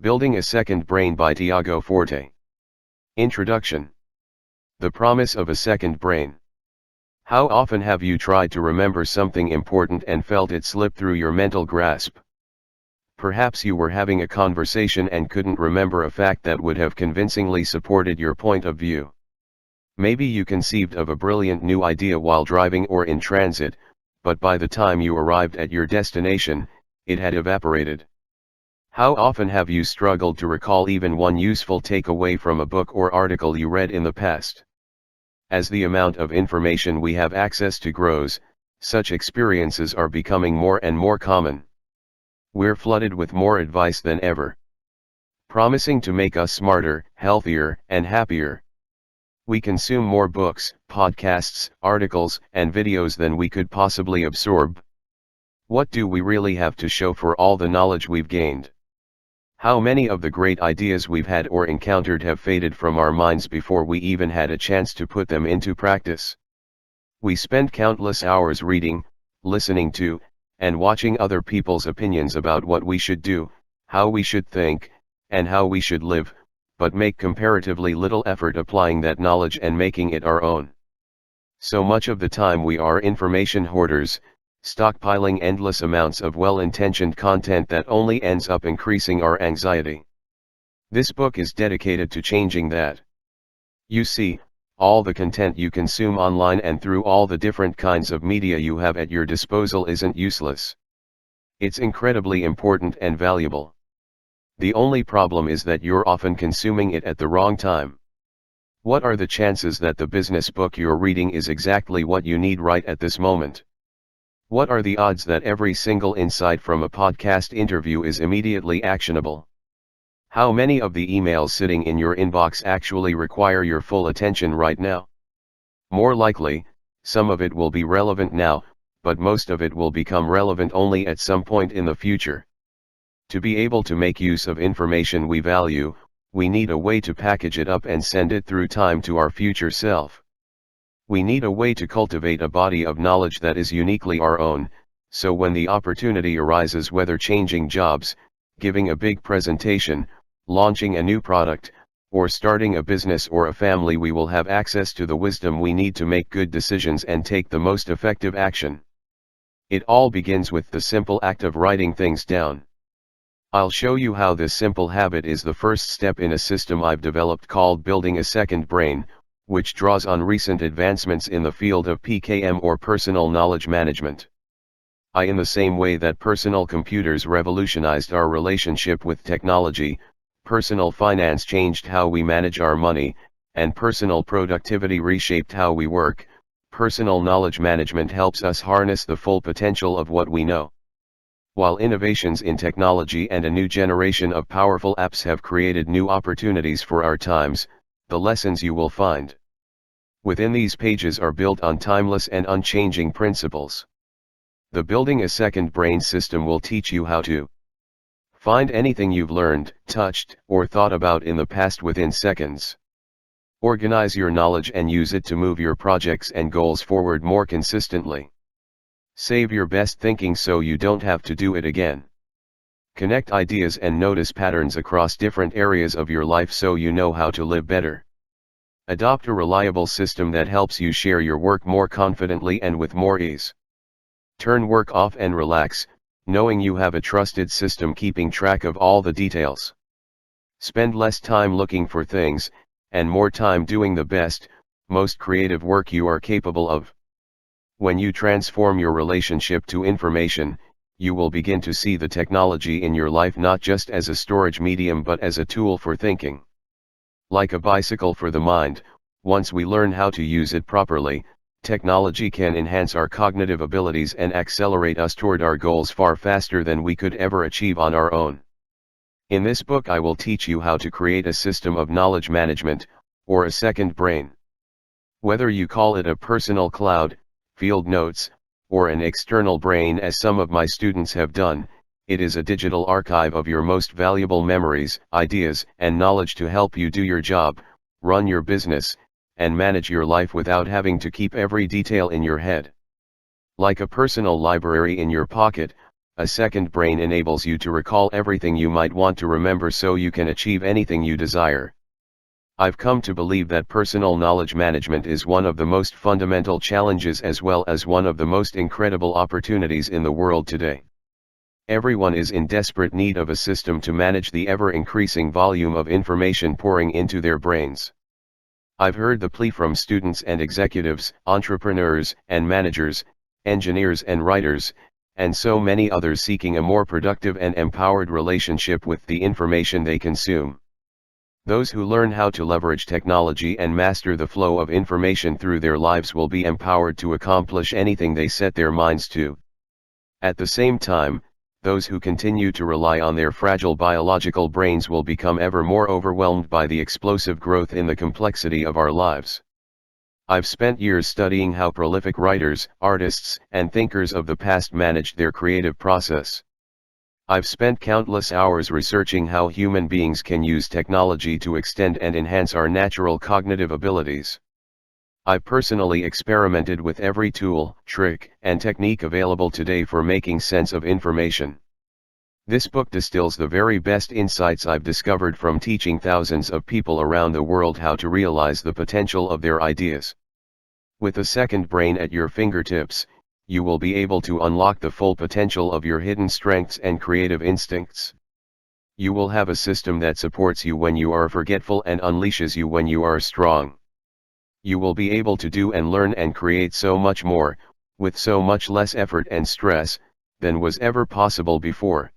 Building a Second Brain by Tiago Forte. Introduction. The promise of a second brain. How often have you tried to remember something important and felt it slip through your mental grasp? Perhaps you were having a conversation and couldn't remember a fact that would have convincingly supported your point of view. Maybe you conceived of a brilliant new idea while driving or in transit, but by the time you arrived at your destination, it had evaporated. How often have you struggled to recall even one useful takeaway from a book or article you read in the past? As the amount of information we have access to grows, such experiences are becoming more and more common. We're flooded with more advice than ever, promising to make us smarter, healthier, and happier. We consume more books, podcasts, articles, and videos than we could possibly absorb. What do we really have to show for all the knowledge we've gained? How many of the great ideas we've had or encountered have faded from our minds before we even had a chance to put them into practice? We spend countless hours reading, listening to, and watching other people's opinions about what we should do, how we should think, and how we should live, but make comparatively little effort applying that knowledge and making it our own. So much of the time we are information hoarders, stockpiling endless amounts of well-intentioned content that only ends up increasing our anxiety. This book is dedicated to changing that. You see, all the content you consume online and through all the different kinds of media you have at your disposal isn't useless. It's incredibly important and valuable. The only problem is that you're often consuming it at the wrong time. What are the chances that the business book you're reading is exactly what you need right at this moment? What are the odds that every single insight from a podcast interview is immediately actionable? How many of the emails sitting in your inbox actually require your full attention right now? More likely, some of it will be relevant now, but most of it will become relevant only at some point in the future. To be able to make use of information we value, we need a way to package it up and send it through time to our future self. We need a way to cultivate a body of knowledge that is uniquely our own, so when the opportunity arises, whether changing jobs, giving a big presentation, launching a new product, or starting a business or a family, we will have access to the wisdom we need to make good decisions and take the most effective action. It all begins with the simple act of writing things down. I'll show you how this simple habit is the first step in a system I've developed called Building a Second Brain, which draws on recent advancements in the field of PKM or personal knowledge management. In the same way that personal computers revolutionized our relationship with technology, personal finance changed how we manage our money, and personal productivity reshaped how we work, personal knowledge management helps us harness the full potential of what we know. While innovations in technology and a new generation of powerful apps have created new opportunities for our times, the lessons you will find within these pages are built on timeless and unchanging principles. The Building a Second Brain system will teach you how to find anything you've learned, touched, or thought about in the past within seconds. Organize your knowledge and use it to move your projects and goals forward more consistently. Save your best thinking so you don't have to do it again. Connect ideas and notice patterns across different areas of your life so you know how to live better. Adopt a reliable system that helps you share your work more confidently and with more ease. Turn work off and relax, knowing you have a trusted system keeping track of all the details. Spend less time looking for things, and more time doing the best, most creative work you are capable of. When you transform your relationship to information, you will begin to see the technology in your life not just as a storage medium but as a tool for thinking. Like a bicycle for the mind, once we learn how to use it properly, technology can enhance our cognitive abilities and accelerate us toward our goals far faster than we could ever achieve on our own. In this book I will teach you how to create a system of knowledge management, or a second brain. Whether you call it a personal cloud, field notes, or an external brain as some of my students have done, it is a digital archive of your most valuable memories, ideas, and knowledge to help you do your job, run your business, and manage your life without having to keep every detail in your head. Like a personal library in your pocket, A second brain enables you to recall everything you might want to remember so you can achieve anything you desire. I've come to believe that personal knowledge management is one of the most fundamental challenges as well as one of the most incredible opportunities in the world today. Everyone is in desperate need of a system to manage the ever-increasing volume of information pouring into their brains. I've heard the plea from students and executives, entrepreneurs and managers, engineers and writers, and so many others seeking a more productive and empowered relationship with the information they consume. Those who learn how to leverage technology and master the flow of information through their lives will be empowered to accomplish anything they set their minds to. At the same time, those who continue to rely on their fragile biological brains will become ever more overwhelmed by the explosive growth in the complexity of our lives. I've spent years studying how prolific writers, artists, and thinkers of the past managed their creative process. I've spent countless hours researching how human beings can use technology to extend and enhance our natural cognitive abilities. I've personally experimented with every tool, trick, and technique available today for making sense of information. This book distills the very best insights I've discovered from teaching thousands of people around the world how to realize the potential of their ideas. With a second brain at your fingertips, you will be able to unlock the full potential of your hidden strengths and creative instincts. You will have a system that supports you when you are forgetful and unleashes you when you are strong. You will be able to do and learn and create so much more, with so much less effort and stress, than was ever possible before.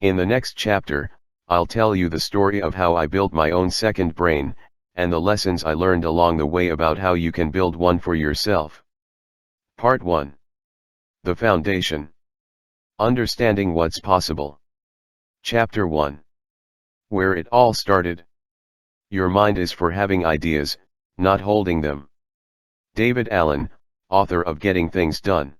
In the next chapter, I'll tell you the story of how I built my own second brain, and the lessons I learned along the way about how you can build one for yourself. Part 1. The Foundation. Understanding What's Possible. Chapter 1. Where it all started. Your mind is for having ideas, not holding them. David Allen, author of Getting Things Done.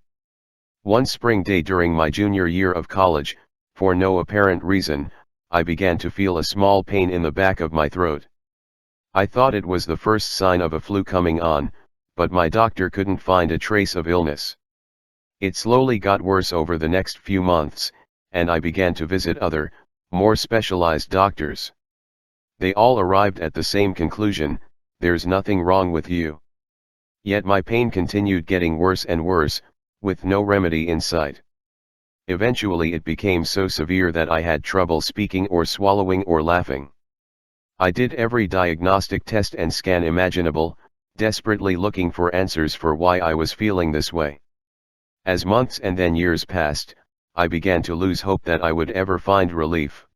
One spring day during my junior year of college, for no apparent reason, I began to feel a small pain in the back of my throat. I thought it was the first sign of a flu coming on, but my doctor couldn't find a trace of illness. It slowly got worse over the next few months, and I began to visit other, more specialized doctors. They all arrived at the same conclusion: there's nothing wrong with you. Yet my pain continued getting worse and worse, with no remedy in sight. Eventually it became so severe that I had trouble speaking or swallowing or laughing. I did every diagnostic test and scan imaginable, desperately looking for answers for why I was feeling this way. As months and then years passed, I began to lose hope that I would ever find relief.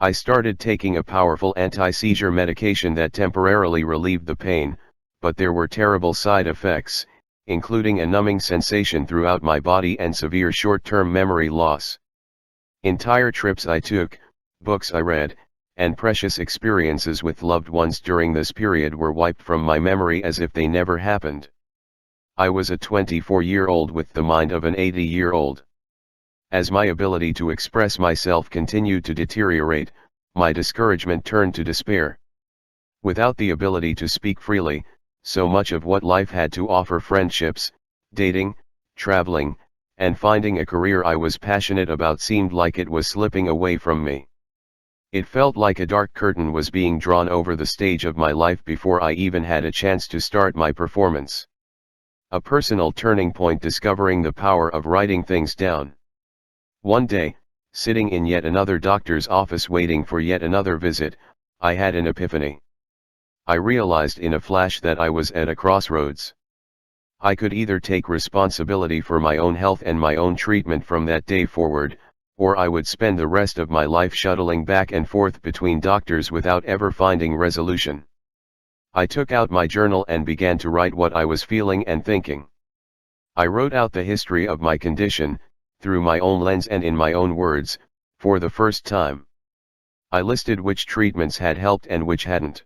I started taking a powerful anti-seizure medication that temporarily relieved the pain, but there were terrible side effects, including a numbing sensation throughout my body and severe short-term memory loss. Entire trips I took, books I read, and precious experiences with loved ones during this period were wiped from my memory as if they never happened. I was a 24-year-old with the mind of an 80-year-old. As my ability to express myself continued to deteriorate, my discouragement turned to despair. Without the ability to speak freely, so much of what life had to offer, friendships, dating, traveling, and finding a career I was passionate about, seemed like it was slipping away from me. It felt like a dark curtain was being drawn over the stage of my life before I even had a chance to start my performance. A personal turning point: discovering the power of writing things down. One day, sitting in yet another doctor's office waiting for yet another visit, I had an epiphany. I realized in a flash that I was at a crossroads. I could either take responsibility for my own health and my own treatment from that day forward, or I would spend the rest of my life shuttling back and forth between doctors without ever finding resolution. I took out my journal and began to write what I was feeling and thinking. I wrote out the history of my condition, through my own lens and in my own words, for the first time. I listed which treatments had helped and which hadn't.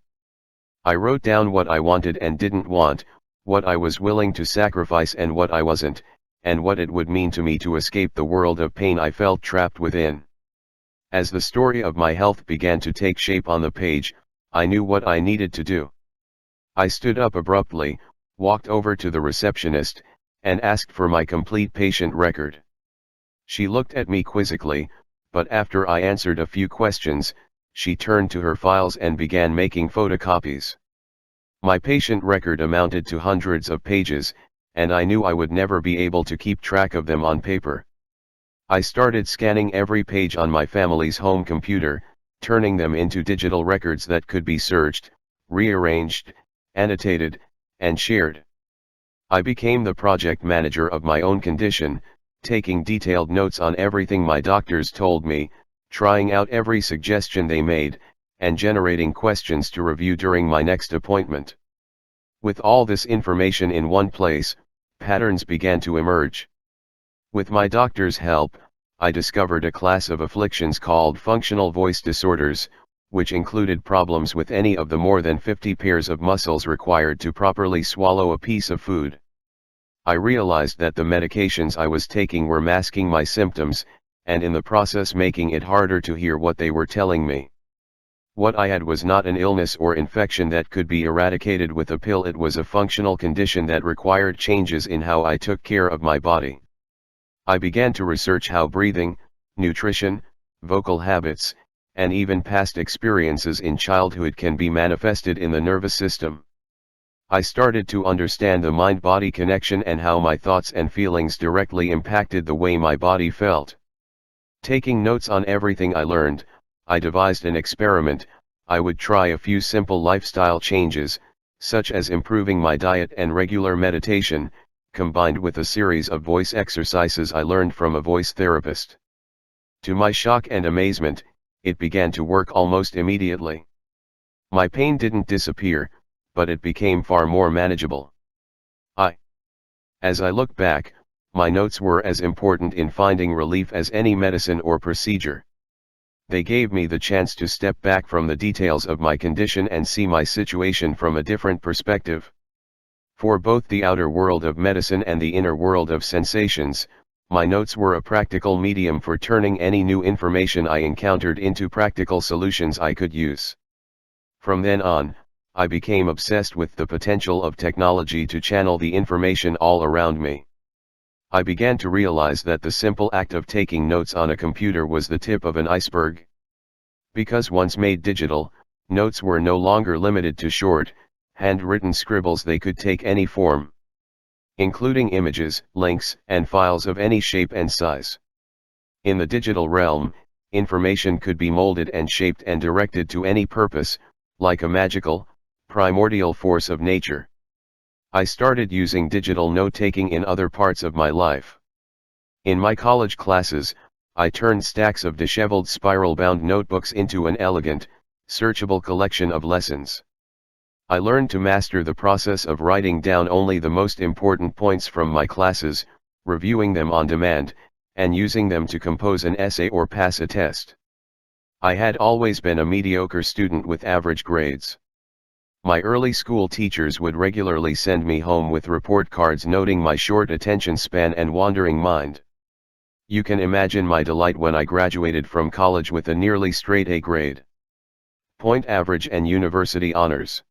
I wrote down what I wanted and didn't want, what I was willing to sacrifice and what I wasn't, and what it would mean to me to escape the world of pain I felt trapped within. As the story of my health began to take shape on the page, I knew what I needed to do. I stood up abruptly, walked over to the receptionist, and asked for my complete patient record. She looked at me quizzically, but after I answered a few questions, she turned to her files and began making photocopies. My patient record amounted to hundreds of pages, and I knew I would never be able to keep track of them on paper. I started scanning every page on my family's home computer, turning them into digital records that could be searched, rearranged, annotated, and shared. I became the project manager of my own condition, taking detailed notes on everything my doctors told me, trying out every suggestion they made, and generating questions to review during my next appointment. With all this information in one place, patterns began to emerge. With my doctor's help, I discovered a class of afflictions called functional voice disorders, which included problems with any of the more than 50 pairs of muscles required to properly swallow a piece of food. I realized that the medications I was taking were masking my symptoms, and in the process making it harder to hear what they were telling me. What I had was not an illness or infection that could be eradicated with a pill. It was a functional condition that required changes in how I took care of my body. I began to research how breathing, nutrition, vocal habits, and even past experiences in childhood can be manifested in the nervous system. I started to understand the mind-body connection and how my thoughts and feelings directly impacted the way my body felt. Taking notes on everything I learned, I devised an experiment. I would try a few simple lifestyle changes, such as improving my diet and regular meditation, combined with a series of voice exercises I learned from a voice therapist. To my shock and amazement, it began to work almost immediately. My pain didn't disappear, but it became far more manageable. As I look back, my notes were as important in finding relief as any medicine or procedure. They gave me the chance to step back from the details of my condition and see my situation from a different perspective. For both the outer world of medicine and the inner world of sensations, my notes were a practical medium for turning any new information I encountered into practical solutions I could use. From then on, I became obsessed with the potential of technology to channel the information all around me. I began to realize that the simple act of taking notes on a computer was the tip of an iceberg. Because once made digital, notes were no longer limited to short, handwritten scribbles. They could take any form, including images, links, and files of any shape and size. In the digital realm, information could be molded and shaped and directed to any purpose, like a magical, primordial force of nature. I started using digital note-taking in other parts of my life. In my college classes, I turned stacks of disheveled spiral-bound notebooks into an elegant, searchable collection of lessons. I learned to master the process of writing down only the most important points from my classes, reviewing them on demand, and using them to compose an essay or pass a test. I had always been a mediocre student with average grades. My early school teachers would regularly send me home with report cards noting my short attention span and wandering mind. You can imagine my delight when I graduated from college with a nearly straight A grade, point average, and university honors.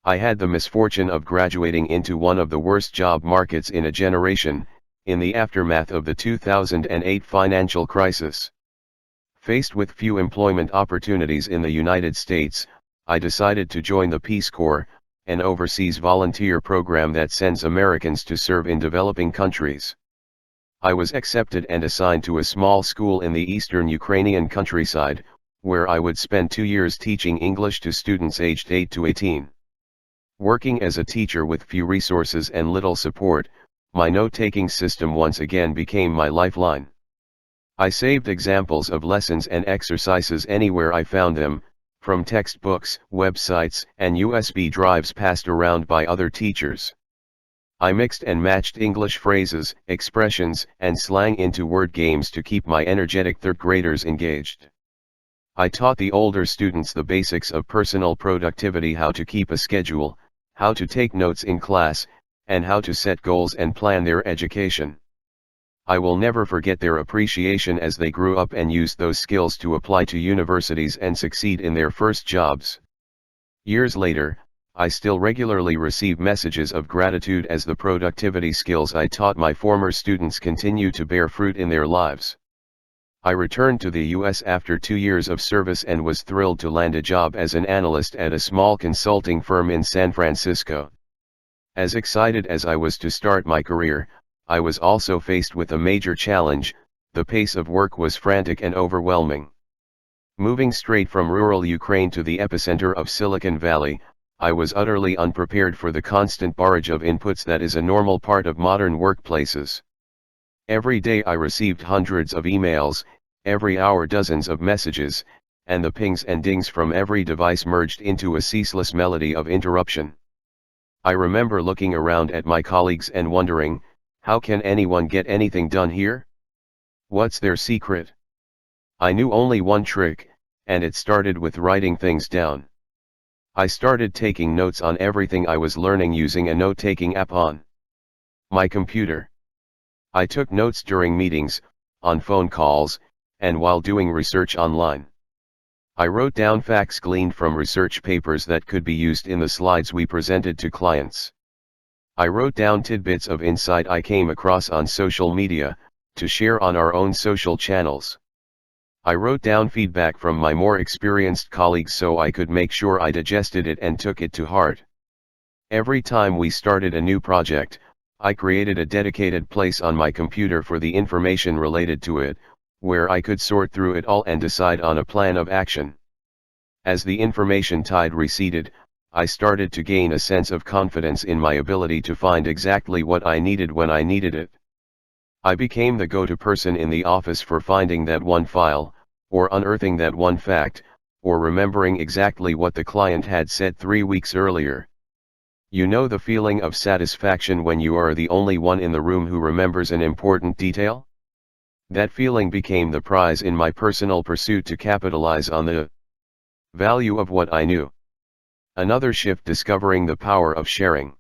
I had the misfortune of graduating into one of the worst job markets in a generation, in the aftermath of the 2008 financial crisis. Faced with few employment opportunities in the United States, I decided to join the Peace Corps, an overseas volunteer program that sends Americans to serve in developing countries. I was accepted and assigned to a small school in the eastern Ukrainian countryside, where I would spend 2 years teaching English to students aged 8 to 18. Working as a teacher with few resources and little support, my note-taking system once again became my lifeline. I saved examples of lessons and exercises anywhere I found them, from textbooks, websites, and USB drives passed around by other teachers. I mixed and matched English phrases, expressions, and slang into word games to keep my energetic third graders engaged. I taught the older students the basics of personal productivity: how to keep a schedule, how to take notes in class, and how to set goals and plan their education. I will never forget their appreciation as they grew up and used those skills to apply to universities and succeed in their first jobs. Years later, I still regularly receive messages of gratitude as the productivity skills I taught my former students continue to bear fruit in their lives. I returned to the US after 2 years of service and was thrilled to land a job as an analyst at a small consulting firm in San Francisco. As excited as I was to start my career, I was also faced with a major challenge. The pace of work was frantic and overwhelming. Moving straight from rural Ukraine to the epicenter of Silicon Valley, I was utterly unprepared for the constant barrage of inputs that is a normal part of modern workplaces. Every day I received hundreds of emails, every hour dozens of messages, and the pings and dings from every device merged into a ceaseless melody of interruption. I remember looking around at my colleagues and wondering, how can anyone get anything done here? What's their secret? I knew only one trick, and it started with writing things down. I started taking notes on everything I was learning using a note-taking app on my computer. I took notes during meetings, on phone calls, and while doing research online. I wrote down facts gleaned from research papers that could be used in the slides we presented to clients. I wrote down tidbits of insight I came across on social media, to share on our own social channels. I wrote down feedback from my more experienced colleagues so I could make sure I digested it and took it to heart. Every time we started a new project, I created a dedicated place on my computer for the information related to it, where I could sort through it all and decide on a plan of action. As the information tide receded, I started to gain a sense of confidence in my ability to find exactly what I needed when I needed it. I became the go-to person in the office for finding that one file, or unearthing that one fact, or remembering exactly what the client had said 3 weeks earlier. You know the feeling of satisfaction when you are the only one in the room who remembers an important detail? That feeling became the prize in my personal pursuit to capitalize on the value of what I knew. Another shift: discovering the power of sharing.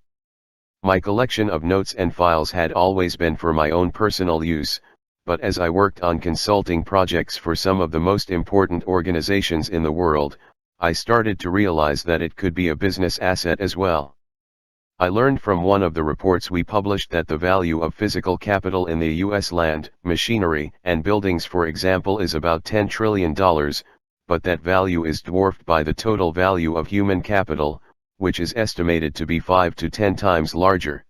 My collection of notes and files had always been for my own personal use, but as I worked on consulting projects for some of the most important organizations in the world, I started to realize that it could be a business asset as well. I learned from one of the reports we published that the value of physical capital in the US land, machinery, and buildings, for example, is about $10 trillion, but that value is dwarfed by the total value of human capital, which is estimated to be 5 to 10 times larger.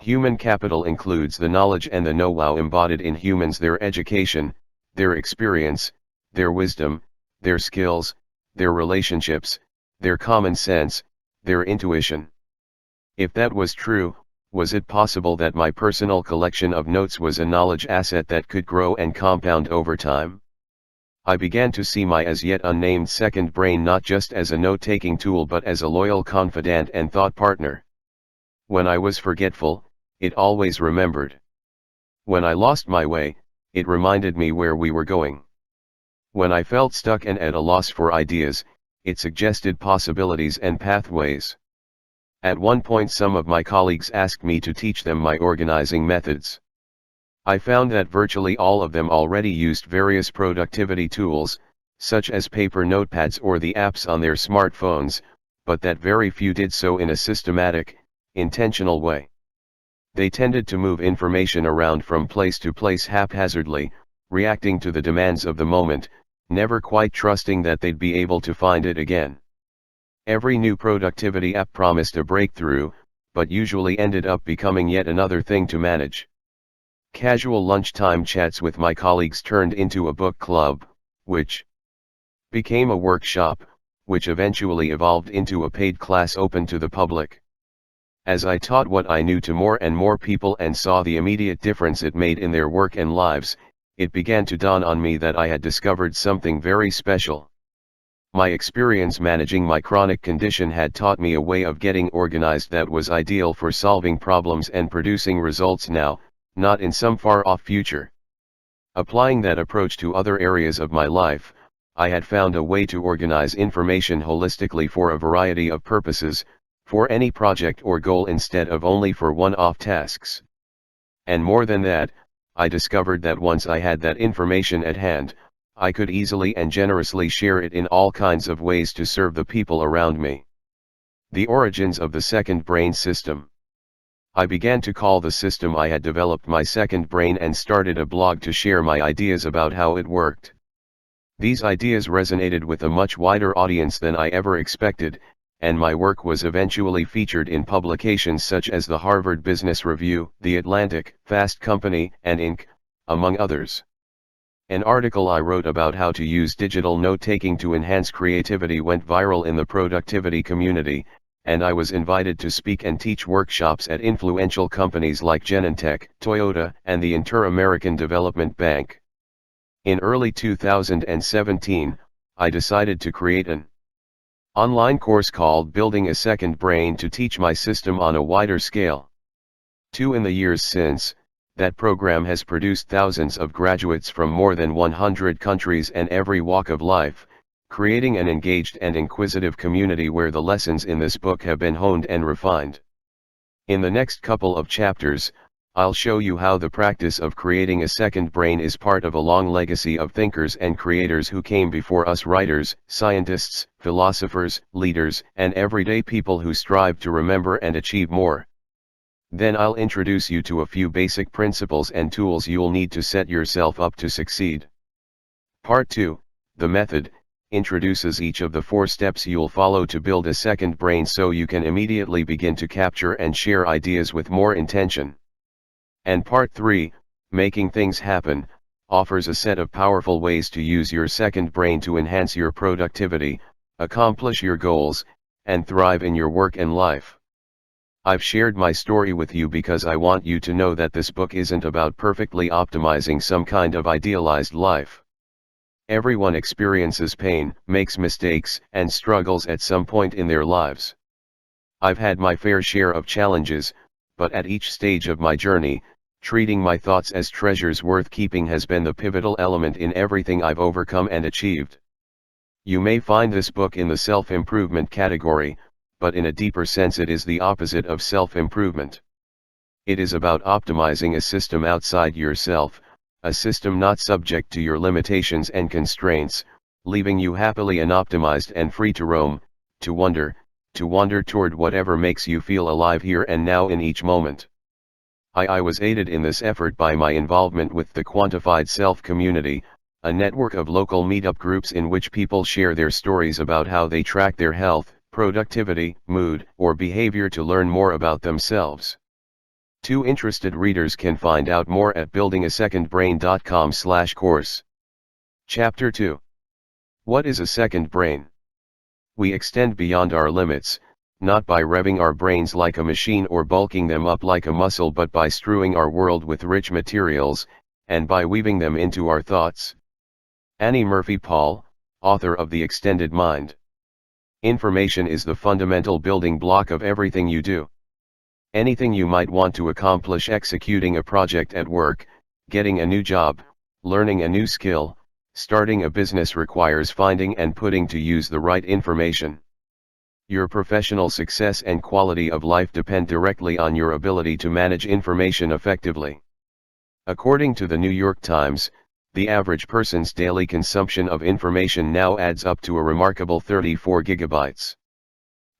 Human capital includes the knowledge and the know-how embodied in humans, their education, their experience, their wisdom, their skills, their relationships, their common sense, their intuition. If that was true, was it possible that my personal collection of notes was a knowledge asset that could grow and compound over time? I began to see my as yet unnamed second brain not just as a note-taking tool but as a loyal confidant and thought partner. When I was forgetful, it always remembered. When I lost my way, it reminded me where we were going. When I felt stuck and at a loss for ideas, it suggested possibilities and pathways. At one point, some of my colleagues asked me to teach them my organizing methods. I found that virtually all of them already used various productivity tools, such as paper notepads or the apps on their smartphones, but that very few did so in a systematic, intentional way. They tended to move information around from place to place haphazardly, reacting to the demands of the moment, never quite trusting that they'd be able to find it again. Every new productivity app promised a breakthrough, but usually ended up becoming yet another thing to manage. Casual lunchtime chats with my colleagues turned into a book club, which became a workshop, which eventually evolved into a paid class open to the public. As I taught what I knew to more and more people and saw the immediate difference it made in their work and lives, it began to dawn on me that I had discovered something very special. My experience managing my chronic condition had taught me a way of getting organized that was ideal for solving problems and producing results now, not in some far-off future. Applying that approach to other areas of my life, I had found a way to organize information holistically for a variety of purposes, for any project or goal instead of only for one-off tasks. And more than that, I discovered that once I had that information at hand, I could easily and generously share it in all kinds of ways to serve the people around me. The origins of the second brain system. I began to call the system I had developed my second brain and started a blog to share my ideas about how it worked. These ideas resonated with a much wider audience than I ever expected, and my work was eventually featured in publications such as the Harvard Business Review, The Atlantic, Fast Company, and Inc., among others. An article I wrote about how to use digital note-taking to enhance creativity went viral in the productivity community, and I was invited to speak and teach workshops at influential companies like Genentech, Toyota, and the Inter-American Development Bank. In early 2017, I decided to create an online course called Building a Second Brain to teach my system on a wider scale. In the years since, that program has produced thousands of graduates from more than 100 countries and every walk of life, creating an engaged and inquisitive community where the lessons in this book have been honed and refined. In the next couple of chapters, I'll show you how the practice of creating a second brain is part of a long legacy of thinkers and creators who came before us: writers, scientists, philosophers, leaders, and everyday people who strive to remember and achieve more. Then I'll introduce you to a few basic principles and tools you'll need to set yourself up to succeed. Part 2, the method, introduces each of the 4 steps you'll follow to build a second brain so you can immediately begin to capture and share ideas with more intention. And Part 3, making things happen, offers a set of powerful ways to use your second brain to enhance your productivity, accomplish your goals, and thrive in your work and life. I've shared my story with you because I want you to know that this book isn't about perfectly optimizing some kind of idealized life. Everyone experiences pain, makes mistakes, and struggles at some point in their lives. I've had my fair share of challenges, but at each stage of my journey, treating my thoughts as treasures worth keeping has been the pivotal element in everything I've overcome and achieved. You may find this book in the self-improvement category, but in a deeper sense it is the opposite of self-improvement. It is about optimizing a system outside yourself, a system not subject to your limitations and constraints, leaving you happily unoptimized and free to roam, to wander toward whatever makes you feel alive here and now in each moment. I was aided in this effort by my involvement with the Quantified Self community, a network of local meetup groups in which people share their stories about how they track their health, productivity, mood, or behavior to learn more about themselves. Interested readers can find out more at buildingasecondbrain.com/course. Chapter 2. What is a second brain? We extend beyond our limits, not by revving our brains like a machine or bulking them up like a muscle, but by strewing our world with rich materials, and by weaving them into our thoughts. Annie Murphy Paul, author of The Extended Mind. Information is the fundamental building block of everything you do. Anything you might want to accomplish: executing a project at work, getting a new job, learning a new skill, starting a business, requires finding and putting to use the right information. Your professional success and quality of life depend directly on your ability to manage information effectively. According to the New York Times, the average person's daily consumption of information now adds up to a remarkable 34 gigabytes.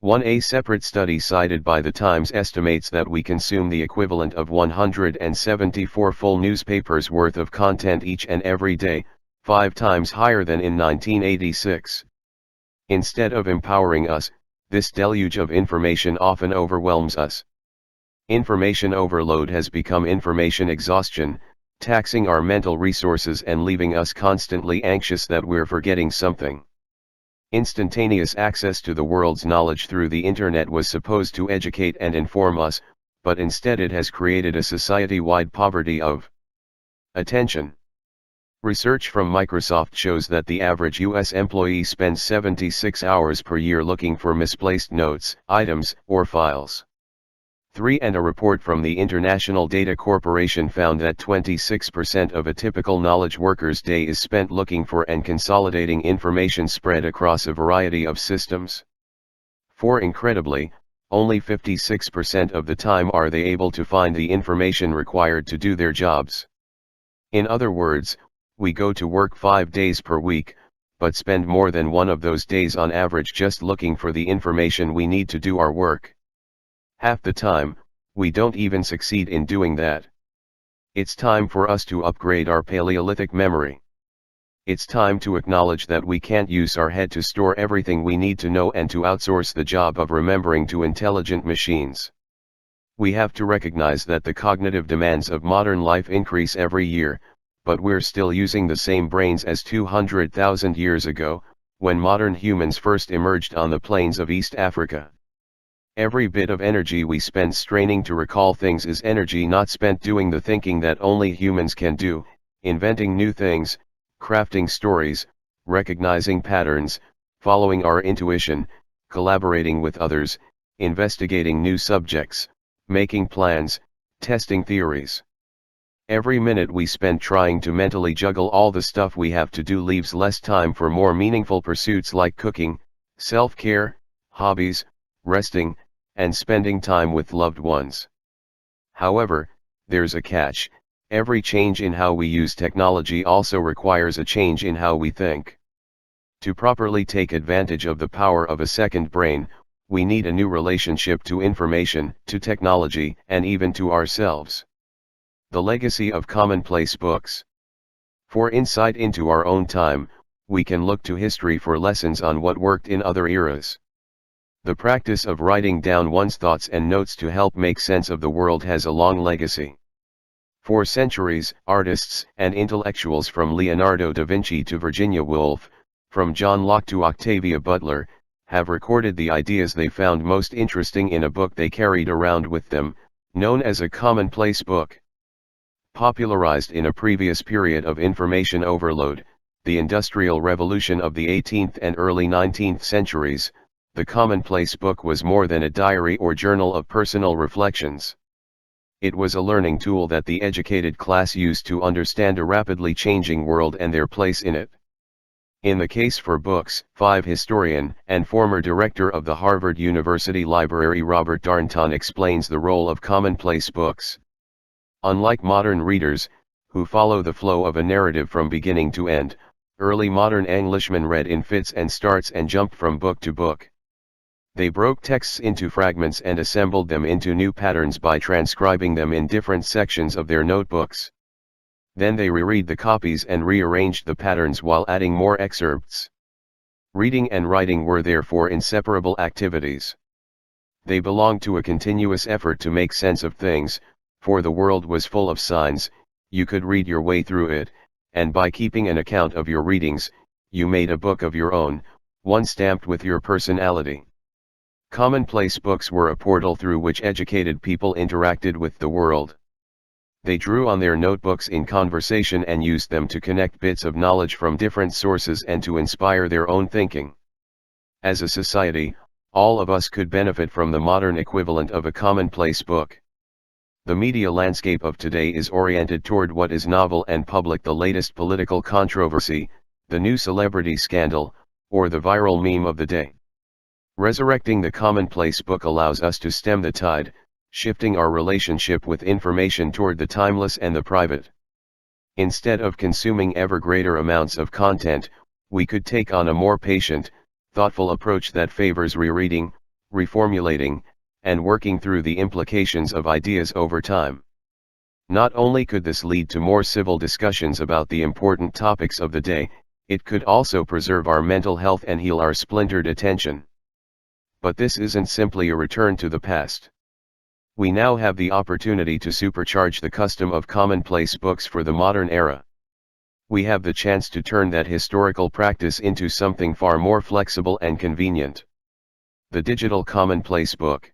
A separate study cited by the Times estimates that we consume the equivalent of 174 full newspapers worth of content each and every day, 5 times higher than in 1986. Instead of empowering us, this deluge of information often overwhelms us. Information overload has become information exhaustion, taxing our mental resources and leaving us constantly anxious that we're forgetting something. Instantaneous access to the world's knowledge through the internet was supposed to educate and inform us, but instead it has created a society-wide poverty of attention. Research from Microsoft shows that the average U.S. employee spends 76 hours per year looking for misplaced notes, items, or files. A report from the International Data Corporation found that 26% of a typical knowledge worker's day is spent looking for and consolidating information spread across a variety of systems. Incredibly, only 56% of the time are they able to find the information required to do their jobs. In other words, we go to work 5 days per week, but spend more than one of those days on average just looking for the information we need to do our work. Half the time, we don't even succeed in doing that. It's time for us to upgrade our Paleolithic memory. It's time to acknowledge that we can't use our head to store everything we need to know and to outsource the job of remembering to intelligent machines. We have to recognize that the cognitive demands of modern life increase every year, but we're still using the same brains as 200,000 years ago, when modern humans first emerged on the plains of East Africa. Every bit of energy we spend straining to recall things is energy not spent doing the thinking that only humans can do, inventing new things, crafting stories, recognizing patterns, following our intuition, collaborating with others, investigating new subjects, making plans, testing theories. Every minute we spend trying to mentally juggle all the stuff we have to do leaves less time for more meaningful pursuits like cooking, self-care, hobbies, resting, and spending time with loved ones. However, there's a catch: every change in how we use technology also requires a change in how we think. To properly take advantage of the power of a second brain, we need a new relationship to information, to technology, and even to ourselves. The legacy of commonplace books. For insight into our own time, we can look to history for lessons on what worked in other eras. The practice of writing down one's thoughts and notes to help make sense of the world has a long legacy. For centuries, artists and intellectuals from Leonardo da Vinci to Virginia Woolf, from John Locke to Octavia Butler, have recorded the ideas they found most interesting in a book they carried around with them, known as a commonplace book. Popularized in a previous period of information overload, the Industrial Revolution of the 18th and early 19th centuries, the commonplace book was more than a diary or journal of personal reflections. It was a learning tool that the educated class used to understand a rapidly changing world and their place in it. In the case for books, historian and former director of the Harvard University Library Robert Darnton explains the role of commonplace books. Unlike modern readers, who follow the flow of a narrative from beginning to end, early modern Englishmen read in fits and starts and jumped from book to book. They broke texts into fragments and assembled them into new patterns by transcribing them in different sections of their notebooks. Then they reread the copies and rearranged the patterns while adding more excerpts. Reading and writing were therefore inseparable activities. They belonged to a continuous effort to make sense of things, for the world was full of signs. You could read your way through it, and by keeping an account of your readings, you made a book of your own, one stamped with your personality. Commonplace books were a portal through which educated people interacted with the world. They drew on their notebooks in conversation and used them to connect bits of knowledge from different sources and to inspire their own thinking. As a society, all of us could benefit from the modern equivalent of a commonplace book. The media landscape of today is oriented toward what is novel and public: the latest political controversy, the new celebrity scandal, or the viral meme of the day. Resurrecting the commonplace book allows us to stem the tide, shifting our relationship with information toward the timeless and the private. Instead of consuming ever greater amounts of content, we could take on a more patient, thoughtful approach that favors rereading, reformulating, and working through the implications of ideas over time. Not only could this lead to more civil discussions about the important topics of the day, it could also preserve our mental health and heal our splintered attention. But this isn't simply a return to the past. We now have the opportunity to supercharge the custom of commonplace books for the modern era. We have the chance to turn that historical practice into something far more flexible and convenient. The digital commonplace book.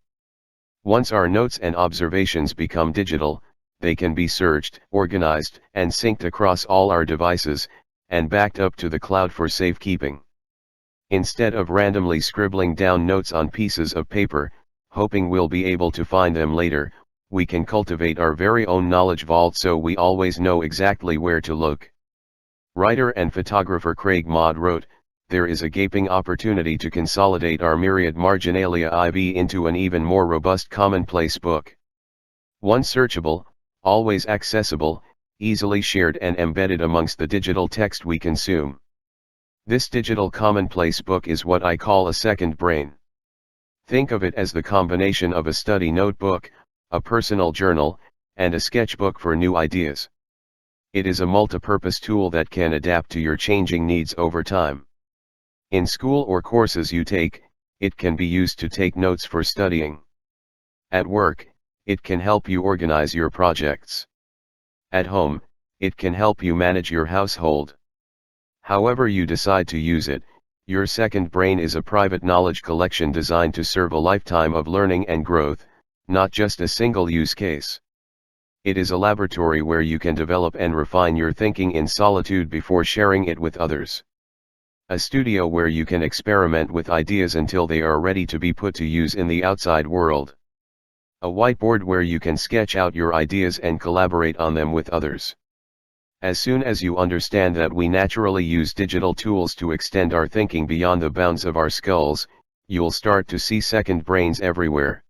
Once our notes and observations become digital, they can be searched, organized, and synced across all our devices, and backed up to the cloud for safekeeping. Instead of randomly scribbling down notes on pieces of paper, hoping we'll be able to find them later, we can cultivate our very own knowledge vault so we always know exactly where to look. Writer and photographer Craig Maud wrote, "There is a gaping opportunity to consolidate our myriad marginalia IV into an even more robust commonplace book. One searchable, always accessible, easily shared and embedded amongst the digital text we consume." This digital commonplace book is what I call a second brain. Think of it as the combination of a study notebook, a personal journal, and a sketchbook for new ideas. It is a multi-purpose tool that can adapt to your changing needs over time. In school or courses you take, it can be used to take notes for studying. At work, it can help you organize your projects. At home, it can help you manage your household. However you decide to use it, your second brain is a private knowledge collection designed to serve a lifetime of learning and growth, not just a single use case. It is a laboratory where you can develop and refine your thinking in solitude before sharing it with others. A studio where you can experiment with ideas until they are ready to be put to use in the outside world. A whiteboard where you can sketch out your ideas and collaborate on them with others. As soon as you understand that we naturally use digital tools to extend our thinking beyond the bounds of our skulls, you'll start to see second brains everywhere.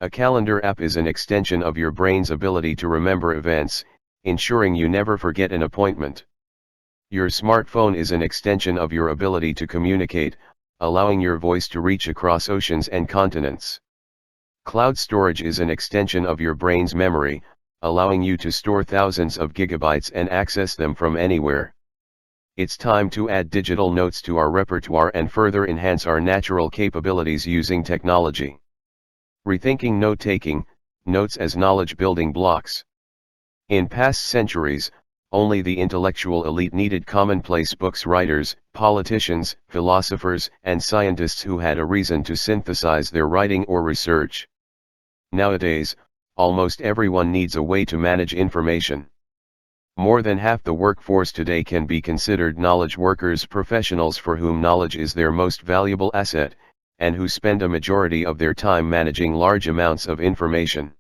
A calendar app is an extension of your brain's ability to remember events, ensuring you never forget an appointment. Your smartphone is an extension of your ability to communicate, allowing your voice to reach across oceans and continents. Cloud storage is an extension of your brain's memory, allowing you to store thousands of gigabytes and access them from anywhere. It's time to add digital notes to our repertoire and further enhance our natural capabilities using technology. Rethinking note-taking, notes as knowledge-building blocks. In past centuries, only the intellectual elite needed commonplace books. Writers, politicians, philosophers, and scientists who had a reason to synthesize their writing or research. Nowadays, almost everyone needs a way to manage information. More than half the workforce today can be considered knowledge workers, professionals for whom knowledge is their most valuable asset, and who spend a majority of their time managing large amounts of information.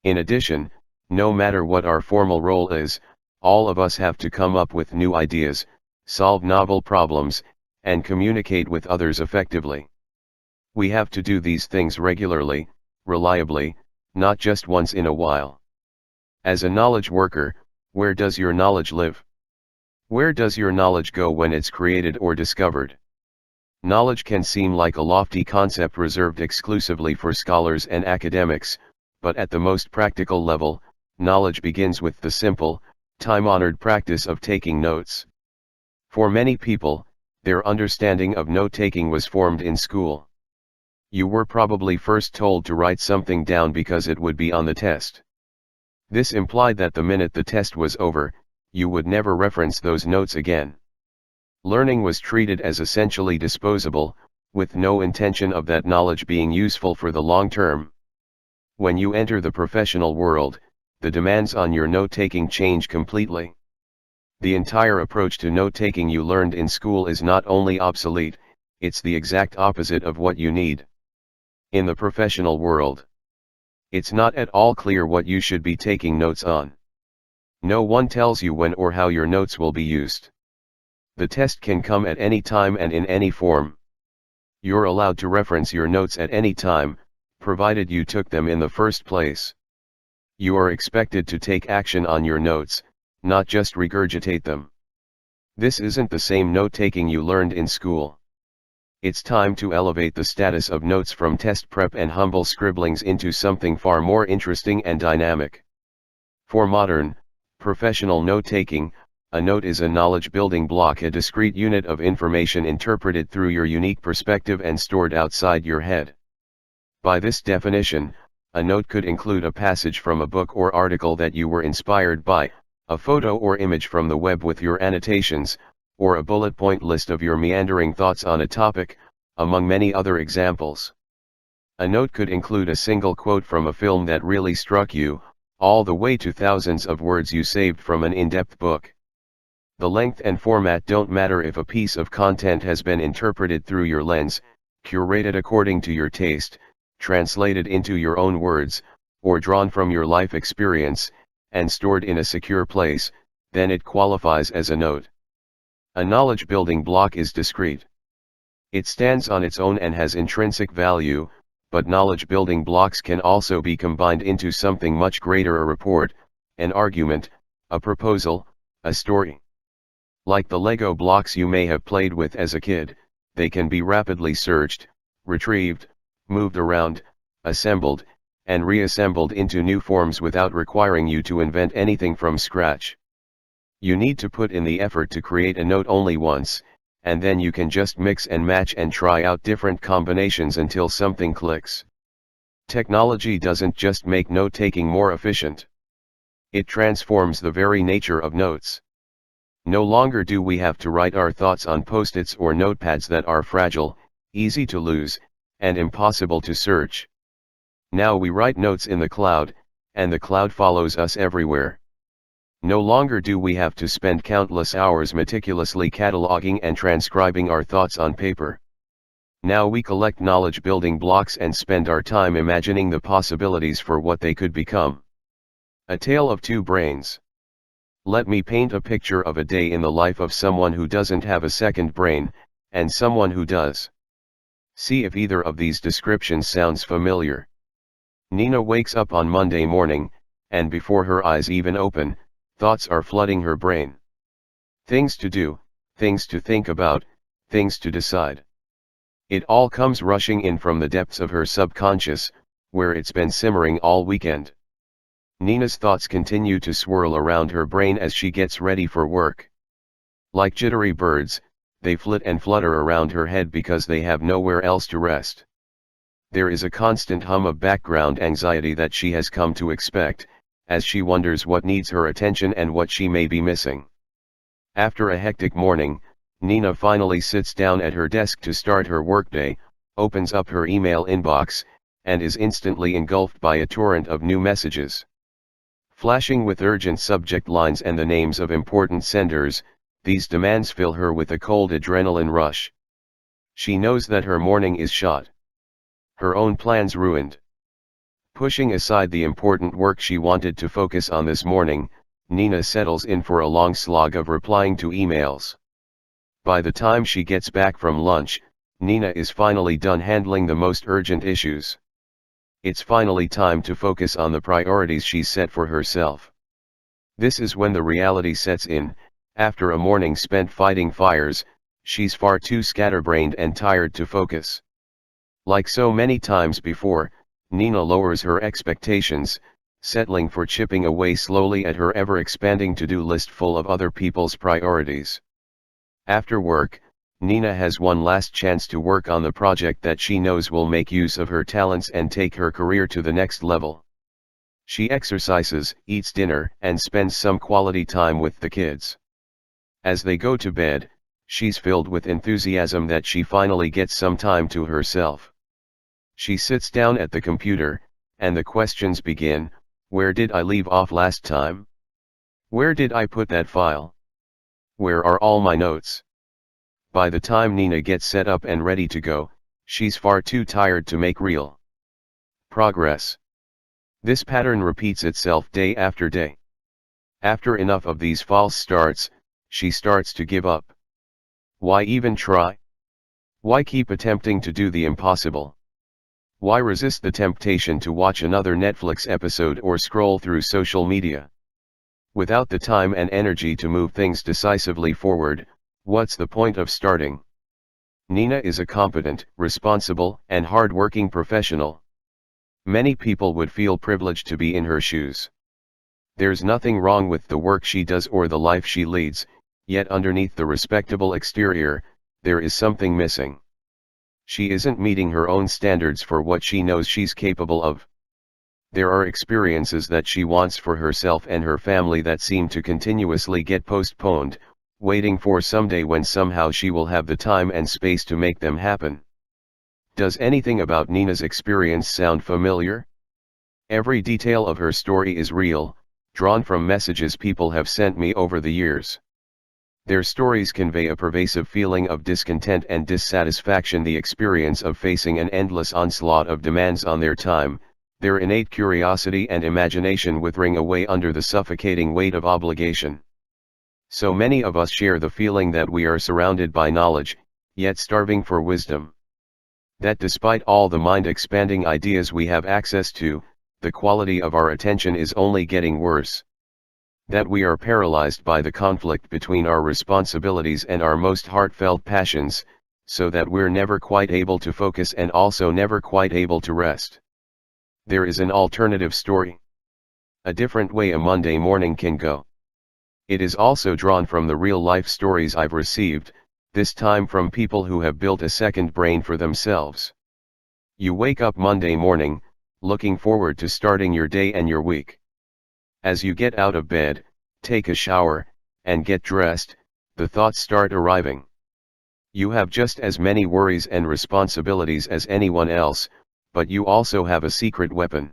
In addition, no matter what our formal role is, all of us have to come up with new ideas, solve novel problems, and communicate with others effectively. We have to do these things regularly, reliably, not just once in a while. As a knowledge worker, where does your knowledge live? Where does your knowledge go when it's created or discovered? Knowledge can seem like a lofty concept reserved exclusively for scholars and academics, but at the most practical level, knowledge begins with the simple, time-honored practice of taking notes. For many people, their understanding of note-taking was formed in school. You were probably first told to write something down because it would be on the test. This implied that the minute the test was over, you would never reference those notes again. Learning was treated as essentially disposable, with no intention of that knowledge being useful for the long term. When you enter the professional world, the demands on your note-taking change completely. The entire approach to note-taking you learned in school is not only obsolete, it's the exact opposite of what you need. In the professional world, it's not at all clear what you should be taking notes on. No one tells you when or how your notes will be used. The test can come at any time and in any form. You're allowed to reference your notes at any time, provided you took them in the first place. You are expected to take action on your notes, not just regurgitate them. This isn't the same note-taking you learned in school. It's time to elevate the status of notes from test prep and humble scribblings into something far more interesting and dynamic. For modern, professional note-taking, a note is a knowledge-building block, a discrete unit of information interpreted through your unique perspective and stored outside your head. By this definition, a note could include a passage from a book or article that you were inspired by, a photo or image from the web with your annotations, or a bullet point list of your meandering thoughts on a topic, among many other examples. A note could include a single quote from a film that really struck you, all the way to thousands of words you saved from an in-depth book. The length and format don't matter if a piece of content has been interpreted through your lens, curated according to your taste, translated into your own words, or drawn from your life experience, and stored in a secure place, then it qualifies as a note. A knowledge-building block is discrete. It stands on its own and has intrinsic value, but knowledge-building blocks can also be combined into something much greater: a report, an argument, a proposal, a story. Like the Lego blocks you may have played with as a kid, they can be rapidly searched, retrieved, moved around, assembled, and reassembled into new forms without requiring you to invent anything from scratch. You need to put in the effort to create a note only once, and then you can just mix and match and try out different combinations until something clicks. Technology doesn't just make note-taking more efficient. It transforms the very nature of notes. No longer do we have to write our thoughts on post-its or notepads that are fragile, easy to lose, and impossible to search. Now we write notes in the cloud, and the cloud follows us everywhere. No longer do we have to spend countless hours meticulously cataloging and transcribing our thoughts on paper. Now we collect knowledge building blocks and spend our time imagining the possibilities for what they could become. A tale of two brains. Let me paint a picture of a day in the life of someone who doesn't have a second brain, and someone who does. See if either of these descriptions sounds familiar. Nina wakes up on Monday morning, and before her eyes even open, thoughts are flooding her brain. Things to do, things to think about, things to decide. It all comes rushing in from the depths of her subconscious, where it's been simmering all weekend. Nina's thoughts continue to swirl around her brain as she gets ready for work. Like jittery birds, they flit and flutter around her head because they have nowhere else to rest. There is a constant hum of background anxiety that she has come to expect, as she wonders what needs her attention and what she may be missing. After a hectic morning, Nina finally sits down at her desk to start her workday, opens up her email inbox, and is instantly engulfed by a torrent of new messages. Flashing with urgent subject lines and the names of important senders, these demands fill her with a cold adrenaline rush. She knows that her morning is shot. Her own plans ruined. Pushing aside the important work she wanted to focus on this morning, Nina settles in for a long slog of replying to emails. By the time she gets back from lunch, Nina is finally done handling the most urgent issues. It's finally time to focus on the priorities she's set for herself. This is when the reality sets in. After a morning spent fighting fires, she's far too scatterbrained and tired to focus. Like so many times before, Nina lowers her expectations, settling for chipping away slowly at her ever-expanding to-do list full of other people's priorities. After work, Nina has one last chance to work on the project that she knows will make use of her talents and take her career to the next level. She exercises, eats dinner, and spends some quality time with the kids. As they go to bed, she's filled with enthusiasm that she finally gets some time to herself. She sits down at the computer, and the questions begin. Where did I leave off last time? Where did I put that file? Where are all my notes? By the time Nina gets set up and ready to go, she's far too tired to make real progress. This pattern repeats itself day after day. After enough of these false starts, she starts to give up. Why even try? Why keep attempting to do the impossible? Why resist the temptation to watch another Netflix episode or scroll through social media? Without the time and energy to move things decisively forward, what's the point of starting? Nina is a competent, responsible, and hard-working professional. Many people would feel privileged to be in her shoes. There's nothing wrong with the work she does or the life she leads, yet underneath the respectable exterior, there is something missing. She isn't meeting her own standards for what she knows she's capable of. There are experiences that she wants for herself and her family that seem to continuously get postponed, waiting for someday when somehow she will have the time and space to make them happen. Does anything about Nina's experience sound familiar? Every detail of her story is real, drawn from messages people have sent me over the years. Their stories convey a pervasive feeling of discontent and dissatisfaction, the experience of facing an endless onslaught of demands on their time, their innate curiosity and imagination withering away under the suffocating weight of obligation. So many of us share the feeling that we are surrounded by knowledge, yet starving for wisdom. That despite all the mind-expanding ideas we have access to, the quality of our attention is only getting worse. that we are paralyzed by the conflict between our responsibilities and our most heartfelt passions, so that we're never quite able to focus and also never quite able to rest. There is an alternative story. A different way a Monday morning can go. It is also drawn from the real-life stories I've received, this time from people who have built a second brain for themselves. You wake up Monday morning, looking forward to starting your day and your week. As you get out of bed, take a shower, and get dressed, the thoughts start arriving. You have just as many worries and responsibilities as anyone else, but you also have a secret weapon.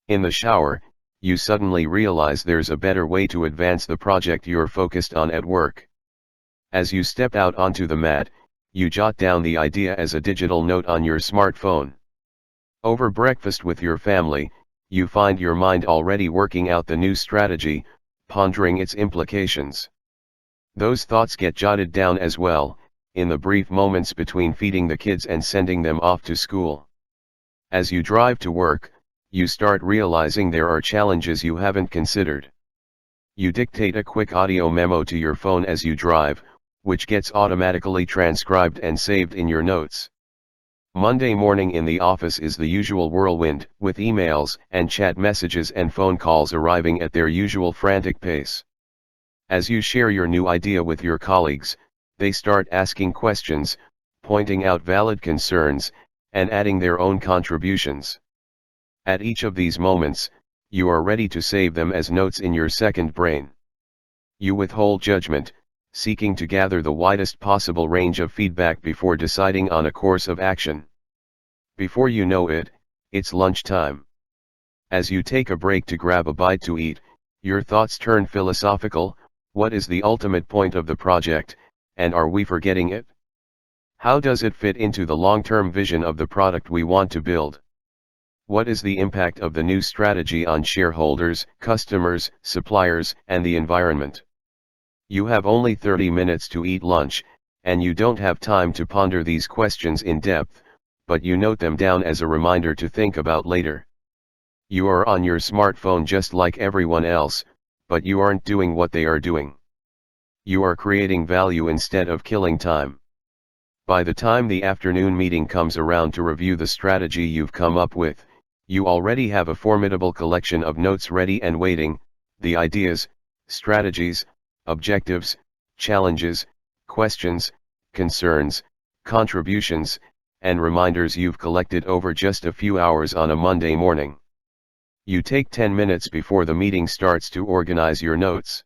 In the shower, you suddenly realize there's a better way to advance the project you're focused on at work. As you step out onto the mat, you jot down the idea as a digital note on your smartphone. Over breakfast with your family, you find your mind already working out the new strategy, pondering its implications. Those thoughts get jotted down as well, in the brief moments between feeding the kids and sending them off to school. As you drive to work, you start realizing there are challenges you haven't considered. You dictate a quick audio memo to your phone as you drive, which gets automatically transcribed and saved in your notes. Monday morning in the office is the usual whirlwind, with emails and chat messages and phone calls arriving at their usual frantic pace. As you share your new idea with your colleagues, they start asking questions, pointing out valid concerns, and adding their own contributions. At each of these moments, you are ready to save them as notes in your second brain. You withhold judgment, seeking to gather the widest possible range of feedback before deciding on a course of action. Before you know it, it's lunchtime. As you take a break to grab a bite to eat, your thoughts turn philosophical. What is the ultimate point of the project, and are we forgetting it? How does it fit into the long-term vision of the product we want to build? What is the impact of the new strategy on shareholders, customers, suppliers, and the environment? You have only 30 minutes to eat lunch, and you don't have time to ponder these questions in depth, but you note them down as a reminder to think about later. You are on your smartphone just like everyone else, but you aren't doing what they are doing. You are creating value instead of killing time. By the time the afternoon meeting comes around to review the strategy you've come up with, you already have a formidable collection of notes ready and waiting, the ideas, strategies, objectives, challenges, questions, concerns, contributions, and reminders you've collected over just a few hours on a Monday morning. You take 10 minutes before the meeting starts to organize your notes.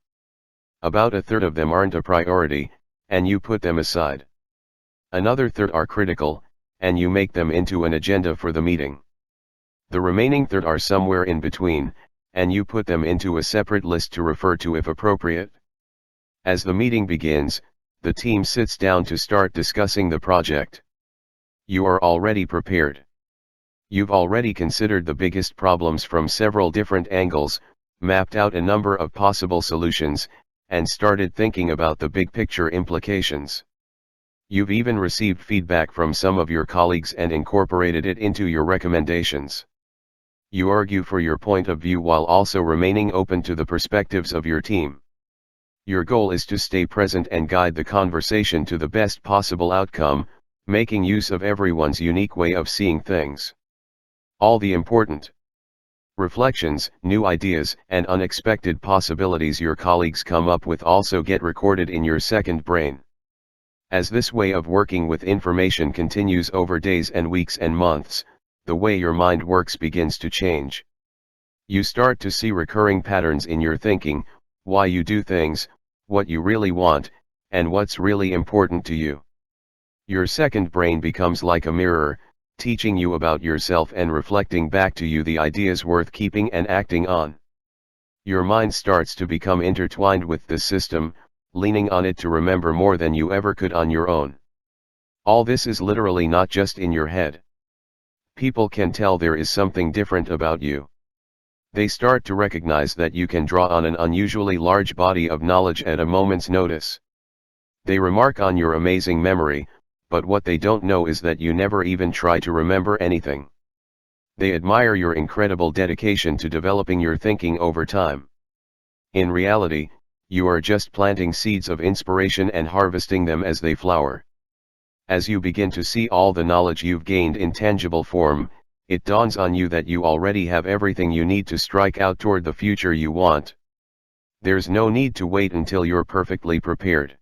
About a third of them aren't a priority, and you put them aside. Another third are critical, and you make them into an agenda for the meeting. The remaining third are somewhere in between, and you put them into a separate list to refer to if appropriate. As the meeting begins, the team sits down to start discussing the project. You are already prepared. You've already considered the biggest problems from several different angles, mapped out a number of possible solutions, and started thinking about the big picture implications. You've even received feedback from some of your colleagues and incorporated it into your recommendations. You argue for your point of view while also remaining open to the perspectives of your team. Your goal is to stay present and guide the conversation to the best possible outcome, making use of everyone's unique way of seeing things. All the important reflections, new ideas, and unexpected possibilities your colleagues come up with also get recorded in your second brain. As this way of working with information continues over days and weeks and months, the way your mind works begins to change. You start to see recurring patterns in your thinking, why you do things, what you really want, and what's really important to you. Your second brain becomes like a mirror, teaching you about yourself and reflecting back to you the ideas worth keeping and acting on. Your mind starts to become intertwined with this system, leaning on it to remember more than you ever could on your own. All this is literally not just in your head. People can tell there is something different about you. They start to recognize that you can draw on an unusually large body of knowledge at a moment's notice. They remark on your amazing memory, but what they don't know is that you never even try to remember anything. They admire your incredible dedication to developing your thinking over time. In reality, you are just planting seeds of inspiration and harvesting them as they flower. As you begin to see all the knowledge you've gained in tangible form, it dawns on you that you already have everything you need to strike out toward the future you want. There's no need to wait until you're perfectly prepared.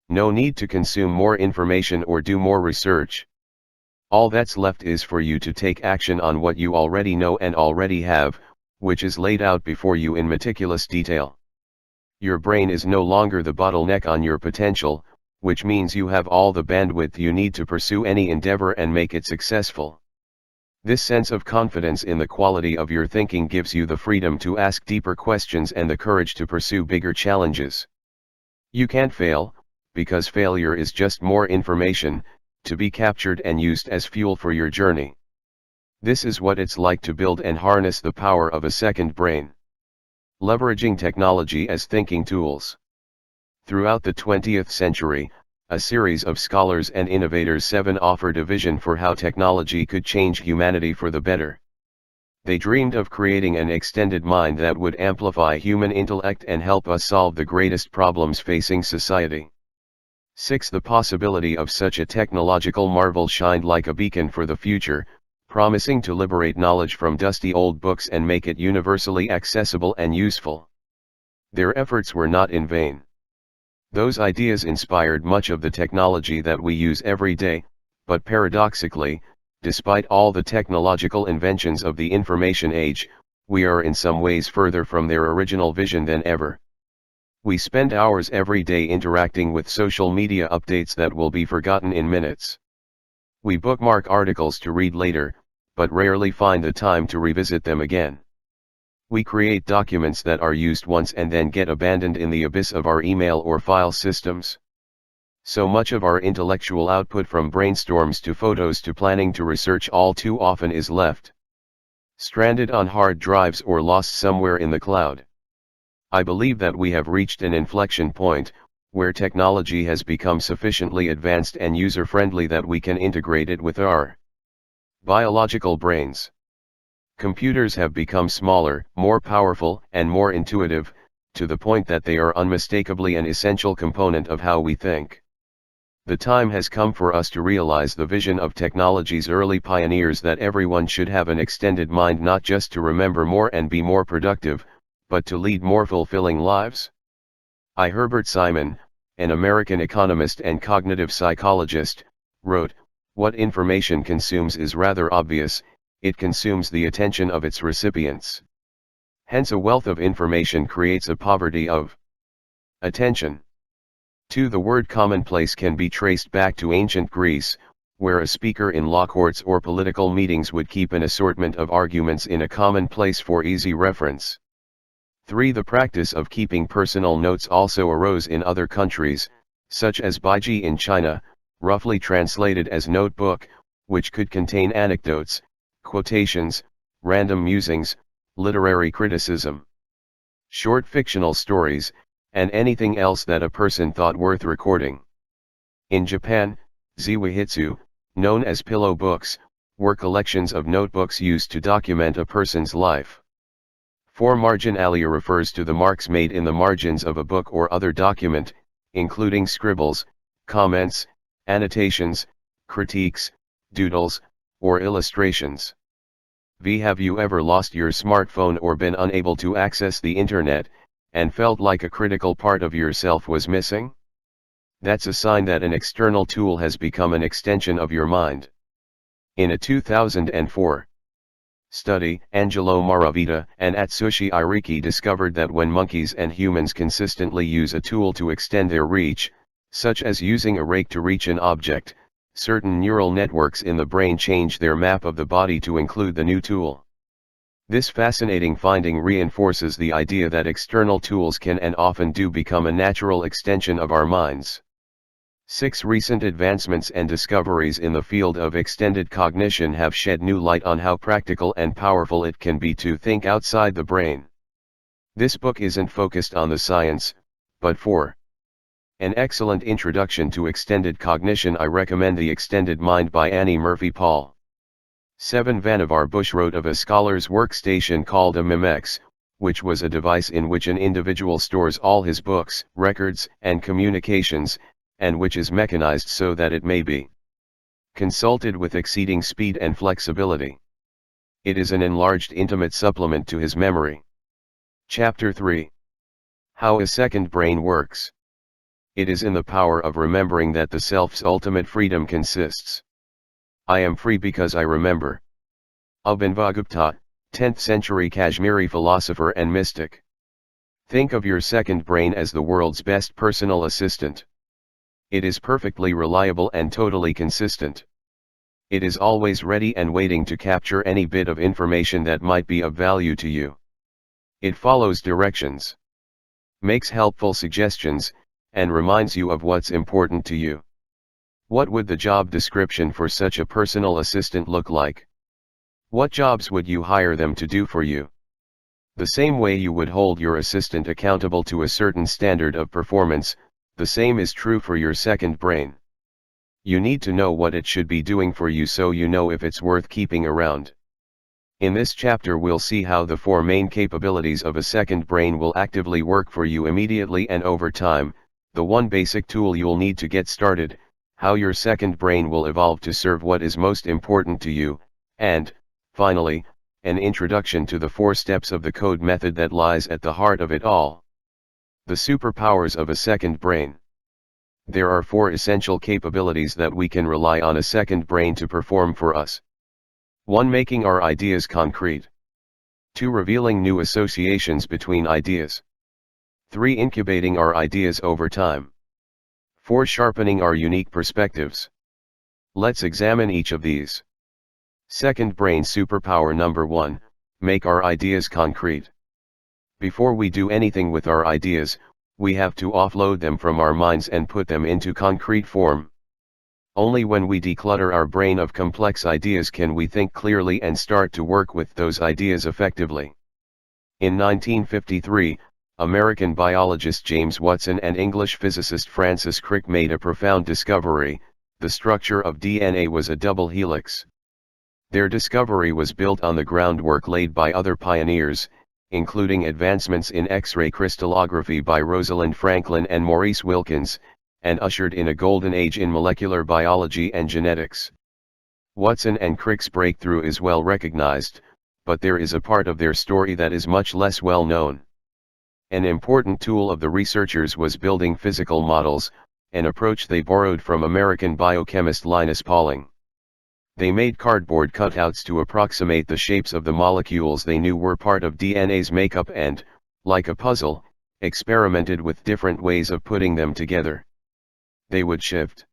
No need to consume more information or do more research. All that's left is for you to take action on what you already know and already have, which is laid out before you in meticulous detail. Your brain is no longer the bottleneck on your potential, which means you have all the bandwidth you need to pursue any endeavor and make it successful. This sense of confidence in the quality of your thinking gives you the freedom to ask deeper questions and the courage to pursue bigger challenges. You can't fail, because failure is just more information, to be captured and used as fuel for your journey. This is what it's like to build and harness the power of a second brain. Leveraging technology as thinking tools. Throughout the 20th century, a series of scholars and innovators offered a vision for how technology could change humanity for the better. They dreamed of creating an extended mind that would amplify human intellect and help us solve the greatest problems facing society. 6. The possibility of such a technological marvel shined like a beacon for the future, promising to liberate knowledge from dusty old books and make it universally accessible and useful. Their efforts were not in vain. Those ideas inspired much of the technology that we use every day, but paradoxically, despite all the technological inventions of the information age, we are in some ways further from their original vision than ever. We spend hours every day interacting with social media updates that will be forgotten in minutes. We bookmark articles to read later, but rarely find the time to revisit them again. We create documents that are used once and then get abandoned in the abyss of our email or file systems. So much of our intellectual output, from brainstorms to photos to planning to research, all too often is left stranded on hard drives or lost somewhere in the cloud. I believe that we have reached an inflection point, where technology has become sufficiently advanced and user-friendly that we can integrate it with our biological brains. Computers have become smaller, more powerful, and more intuitive, to the point that they are unmistakably an essential component of how we think. The time has come for us to realize the vision of technology's early pioneers, that everyone should have an extended mind, not just to remember more and be more productive, but to lead more fulfilling lives. Herbert Simon, an American economist and cognitive psychologist, wrote, "What information consumes is rather obvious: it consumes the attention of its recipients." Hence, a wealth of information creates a poverty of attention. 2. The word commonplace can be traced back to ancient Greece, where a speaker in law courts or political meetings would keep an assortment of arguments in a common place for easy reference. 3. The practice of keeping personal notes also arose in other countries, such as Baiji in China, roughly translated as notebook, which could contain anecdotes, quotations, random musings, literary criticism, short fictional stories, and anything else that a person thought worth recording. In Japan, ziwahitsu, known as pillow books, were collections of notebooks used to document a person's life. 4. Marginalia refers to the marks made in the margins of a book or other document, including scribbles, comments, annotations, critiques, doodles, or illustrations. Have you ever lost your smartphone or been unable to access the internet, and felt like a critical part of yourself was missing? That's a sign that an external tool has become an extension of your mind. In a 2004 study, Angelo Maravita and Atsushi Iriki discovered that when monkeys and humans consistently use a tool to extend their reach, such as using a rake to reach an object, certain neural networks in the brain change their map of the body to include the new tool. This fascinating finding reinforces the idea that external tools can and often do become a natural extension of our minds. 6. Recent advancements and discoveries in the field of extended cognition have shed new light on how practical and powerful it can be to think outside the brain. This book isn't focused on the science, but for an excellent introduction to extended cognition, I recommend The Extended Mind by Annie Murphy Paul. 7. Vannevar Bush wrote of a scholar's workstation called a Memex, which was a device in which an individual stores all his books, records, and communications, and which is mechanized so that it may be consulted with exceeding speed and flexibility. It is an enlarged intimate supplement to his memory. Chapter 3. How a second brain works. It is in the power of remembering that the self's ultimate freedom consists. I am free because I remember. Abhinavagupta, 10th century Kashmiri philosopher and mystic. Think of your second brain as the world's best personal assistant. It is perfectly reliable and totally consistent. It is always ready and waiting to capture any bit of information that might be of value to you. It follows directions, makes helpful suggestions, and reminds you of what's important to you. What would the job description for such a personal assistant look like? What jobs would you hire them to do for you? The same way you would hold your assistant accountable to a certain standard of performance, the same is true for your second brain. You need to know what it should be doing for you so you know if it's worth keeping around. In this chapter we'll see how the four main capabilities of a second brain will actively work for you immediately and over time, the one basic tool you'll need to get started, how your second brain will evolve to serve what is most important to you, and, finally, an introduction to the 4 steps of the code method that lies at the heart of it all. The superpowers of a second brain. There are 4 essential capabilities that we can rely on a second brain to perform for us. 1. Making our ideas concrete. 2. Revealing new associations between ideas. 3. Incubating our ideas over time. 4. Sharpening our unique perspectives. Let's examine each of these. Second brain superpower number 1, make our ideas concrete. Before we do anything with our ideas, we have to offload them from our minds and put them into concrete form. Only when we declutter our brain of complex ideas can we think clearly and start to work with those ideas effectively. In 1953, American biologist James Watson and English physicist Francis Crick made a profound discovery: the structure of DNA was a double helix. Their discovery was built on the groundwork laid by other pioneers, including advancements in X-ray crystallography by Rosalind Franklin and Maurice Wilkins, and ushered in a golden age in molecular biology and genetics. Watson and Crick's breakthrough is well recognized, but there is a part of their story that is much less well known. An important tool of the researchers was building physical models, an approach they borrowed from American biochemist Linus Pauling. They made cardboard cutouts to approximate the shapes of the molecules they knew were part of DNA's makeup and, like a puzzle, experimented with different ways of putting them together. They would shift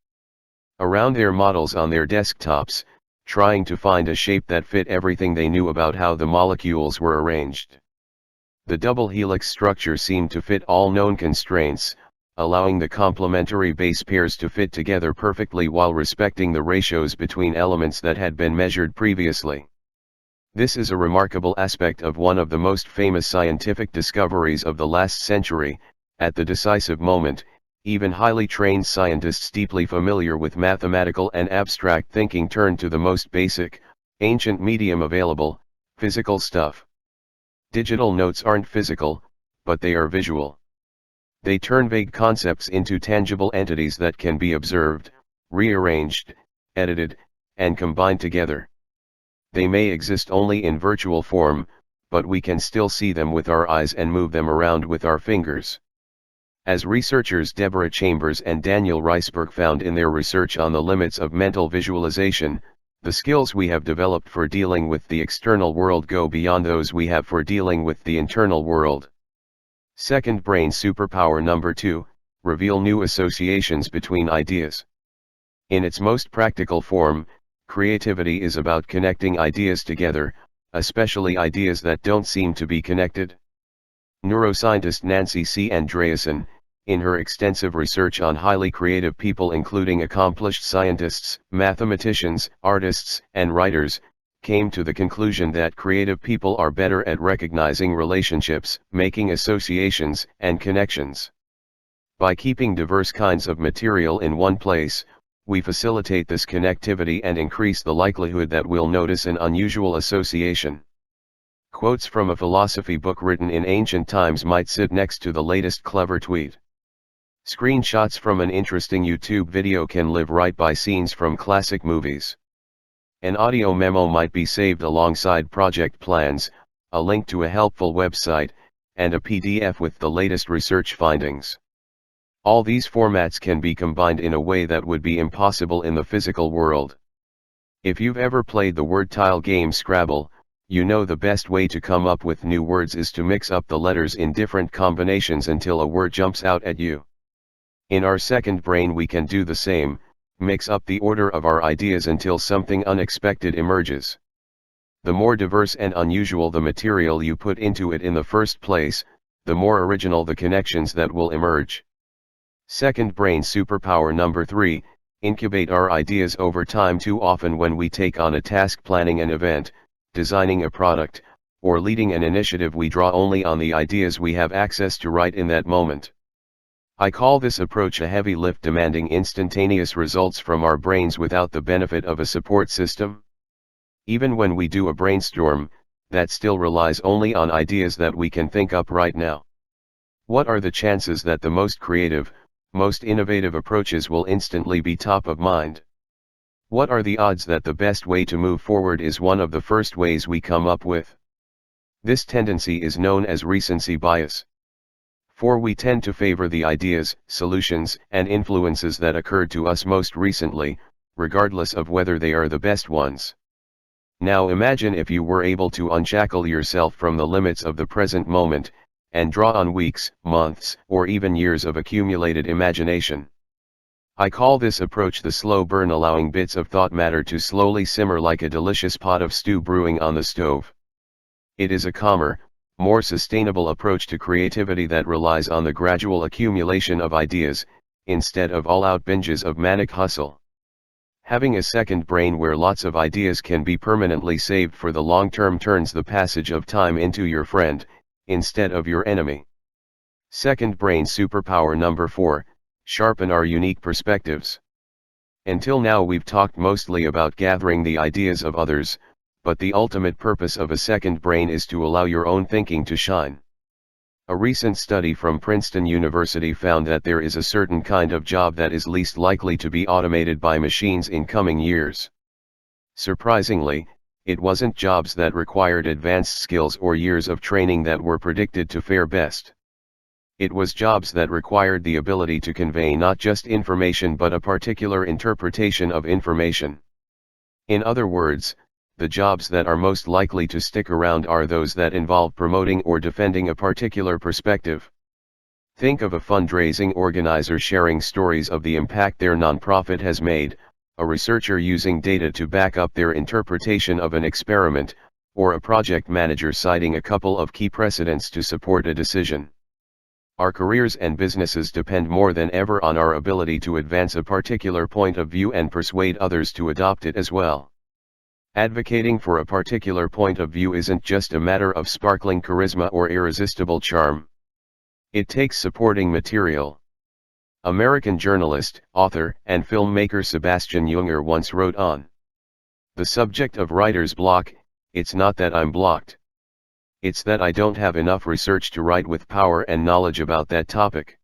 around their models on their desktops, trying to find a shape that fit everything they knew about how the molecules were arranged. The double helix structure seemed to fit all known constraints, allowing the complementary base pairs to fit together perfectly while respecting the ratios between elements that had been measured previously. This is a remarkable aspect of one of the most famous scientific discoveries of the last century. At the decisive moment, even highly trained scientists deeply familiar with mathematical and abstract thinking turned to the most basic, ancient medium available: physical stuff. Digital notes aren't physical, but they are visual. They turn vague concepts into tangible entities that can be observed, rearranged, edited, and combined together. They may exist only in virtual form, but we can still see them with our eyes and move them around with our fingers. As researchers Deborah Chambers and Daniel Reisberg found in their research on the limits of mental visualization, the skills we have developed for dealing with the external world go beyond those we have for dealing with the internal world. Second brain superpower number 2, reveal new associations between ideas. In its most practical form, creativity is about connecting ideas together, especially ideas that don't seem to be connected. Neuroscientist Nancy C. Andreasen, in her extensive research on highly creative people including accomplished scientists, mathematicians, artists, and writers, came to the conclusion that creative people are better at recognizing relationships, making associations, and connections. By keeping diverse kinds of material in one place, we facilitate this connectivity and increase the likelihood that we'll notice an unusual association. Quotes from a philosophy book written in ancient times might sit next to the latest clever tweet. Screenshots from an interesting YouTube video can live right by scenes from classic movies. An audio memo might be saved alongside project plans, a link to a helpful website, and a PDF with the latest research findings. All these formats can be combined in a way that would be impossible in the physical world. If you've ever played the word tile game Scrabble, you know the best way to come up with new words is to mix up the letters in different combinations until a word jumps out at you. In our second brain we can do the same, mix up the order of our ideas until something unexpected emerges. The more diverse and unusual the material you put into it in the first place, the more original the connections that will emerge. Second brain superpower number 3, incubate our ideas over time. Too often when we take on a task, planning an event, designing a product, or leading an initiative, we draw only on the ideas we have access to right in that moment. I call this approach a heavy lift, demanding instantaneous results from our brains without the benefit of a support system. Even when we do a brainstorm, that still relies only on ideas that we can think up right now. What are the chances that the most creative, most innovative approaches will instantly be top of mind? What are the odds that the best way to move forward is one of the first ways we come up with? This tendency is known as recency bias. For we tend to favor the ideas, solutions, and influences that occurred to us most recently, regardless of whether they are the best ones. Now imagine if you were able to unshackle yourself from the limits of the present moment, and draw on weeks, months, or even years of accumulated imagination. I call this approach the slow burn, allowing bits of thought matter to slowly simmer like a delicious pot of stew brewing on the stove. It is a calmer, more sustainable approach to creativity that relies on the gradual accumulation of ideas, instead of all-out binges of manic hustle. Having a second brain where lots of ideas can be permanently saved for the long term turns the passage of time into your friend, instead of your enemy. Second brain superpower number 4, sharpen our unique perspectives. Until now we've talked mostly about gathering the ideas of others, but the ultimate purpose of a second brain is to allow your own thinking to shine. A recent study from Princeton University found that there is a certain kind of job that is least likely to be automated by machines in coming years. Surprisingly, it wasn't jobs that required advanced skills or years of training that were predicted to fare best. It was jobs that required the ability to convey not just information but a particular interpretation of information. In other words, the jobs that are most likely to stick around are those that involve promoting or defending a particular perspective. Think of a fundraising organizer sharing stories of the impact their nonprofit has made, a researcher using data to back up their interpretation of an experiment, or a project manager citing a couple of key precedents to support a decision. Our careers and businesses depend more than ever on our ability to advance a particular point of view and persuade others to adopt it as well. Advocating for a particular point of view isn't just a matter of sparkling charisma or irresistible charm. It takes supporting material. American journalist, author, and filmmaker Sebastian Junger once wrote on the subject of writer's block, "It's not that I'm blocked. It's that I don't have enough research to write with power and knowledge about that topic.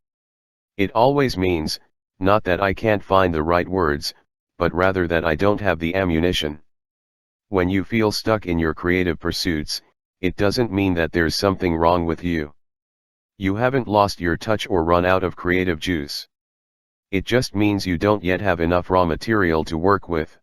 It always means, not that I can't find the right words, but rather that I don't have the ammunition." When you feel stuck in your creative pursuits, it doesn't mean that there's something wrong with you. You haven't lost your touch or run out of creative juice. It just means you don't yet have enough raw material to work with.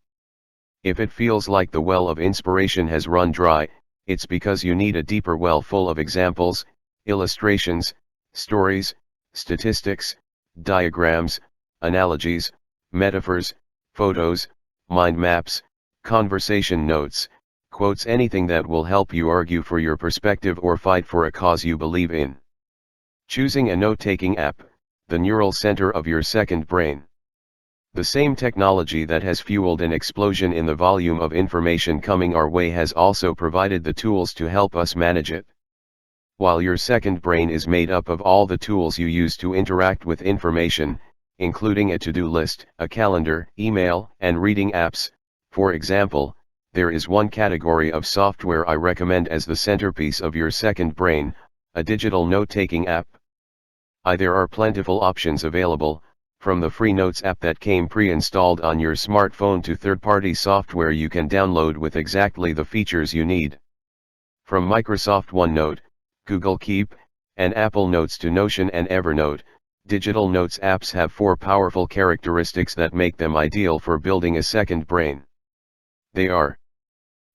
If it feels like the well of inspiration has run dry, it's because you need a deeper well full of examples, illustrations, stories, statistics, diagrams, analogies, metaphors, photos, mind maps, conversation notes, quotes, anything that will help you argue for your perspective or fight for a cause you believe in. Choosing a note-taking app, the neural center of your second brain. The same technology that has fueled an explosion in the volume of information coming our way has also provided the tools to help us manage it. While your second brain is made up of all the tools you use to interact with information, including a to-do list, a calendar, email, and reading apps, for example, there is one category of software I recommend as the centerpiece of your second brain, a digital note-taking app. There are plentiful options available, from the free Notes app that came pre-installed on your smartphone to third-party software you can download with exactly the features you need. From Microsoft OneNote, Google Keep, and Apple Notes to Notion and Evernote, digital notes apps have 4 powerful characteristics that make them ideal for building a second brain. They are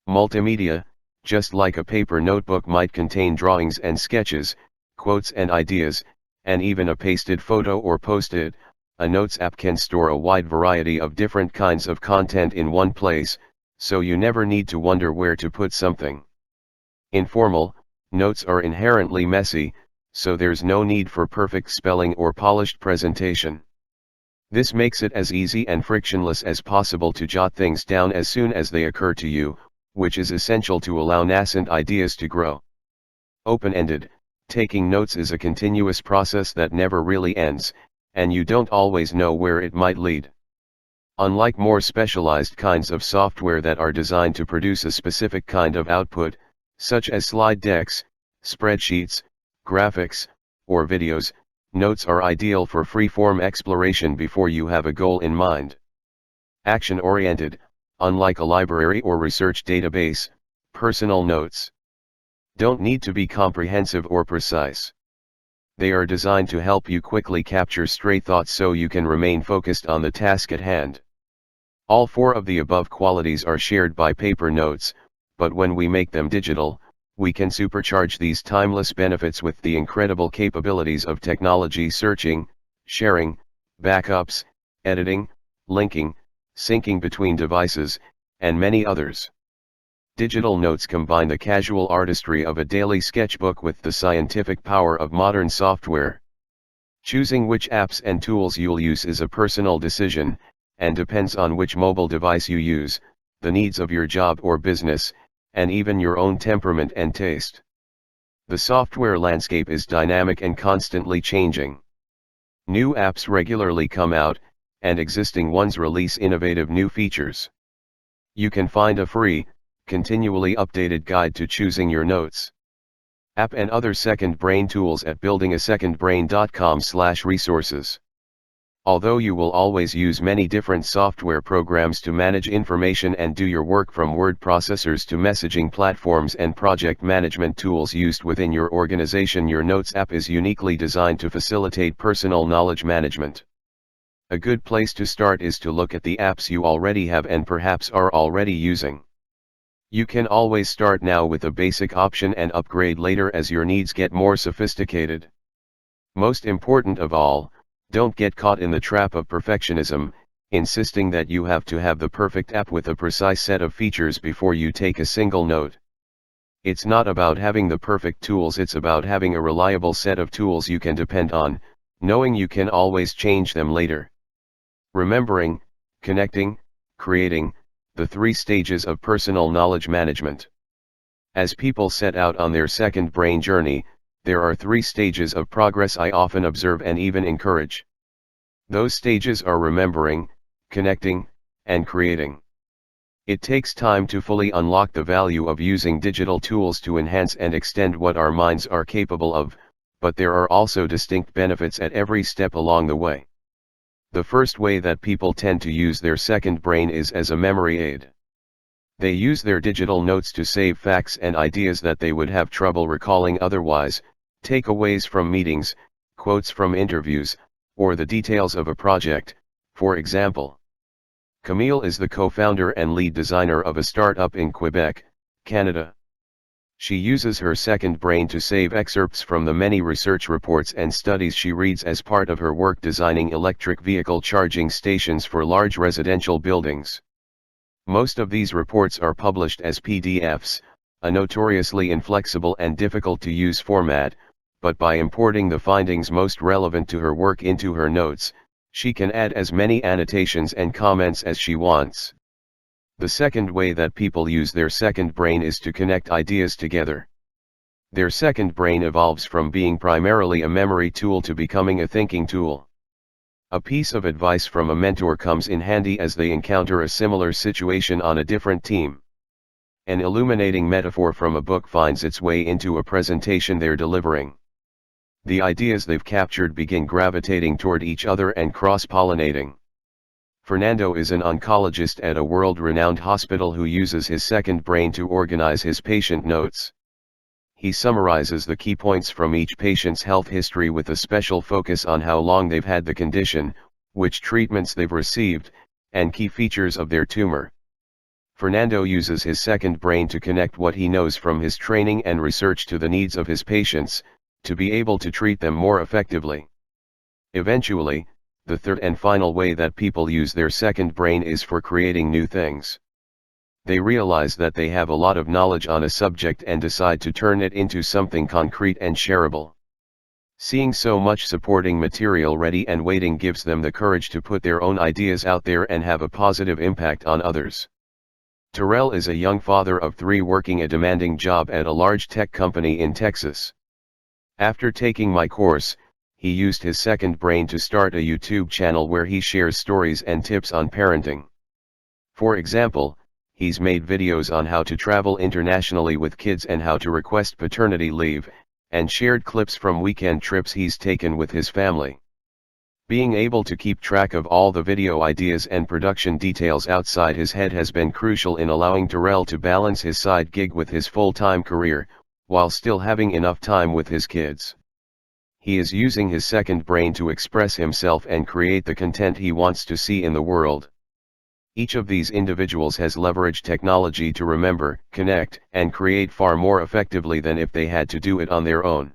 multimedia, just like a paper notebook might contain drawings and sketches, quotes and ideas, and even a pasted photo or post-it. A Notes app can store a wide variety of different kinds of content in one place, so you never need to wonder where to put something. Informal, notes are inherently messy, so there's no need for perfect spelling or polished presentation. This makes it as easy and frictionless as possible to jot things down as soon as they occur to you, which is essential to allow nascent ideas to grow. Open-ended, taking notes is a continuous process that never really ends, and you don't always know where it might lead. Unlike more specialized kinds of software that are designed to produce a specific kind of output, such as slide decks, spreadsheets, graphics, or videos, notes are ideal for free-form exploration before you have a goal in mind. Action-oriented, unlike a library or research database, personal notes don't need to be comprehensive or precise. They are designed to help you quickly capture stray thoughts so you can remain focused on the task at hand. All 4 of the above qualities are shared by paper notes, but when we make them digital, we can supercharge these timeless benefits with the incredible capabilities of technology: searching, sharing, backups, editing, linking, syncing between devices, and many others. Digital notes combine the casual artistry of a daily sketchbook with the scientific power of modern software. Choosing which apps and tools you'll use is a personal decision, and depends on which mobile device you use, the needs of your job or business, and even your own temperament and taste. The software landscape is dynamic and constantly changing. New apps regularly come out, and existing ones release innovative new features. You can find a free, continually updated guide to choosing your notes app and other second brain tools at buildingasecondbrain.com/resources. Although you will always use many different software programs to manage information and do your work, from word processors to messaging platforms and project management tools used within your organization, your Notes app is uniquely designed to facilitate personal knowledge management. A good place to start is to look at the apps you already have and perhaps are already using. You can always start now with a basic option and upgrade later as your needs get more sophisticated. Most important of all, don't get caught in the trap of perfectionism, insisting that you have to have the perfect app with a precise set of features before you take a single note. It's not about having the perfect tools, it's about having a reliable set of tools you can depend on, knowing you can always change them later. Remembering, connecting, creating, the 3 stages of personal knowledge management. As people set out on their second brain journey, there are 3 stages of progress I often observe and even encourage. Those stages are remembering, connecting, and creating. It takes time to fully unlock the value of using digital tools to enhance and extend what our minds are capable of, but there are also distinct benefits at every step along the way. The first way that people tend to use their second brain is as a memory aid. They use their digital notes to save facts and ideas that they would have trouble recalling otherwise, takeaways from meetings, quotes from interviews, or the details of a project, for example. Camille is the co-founder and lead designer of a startup in Quebec, Canada. She uses her second brain to save excerpts from the many research reports and studies she reads as part of her work designing electric vehicle charging stations for large residential buildings. Most of these reports are published as PDFs, a notoriously inflexible and difficult to use format, but by importing the findings most relevant to her work into her notes, she can add as many annotations and comments as she wants. The second way that people use their second brain is to connect ideas together. Their second brain evolves from being primarily a memory tool to becoming a thinking tool. A piece of advice from a mentor comes in handy as they encounter a similar situation on a different team. An illuminating metaphor from a book finds its way into a presentation they're delivering. The ideas they've captured begin gravitating toward each other and cross-pollinating. Fernando is an oncologist at a world-renowned hospital who uses his second brain to organize his patient notes. He summarizes the key points from each patient's health history with a special focus on how long they've had the condition, which treatments they've received, and key features of their tumor. Fernando uses his second brain to connect what he knows from his training and research to the needs of his patients, to be able to treat them more effectively. Eventually, the third and final way that people use their second brain is for creating new things. They realize that they have a lot of knowledge on a subject and decide to turn it into something concrete and shareable. Seeing so much supporting material ready and waiting gives them the courage to put their own ideas out there and have a positive impact on others. Terrell is a young father of 3 working a demanding job at a large tech company in Texas. After taking my course, he used his second brain to start a YouTube channel where he shares stories and tips on parenting. For example, he's made videos on how to travel internationally with kids and how to request paternity leave, and shared clips from weekend trips he's taken with his family. Being able to keep track of all the video ideas and production details outside his head has been crucial in allowing Terrell to balance his side gig with his full-time career, while still having enough time with his kids. He is using his second brain to express himself and create the content he wants to see in the world. Each of these individuals has leveraged technology to remember, connect, and create far more effectively than if they had to do it on their own.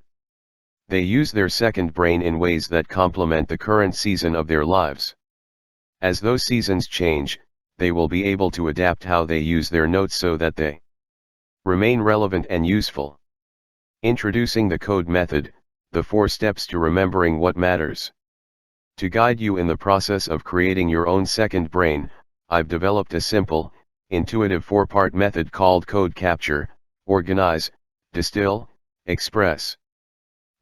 They use their second brain in ways that complement the current season of their lives. As those seasons change, they will be able to adapt how they use their notes so that they remain relevant and useful. Introducing the code method, the 4 steps to remembering what matters. To guide you in the process of creating your own second brain, I've developed a simple, intuitive 4-part method called code capture, organize, distill, express.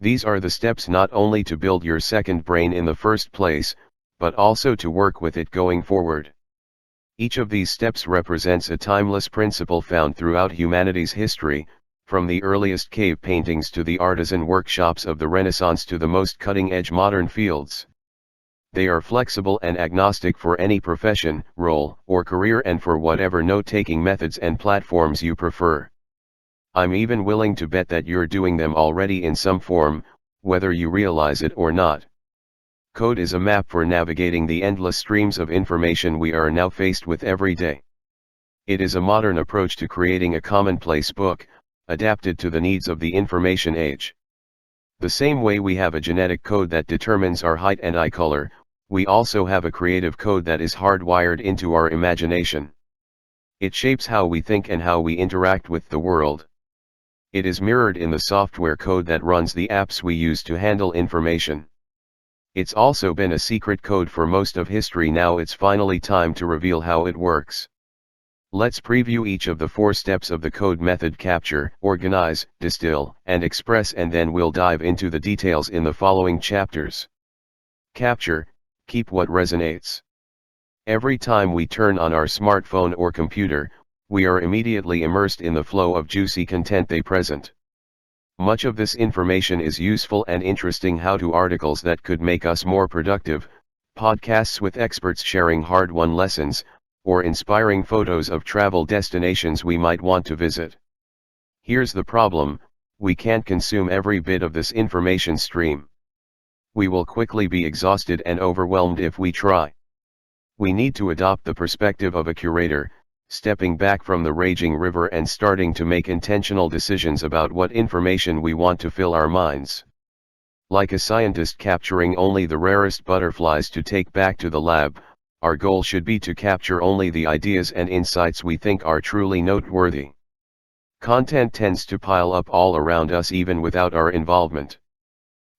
These are the steps not only to build your second brain in the first place, but also to work with it going forward. Each of these steps represents a timeless principle found throughout humanity's history, from the earliest cave paintings to the artisan workshops of the Renaissance to the most cutting-edge modern fields. They are flexible and agnostic for any profession, role, or career, and for whatever note-taking methods and platforms you prefer. I'm even willing to bet that you're doing them already in some form, whether you realize it or not. Code is a map for navigating the endless streams of information we are now faced with every day. It is a modern approach to creating a commonplace book, adapted to the needs of the information age. The same way we have a genetic code that determines our height and eye color, we also have a creative code that is hardwired into our imagination. It shapes how we think and how we interact with the world. It is mirrored in the software code that runs the apps we use to handle information. It's also been a secret code for most of history. Now it's finally time to reveal how it works. Let's preview each of the 4 steps of the code method: capture, organize, distill, and express, and then we'll dive into the details in the following chapters. Capture, keep what resonates. Every time we turn on our smartphone or computer, we are immediately immersed in the flow of juicy content they present. Much of this information is useful and interesting: how-to articles that could make us more productive, podcasts with experts sharing hard-won lessons, or inspiring photos of travel destinations we might want to visit. Here's the problem: we can't consume every bit of this information stream. We will quickly be exhausted and overwhelmed if we try. We need to adopt the perspective of a curator, stepping back from the raging river and starting to make intentional decisions about what information we want to fill our minds. Like a scientist capturing only the rarest butterflies to take back to the lab, our goal should be to capture only the ideas and insights we think are truly noteworthy. Content tends to pile up all around us even without our involvement.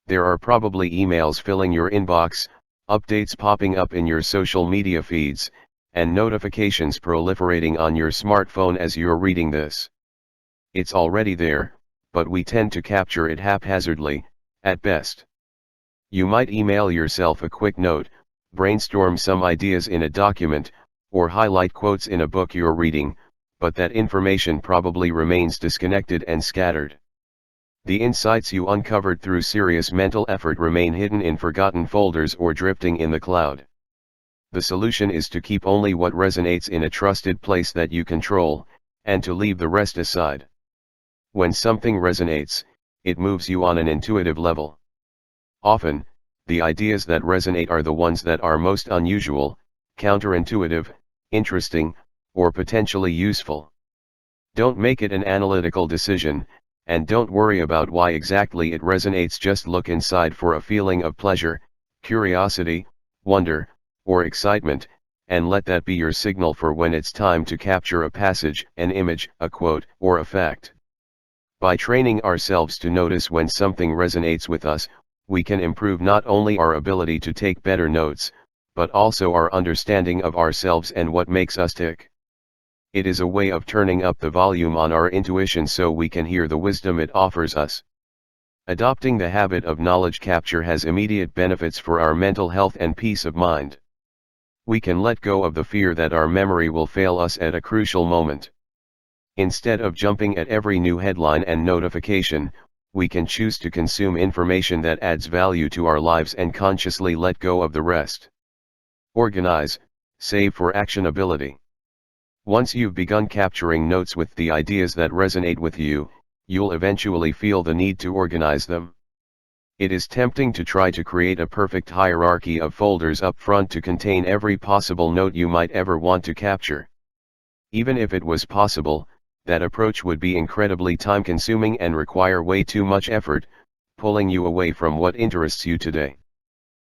There are probably emails filling your inbox, updates popping up in your social media feeds, and notifications proliferating on your smartphone as you're reading this. It's already there, but we tend to capture it haphazardly, at best. You might email yourself a quick note, brainstorm some ideas in a document, or highlight quotes in a book you're reading, but that information probably remains disconnected and scattered. The insights you uncovered through serious mental effort remain hidden in forgotten folders or drifting in the cloud. The solution is to keep only what resonates in a trusted place that you control, and to leave the rest aside. When something resonates, it moves you on an intuitive level. Often, the ideas that resonate are the ones that are most unusual, counterintuitive, interesting, or potentially useful. Don't make it an analytical decision, and don't worry about why exactly it resonates. Just look inside for a feeling of pleasure, curiosity, wonder, or excitement, and let that be your signal for when it's time to capture a passage, an image, a quote, or a fact. By training ourselves to notice when something resonates with us, we can improve not only our ability to take better notes, but also our understanding of ourselves and what makes us tick. It is a way of turning up the volume on our intuition so we can hear the wisdom it offers us. Adopting the habit of knowledge capture has immediate benefits for our mental health and peace of mind. We can let go of the fear that our memory will fail us at a crucial moment. Instead of jumping at every new headline and notification, we can choose to consume information that adds value to our lives and consciously let go of the rest. Organize, save for actionability. Once you've begun capturing notes with the ideas that resonate with you, you'll eventually feel the need to organize them. It is tempting to try to create a perfect hierarchy of folders up front to contain every possible note you might ever want to capture. Even if it was possible, that approach would be incredibly time-consuming and require way too much effort, pulling you away from what interests you today.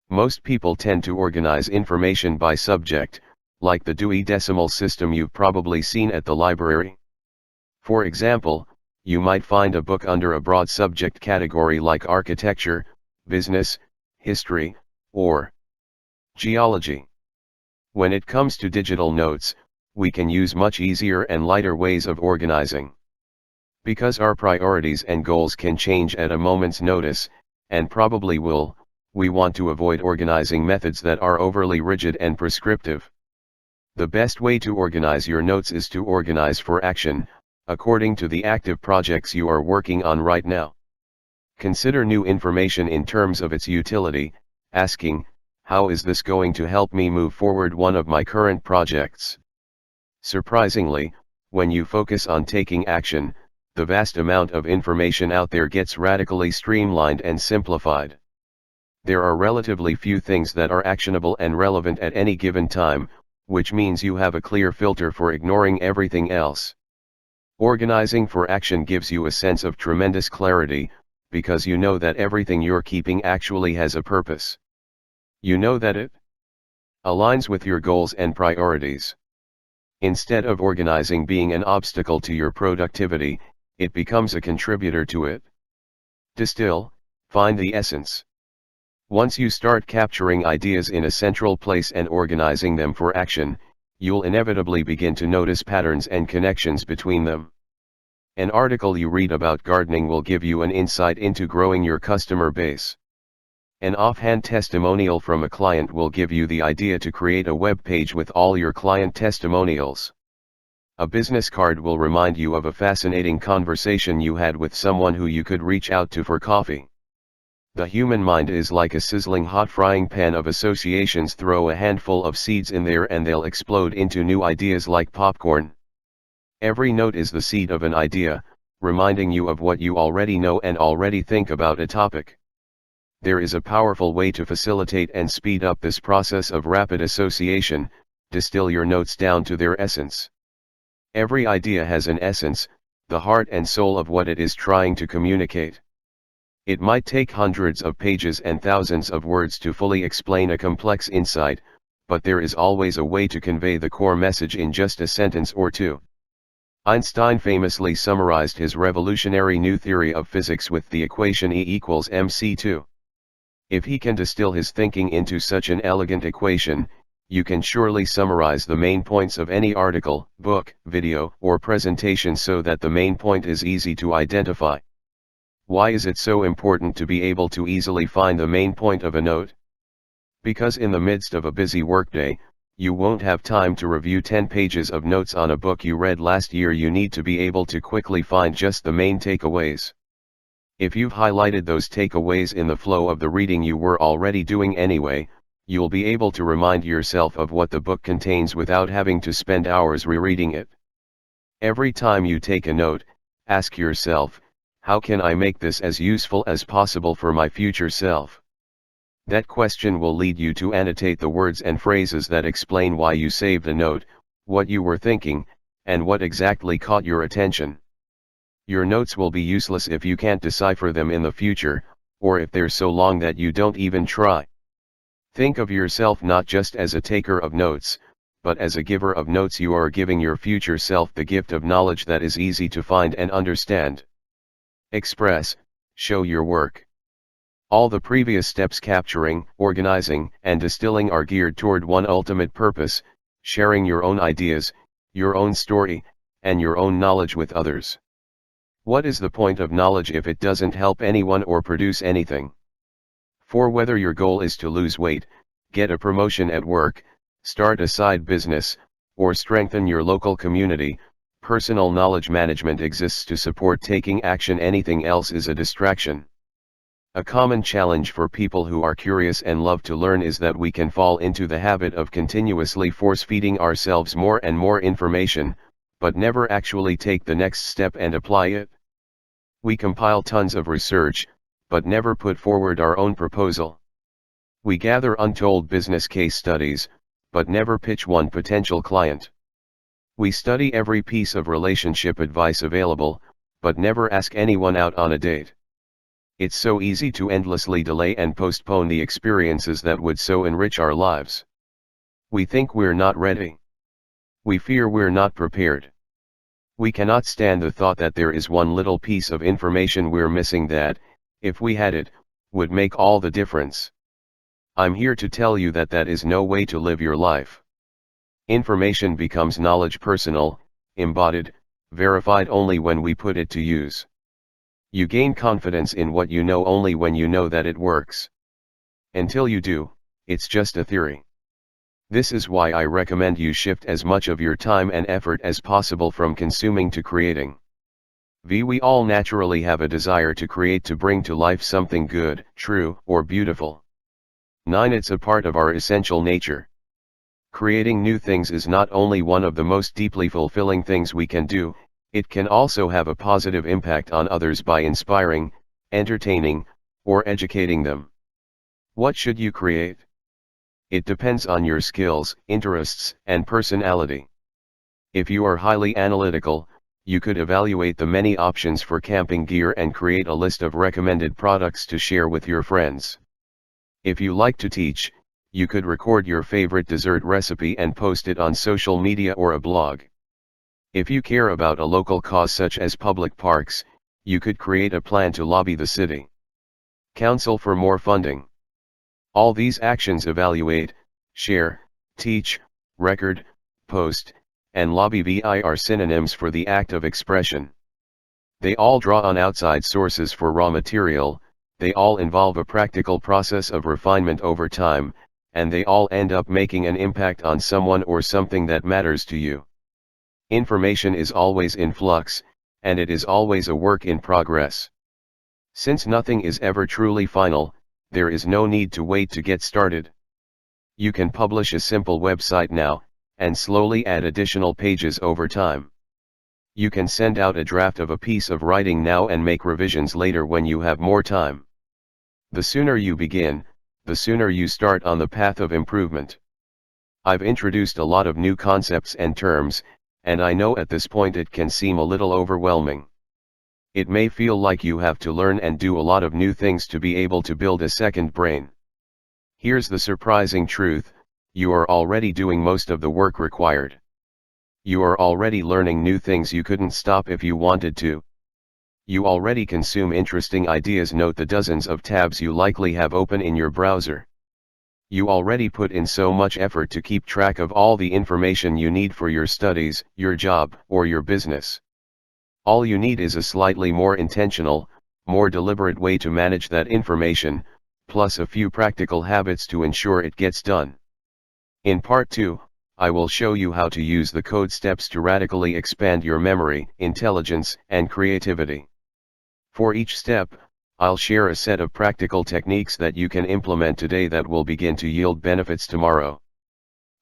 Most people tend to organize information by subject, like the Dewey Decimal System you've probably seen at the library. For example, you might find a book under a broad subject category like architecture, business, history, or geology. When it comes to digital notes, we can use much easier and lighter ways of organizing. Because our priorities and goals can change at a moment's notice, and probably will, we want to avoid organizing methods that are overly rigid and prescriptive. The best way to organize your notes is to organize for action, according to the active projects you are working on right now. Consider new information in terms of its utility, asking, how is this going to help me move forward one of my current projects? Surprisingly, when you focus on taking action, the vast amount of information out there gets radically streamlined and simplified. There are relatively few things that are actionable and relevant at any given time, which means you have a clear filter for ignoring everything else. Organizing for action gives you a sense of tremendous clarity, because you know that everything you're keeping actually has a purpose. You know that it aligns with your goals and priorities. Instead of organizing being an obstacle to your productivity, it becomes a contributor to it. Distill, find the essence. Once you start capturing ideas in a central place and organizing them for action, you'll inevitably begin to notice patterns and connections between them. An article you read about gardening will give you an insight into growing your customer base. An offhand testimonial from a client will give you the idea to create a web page with all your client testimonials. A business card will remind you of a fascinating conversation you had with someone who you could reach out to for coffee. The human mind is like a sizzling hot frying pan of associations. Throw a handful of seeds in there and they'll explode into new ideas like popcorn. Every note is the seed of an idea, reminding you of what you already know and already think about a topic. There is a powerful way to facilitate and speed up this process of rapid association: distill your notes down to their essence. Every idea has an essence, the heart and soul of what it is trying to communicate. It might take hundreds of pages and thousands of words to fully explain a complex insight, but there is always a way to convey the core message in just a sentence or two. Einstein famously summarized his revolutionary new theory of physics with the equation E=mc². If he can distill his thinking into such an elegant equation, you can surely summarize the main points of any article, book, video, or presentation so that the main point is easy to identify. Why is it so important to be able to easily find the main point of a note? Because in the midst of a busy workday, you won't have time to review 10 pages of notes on a book you read last year. You need to be able to quickly find just the main takeaways. If you've highlighted those takeaways in the flow of the reading you were already doing anyway, you'll be able to remind yourself of what the book contains without having to spend hours rereading it. Every time you take a note, ask yourself, how can I make this as useful as possible for my future self? That question will lead you to annotate the words and phrases that explain why you saved a note, what you were thinking, and what exactly caught your attention. Your notes will be useless if you can't decipher them in the future, or if they're so long that you don't even try. Think of yourself not just as a taker of notes, but as a giver of notes. You are giving your future self the gift of knowledge that is easy to find and understand. Express, show your work. All the previous steps, capturing, organizing, and distilling, are geared toward one ultimate purpose: sharing your own ideas, your own story, and your own knowledge with others. What is the point of knowledge if it doesn't help anyone or produce anything? For whether your goal is to lose weight, get a promotion at work, start a side business, or strengthen your local community, personal knowledge management exists to support taking action. Anything else is a distraction. A common challenge for people who are curious and love to learn is that we can fall into the habit of continuously force-feeding ourselves more and more information, but never actually take the next step and apply it. We compile tons of research, but never put forward our own proposal. We gather untold business case studies, but never pitch one potential client. We study every piece of relationship advice available, but never ask anyone out on a date. It's so easy to endlessly delay and postpone the experiences that would so enrich our lives. We think we're not ready. We fear we're not prepared. We cannot stand the thought that there is one little piece of information we're missing that, if we had it, would make all the difference. I'm here to tell you that that is no way to live your life. Information becomes knowledge, personal, embodied, verified only when we put it to use. You gain confidence in what you know only when you know that it works. Until you do, it's just a theory. This is why I recommend you shift as much of your time and effort as possible from consuming to creating. We all naturally have a desire to create, to bring to life something good, true, or beautiful. 9. It's a part of our essential nature. Creating new things is not only one of the most deeply fulfilling things we can do, it can also have a positive impact on others by inspiring, entertaining, or educating them. What should you create? It depends on your skills, interests, and personality. If you are highly analytical, you could evaluate the many options for camping gear and create a list of recommended products to share with your friends. If you like to teach, you could record your favorite dessert recipe and post it on social media or a blog. If you care about a local cause such as public parks, you could create a plan to lobby the city council for more funding. All these actions, evaluate, share, teach, record, post, and lobby, are synonyms for the act of expression. They all draw on outside sources for raw material, they all involve a practical process of refinement over time, and they all end up making an impact on someone or something that matters to you. Information is always in flux, and it is always a work in progress. Since nothing is ever truly final, there is no need to wait to get started. You can publish a simple website now, and slowly add additional pages over time. You can send out a draft of a piece of writing now and make revisions later when you have more time. The sooner you begin, the sooner you start on the path of improvement. I've introduced a lot of new concepts and terms, and I know at this point it can seem a little overwhelming. It may feel like you have to learn and do a lot of new things to be able to build a second brain. Here's the surprising truth: you are already doing most of the work required. You are already learning new things you couldn't stop if you wanted to. You already consume interesting ideas. Note the dozens of tabs you likely have open in your browser. You already put in so much effort to keep track of all the information you need for your studies, your job, or your business. All you need is a slightly more intentional, more deliberate way to manage that information, plus a few practical habits to ensure it gets done. In part 2, I will show you how to use the code steps to radically expand your memory, intelligence, and creativity. For each step, I'll share a set of practical techniques that you can implement today that will begin to yield benefits tomorrow.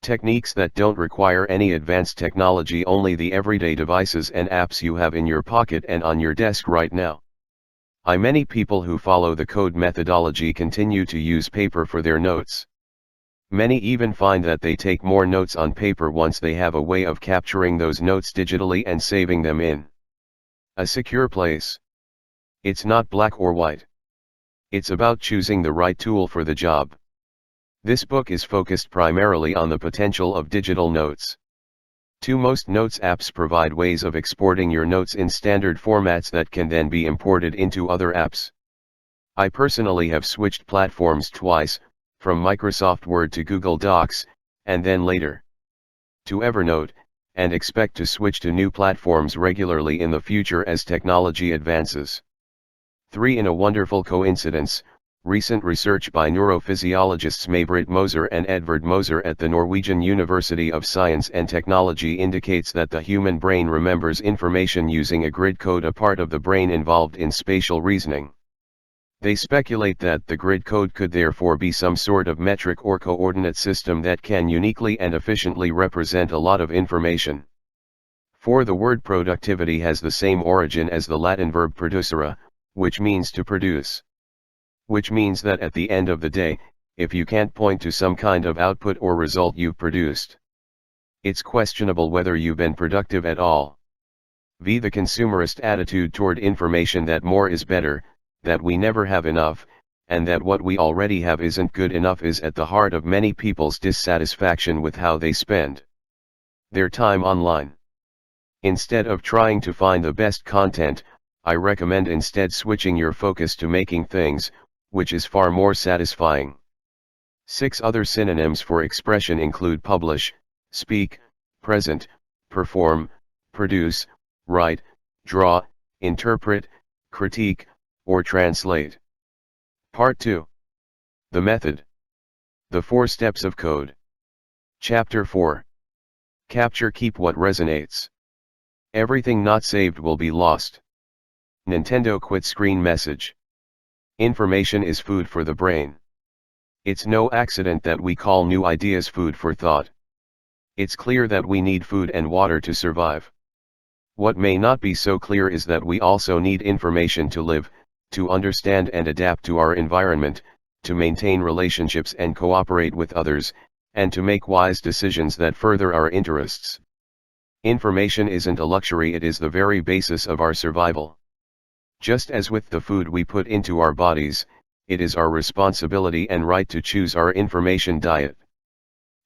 Techniques that don't require any advanced technology, only the everyday devices and apps you have in your pocket and on your desk right now. Many people who follow the code methodology continue to use paper for their notes. Many even find that they take more notes on paper once they have a way of capturing those notes digitally and saving them in a secure place. It's not black or white. It's about choosing the right tool for the job. This book is focused primarily on the potential of digital notes. Most notes apps provide ways of exporting your notes in standard formats that can then be imported into other apps. I personally have switched platforms twice, from Microsoft Word to Google Docs, and then later to Evernote, and expect to switch to new platforms regularly in the future as technology advances. 3. In a wonderful coincidence, recent research by neurophysiologists May-Britt Moser and Edvard Moser at the Norwegian University of Science and Technology indicates that the human brain remembers information using a grid code, a part of the brain involved in spatial reasoning. They speculate that the grid code could therefore be some sort of metric or coordinate system that can uniquely and efficiently represent a lot of information. 4. The word productivity has the same origin as the Latin verb producere, which means to produce. Which means that at the end of the day, if you can't point to some kind of output or result you've produced, it's questionable whether you've been productive at all. The consumerist attitude toward information that more is better, that we never have enough, and that what we already have isn't good enough is at the heart of many people's dissatisfaction with how they spend their time online. Instead of trying to find the best content, I recommend instead switching your focus to making things, which is far more satisfying. 6. Other synonyms for expression include publish, speak, present, perform, produce, write, draw, interpret, critique, or translate. Part 2. The method. The 4 steps of code. Chapter 4. Capture, keep what resonates. Everything not saved will be lost. Nintendo quit screen message. Information is food for the brain. It's no accident that we call new ideas food for thought. It's clear that we need food and water to survive. What may not be so clear is that we also need information to live, to understand and adapt to our environment, to maintain relationships and cooperate with others, and to make wise decisions that further our interests. Information isn't a luxury, it is the very basis of our survival. Just as with the food we put into our bodies, it is our responsibility and right to choose our information diet.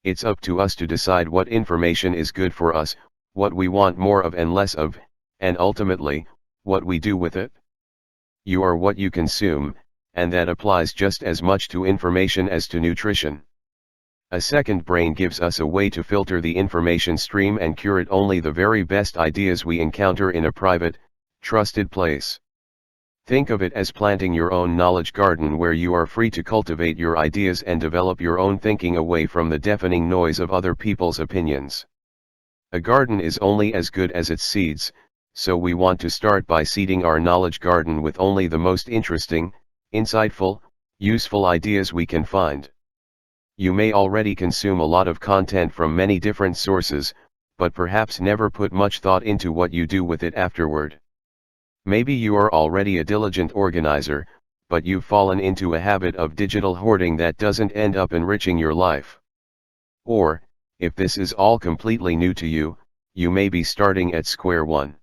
It's up to us to decide what information is good for us, what we want more of and less of, and ultimately, what we do with it. You are what you consume, and that applies just as much to information as to nutrition. A second brain gives us a way to filter the information stream and curate only the very best ideas we encounter in a private, trusted place. Think of it as planting your own knowledge garden where you are free to cultivate your ideas and develop your own thinking away from the deafening noise of other people's opinions. A garden is only as good as its seeds, so we want to start by seeding our knowledge garden with only the most interesting, insightful, useful ideas we can find. You may already consume a lot of content from many different sources, but perhaps never put much thought into what you do with it afterward. Maybe you are already a diligent organizer, but you've fallen into a habit of digital hoarding that doesn't end up enriching your life. Or, if this is all completely new to you, you may be starting at square one.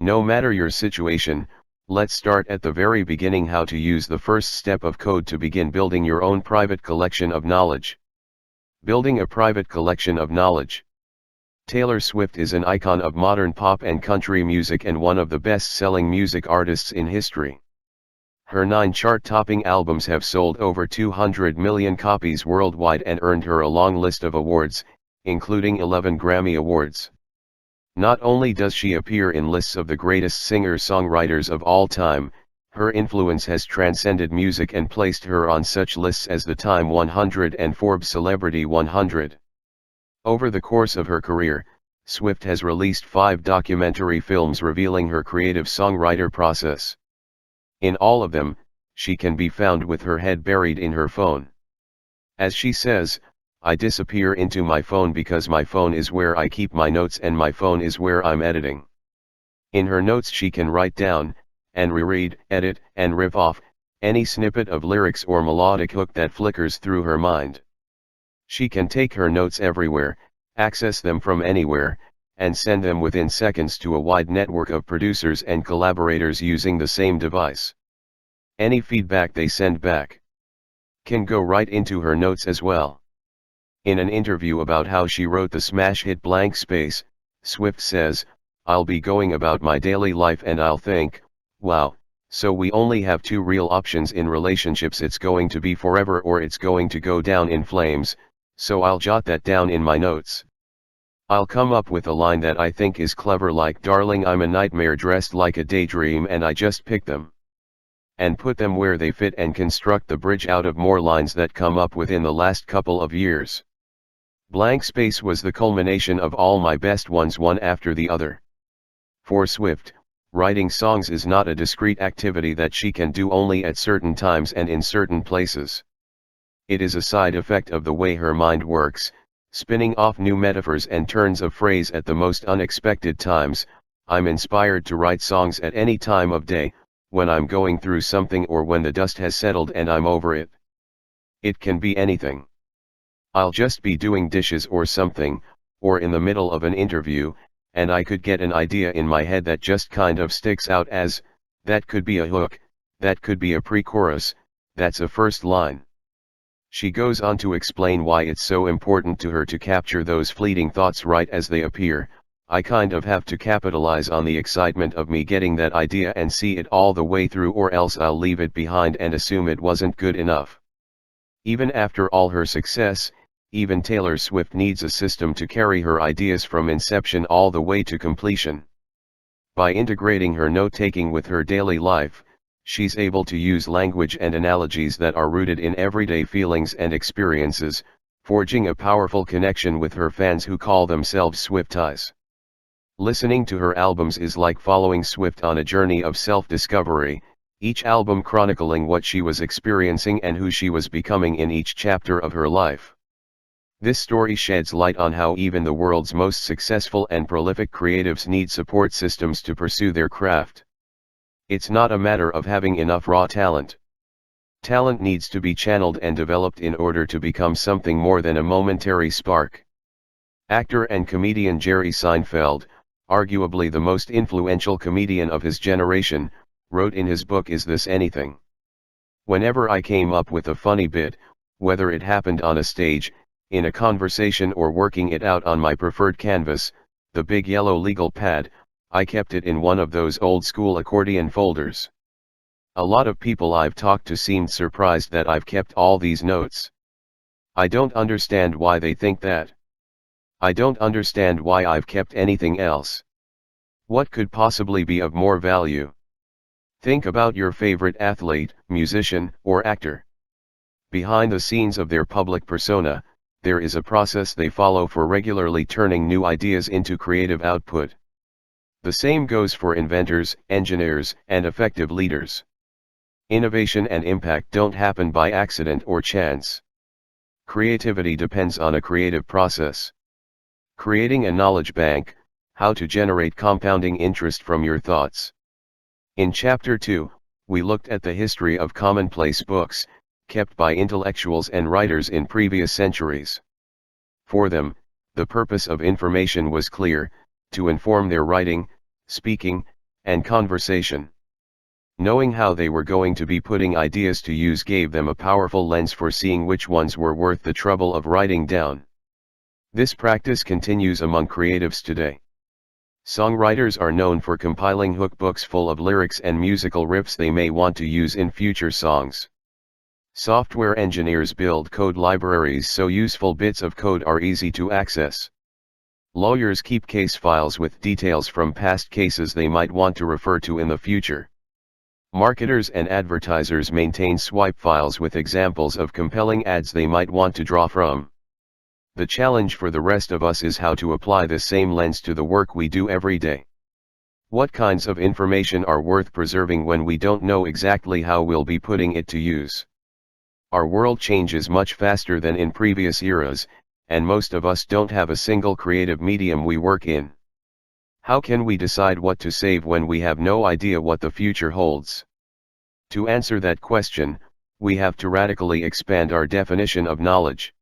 No matter your situation, let's start at the very beginning: how to use the first step of code to begin building your own private collection of knowledge. Building a private collection of knowledge. Taylor Swift is an icon of modern pop and country music and one of the best-selling music artists in history. Her 9 chart-topping albums have sold over 200 million copies worldwide and earned her a long list of awards, including 11 Grammy Awards. Not only does she appear in lists of the greatest singer-songwriters of all time, Her influence has transcended music and placed her on such lists as the Time 100 and Forbes Celebrity 100. Over the course of her career, Swift has released 5 documentary films revealing her creative songwriter process. In all of them, she can be found with her head buried in her phone. As she says, "I disappear into my phone because my phone is where I keep my notes and my phone is where I'm editing." In her notes she can write down, and reread, edit, and riff off any snippet of lyrics or melodic hook that flickers through her mind. She can take her notes everywhere, access them from anywhere, and send them within seconds to a wide network of producers and collaborators using the same device. Any feedback they send back can go right into her notes as well. In an interview about how she wrote the smash hit Blank Space, Swift says, "I'll be going about my daily life and I'll think, wow, so we only have 2 real options in relationships, it's going to be forever or it's going to go down in flames, so I'll jot that down in my notes. I'll come up with a line that I think is clever like darling I'm a nightmare dressed like a daydream and I just pick them and put them where they fit and construct the bridge out of more lines that come up within the last couple of years. Blank Space was the culmination of all my best ones one after the other." For Swift, writing songs is not a discrete activity that she can do only at certain times and in certain places. It is a side effect of the way her mind works, spinning off new metaphors and turns of phrase at the most unexpected times. "I'm inspired to write songs at any time of day, when I'm going through something or when the dust has settled and I'm over it. It can be anything. I'll just be doing dishes or something, or in the middle of an interview, and I could get an idea in my head that just kind of sticks out as, that could be a hook, that could be a pre-chorus, that's a first line." She goes on to explain why it's so important to her to capture those fleeting thoughts right as they appear. "I kind of have to capitalize on the excitement of me getting that idea and see it all the way through or else I'll leave it behind and assume it wasn't good enough." Even after all her success, even Taylor Swift needs a system to carry her ideas from inception all the way to completion. By integrating her note-taking with her daily life, she's able to use language and analogies that are rooted in everyday feelings and experiences, forging a powerful connection with her fans who call themselves Swifties. Listening to her albums is like following Swift on a journey of self-discovery, each album chronicling what she was experiencing and who she was becoming in each chapter of her life. This story sheds light on how even the world's most successful and prolific creatives need support systems to pursue their craft. It's not a matter of having enough raw talent. Talent needs to be channeled and developed in order to become something more than a momentary spark. Actor and comedian Jerry Seinfeld, arguably the most influential comedian of his generation, wrote in his book Is This Anything? "Whenever I came up with a funny bit, whether it happened on a stage, in a conversation or working it out on my preferred canvas, the big yellow legal pad, I kept it in one of those old school accordion folders. A lot of people I've talked to seemed surprised that I've kept all these notes. I don't understand why they think that. I don't understand why I've kept anything else. What could possibly be of more value? Think about your favorite athlete, musician, or actor. Behind the scenes of their public persona, there is a process they follow for regularly turning new ideas into creative output. The same goes for inventors, engineers, and effective leaders. Innovation and impact don't happen by accident or chance. Creativity depends on a creative process. Creating a knowledge bank, how to generate compounding interest from your thoughts. In Chapter 2, we looked at the history of commonplace books, kept by intellectuals and writers in previous centuries. For them, the purpose of information was clear, to inform their writing, speaking, and conversation. Knowing how they were going to be putting ideas to use gave them a powerful lens for seeing which ones were worth the trouble of writing down. This practice continues among creatives today. Songwriters are known for compiling hook books full of lyrics and musical riffs they may want to use in future songs. Software engineers build code libraries so useful bits of code are easy to access. Lawyers keep case files with details from past cases they might want to refer to in the future. Marketers and advertisers maintain swipe files with examples of compelling ads they might want to draw from. The challenge for the rest of us is how to apply this same lens to the work we do every day. What kinds of information are worth preserving when we don't know exactly how we'll be putting it to use? Our world changes much faster than in previous eras, and most of us don't have a single creative medium we work in. How can we decide what to save when we have no idea what the future holds? To answer that question, we have to radically expand our definition of knowledge.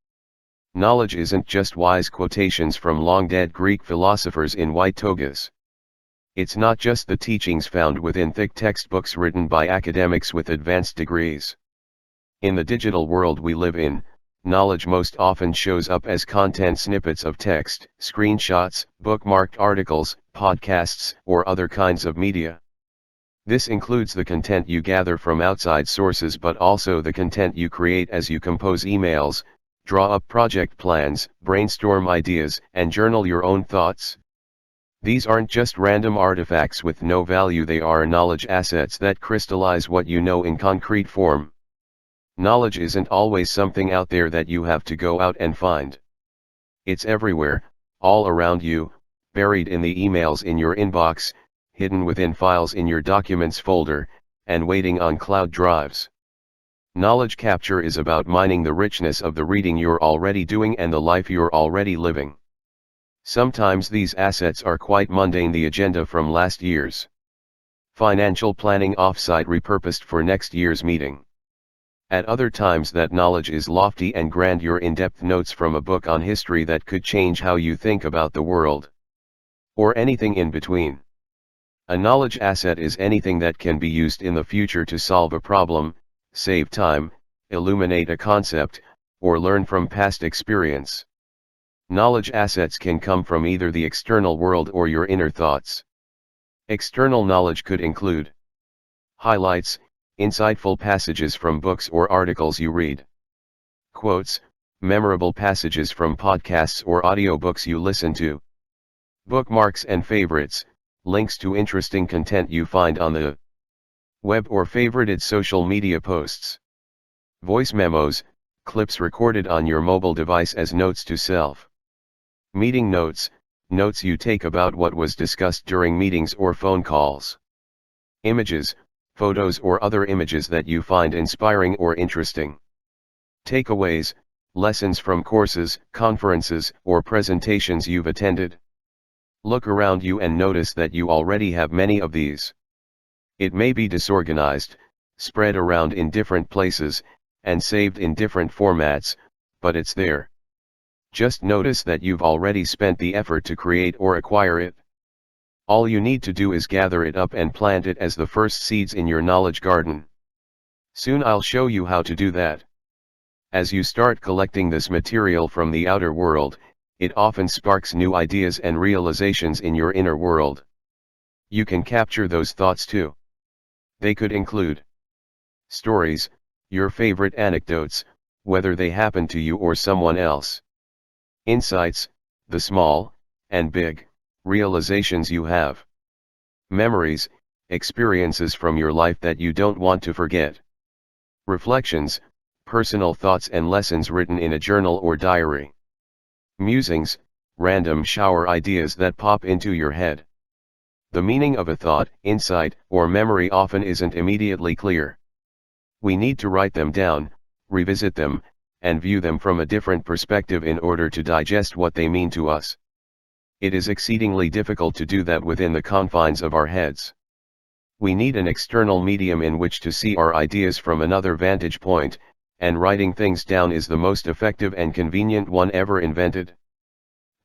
Knowledge isn't just wise quotations from long-dead Greek philosophers in white togas. It's not just the teachings found within thick textbooks written by academics with advanced degrees. In the digital world we live in, knowledge most often shows up as content snippets of text, screenshots, bookmarked articles, podcasts, or other kinds of media. This includes the content you gather from outside sources but also the content you create as you compose emails, draw up project plans, brainstorm ideas, and journal your own thoughts. These aren't just random artifacts with no value, they are knowledge assets that crystallize what you know in concrete form. Knowledge isn't always something out there that you have to go out and find. It's everywhere, all around you, buried in the emails in your inbox, hidden within files in your documents folder, and waiting on cloud drives. Knowledge capture is about mining the richness of the reading you're already doing and the life you're already living. Sometimes these assets are quite mundane, the agenda from last year's financial planning offsite repurposed for next year's meeting. At other times that knowledge is lofty and grand, your in-depth notes from a book on history that could change how you think about the world. Or anything in between. A knowledge asset is anything that can be used in the future to solve a problem, save time, illuminate a concept, or learn from past experience. Knowledge assets can come from either the external world or your inner thoughts. External knowledge could include highlights, insightful passages from books or articles you read, quotes, memorable passages from podcasts or audiobooks you listen to, bookmarks and favorites, links to interesting content you find on the web or favorited social media posts, voice memos, clips recorded on your mobile device as notes to self. Meeting notes, notes you take about what was discussed during meetings or phone calls. Images, photos or other images that you find inspiring or interesting. Takeaways, lessons from courses, conferences, or presentations you've attended. Look around you and notice that you already have many of these. It may be disorganized, spread around in different places, and saved in different formats, but it's there. Just notice that you've already spent the effort to create or acquire it. All you need to do is gather it up and plant it as the first seeds in your knowledge garden. Soon I'll show you how to do that. As you start collecting this material from the outer world, it often sparks new ideas and realizations in your inner world. You can capture those thoughts too. They could include stories, your favorite anecdotes, whether they happen to you or someone else. Insights, the small and big realizations you have. Memories, experiences from your life that you don't want to forget. Reflections, personal thoughts and lessons written in a journal or diary. Musings, random shower ideas that pop into your head. The meaning of a thought, insight, or memory often isn't immediately clear. We need to write them down, revisit them, and view them from a different perspective in order to digest what they mean to us. It is exceedingly difficult to do that within the confines of our heads. We need an external medium in which to see our ideas from another vantage point, and writing things down is the most effective and convenient one ever invented.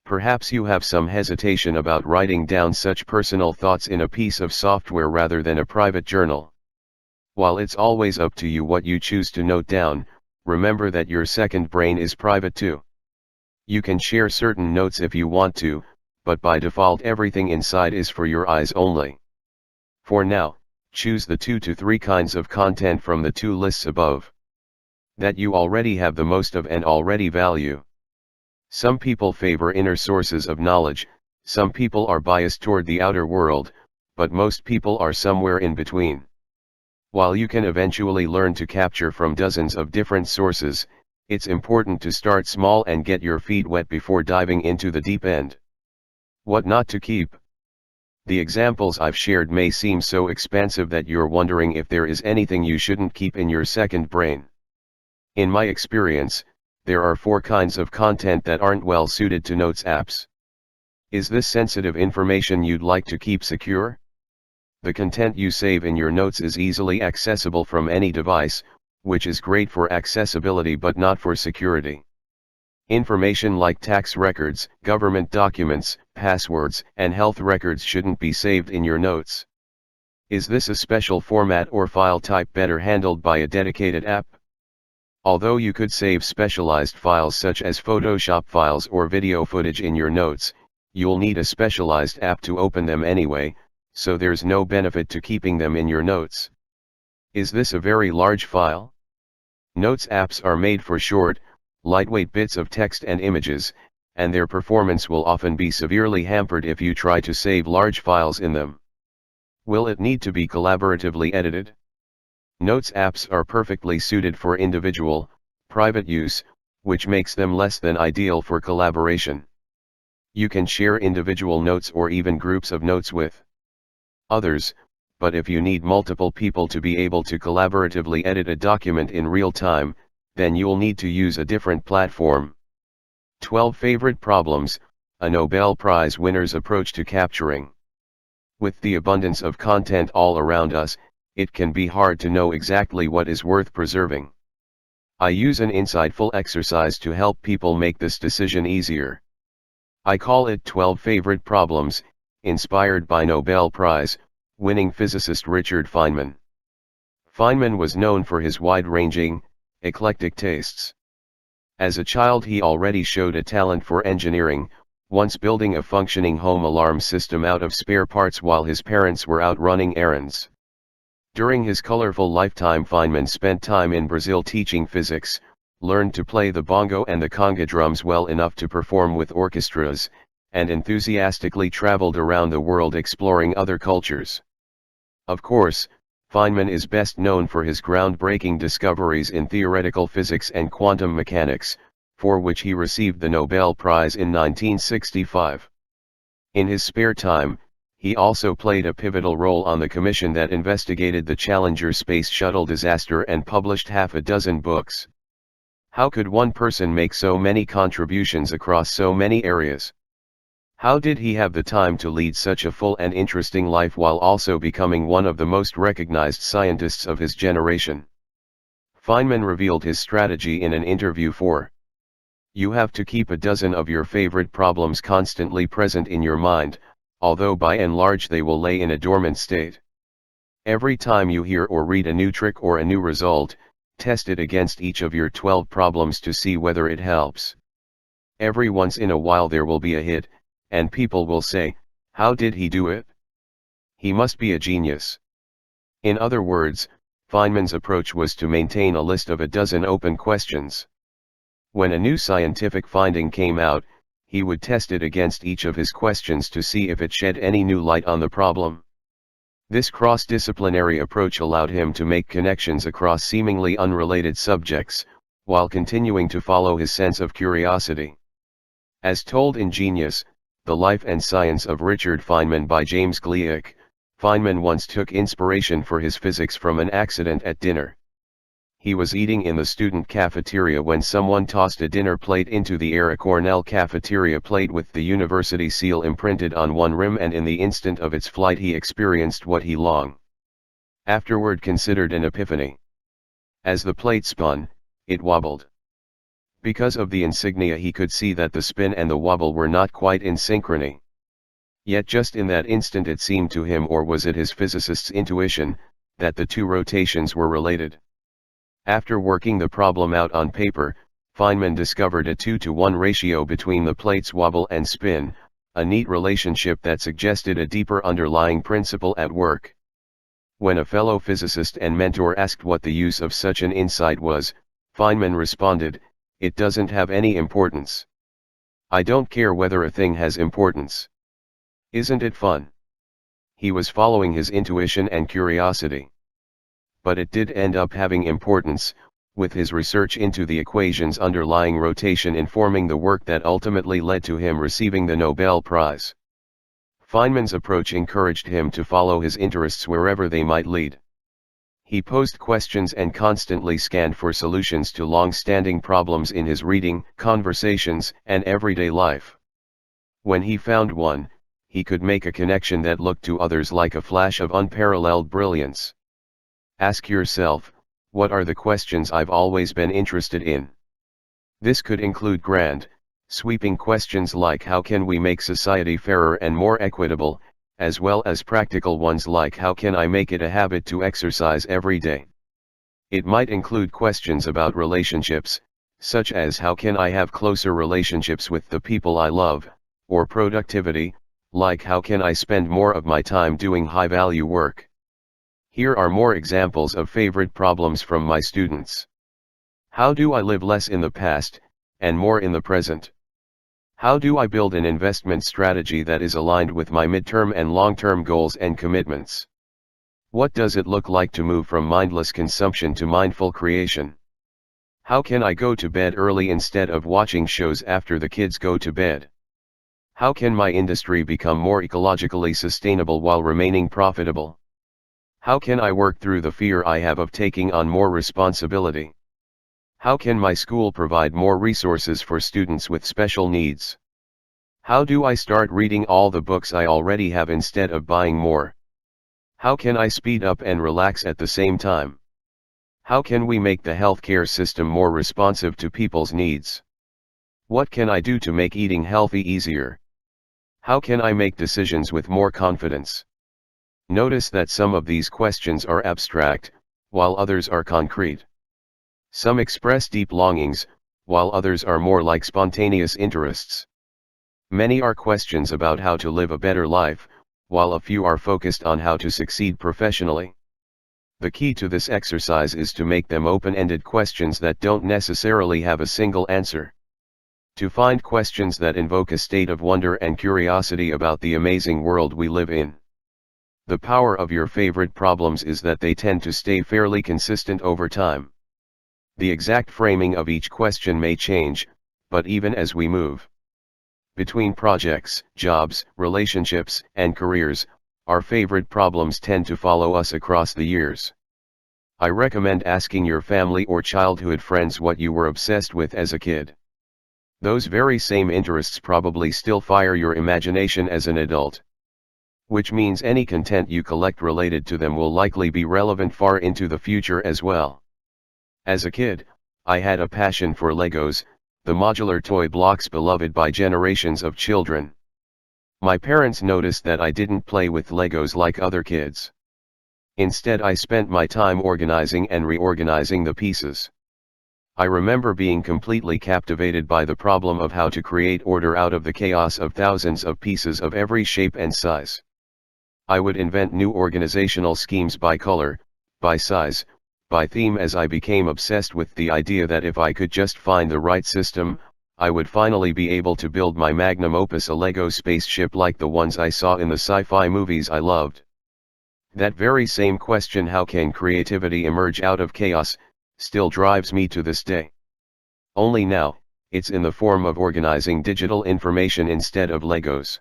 Perhaps you have some hesitation about writing down such personal thoughts in a piece of software rather than a private journal. While it's always up to you what you choose to note down, remember that your second brain is private too. You can share certain notes if you want to, but by default everything inside is for your eyes only. For now, choose the 2 to 3 kinds of content from the 2 lists above that you already have the most of and already value. Some people favor inner sources of knowledge, some people are biased toward the outer world, but most people are somewhere in between. While you can eventually learn to capture from dozens of different sources, it's important to start small and get your feet wet before diving into the deep end. What not to keep? The examples I've shared may seem so expansive that you're wondering if there is anything you shouldn't keep in your second brain. In my experience, there are 4 kinds of content that aren't well suited to notes apps. Is this sensitive information you'd like to keep secure? The content you save in your notes is easily accessible from any device, which is great for accessibility but not for security. Information like tax records, government documents, passwords, and health records shouldn't be saved in your notes. Is this a special format or file type better handled by a dedicated app? Although you could save specialized files such as Photoshop files or video footage in your notes, you'll need a specialized app to open them anyway, so there's no benefit to keeping them in your notes. Is this a very large file? Notes apps are made for short, lightweight bits of text and images, and their performance will often be severely hampered if you try to save large files in them. Will it need to be collaboratively edited? Notes apps are perfectly suited for individual, private use, which makes them less than ideal for collaboration. You can share individual notes or even groups of notes with others, but if you need multiple people to be able to collaboratively edit a document in real time, then you'll need to use a different platform. 12 Favorite Problems, a Nobel Prize winner's approach to capturing. With the abundance of content all around us, it can be hard to know exactly what is worth preserving. I use an insightful exercise to help people make this decision easier. I call it 12 Favorite Problems, inspired by Nobel Prize winning physicist Richard Feynman. Feynman was known for his wide-ranging, eclectic tastes. As a child he already showed a talent for engineering, once building a functioning home alarm system out of spare parts while his parents were out running errands. During his colorful lifetime Feynman spent time in Brazil teaching physics, learned to play the bongo and the conga drums well enough to perform with orchestras, and enthusiastically traveled around the world exploring other cultures. Of course, Feynman is best known for his groundbreaking discoveries in theoretical physics and quantum mechanics, for which he received the Nobel Prize in 1965. In his spare time, he also played a pivotal role on the commission that investigated the Challenger space shuttle disaster and published half a dozen books. How could one person make so many contributions across so many areas? How did he have the time to lead such a full and interesting life while also becoming one of the most recognized scientists of his generation? Feynman revealed his strategy in an interview for You have to keep a dozen of your favorite problems constantly present in your mind, although by and large they will lay in a dormant state. Every time you hear or read a new trick or a new result, test it against each of your 12 problems to see whether it helps. Every once in a while there will be a hit, and people will say, "How did he do it? He must be a genius." In other words, Feynman's approach was to maintain a list of a dozen open questions. When a new scientific finding came out, he would test it against each of his questions to see if it shed any new light on the problem. This cross-disciplinary approach allowed him to make connections across seemingly unrelated subjects, while continuing to follow his sense of curiosity. As told in Genius, The Life and Science of Richard Feynman by James Gleick, Feynman once took inspiration for his physics from an accident at dinner. He was eating in the student cafeteria when someone tossed a dinner plate into the air, a Cornell cafeteria plate with the university seal imprinted on one rim, and in the instant of its flight he experienced what he long afterward considered an epiphany. As the plate spun, it wobbled. Because of the insignia he could see that the spin and the wobble were not quite in synchrony. Yet just in that instant it seemed to him, or was it his physicist's intuition, that the two rotations were related. After working the problem out on paper, Feynman discovered a 2-to-1 ratio between the plate's wobble and spin, a neat relationship that suggested a deeper underlying principle at work. When a fellow physicist and mentor asked what the use of such an insight was, Feynman responded, "It doesn't have any importance. I don't care whether a thing has importance. Isn't it fun?" He was following his intuition and curiosity. but it did end up having importance, with his research into the equations underlying rotation informing the work that ultimately led to him receiving the Nobel Prize. Feynman's approach encouraged him to follow his interests wherever they might lead. He posed questions and constantly scanned for solutions to long-standing problems in his reading, conversations, and everyday life. When he found one, he could make a connection that looked to others like a flash of unparalleled brilliance. Ask yourself, what are the questions I've always been interested in? This could include grand, sweeping questions like how can we make society fairer and more equitable, as well as practical ones like how can I make it a habit to exercise every day. It might include questions about relationships, such as how can I have closer relationships with the people I love, or productivity, like how can I spend more of my time doing high-value work. Here are more examples of favorite problems from my students. How do I live less in the past, and more in the present? How do I build an investment strategy that is aligned with my midterm and long-term goals and commitments? What does it look like to move from mindless consumption to mindful creation? How can I go to bed early instead of watching shows after the kids go to bed? How can my industry become more ecologically sustainable while remaining profitable? How can I work through the fear I have of taking on more responsibility? How can my school provide more resources for students with special needs? How do I start reading all the books I already have instead of buying more? How can I speed up and relax at the same time? How can we make the healthcare system more responsive to people's needs? What can I do to make eating healthy easier? How can I make decisions with more confidence? Notice that some of these questions are abstract, while others are concrete. Some express deep longings, while others are more like spontaneous interests. Many are questions about how to live a better life, while a few are focused on how to succeed professionally. The key to this exercise is to make them open-ended questions that don't necessarily have a single answer. To find questions that invoke a state of wonder and curiosity about the amazing world we live in. The power of your favorite problems is that they tend to stay fairly consistent over time. The exact framing of each question may change, but even as we move between projects, jobs, relationships, and careers, our favorite problems tend to follow us across the years. I recommend asking your family or childhood friends what you were obsessed with as a kid. Those very same interests probably still fire your imagination as an adult. Which means any content you collect related to them will likely be relevant far into the future as well. As a kid, I had a passion for Legos, the modular toy blocks beloved by generations of children. My parents noticed that I didn't play with Legos like other kids. Instead, I spent my time organizing and reorganizing the pieces. I remember being completely captivated by the problem of how to create order out of the chaos of thousands of pieces of every shape and size. I would invent new organizational schemes by color, by size, by theme as I became obsessed with the idea that if I could just find the right system, I would finally be able to build my magnum opus, a Lego spaceship like the ones I saw in the sci-fi movies I loved. That very same question, how can creativity emerge out of chaos, still drives me to this day. Only now, it's in the form of organizing digital information instead of Legos.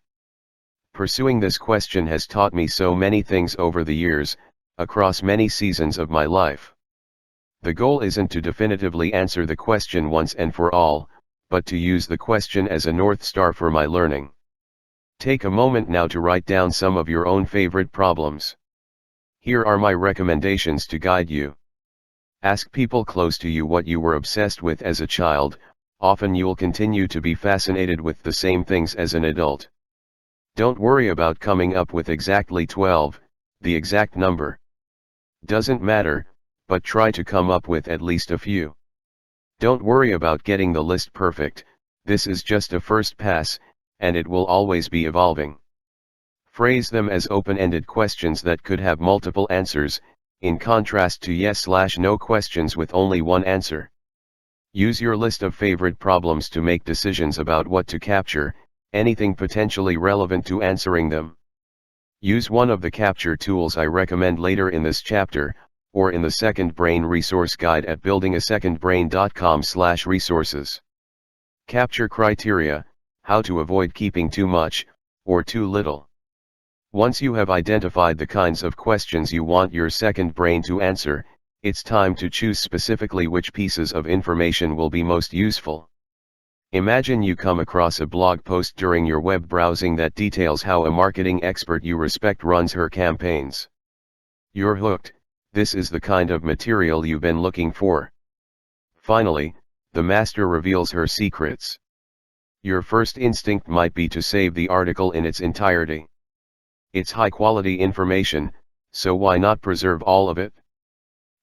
Pursuing this question has taught me so many things over the years, across many seasons of my life. The goal isn't to definitively answer the question once and for all, but to use the question as a North Star for my learning. Take a moment now to write down some of your own favorite problems. Here are my recommendations to guide you. Ask people close to you what you were obsessed with as a child. Often you'll continue to be fascinated with the same things as an adult. Don't worry about coming up with exactly 12, the exact number. Doesn't matter, but try to come up with at least a few. Don't worry about getting the list perfect, this is just a first pass, and it will always be evolving. Phrase them as open-ended questions that could have multiple answers, in contrast to yes/no questions with only one answer. Use your list of favorite problems to make decisions about what to capture, anything potentially relevant to answering them. Use one of the capture tools I recommend later in this chapter, or in the Second Brain Resource Guide at buildingasecondbrain.com/resources. Capture criteria: how to avoid keeping too much, or too little. Once you have identified the kinds of questions you want your second brain to answer, it's time to choose specifically which pieces of information will be most useful. Imagine you come across a blog post during your web browsing that details how a marketing expert you respect runs her campaigns. You're hooked. This is the kind of material you've been looking for. Finally, the master reveals her secrets. Your first instinct might be to save the article in its entirety. It's high-quality information, so why not preserve all of it?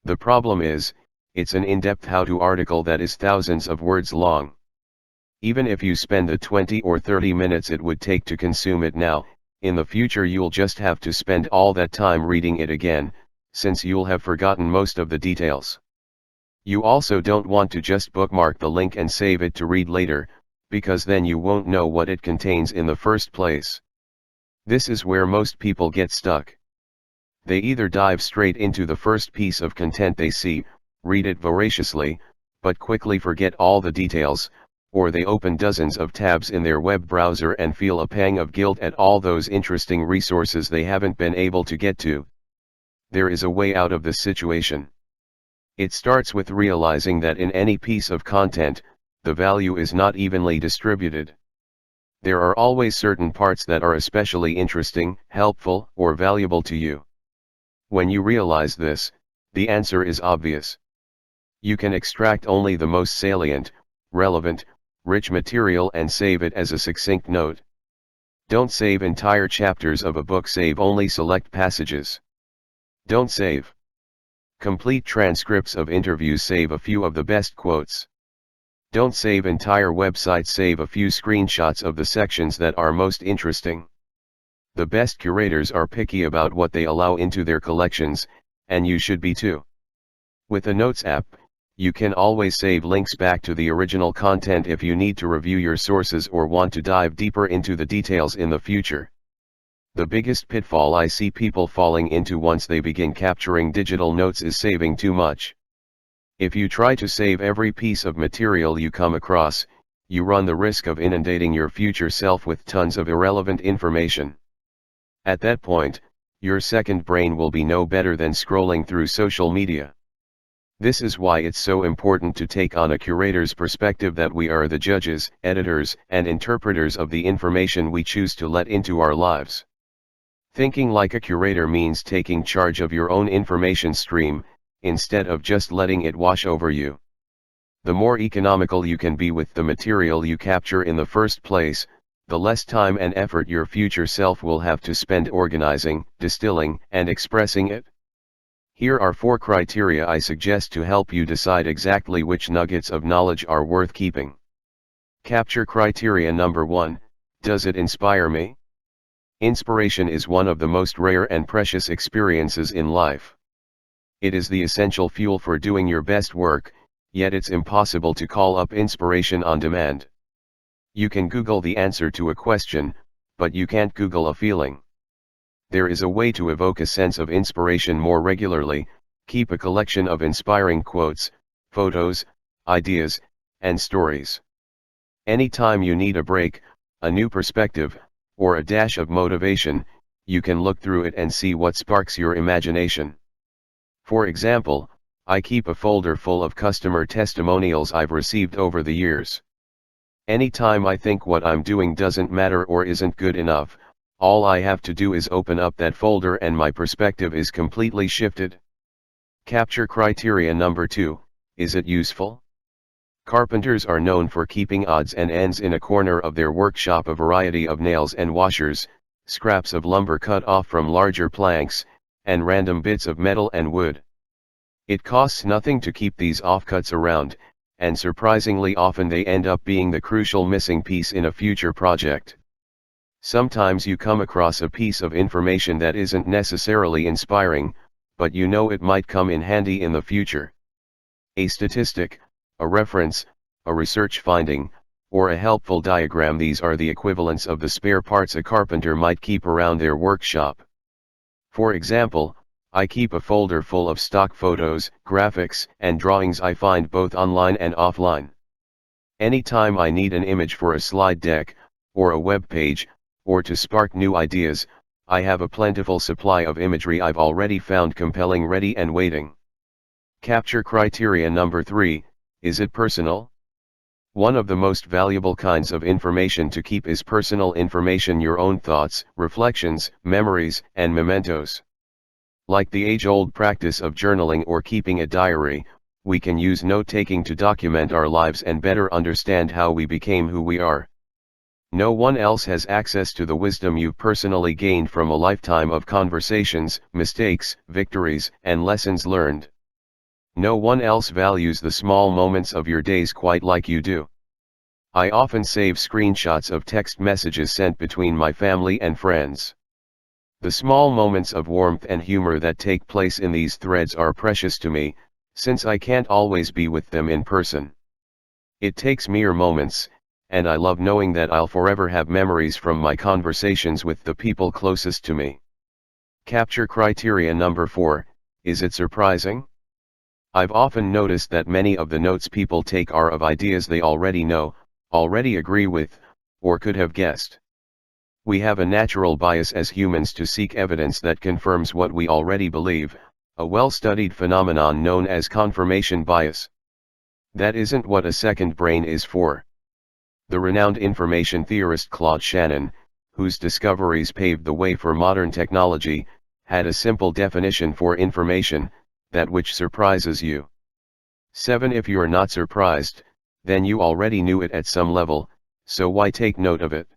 The problem is, it's an in-depth how-to article that is thousands of words long. Even if you spend the 20 or 30 minutes it would take to consume it now, in the future you'll just have to spend all that time reading it again, since you'll have forgotten most of the details. You also don't want to just bookmark the link and save it to read later, because then you won't know what it contains in the first place. This is where most people get stuck. They either dive straight into the first piece of content they see, read it voraciously, but quickly forget all the details, or they open dozens of tabs in their web browser and feel a pang of guilt at all those interesting resources they haven't been able to get to. There is a way out of this situation. It starts with realizing that in any piece of content, the value is not evenly distributed. There are always certain parts that are especially interesting, helpful, or valuable to you. When you realize this, the answer is obvious. You can extract only the most salient, relevant, rich material and save it as a succinct note. Don't save entire chapters of a book, save only select passages. Don't save complete transcripts of interviews, save a few of the best quotes. Don't save entire websites, save a few screenshots of the sections that are most interesting. The best curators are picky about what they allow into their collections, and you should be too. With a Notes app, you can always save links back to the original content if you need to review your sources or want to dive deeper into the details in the future. The biggest pitfall I see people falling into once they begin capturing digital notes is saving too much. If you try to save every piece of material you come across, you run the risk of inundating your future self with tons of irrelevant information. At that point, your second brain will be no better than scrolling through social media. This is why it's so important to take on a curator's perspective, that we are the judges, editors, and interpreters of the information we choose to let into our lives. Thinking like a curator means taking charge of your own information stream, instead of just letting it wash over you. The more economical you can be with the material you capture in the first place, the less time and effort your future self will have to spend organizing, distilling, and expressing it. Here are 4 criteria I suggest to help you decide exactly which nuggets of knowledge are worth keeping. Capture criteria number 1, does it inspire me? Inspiration is one of the most rare and precious experiences in life. It is the essential fuel for doing your best work, yet it's impossible to call up inspiration on demand. You can Google the answer to a question, but you can't Google a feeling. There is a way to evoke a sense of inspiration more regularly: keep a collection of inspiring quotes, photos, ideas, and stories. Anytime you need a break, a new perspective, or a dash of motivation, you can look through it and see what sparks your imagination. For example, I keep a folder full of customer testimonials I've received over the years. Anytime I think what I'm doing doesn't matter or isn't good enough, all I have to do is open up that folder and my perspective is completely shifted. Capture criteria number 2, is it useful? Carpenters are known for keeping odds and ends in a corner of their workshop: a variety of nails and washers, scraps of lumber cut off from larger planks, and random bits of metal and wood. It costs nothing to keep these offcuts around, and surprisingly often they end up being the crucial missing piece in a future project. Sometimes you come across a piece of information that isn't necessarily inspiring, but you know it might come in handy in the future. A statistic, a reference, a research finding, or a helpful diagram — these are the equivalents of the spare parts a carpenter might keep around their workshop. For example, I keep a folder full of stock photos, graphics, and drawings I find both online and offline. Anytime I need an image for a slide deck, or a web page, or to spark new ideas, I have a plentiful supply of imagery I've already found compelling ready and waiting. Capture criteria number 3, is it personal? One of the most valuable kinds of information to keep is personal information, your own thoughts, reflections, memories, and mementos. Like the age-old practice of journaling or keeping a diary, we can use note-taking to document our lives and better understand how we became who we are. No one else has access to the wisdom you've personally gained from a lifetime of conversations, mistakes, victories, and lessons learned. No one else values the small moments of your days quite like you do. I often save screenshots of text messages sent between my family and friends. The small moments of warmth and humor that take place in these threads are precious to me, since I can't always be with them in person. It takes mere moments, and I love knowing that I'll forever have memories from my conversations with the people closest to me. Capture criteria number 4, is it surprising? I've often noticed that many of the notes people take are of ideas they already know, already agree with, or could have guessed. We have a natural bias as humans to seek evidence that confirms what we already believe, a well-studied phenomenon known as confirmation bias. That isn't what a second brain is for. The renowned information theorist Claude Shannon, whose discoveries paved the way for modern technology, had a simple definition for information: that which surprises you. 7. If you are not surprised, then you already knew it at some level, so why take note of it?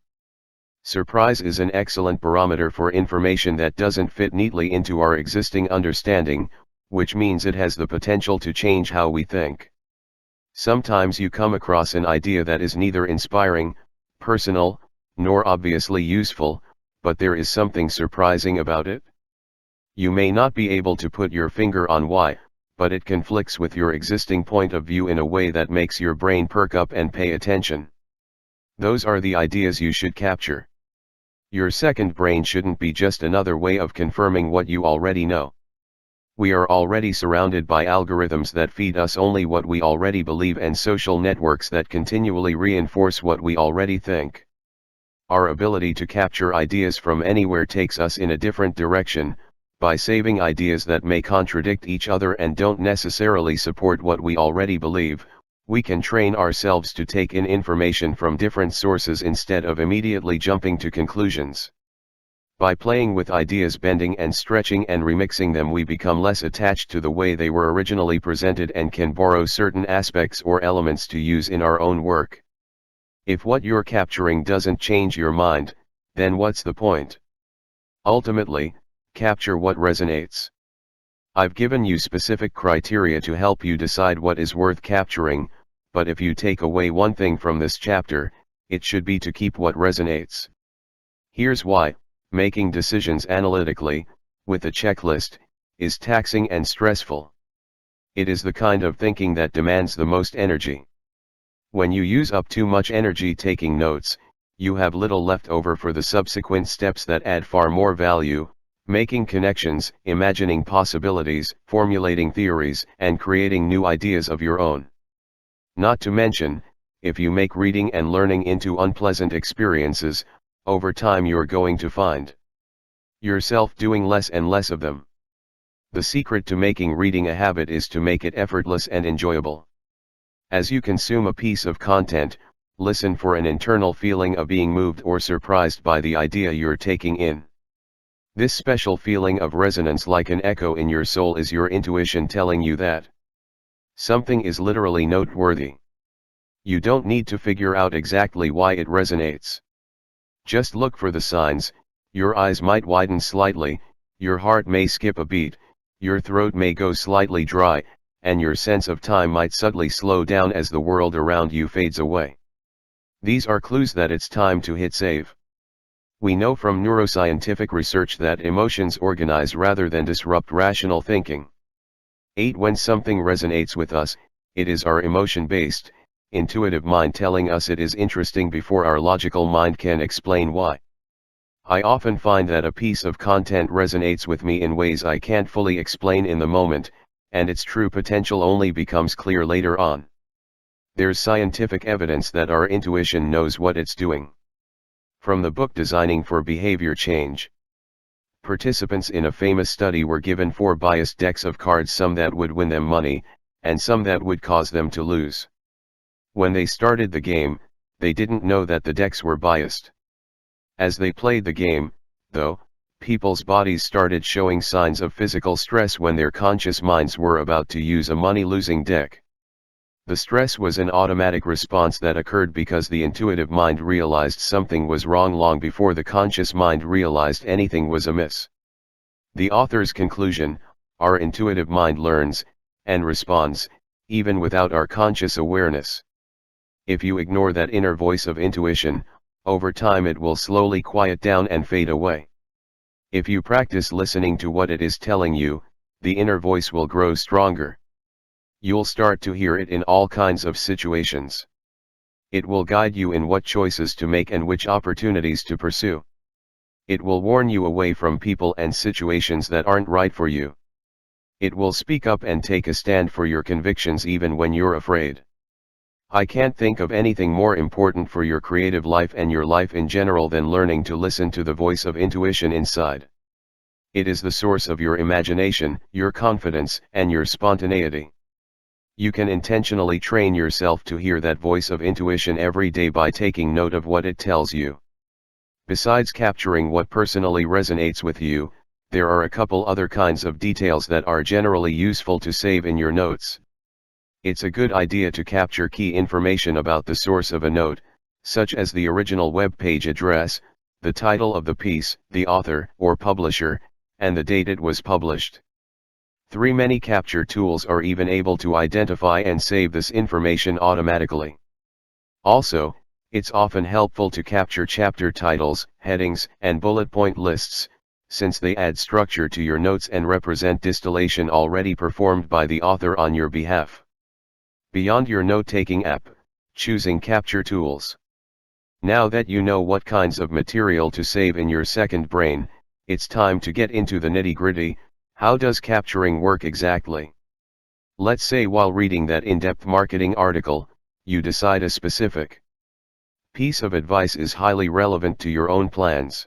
Surprise is an excellent barometer for information that doesn't fit neatly into our existing understanding, which means it has the potential to change how we think. Sometimes you come across an idea that is neither inspiring, personal, nor obviously useful, but there is something surprising about it. You may not be able to put your finger on why, but it conflicts with your existing point of view in a way that makes your brain perk up and pay attention. Those are the ideas you should capture. Your second brain shouldn't be just another way of confirming what you already know. We are already surrounded by algorithms that feed us only what we already believe and social networks that continually reinforce what we already think. Our ability to capture ideas from anywhere takes us in a different direction. By saving ideas that may contradict each other and don't necessarily support what we already believe, we can train ourselves to take in information from different sources instead of immediately jumping to conclusions. By playing with ideas, bending and stretching and remixing them, we become less attached to the way they were originally presented and can borrow certain aspects or elements to use in our own work. If what you're capturing doesn't change your mind, then what's the point? Ultimately, capture what resonates. I've given you specific criteria to help you decide what is worth capturing, but if you take away one thing from this chapter, it should be to keep what resonates. Here's why: making decisions analytically, with a checklist, is taxing and stressful. It is the kind of thinking that demands the most energy. When you use up too much energy taking notes, you have little left over for the subsequent steps that add far more value: making connections, imagining possibilities, formulating theories, and creating new ideas of your own. Not to mention, if you make reading and learning into unpleasant experiences, over time you're going to find yourself doing less and less of them. The secret to making reading a habit is to make it effortless and enjoyable. As you consume a piece of content, listen for an internal feeling of being moved or surprised by the idea you're taking in. This special feeling of resonance, like an echo in your soul, is your intuition telling you that something is literally noteworthy. You don't need to figure out exactly why it resonates. Just look for the signs. Your eyes might widen slightly, your heart may skip a beat, your throat may go slightly dry, and your sense of time might subtly slow down as the world around you fades away. These are clues that it's time to hit save. We know from neuroscientific research that emotions organize rather than disrupt rational thinking. 8. When something resonates with us, it is our emotion-based, intuitive mind telling us it is interesting before our logical mind can explain why. I often find that a piece of content resonates with me in ways I can't fully explain in the moment, and its true potential only becomes clear later on. There's scientific evidence that our intuition knows what it's doing. From the book Designing for Behavior Change. Participants in a famous study were given 4 biased decks of cards, some that would win them money, and some that would cause them to lose. When they started the game, they didn't know that the decks were biased. As they played the game, though, people's bodies started showing signs of physical stress when their conscious minds were about to use a money-losing deck. The stress was an automatic response that occurred because the intuitive mind realized something was wrong long before the conscious mind realized anything was amiss. The author's conclusion: our intuitive mind learns and responds, even without our conscious awareness. If you ignore that inner voice of intuition, over time it will slowly quiet down and fade away. If you practice listening to what it is telling you, the inner voice will grow stronger. You'll start to hear it in all kinds of situations. It will guide you in what choices to make and which opportunities to pursue. It will warn you away from people and situations that aren't right for you. It will speak up and take a stand for your convictions even when you're afraid. I can't think of anything more important for your creative life and your life in general than learning to listen to the voice of intuition inside. It is the source of your imagination, your confidence, and your spontaneity. You can intentionally train yourself to hear that voice of intuition every day by taking note of what it tells you. Besides capturing what personally resonates with you, there are a couple other kinds of details that are generally useful to save in your notes. It's a good idea to capture key information about the source of a note, such as the original web page address, the title of the piece, the author or publisher, and the date it was published. Many capture tools are even able to identify and save this information automatically. Also, it's often helpful to capture chapter titles, headings, and bullet point lists, since they add structure to your notes and represent distillation already performed by the author on your behalf. Beyond your note-taking app, choosing capture tools. Now that you know what kinds of material to save in your second brain, it's time to get into the nitty-gritty. How does capturing work exactly? Let's say while reading that in-depth marketing article, you decide a specific piece of advice is highly relevant to your own plans.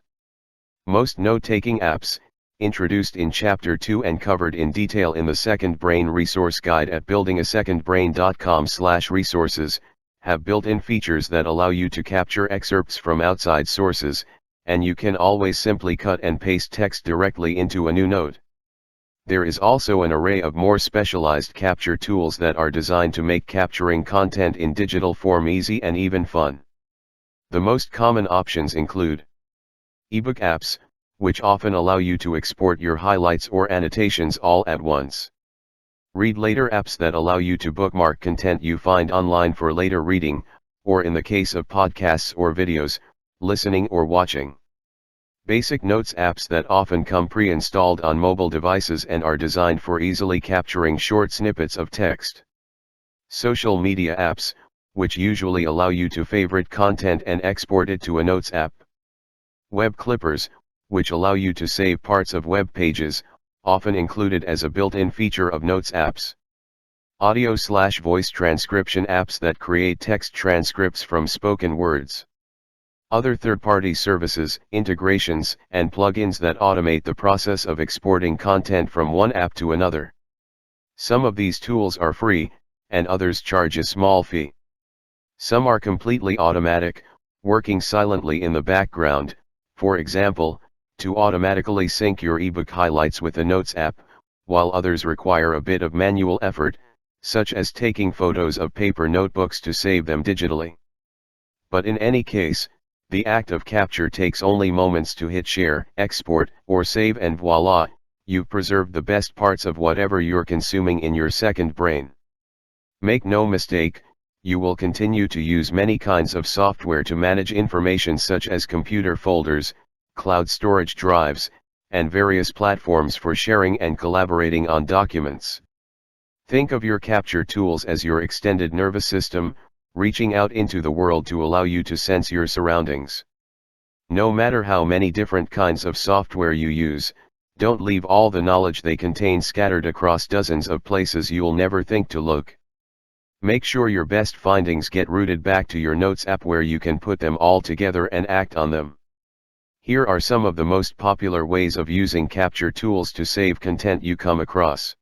Most note-taking apps, introduced in Chapter 2 and covered in detail in the Second Brain Resource Guide at buildingasecondbrain.com/resources, have built-in features that allow you to capture excerpts from outside sources, and you can always simply cut and paste text directly into a new note. There is also an array of more specialized capture tools that are designed to make capturing content in digital form easy and even fun. The most common options include ebook apps, which often allow you to export your highlights or annotations all at once. Read later apps that allow you to bookmark content you find online for later reading, or in the case of podcasts or videos, listening or watching. Basic notes apps that often come pre-installed on mobile devices and are designed for easily capturing short snippets of text. Social media apps, which usually allow you to favorite content and export it to a notes app. Web clippers, which allow you to save parts of web pages, often included as a built-in feature of notes apps. Audio/voice transcription apps that create text transcripts from spoken words. Other third-party services, integrations, and plugins that automate the process of exporting content from one app to another. Some of these tools are free, and others charge a small fee. Some are completely automatic, working silently in the background, for example, to automatically sync your ebook highlights with the Notes app, while others require a bit of manual effort, such as taking photos of paper notebooks to save them digitally. But in any case, the act of capture takes only moments to hit share, export, or save, and voila, you've preserved the best parts of whatever you're consuming in your second brain. Make no mistake, you will continue to use many kinds of software to manage information such as computer folders, cloud storage drives, and various platforms for sharing and collaborating on documents. Think of your capture tools as your extended nervous system, reaching out into the world to allow you to sense your surroundings. No matter how many different kinds of software you use, don't leave all the knowledge they contain scattered across dozens of places you'll never think to look. Make sure your best findings get routed back to your Notes app where you can put them all together and act on them. Here are some of the most popular ways of using capture tools to save content you come across.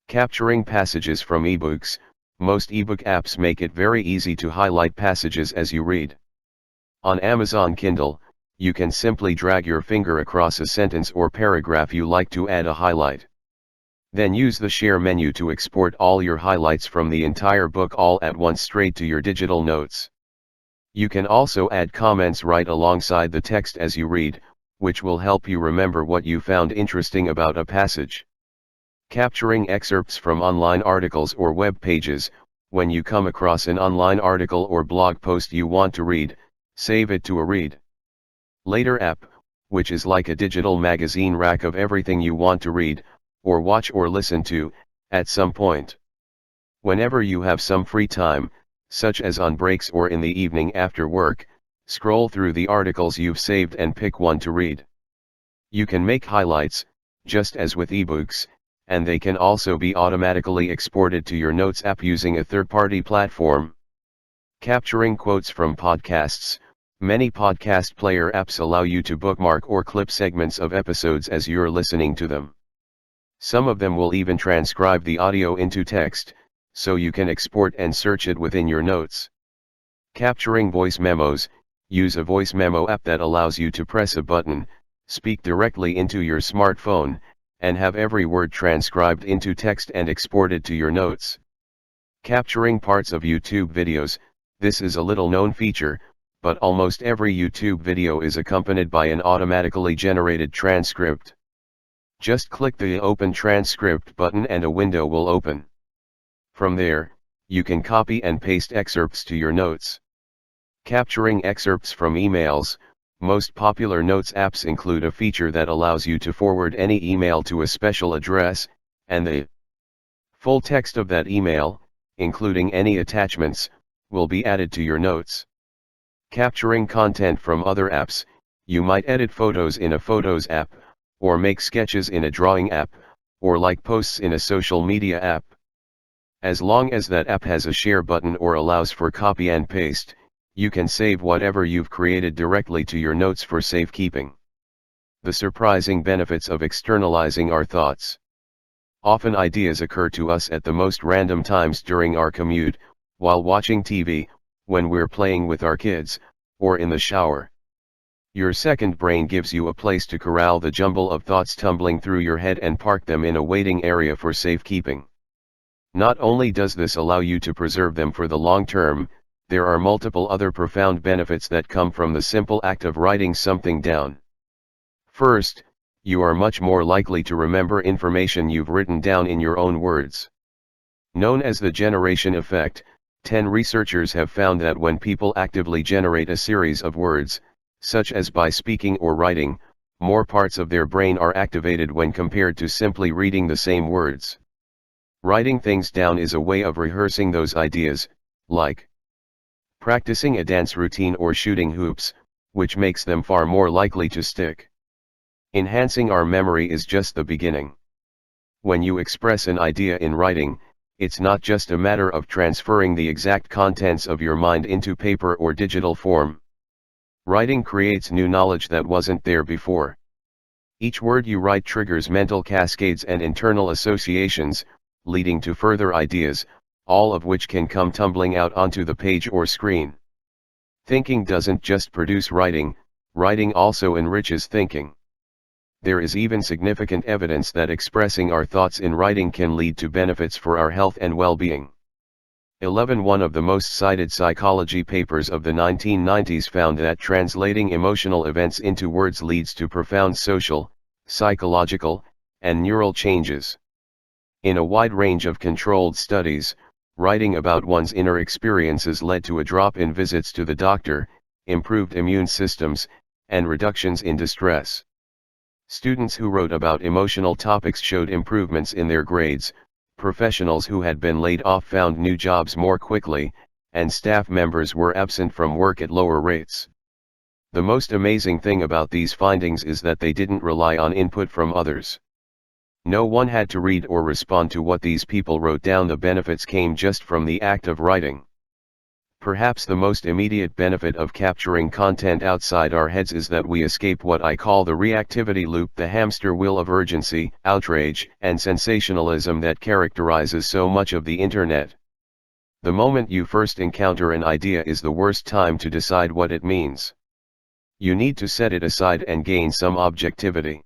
Capturing passages from ebooks. Most ebook apps make it very easy to highlight passages as you read. On Amazon Kindle, you can simply drag your finger across a sentence or paragraph you like to add a highlight. Then use the share menu to export all your highlights from the entire book all at once straight to your digital notes. You can also add comments right alongside the text as you read, which will help you remember what you found interesting about a passage. Capturing excerpts from online articles or web pages. When you come across an online article or blog post you want to read, save it to a read later app, which is like a digital magazine rack of everything you want to read, or watch or listen to, at some point. Whenever you have some free time, such as on breaks or in the evening after work, scroll through the articles you've saved and pick one to read. You can make highlights, just as with ebooks, and they can also be automatically exported to your Notes app using a third-party platform. Capturing quotes from podcasts. Many podcast player apps allow you to bookmark or clip segments of episodes as you're listening to them. Some of them will even transcribe the audio into text, so you can export and search it within your notes. Capturing voice memos. Use a voice memo app that allows you to press a button, speak directly into your smartphone, and have every word transcribed into text and exported to your notes. Capturing parts of YouTube videos. This is a little known feature, but almost every YouTube video is accompanied by an automatically generated transcript. Just click the Open Transcript button and a window will open. From there, you can copy and paste excerpts to your notes. Capturing excerpts from emails. Most popular notes apps include a feature that allows you to forward any email to a special address, and the full text of that email, including any attachments, will be added to your notes. Capturing content from other apps. You might edit photos in a Photos app, or make sketches in a drawing app, or like posts in a social media app. As long as that app has a share button or allows for copy and paste, you can save whatever you've created directly to your notes for safekeeping. The surprising benefits of externalizing our thoughts. Often ideas occur to us at the most random times during our commute, while watching TV, when we're playing with our kids, or in the shower. Your second brain gives you a place to corral the jumble of thoughts tumbling through your head and park them in a waiting area for safekeeping. Not only does this allow you to preserve them for the long term, there are multiple other profound benefits that come from the simple act of writing something down. First, you are much more likely to remember information you've written down in your own words. Known as the generation effect, 10 researchers have found that when people actively generate a series of words, such as by speaking or writing, more parts of their brain are activated when compared to simply reading the same words. Writing things down is a way of rehearsing those ideas, like practicing a dance routine or shooting hoops, which makes them far more likely to stick. Enhancing our memory is just the beginning. When you express an idea in writing, it's not just a matter of transferring the exact contents of your mind into paper or digital form. Writing creates new knowledge that wasn't there before. Each word you write triggers mental cascades and internal associations, leading to further ideas, all of which can come tumbling out onto the page or screen. Thinking doesn't just produce writing, writing also enriches thinking. There is even significant evidence that expressing our thoughts in writing can lead to benefits for our health and well-being. 11. One of the most cited psychology papers of the 1990s found that translating emotional events into words leads to profound social, psychological, and neural changes. In a wide range of controlled studies, writing about one's inner experiences led to a drop in visits to the doctor, improved immune systems, and reductions in distress. Students who wrote about emotional topics showed improvements in their grades, professionals who had been laid off found new jobs more quickly, and staff members were absent from work at lower rates. The most amazing thing about these findings is that they didn't rely on input from others. No one had to read or respond to what these people wrote down. The benefits came just from the act of writing. Perhaps the most immediate benefit of capturing content outside our heads is that we escape what I call the reactivity loop, the hamster wheel of urgency, outrage, and sensationalism that characterizes so much of the internet. The moment you first encounter an idea is the worst time to decide what it means. You need to set it aside and gain some objectivity.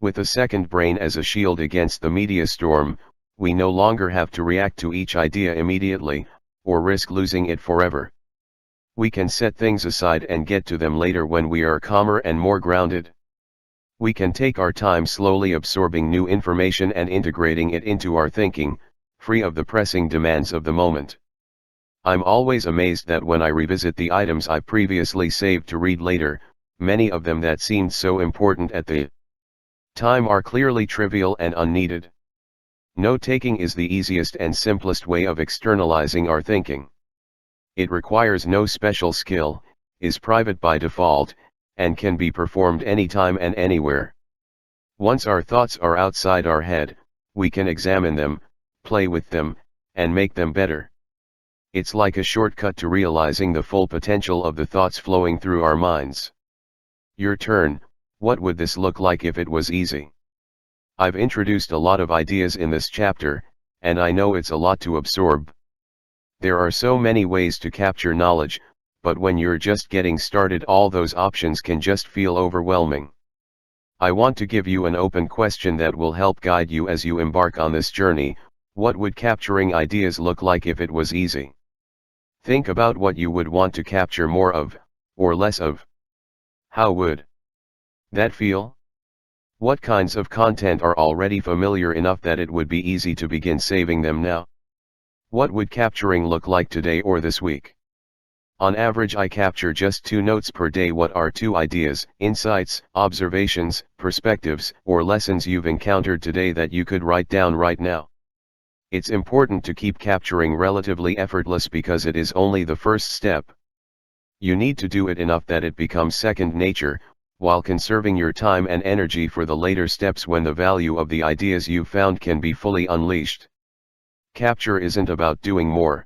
With a second brain as a shield against the media storm, we no longer have to react to each idea immediately, or risk losing it forever. We can set things aside and get to them later when we are calmer and more grounded. We can take our time slowly absorbing new information and integrating it into our thinking, free of the pressing demands of the moment. I'm always amazed that when I revisit the items I previously saved to read later, many of them that seemed so important at the time are clearly trivial and unneeded. Note-taking is the easiest and simplest way of externalizing our thinking. It requires no special skill, is private by default, and can be performed anytime and anywhere. Once our thoughts are outside our head, we can examine them, play with them, and make them better. It's like a shortcut to realizing the full potential of the thoughts flowing through our minds. Your turn. What would this look like if it was easy? I've introduced a lot of ideas in this chapter, and I know it's a lot to absorb. There are so many ways to capture knowledge, but when you're just getting started, all those options can just feel overwhelming. I want to give you an open question that will help guide you as you embark on this journey. What would capturing ideas look like if it was easy? Think about what you would want to capture more of, or less of. How would that feel? What kinds of content are already familiar enough that it would be easy to begin saving them now? What would capturing look like today or this week? On average, I capture just 2 notes per day. What are 2 ideas, insights, observations, perspectives, or lessons you've encountered today that you could write down right now? It's important to keep capturing relatively effortless because it is only the first step. You need to do it enough that it becomes second nature, while conserving your time and energy for the later steps when the value of the ideas you've found can be fully unleashed. Capture isn't about doing more.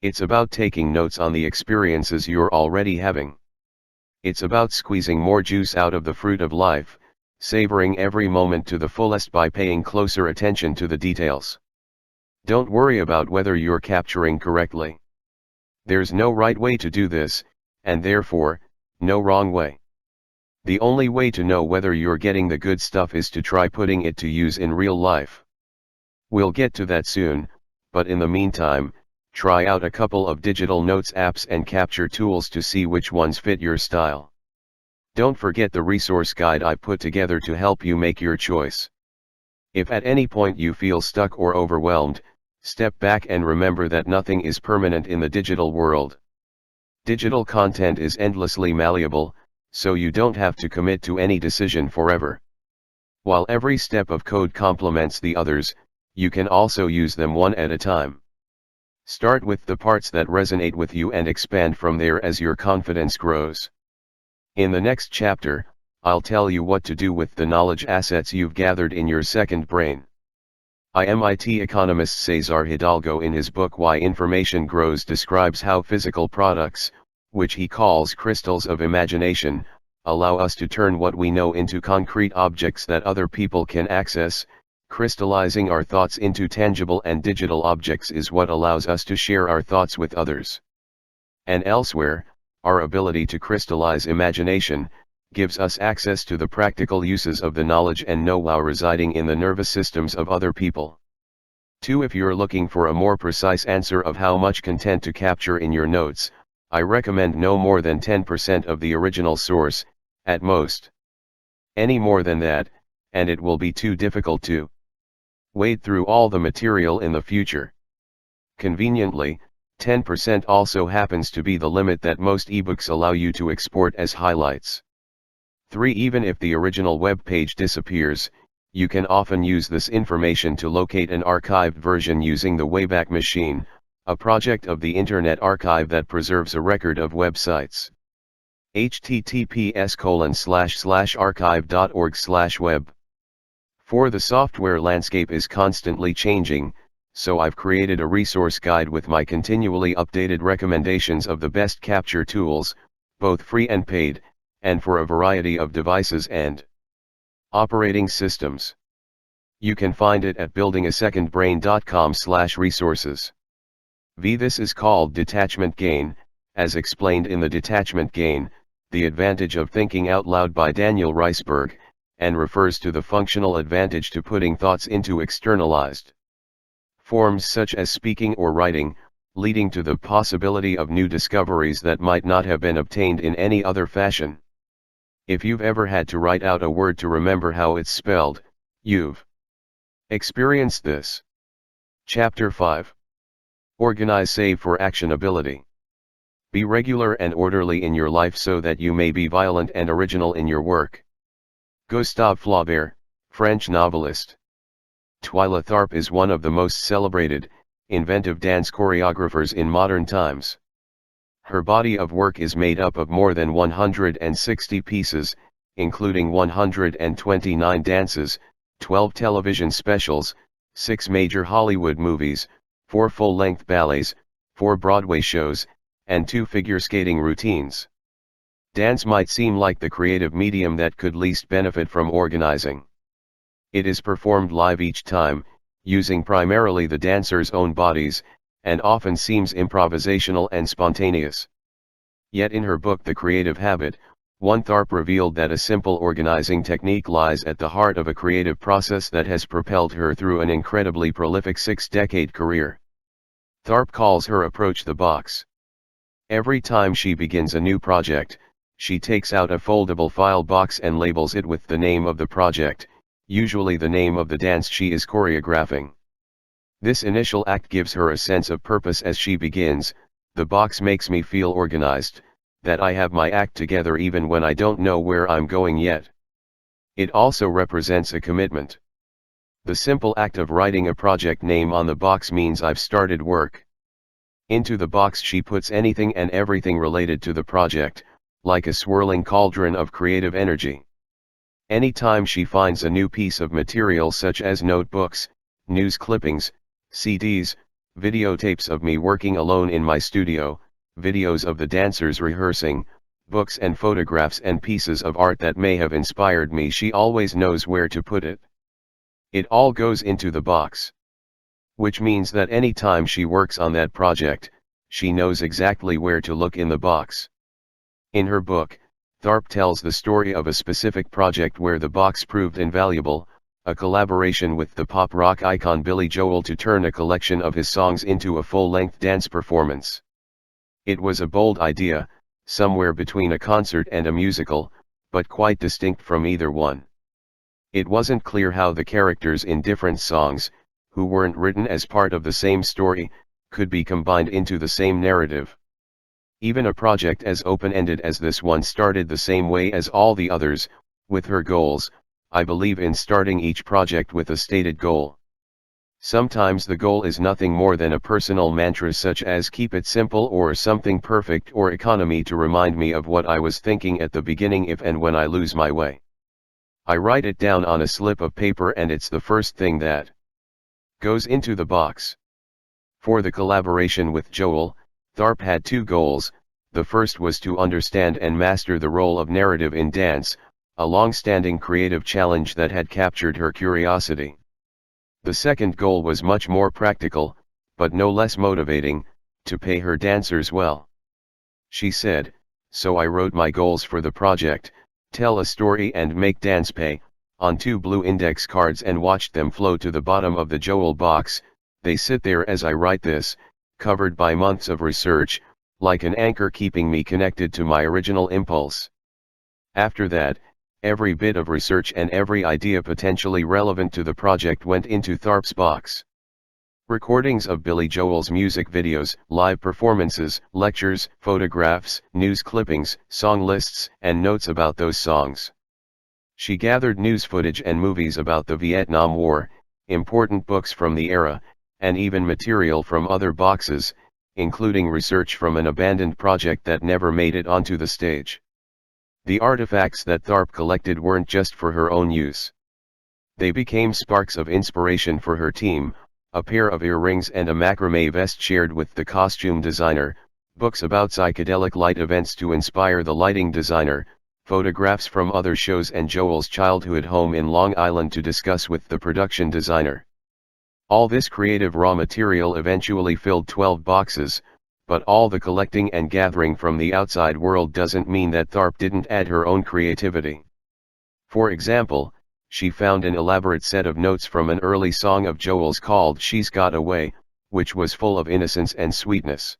It's about taking notes on the experiences you're already having. It's about squeezing more juice out of the fruit of life, savoring every moment to the fullest by paying closer attention to the details. Don't worry about whether you're capturing correctly. There's no right way to do this, and therefore, no wrong way. The only way to know whether you're getting the good stuff is to try putting it to use in real life. We'll get to that soon, but in the meantime, try out a couple of digital notes apps and capture tools to see which ones fit your style. Don't forget the resource guide I put together to help you make your choice. If at any point you feel stuck or overwhelmed, step back and remember that nothing is permanent in the digital world. Digital content is endlessly malleable, so you don't have to commit to any decision forever. While every step of code complements the others, you can also use them one at a time. Start with the parts that resonate with you and expand from there as your confidence grows. In the next chapter, I'll tell you what to do with the knowledge assets you've gathered in your second brain. MIT economist Cesar Hidalgo, in his book Why Information Grows, describes how physical products, which he calls crystals of imagination, allow us to turn what we know into concrete objects that other people can access. Crystallizing our thoughts into tangible and digital objects is what allows us to share our thoughts with others. And elsewhere, our ability to crystallize imagination gives us access to the practical uses of the knowledge and know-how residing in the nervous systems of other people. 2. If you're looking for a more precise answer of how much content to capture in your notes, I recommend no more than 10% of the original source, at most. Any more than that, and it will be too difficult to wade through all the material in the future. Conveniently, 10% also happens to be the limit that most ebooks allow you to export as highlights. 3. Even if the original web page disappears, you can often use this information to locate an archived version using the Wayback Machine, a project of the Internet Archive that preserves a record of websites. https://archive.org/web. For the software landscape is constantly changing, so I've created a resource guide with my continually updated recommendations of the best capture tools, both free and paid, and for a variety of devices and operating systems. You can find it at buildingasecondbrain.com/resources. This is called detachment gain, as explained in the Detachment Gain, The Advantage of Thinking Out Loud by Daniel Riceberg, and refers to the functional advantage to putting thoughts into externalized forms such as speaking or writing, leading to the possibility of new discoveries that might not have been obtained in any other fashion. If you've ever had to write out a word to remember how it's spelled, you've experienced this. Chapter 5. Organize. Save for actionability. Be regular and orderly in your life so that you may be violent and original in your work. Gustave Flaubert, French novelist. Twyla Tharp is one of the most celebrated, inventive dance choreographers in modern times. Her body of work is made up of more than 160 pieces, including 129 dances, 12 television specials, 6 major Hollywood movies, 4 full-length ballets, 4 Broadway shows, and 2 figure skating routines. Dance might seem like the creative medium that could least benefit from organizing. It is performed live each time, using primarily the dancer's own bodies, and often seems improvisational and spontaneous. Yet in her book The Creative Habit, Tharp revealed that a simple organizing technique lies at the heart of a creative process that has propelled her through an incredibly prolific 6-decade career. Tharp calls her approach the box. Every time she begins a new project, she takes out a foldable file box and labels it with the name of the project, usually the name of the dance she is choreographing. This initial act gives her a sense of purpose as she begins. The box makes me feel organized, that I have my act together even when I don't know where I'm going yet. It also represents a commitment. The simple act of writing a project name on the box means I've started work. Into the box she puts anything and everything related to the project, like a swirling cauldron of creative energy. Anytime she finds a new piece of material such as notebooks, news clippings, CDs, videotapes of me working alone in my studio, videos of the dancers rehearsing, books and photographs and pieces of art that may have inspired me, she always knows where to put it. It all goes into the box. Which means that any time she works on that project, she knows exactly where to look in the box. In her book, Tharp tells the story of a specific project where the box proved invaluable, a collaboration with the pop rock icon Billy Joel to turn a collection of his songs into a full-length dance performance. It was a bold idea, somewhere between a concert and a musical, but quite distinct from either one. It wasn't clear how the characters in different songs, who weren't written as part of the same story, could be combined into the same narrative. Even a project as open-ended as this one started the same way as all the others, with her goals. I believe in starting each project with a stated goal. Sometimes the goal is nothing more than a personal mantra such as keep it simple or something perfect or economy to remind me of what I was thinking at the beginning if and when I lose my way. I write it down on a slip of paper and it's the first thing that goes into the box. For the collaboration with Joel, Tharp had 2 goals. The first was to understand and master the role of narrative in dance, a long-standing creative challenge that had captured her curiosity. The second goal was much more practical, but no less motivating, to pay her dancers well. She said, "So I wrote my goals for the project, tell a story and make dance pay, on 2 blue index cards and watched them flow to the bottom of the Joel box. They sit there as I write this, covered by months of research, like an anchor keeping me connected to my original impulse. After that, every bit of research and every idea potentially relevant to the project went into Tharp's box. Recordings of Billy Joel's music videos, live performances, lectures, photographs, news clippings, song lists, and notes about those songs. She gathered news footage and movies about the Vietnam War, important books from the era, and even material from other boxes, including research from an abandoned project that never made it onto the stage. The artifacts that Tharp collected weren't just for her own use. They became sparks of inspiration for her team, a pair of earrings and a macrame vest shared with the costume designer, books about psychedelic light events to inspire the lighting designer, photographs from other shows and Joel's childhood home in Long Island to discuss with the production designer. All this creative raw material eventually filled 12 boxes, but all the collecting and gathering from the outside world doesn't mean that Tharp didn't add her own creativity. For example, she found an elaborate set of notes from an early song of Joel's called She's Got Away, which was full of innocence and sweetness.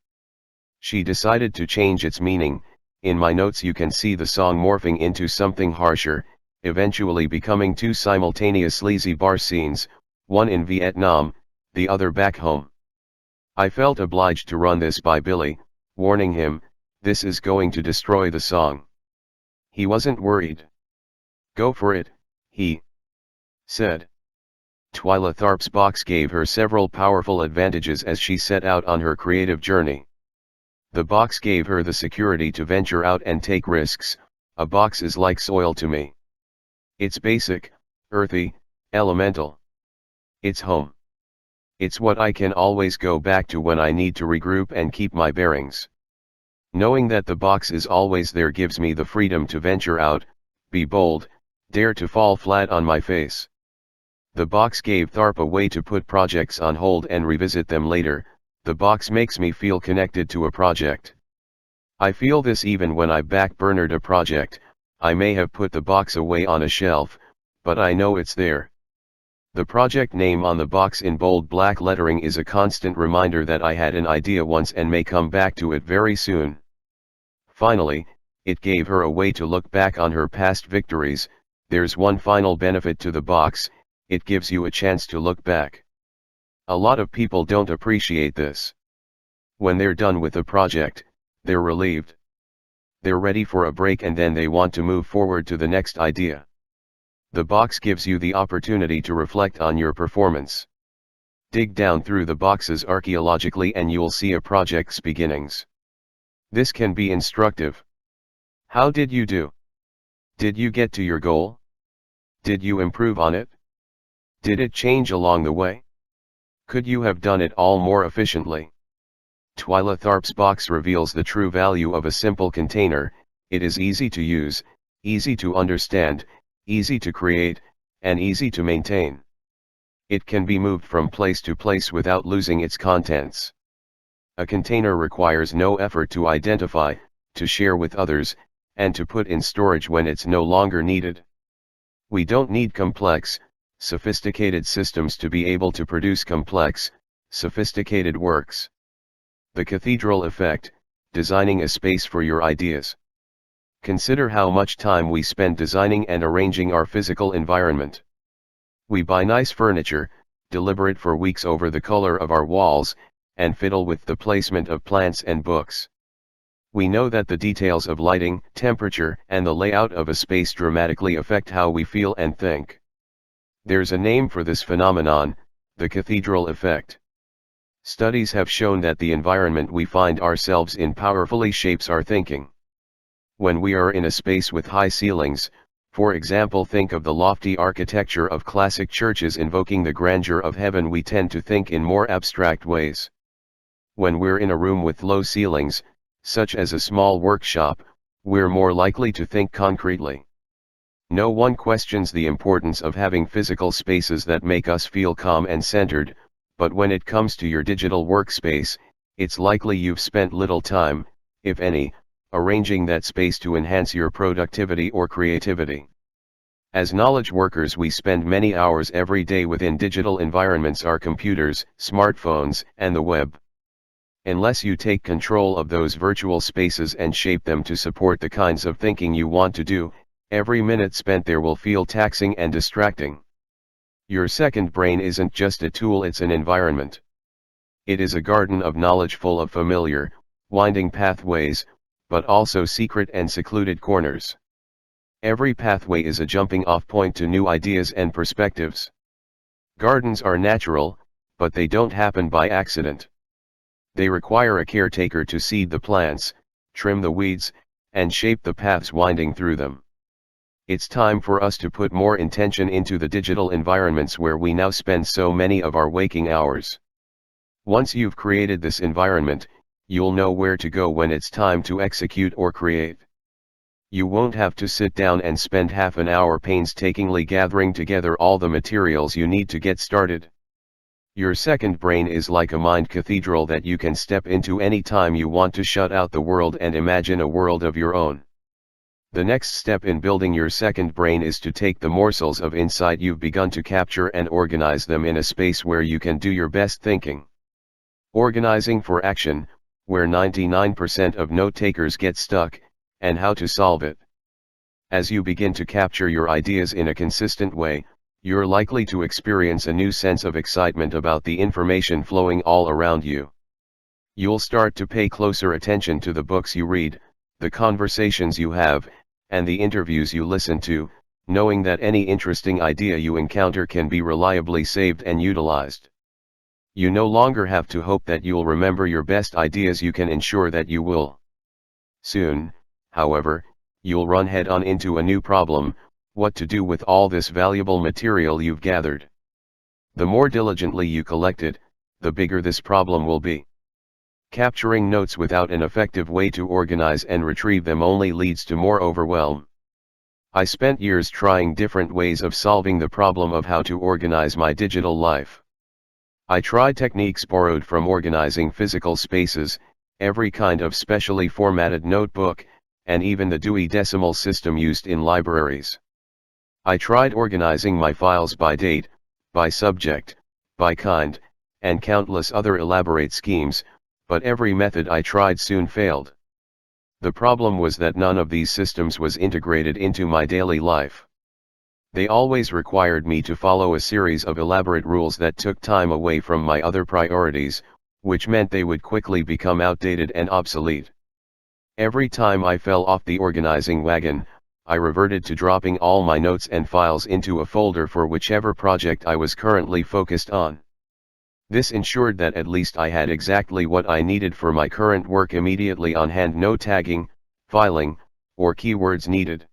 She decided to change its meaning. In my notes you can see the song morphing into something harsher, eventually becoming two simultaneous sleazy bar scenes, one in Vietnam, the other back home. I felt obliged to run this by Billy, warning him, this is going to destroy the song. He wasn't worried. Go for it, he said. Twyla Tharp's box gave her several powerful advantages as she set out on her creative journey. The box gave her the security to venture out and take risks. A box is like soil to me. It's basic, earthy, elemental. It's home. It's what I can always go back to when I need to regroup and keep my bearings. Knowing that the box is always there gives me the freedom to venture out, be bold, dare to fall flat on my face. The box gave Tharp a way to put projects on hold and revisit them later. The box makes me feel connected to a project. I feel this even when I backburnered a project. I may have put the box away on a shelf, but I know it's there. The project name on the box in bold black lettering is a constant reminder that I had an idea once and may come back to it very soon. Finally, it gave her a way to look back on her past victories. There's one final benefit to the box, it gives you a chance to look back. A lot of people don't appreciate this. When they're done with a project, they're relieved. They're ready for a break and then they want to move forward to the next idea. The box gives you the opportunity to reflect on your performance. Dig down through the boxes archaeologically and you'll see a project's beginnings. This can be instructive. How did you do? Did you get to your goal? Did you improve on it? Did it change along the way? Could you have done it all more efficiently? Twyla Tharp's box reveals the true value of a simple container. It is easy to use, easy to understand, easy to create, and easy to maintain. It can be moved from place to place without losing its contents. A container requires no effort to identify, to share with others, and to put in storage when it's no longer needed. We don't need complex, sophisticated systems to be able to produce complex, sophisticated works. The cathedral effect, designing a space for your ideas. Consider how much time we spend designing and arranging our physical environment. We buy nice furniture, deliberate for weeks over the color of our walls, and fiddle with the placement of plants and books. We know that the details of lighting, temperature, and the layout of a space dramatically affect how we feel and think. There's a name for this phenomenon, the cathedral effect. Studies have shown that the environment we find ourselves in powerfully shapes our thinking. When we are in a space with high ceilings, for example, think of the lofty architecture of classic churches invoking the grandeur of heaven, we tend to think in more abstract ways. When we're in a room with low ceilings, such as a small workshop, we're more likely to think concretely. No one questions the importance of having physical spaces that make us feel calm and centered, but when it comes to your digital workspace, it's likely you've spent little time, if any, arranging that space to enhance your productivity or creativity. As knowledge workers, we spend many hours every day within digital environments, our computers, smartphones, and the web. Unless you take control of those virtual spaces and shape them to support the kinds of thinking you want to do, every minute spent there will feel taxing and distracting. Your second brain isn't just a tool, it's an environment. It is a garden of knowledge full of familiar, winding pathways, but also secret and secluded corners. Every pathway is a jumping-off point to new ideas and perspectives. Gardens are natural, but they don't happen by accident. They require a caretaker to seed the plants, trim the weeds, and shape the paths winding through them. It's time for us to put more intention into the digital environments where we now spend so many of our waking hours. Once you've created this environment, you'll know where to go when it's time to execute or create. You won't have to sit down and spend half an hour painstakingly gathering together all the materials you need to get started. Your second brain is like a mind cathedral that you can step into any time you want to shut out the world and imagine a world of your own. The next step in building your second brain is to take the morsels of insight you've begun to capture and organize them in a space where you can do your best thinking. Organizing for action, where 99% of note-takers get stuck, and how to solve it. As you begin to capture your ideas in a consistent way, you're likely to experience a new sense of excitement about the information flowing all around you. You'll start to pay closer attention to the books you read, the conversations you have, and the interviews you listen to, knowing that any interesting idea you encounter can be reliably saved and utilized. You no longer have to hope that you'll remember your best ideas, you can ensure that you will. Soon, however, you'll run head-on into a new problem: what to do with all this valuable material you've gathered. The more diligently you collect it, the bigger this problem will be. Capturing notes without an effective way to organize and retrieve them only leads to more overwhelm. I spent years trying different ways of solving the problem of how to organize my digital life. I tried techniques borrowed from organizing physical spaces, every kind of specially formatted notebook, and even the Dewey Decimal System used in libraries. I tried organizing my files by date, by subject, by kind, and countless other elaborate schemes, but every method I tried soon failed. The problem was that none of these systems was integrated into my daily life. They always required me to follow a series of elaborate rules that took time away from my other priorities, which meant they would quickly become outdated and obsolete. Every time I fell off the organizing wagon, I reverted to dropping all my notes and files into a folder for whichever project I was currently focused on. This ensured that at least I had exactly what I needed for my current work immediately on hand: no tagging, filing, or keywords needed.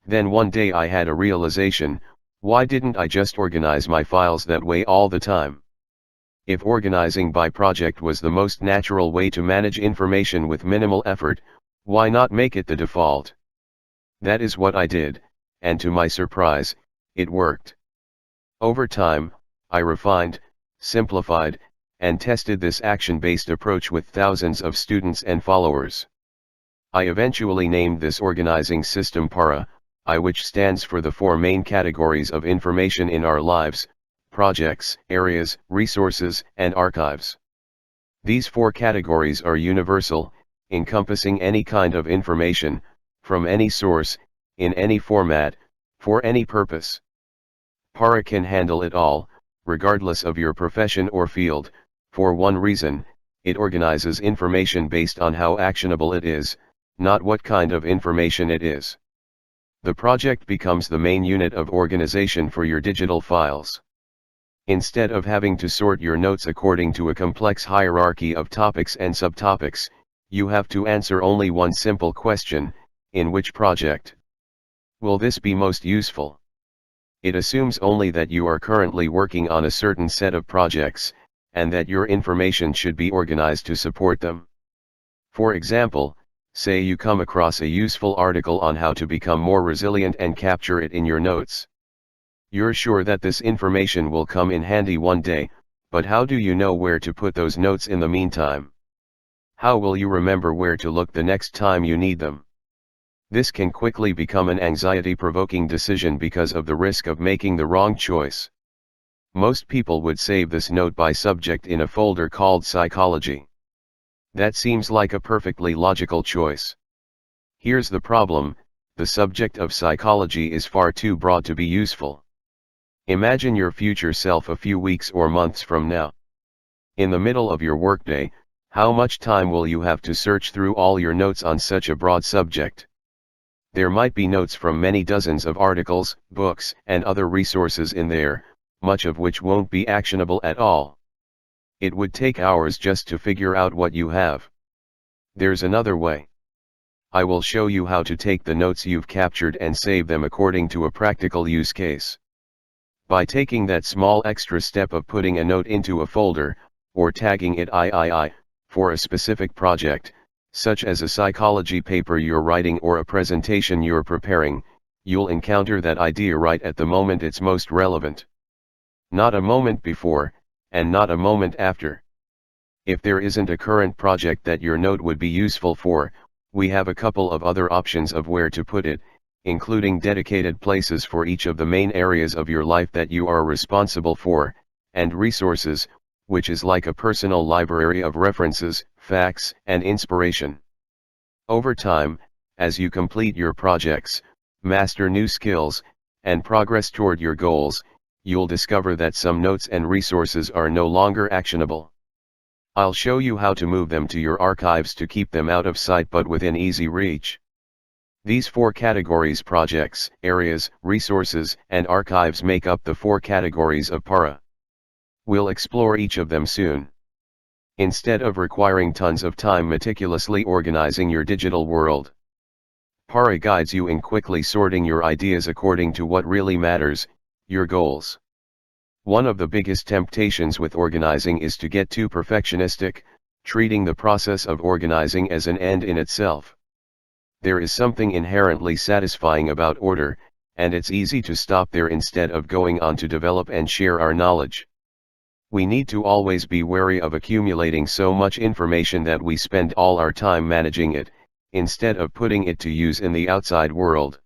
Then one day I had a realization: why didn't I just organize my files that way all the time? If organizing by project was the most natural way to manage information with minimal effort, why not make it the default? That is what I did, and to my surprise, it worked. Over time, I refined, simplified, and tested this action-based approach with thousands of students and followers. I eventually named this organizing system PARA, which stands for the four main categories of information in our lives: projects, areas, resources, and archives. These four categories are universal, encompassing any kind of information, from any source, in any format, for any purpose. PARA can handle it all, regardless of your profession or field. For one reason: it organizes information based on how actionable it is, not what kind of information it is. The project becomes the main unit of organization for your digital files. Instead of having to sort your notes according to a complex hierarchy of topics and subtopics, you have to answer only one simple question: in which project will this be most useful? It assumes only that you are currently working on a certain set of projects, and that your information should be organized to support them. For example, say you come across a useful article on how to become more resilient and capture it in your notes. You're sure that this information will come in handy one day, but how do you know where to put those notes in the meantime? How will you remember where to look the next time you need them? This can quickly become an anxiety-provoking decision because of the risk of making the wrong choice. Most people would save this note by subject in a folder called Psychology. That seems like a perfectly logical choice. Here's the problem: the subject of psychology is far too broad to be useful. Imagine your future self a few weeks or months from now. In the middle of your workday, how much time will you have to search through all your notes on such a broad subject? There might be notes from many dozens of articles, books, and other resources in there, much of which won't be actionable at all. It would take hours just to figure out what you have. There's another way. I will show you how to take the notes you've captured and save them according to a practical use case. By taking that small extra step of putting a note into a folder, or tagging it III, for a specific project, such as a psychology paper you're writing or a presentation you're preparing, you'll encounter that idea right at the moment it's most relevant. Not a moment before, and not a moment after. If there isn't a current project that your note would be useful for, we have a couple of other options of where to put it, including dedicated places for each of the main areas of your life that you are responsible for, and resources, which is like a personal library of references, facts, and inspiration. Over time, as you complete your projects, master new skills, and progress toward your goals, you'll discover that some notes and resources are no longer actionable. I'll show you how to move them to your archives to keep them out of sight but within easy reach. These 4 categories: projects, areas, resources, and archives make up the 4 categories of PARA. We'll explore each of them soon. Instead of requiring tons of time meticulously organizing your digital world, PARA guides you in quickly sorting your ideas according to what really matters, your goals. One of the biggest temptations with organizing is to get too perfectionistic, treating the process of organizing as an end in itself. There is something inherently satisfying about order, and it's easy to stop there instead of going on to develop and share our knowledge. We need to always be wary of accumulating so much information that we spend all our time managing it, instead of putting it to use in the outside world.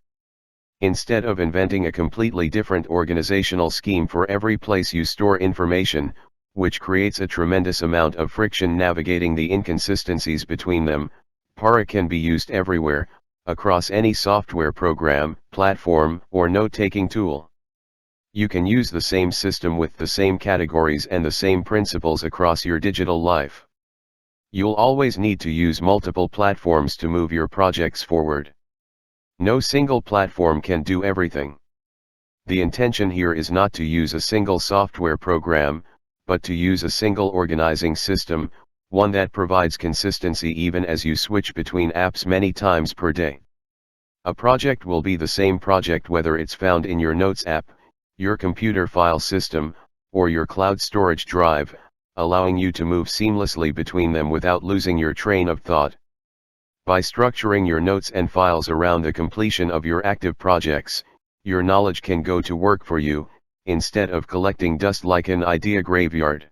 Instead of inventing a completely different organizational scheme for every place you store information, which creates a tremendous amount of friction navigating the inconsistencies between them, PARA can be used everywhere, across any software program, platform, or note-taking tool. You can use the same system with the same categories and the same principles across your digital life. You'll always need to use multiple platforms to move your projects forward. No single platform can do everything. The intention here is not to use a single software program, but to use a single organizing system, one that provides consistency even as you switch between apps many times per day. A project will be the same project whether it's found in your Notes app, your computer file system, or your cloud storage drive, allowing you to move seamlessly between them without losing your train of thought. By structuring your notes and files around the completion of your active projects, your knowledge can go to work for you, instead of collecting dust like an idea graveyard.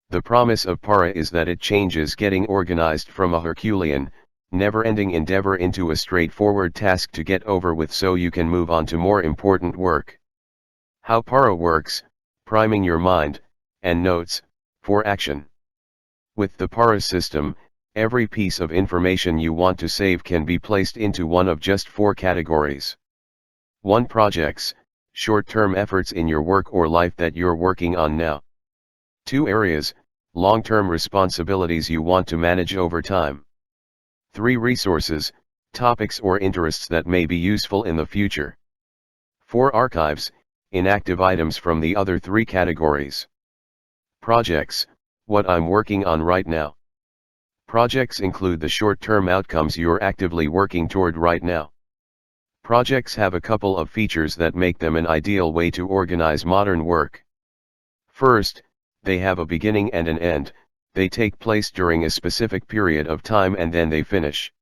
The promise of PARA is that it changes getting organized from a Herculean, never-ending endeavor into a straightforward task to get over with so you can move on to more important work. How PARA works: priming your mind and notes for action. With the PARA system, every piece of information you want to save can be placed into one of just 4 categories. 1. Projects, short-term efforts in your work or life that you're working on now. 2. Areas, long-term responsibilities you want to manage over time. 3. Resources, topics or interests that may be useful in the future. 4. Archives, inactive items from the other 3 categories. Projects, what I'm working on right now. Projects include the short-term outcomes you're actively working toward right now. Projects have a couple of features that make them an ideal way to organize modern work. First, they have a beginning and an end. They take place during a specific period of time and then they finish.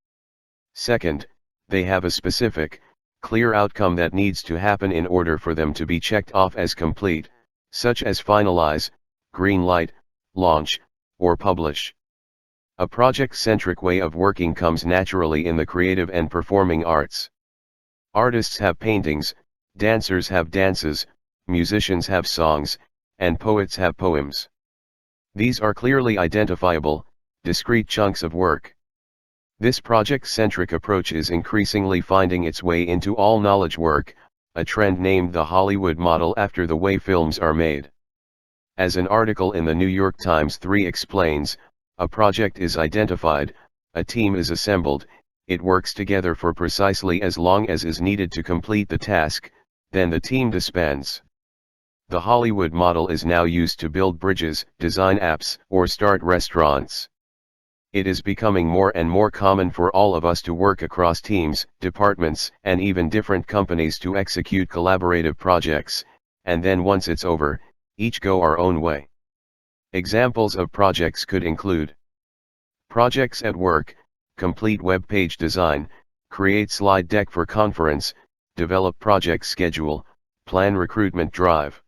Second, they have a specific, clear outcome that needs to happen in order for them to be checked off as complete, such as finalize, green light, launch, or publish. A project-centric way of working comes naturally in the creative and performing arts. Artists have paintings, dancers have dances, musicians have songs, and poets have poems. These are clearly identifiable, discrete chunks of work. This project-centric approach is increasingly finding its way into all knowledge work, a trend named the Hollywood model after the way films are made. As an article in the New York Times 3 explains, a project is identified, a team is assembled, it works together for precisely as long as is needed to complete the task, then the team disbands. The Hollywood model is now used to build bridges, design apps, or start restaurants. It is becoming more and more common for all of us to work across teams, departments, and even different companies to execute collaborative projects, and then once it's over, each go our own way. Examples of projects could include projects at work: complete web page design, create slide deck for conference, develop project schedule, plan recruitment drive.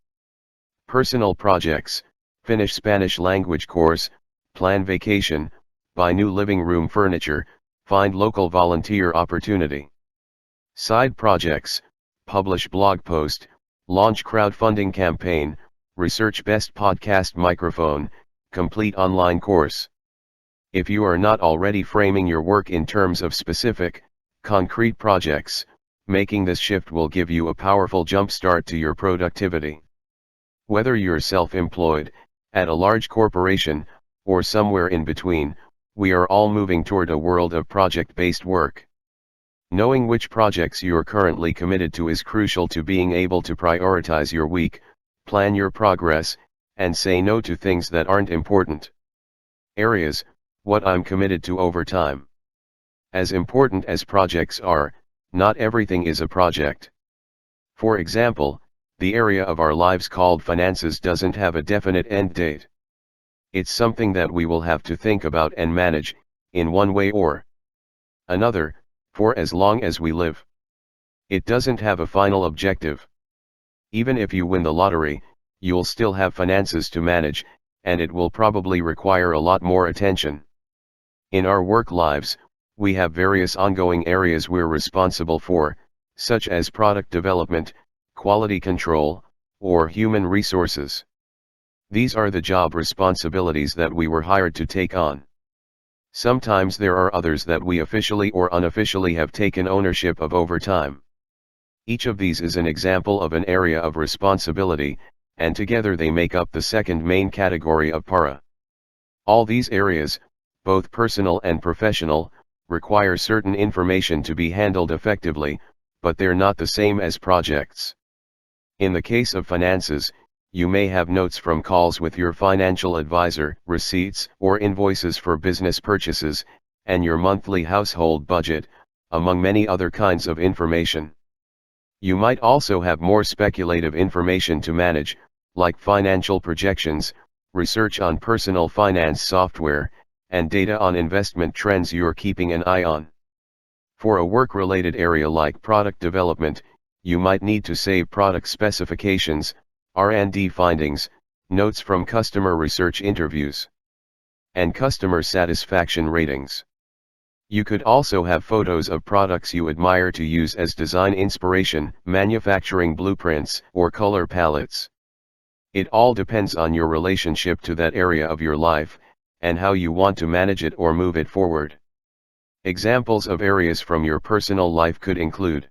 Personal projects: finish Spanish language course, plan vacation, buy new living room furniture, find local volunteer opportunity. Side projects: publish blog post, launch crowdfunding campaign, research best podcast microphone, complete online course. If you are not already framing your work in terms of specific, concrete projects, making this shift will give you a powerful jump start to your productivity. Whether you're self-employed, at a large corporation, or somewhere in between, we are all moving toward a world of project-based work. Knowing which projects you're currently committed to is crucial to being able to prioritize your week, plan your progress, and say no to things that aren't important. Areas: what I'm committed to over time. As important as projects are, not everything is a project. For example, the area of our lives called finances doesn't have a definite end date. It's something that we will have to think about and manage, in one way or another, for as long as we live. It doesn't have a final objective. Even if you win the lottery, you'll still have finances to manage, and it will probably require a lot more attention. In our work lives, we have various ongoing areas we're responsible for, such as product development, quality control, or human resources. These are the job responsibilities that we were hired to take on. Sometimes there are others that we officially or unofficially have taken ownership of over time. Each of these is an example of an area of responsibility, and together they make up the second main category of para. All these areas, both personal and professional, require certain information to be handled effectively, but they're not the same as projects. In the case of finances, you may have notes from calls with your financial advisor, receipts or invoices for business purchases, and your monthly household budget, among many other kinds of information. You might also have more speculative information to manage, like financial projections, research on personal finance software, and data on investment trends you're keeping an eye on. For a work-related area like product development, you might need to save product specifications, R&D findings, notes from customer research interviews, and customer satisfaction ratings. You could also have photos of products you admire to use as design inspiration, manufacturing blueprints, or color palettes. It all depends on your relationship to that area of your life, and how you want to manage it or move it forward. Examples of areas from your personal life could include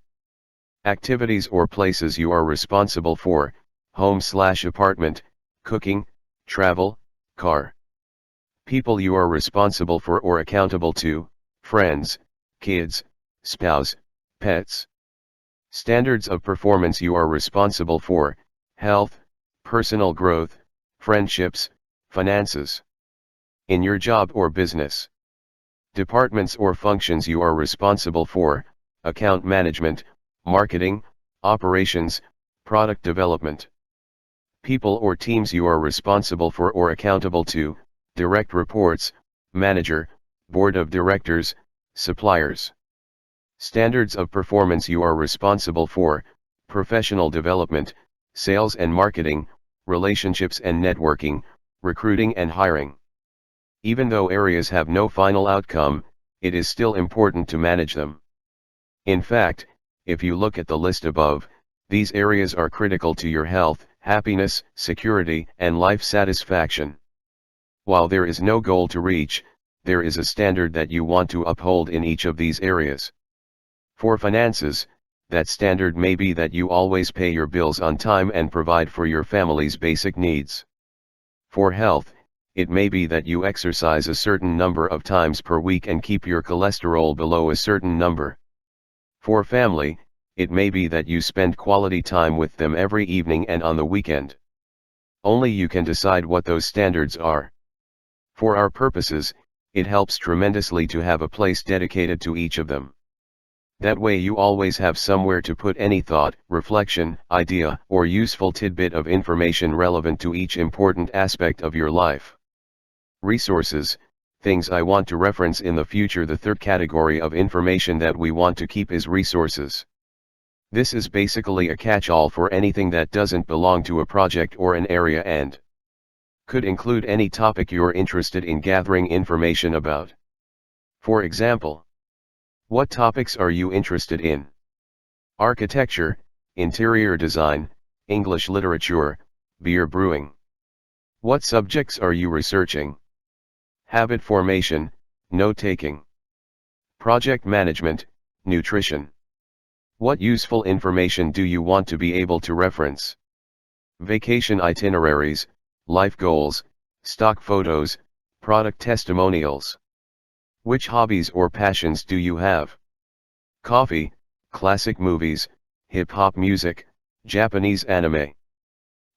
activities or places you are responsible for: home/apartment, cooking, travel, car. People you are responsible for or accountable to: friends, kids, spouse, pets. Standards of performance you are responsible for: health, personal growth, friendships, finances. In your job or business. Departments or functions you are responsible for: account management, marketing, operations, product development. People or teams you are responsible for or accountable to: direct reports, manager, board of directors, suppliers. Standards of performance you are responsible for: professional development, sales and marketing, relationships and networking, recruiting and hiring. Even though areas have no final outcome, it is still important to manage them. In fact, if you look at the list above, these areas are critical to your health, happiness, security, and life satisfaction. While there is no goal to reach, there is a standard that you want to uphold in each of these areas. For finances, that standard may be that you always pay your bills on time and provide for your family's basic needs. For health, it may be that you exercise a certain number of times per week and keep your cholesterol below a certain number. For family, it may be that you spend quality time with them every evening and on the weekend. Only you can decide what those standards are. For our purposes, it helps tremendously to have a place dedicated to each of them. That way you always have somewhere to put any thought, reflection, idea, or useful tidbit of information relevant to each important aspect of your life. Resources, things I want to reference in the future. The third category of information that we want to keep is resources. This is basically a catch-all for anything that doesn't belong to a project or an area and could include any topic you're interested in gathering information about. For example, what topics are you interested in? Architecture, interior design, English literature, beer brewing. What subjects are you researching? Habit formation, note-taking. Project management, nutrition. What useful information do you want to be able to reference? Vacation itineraries, life goals, stock photos, product testimonials. Which hobbies or passions do you have? Coffee, classic movies, hip-hop music, Japanese anime.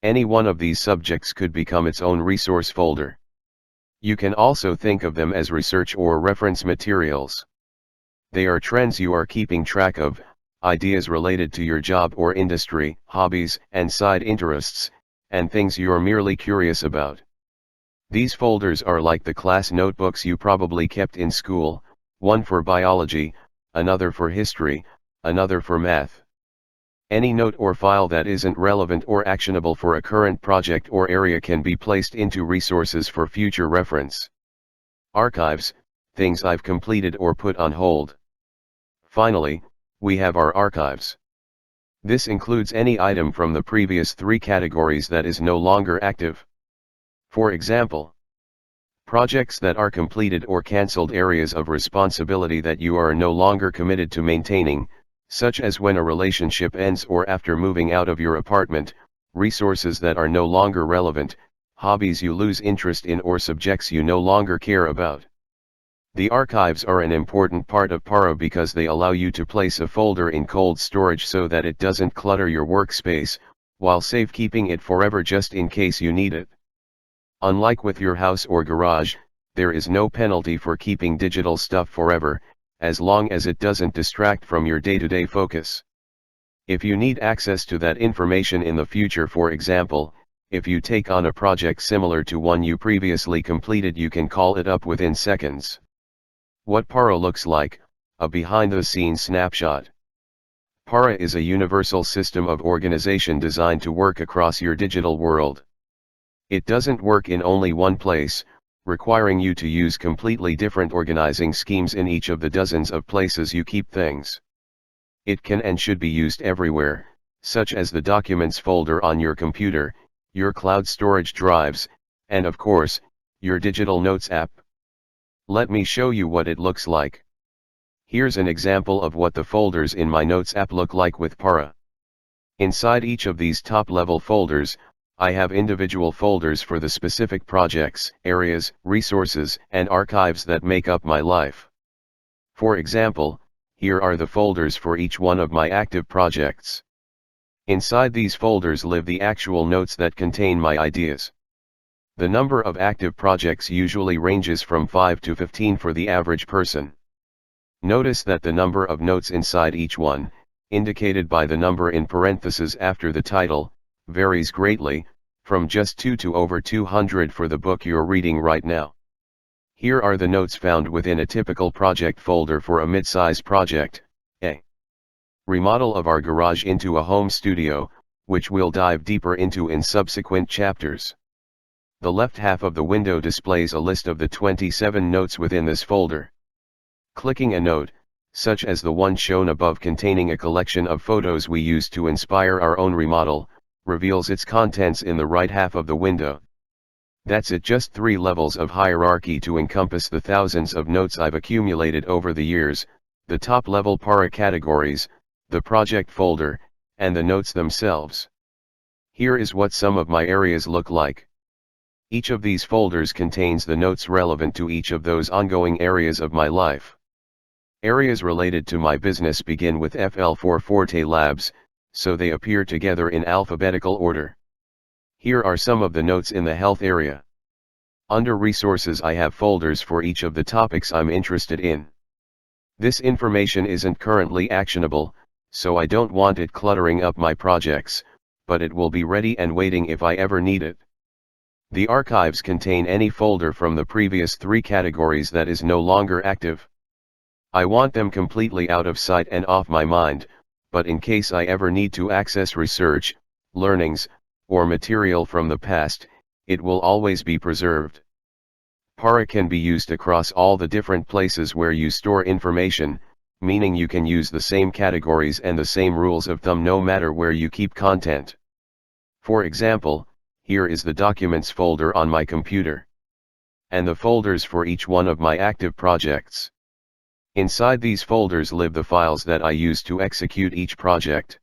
Any one of these subjects could become its own resource folder. You can also think of them as research or reference materials. They are trends you are keeping track of, ideas related to your job or industry, hobbies and side interests, and things you're merely curious about. These folders are like the class notebooks you probably kept in school, one for biology, another for history, another for math. Any note or file that isn't relevant or actionable for a current project or area can be placed into resources for future reference. Archives, things I've completed or put on hold. Finally, we have our archives. This includes any item from the previous three categories that is no longer active. For example, projects that are completed or cancelled, areas of responsibility that you are no longer committed to maintaining, such as when a relationship ends or after moving out of your apartment, resources that are no longer relevant, hobbies you lose interest in or subjects you no longer care about. The archives are an important part of Paro because they allow you to place a folder in cold storage so that it doesn't clutter your workspace, while safekeeping it forever just in case you need it. Unlike with your house or garage, there is no penalty for keeping digital stuff forever, as long as it doesn't distract from your day-to-day focus. If you need access to that information in the future, for example, if you take on a project similar to one you previously completed, you can call it up within seconds. What Paro looks like, a behind-the-scenes snapshot. Paro is a universal system of organization designed to work across your digital world. It doesn't work in only one place, requiring you to use completely different organizing schemes in each of the dozens of places you keep things. It can and should be used everywhere, such as the Documents folder on your computer, your cloud storage drives, and of course, your digital notes app. Let me show you what it looks like. Here's an example of what the folders in my Notes app look like with Paro. Inside each of these top-level folders, I have individual folders for the specific projects, areas, resources, and archives that make up my life. For example, here are the folders for each one of my active projects. Inside these folders live the actual notes that contain my ideas. The number of active projects usually ranges from 5 to 15 for the average person. Notice that the number of notes inside each one, indicated by the number in parentheses after the title, varies greatly, from just 2 to over 200 for the book you're reading right now. Here are the notes found within a typical project folder for a mid-size project, a remodel of our garage into a home studio, which we'll dive deeper into in subsequent chapters. The left half of the window displays a list of the 27 notes within this folder. Clicking a note, such as the one shown above containing a collection of photos we used to inspire our own remodel, reveals its contents in the right half of the window. That's it, just 3 levels of hierarchy to encompass the thousands of notes I've accumulated over the years, the top-level Paro categories, the project folder, and the notes themselves. Here is what some of my areas look like. Each of these folders contains the notes relevant to each of those ongoing areas of my life. Areas related to my business begin with FL for Forte Labs, so they appear together in alphabetical order. Here are some of the notes in the health area. Under Resources I have folders for each of the topics I'm interested in. This information isn't currently actionable, so I don't want it cluttering up my projects, but it will be ready and waiting if I ever need it. The archives contain any folder from the previous 3 categories that is no longer active. I want them completely out of sight and off my mind, but in case I ever need to access research, learnings, or material from the past, it will always be preserved. Para can be used across all the different places where you store information, meaning you can use the same categories and the same rules of thumb no matter where you keep content. For example, here is the Documents folder on my computer, and the folders for each one of my active projects. Inside these folders live the files that I use to execute each project.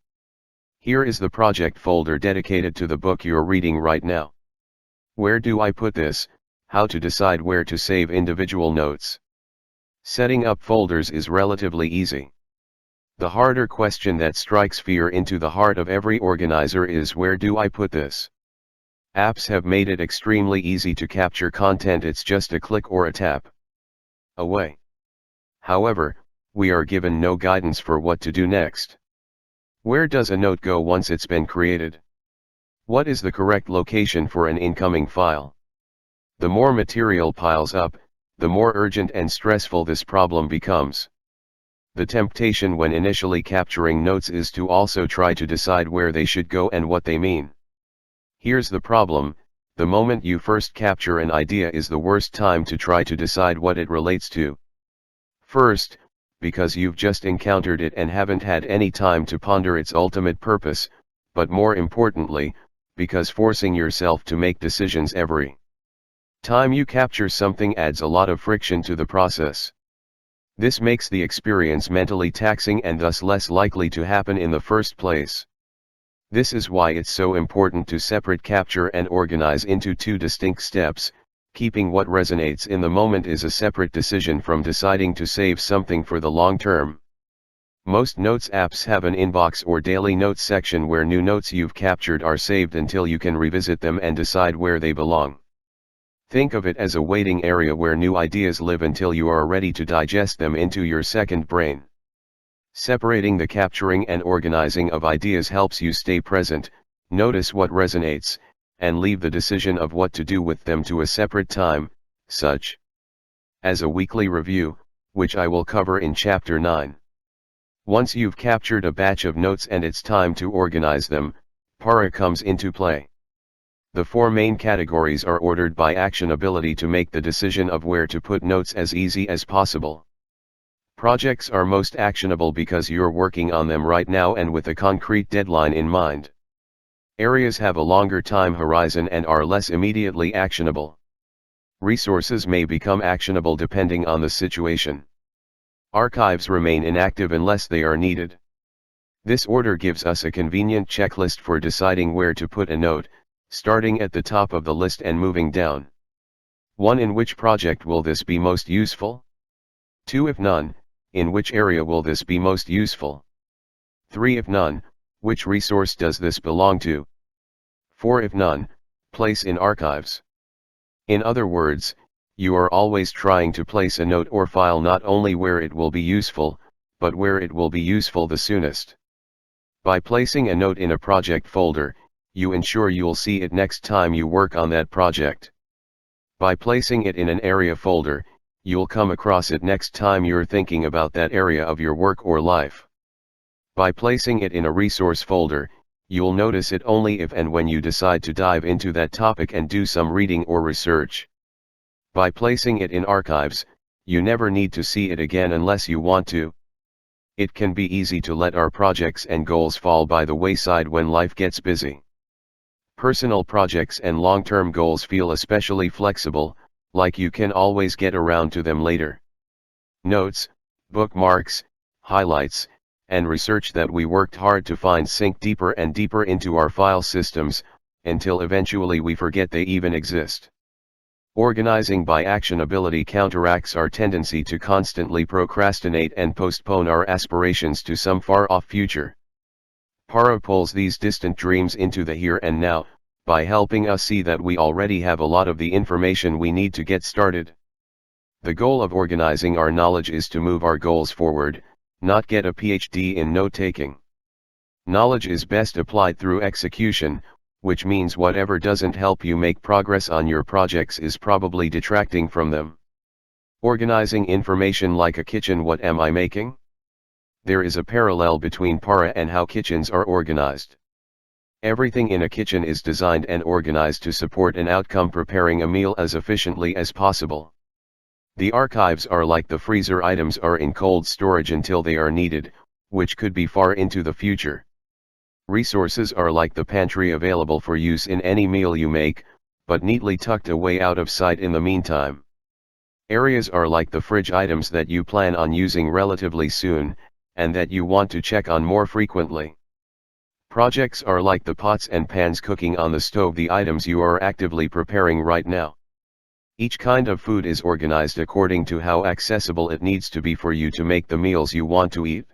Here is the project folder dedicated to the book you're reading right now. Where do I put this? How to decide where to save individual notes. Setting up folders is relatively easy. The harder question that strikes fear into the heart of every organizer is, where do I put this? Apps have made it extremely easy to capture content. It's just a click or a tap away. However, we are given no guidance for what to do next. Where does a note go once it's been created? What is the correct location for an incoming file? The more material piles up, the more urgent and stressful this problem becomes. The temptation when initially capturing notes is to also try to decide where they should go and what they mean. Here's the problem: the moment you first capture an idea is the worst time to try to decide what it relates to. First, because you've just encountered it and haven't had any time to ponder its ultimate purpose, but more importantly, because forcing yourself to make decisions every time you capture something adds a lot of friction to the process. This makes the experience mentally taxing and thus less likely to happen in the first place. This is why it's so important to separate capture and organize into 2 distinct steps. Keeping what resonates in the moment is a separate decision from deciding to save something for the long term. Most notes apps have an inbox or daily notes section where new notes you've captured are saved until you can revisit them and decide where they belong. Think of it as a waiting area where new ideas live until you are ready to digest them into your second brain. Separating the capturing and organizing of ideas helps you stay present, notice what resonates, and leave the decision of what to do with them to a separate time, such as a weekly review, which I will cover in Chapter 9. Once you've captured a batch of notes and it's time to organize them, Para comes into play. The 4 main categories are ordered by actionability to make the decision of where to put notes as easy as possible. Projects are most actionable because you're working on them right now and with a concrete deadline in mind. Areas have a longer time horizon and are less immediately actionable. Resources may become actionable depending on the situation. Archives remain inactive unless they are needed. This order gives us a convenient checklist for deciding where to put a note, starting at the top of the list and moving down. 1. In which project will this be most useful? 2. If none, in which area will this be most useful? 3. If none, which resource does this belong to? 4. If none, place in archives. In other words, you are always trying to place a note or file not only where it will be useful, but where it will be useful the soonest. By placing a note in a project folder, you ensure you'll see it next time you work on that project. By placing it in an area folder, you'll come across it next time you're thinking about that area of your work or life. By placing it in a resource folder, you'll notice it only if and when you decide to dive into that topic and do some reading or research. By placing it in archives, you never need to see it again unless you want to. It can be easy to let our projects and goals fall by the wayside when life gets busy. Personal projects and long-term goals feel especially flexible, like you can always get around to them later. Notes, bookmarks, highlights, and research that we worked hard to find sink deeper and deeper into our file systems, until eventually we forget they even exist. Organizing by actionability counteracts our tendency to constantly procrastinate and postpone our aspirations to some far-off future. Para pulls these distant dreams into the here and now, by helping us see that we already have a lot of the information we need to get started. The goal of organizing our knowledge is to move our goals forward, not get a PhD in note-taking. Knowledge is best applied through execution, which means whatever doesn't help you make progress on your projects is probably detracting from them. Organizing information like a kitchen. What am I making? There is a parallel between para and how kitchens are organized. Everything in a kitchen is designed and organized to support an outcome, preparing a meal as efficiently as possible. The archives are like the freezer. Items are in cold storage until they are needed, which could be far into the future. Resources are like the pantry, available for use in any meal you make, but neatly tucked away out of sight in the meantime. Areas are like the fridge, items that you plan on using relatively soon, and that you want to check on more frequently. Projects are like the pots and pans cooking on the stove, the items you are actively preparing right now. Each kind of food is organized according to how accessible it needs to be for you to make the meals you want to eat.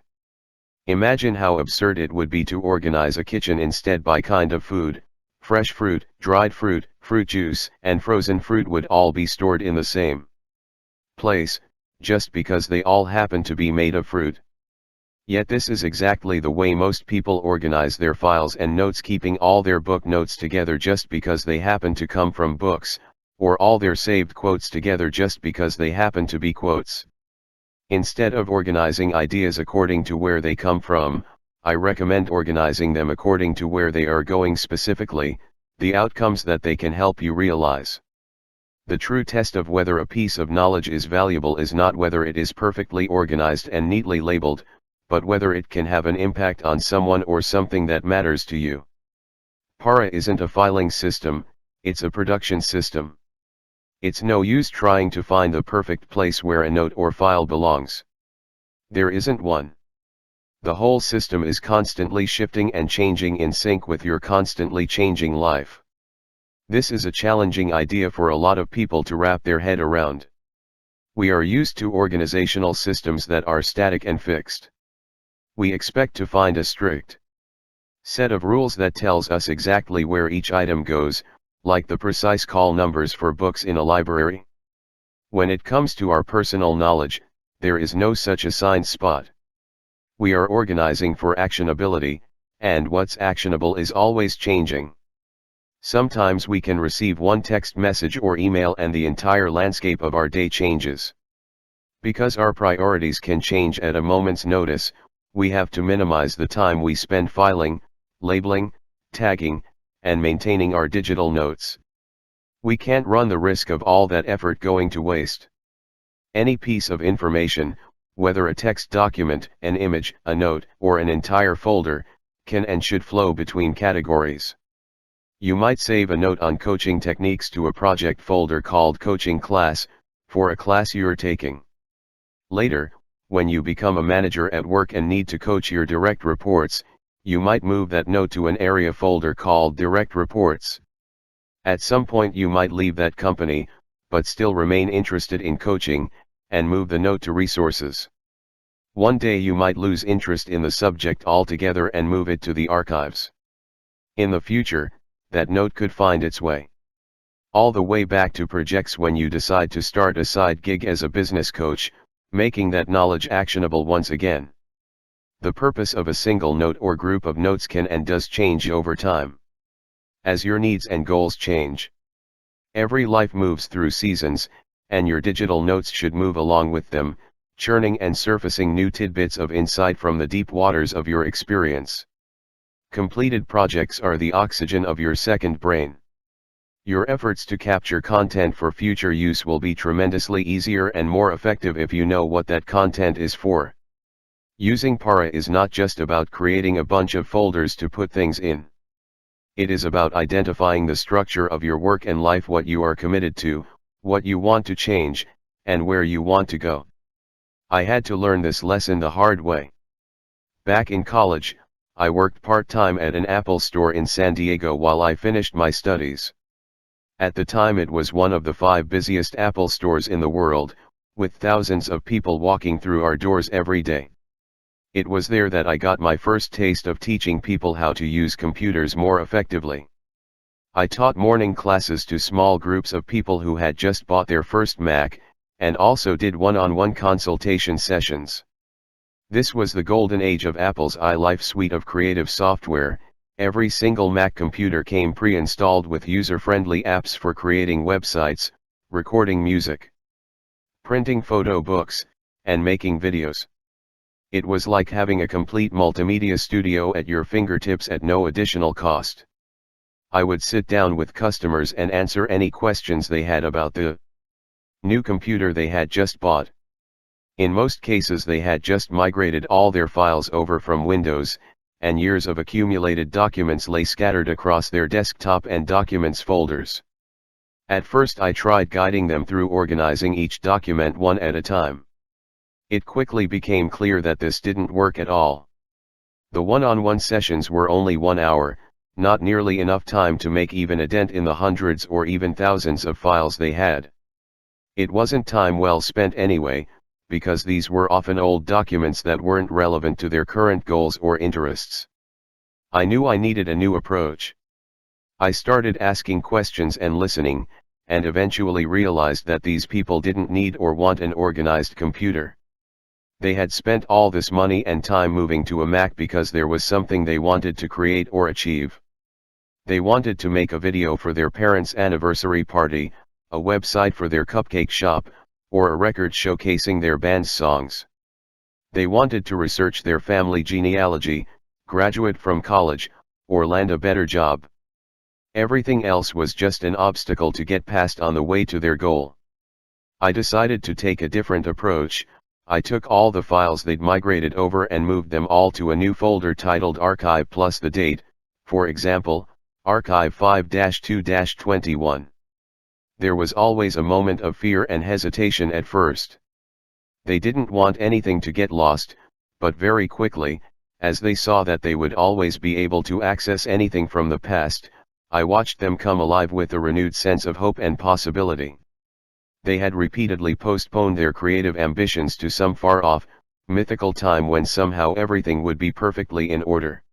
Imagine how absurd it would be to organize a kitchen instead by kind of food. Fresh fruit, dried fruit, fruit juice, and frozen fruit would all be stored in the same place, just because they all happen to be made of fruit. Yet this is exactly the way most people organize their files and notes, keeping all their book notes together just because they happen to come from books, or all their saved quotes together just because they happen to be quotes. Instead of organizing ideas according to where they come from, I recommend organizing them according to where they are going, specifically, the outcomes that they can help you realize. The true test of whether a piece of knowledge is valuable is not whether it is perfectly organized and neatly labeled, but whether it can have an impact on someone or something that matters to you. Para isn't a filing system, it's a production system. It's no use trying to find the perfect place where a note or file belongs. There isn't one. The whole system is constantly shifting and changing in sync with your constantly changing life. This is a challenging idea for a lot of people to wrap their head around. We are used to organizational systems that are static and fixed. We expect to find a strict set of rules that tells us exactly where each item goes, like the precise call numbers for books in a library. When it comes to our personal knowledge, there is no such assigned spot. We are organizing for actionability, and what's actionable is always changing. Sometimes we can receive one text message or email and the entire landscape of our day changes. Because our priorities can change at a moment's notice, we have to minimize the time we spend filing, labeling, tagging, and maintaining our digital notes. We can't run the risk of all that effort going to waste. Any piece of information, whether a text document, an image, a note, or an entire folder, can and should flow between categories. You might save a note on coaching techniques to a project folder called Coaching Class, for a class you're taking. Later, when you become a manager at work and need to coach your direct reports, you might move that note to an area folder called Direct Reports. At some point you might leave that company, but still remain interested in coaching, and move the note to Resources. One day you might lose interest in the subject altogether and move it to the Archives. In the future, that note could find its way all the way back to projects when you decide to start a side gig as a business coach, making that knowledge actionable once again. The purpose of a single note or group of notes can and does change over time. As your needs and goals change. Every life moves through seasons, and your digital notes should move along with them, churning and surfacing new tidbits of insight from the deep waters of your experience. Completed projects are the oxygen of your second brain. Your efforts to capture content for future use will be tremendously easier and more effective if you know what that content is for. Using Para is not just about creating a bunch of folders to put things in. It is about identifying the structure of your work and life, what you are committed to, what you want to change, and where you want to go. I had to learn this lesson the hard way. Back in college, I worked part-time at an Apple store in San Diego while I finished my studies. At the time it was one of the 5 busiest Apple stores in the world, with thousands of people walking through our doors every day. It was there that I got my first taste of teaching people how to use computers more effectively. I taught morning classes to small groups of people who had just bought their first Mac, and also did one-on-one consultation sessions. This was the golden age of Apple's iLife suite of creative software. Every single Mac computer came pre-installed with user-friendly apps for creating websites, recording music, printing photo books, and making videos. It was like having a complete multimedia studio at your fingertips at no additional cost. I would sit down with customers and answer any questions they had about the new computer they had just bought. In most cases they had just migrated all their files over from Windows, and years of accumulated documents lay scattered across their desktop and documents folders. At first I tried guiding them through organizing each document one at a time. It quickly became clear that this didn't work at all. The one-on-one sessions were only 1 hour, not nearly enough time to make even a dent in the hundreds or even thousands of files they had. It wasn't time well spent anyway, because these were often old documents that weren't relevant to their current goals or interests. I knew I needed a new approach. I started asking questions and listening, and eventually realized that these people didn't need or want an organized computer. They had spent all this money and time moving to a Mac because there was something they wanted to create or achieve. They wanted to make a video for their parents' anniversary party, a website for their cupcake shop, or a record showcasing their band's songs. They wanted to research their family genealogy, graduate from college, or land a better job. Everything else was just an obstacle to get past on the way to their goal. I decided to take a different approach. I took all the files they'd migrated over and moved them all to a new folder titled Archive plus the date, for example, Archive 5-2-21. There was always a moment of fear and hesitation at first. They didn't want anything to get lost, but very quickly, as they saw that they would always be able to access anything from the past, I watched them come alive with a renewed sense of hope and possibility. They had repeatedly postponed their creative ambitions to some far-off, mythical time when somehow everything would be perfectly in order.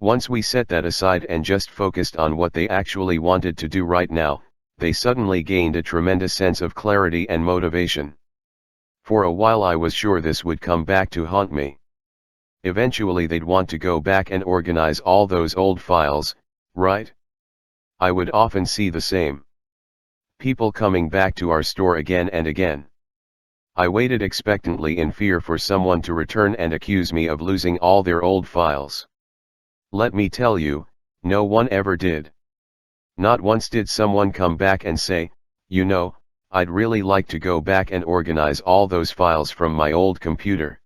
Once we set that aside and just focused on what they actually wanted to do right now, they suddenly gained a tremendous sense of clarity and motivation. For a while I was sure this would come back to haunt me. Eventually they'd want to go back and organize all those old files, right? I would often see the same people coming back to our store again and again. I waited expectantly in fear for someone to return and accuse me of losing all their old files. Let me tell you, no one ever did. Not once did someone come back and say, you know, I'd really like to go back and organize all those files from my old computer.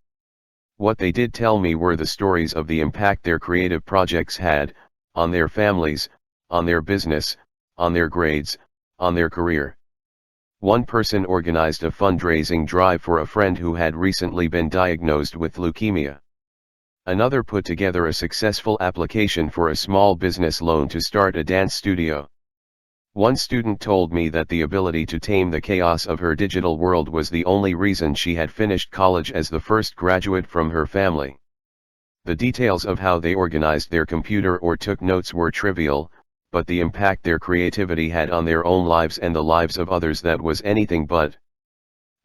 What they did tell me were the stories of the impact their creative projects had, on their families, on their business, on their grades, on their career. One person organized a fundraising drive for a friend who had recently been diagnosed with leukemia. Another put together a successful application for a small business loan to start a dance studio. One student told me that the ability to tame the chaos of her digital world was the only reason she had finished college as the first graduate from her family. The details of how they organized their computer or took notes were trivial, but the impact their creativity had on their own lives and the lives of others, that was anything but.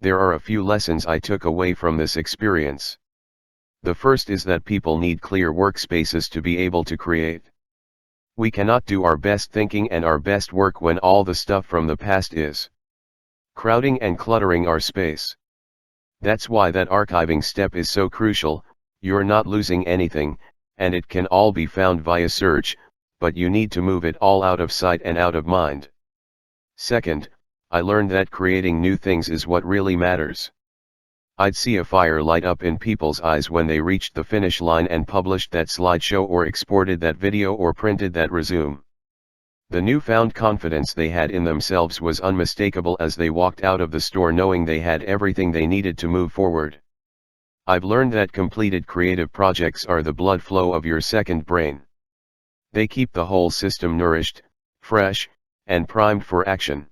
There are a few lessons I took away from this experience. The first is that people need clear workspaces to be able to create. We cannot do our best thinking and our best work when all the stuff from the past is crowding and cluttering our space. That's why that archiving step is so crucial. You're not losing anything, and it can all be found via search, but you need to move it all out of sight and out of mind. Second, I learned that creating new things is what really matters. I'd see a fire light up in people's eyes when they reached the finish line and published that slideshow or exported that video or printed that resume. The newfound confidence they had in themselves was unmistakable as they walked out of the store knowing they had everything they needed to move forward. I've learned that completed creative projects are the blood flow of your second brain. They keep the whole system nourished, fresh, and primed for action.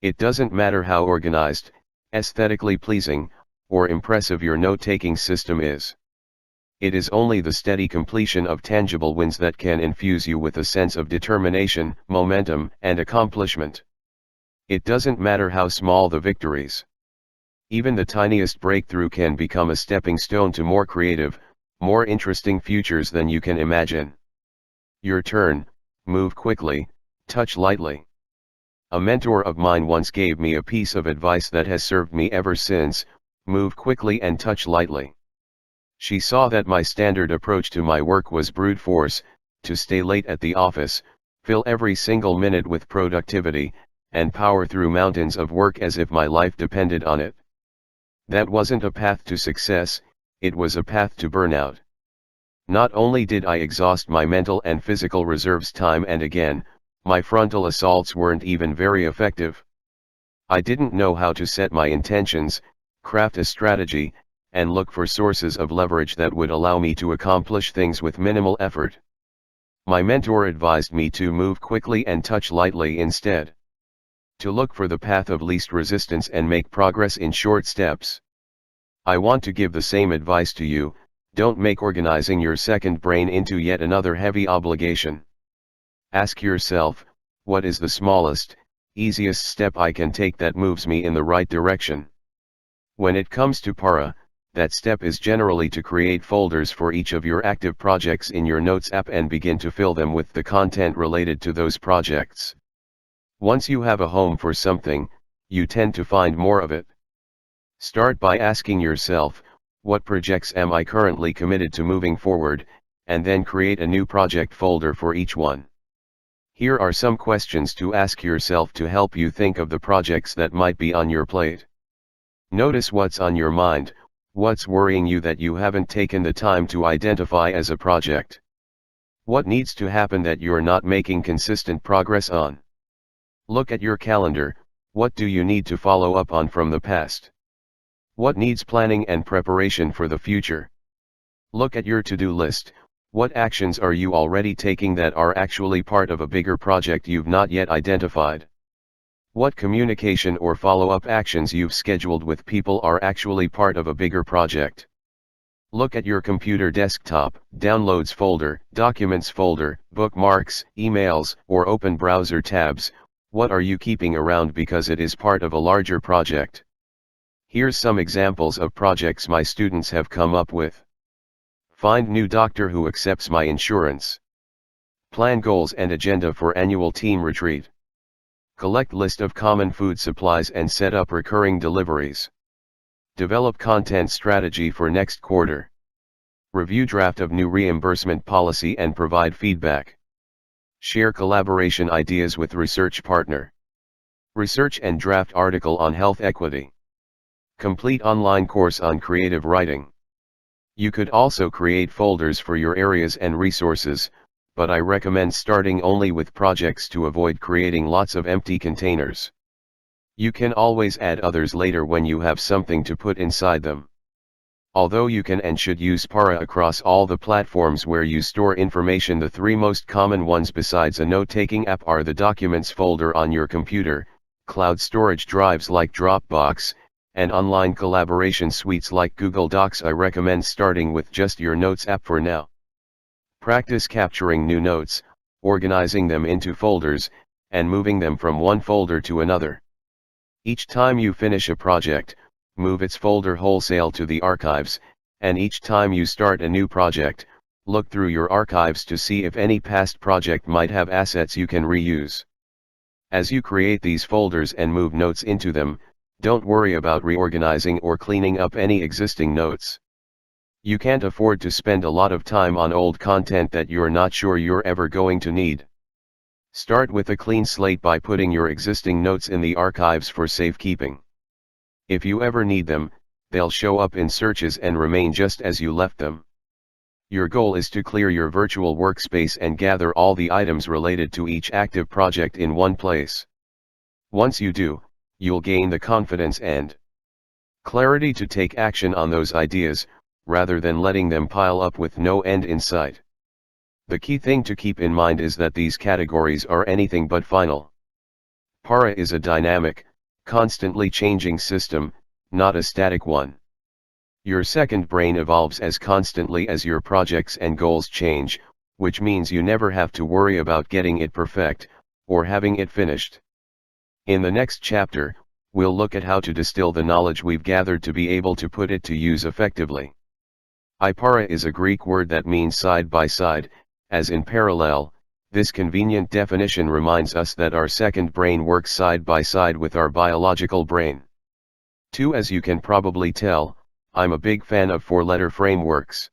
It doesn't matter how organized, aesthetically pleasing, or impressive your note-taking system is. It is only the steady completion of tangible wins that can infuse you with a sense of determination, momentum, and accomplishment. It doesn't matter how small the victories. Even the tiniest breakthrough can become a stepping stone to more creative, more interesting futures than you can imagine. Your turn, move quickly, touch lightly. A mentor of mine once gave me a piece of advice that has served me ever since: move quickly and touch lightly. She saw that my standard approach to my work was brute force, to stay late at the office, fill every single minute with productivity, and power through mountains of work as if my life depended on it. That wasn't a path to success, it was a path to burnout. Not only did I exhaust my mental and physical reserves time and again, my frontal assaults weren't even very effective. I didn't know how to set my intentions, craft a strategy, and look for sources of leverage that would allow me to accomplish things with minimal effort. My mentor advised me to move quickly and touch lightly instead. To look for the path of least resistance and make progress in short steps. I want to give the same advice to you: don't make organizing your second brain into yet another heavy obligation. Ask yourself, what is the smallest, easiest step I can take that moves me in the right direction? When it comes to Para, that step is generally to create folders for each of your active projects in your Notes app and begin to fill them with the content related to those projects. Once you have a home for something, you tend to find more of it. Start by asking yourself, what projects am I currently committed to moving forward, and then create a new project folder for each one. Here are some questions to ask yourself to help you think of the projects that might be on your plate. Notice what's on your mind. What's worrying you that you haven't taken the time to identify as a project? What needs to happen that you're not making consistent progress on? Look at your calendar. What do you need to follow up on from the past? What needs planning and preparation for the future? Look at your to-do list. What actions are you already taking that are actually part of a bigger project you've not yet identified? What communication or follow-up actions you've scheduled with people are actually part of a bigger project? Look at your computer desktop, downloads folder, documents folder, bookmarks, emails, or open browser tabs. What are you keeping around because it is part of a larger project? Here's some examples of projects my students have come up with. Find new doctor who accepts my insurance. Plan goals and agenda for annual team retreat. Collect list of common food supplies and set up recurring deliveries. Develop content strategy for next quarter. Review draft of new reimbursement policy and provide feedback. Share collaboration ideas with research partner. Research and draft article on health equity. Complete online course on creative writing. You could also create folders for your areas and resources, but I recommend starting only with projects to avoid creating lots of empty containers. You can always add others later when you have something to put inside them. Although you can and should use Para across all the platforms where you store information, the three most common ones besides a note-taking app are the Documents folder on your computer, cloud storage drives like Dropbox, and online collaboration suites like Google Docs. I recommend starting with just your Notes app for now. Practice capturing new notes, organizing them into folders, and moving them from one folder to another. Each time you finish a project, move its folder wholesale to the archives, and each time you start a new project, look through your archives to see if any past project might have assets you can reuse. As you create these folders and move notes into them, don't worry about reorganizing or cleaning up any existing notes. You can't afford to spend a lot of time on old content that you're not sure you're ever going to need. Start with a clean slate by putting your existing notes in the archives for safekeeping. If you ever need them, they'll show up in searches and remain just as you left them. Your goal is to clear your virtual workspace and gather all the items related to each active project in one place. Once you do, you'll gain the confidence and clarity to take action on those ideas, rather than letting them pile up with no end in sight. The key thing to keep in mind is that these categories are anything but final. Para is a dynamic, constantly changing system, not a static one. Your second brain evolves as constantly as your projects and goals change, which means you never have to worry about getting it perfect, or having it finished. In the next chapter, we'll look at how to distill the knowledge we've gathered to be able to put it to use effectively. Ipara is a Greek word that means side by side, as in parallel. This convenient definition reminds us that our second brain works side by side with our biological brain. 2. As you can probably tell, I'm a big fan of four-letter frameworks.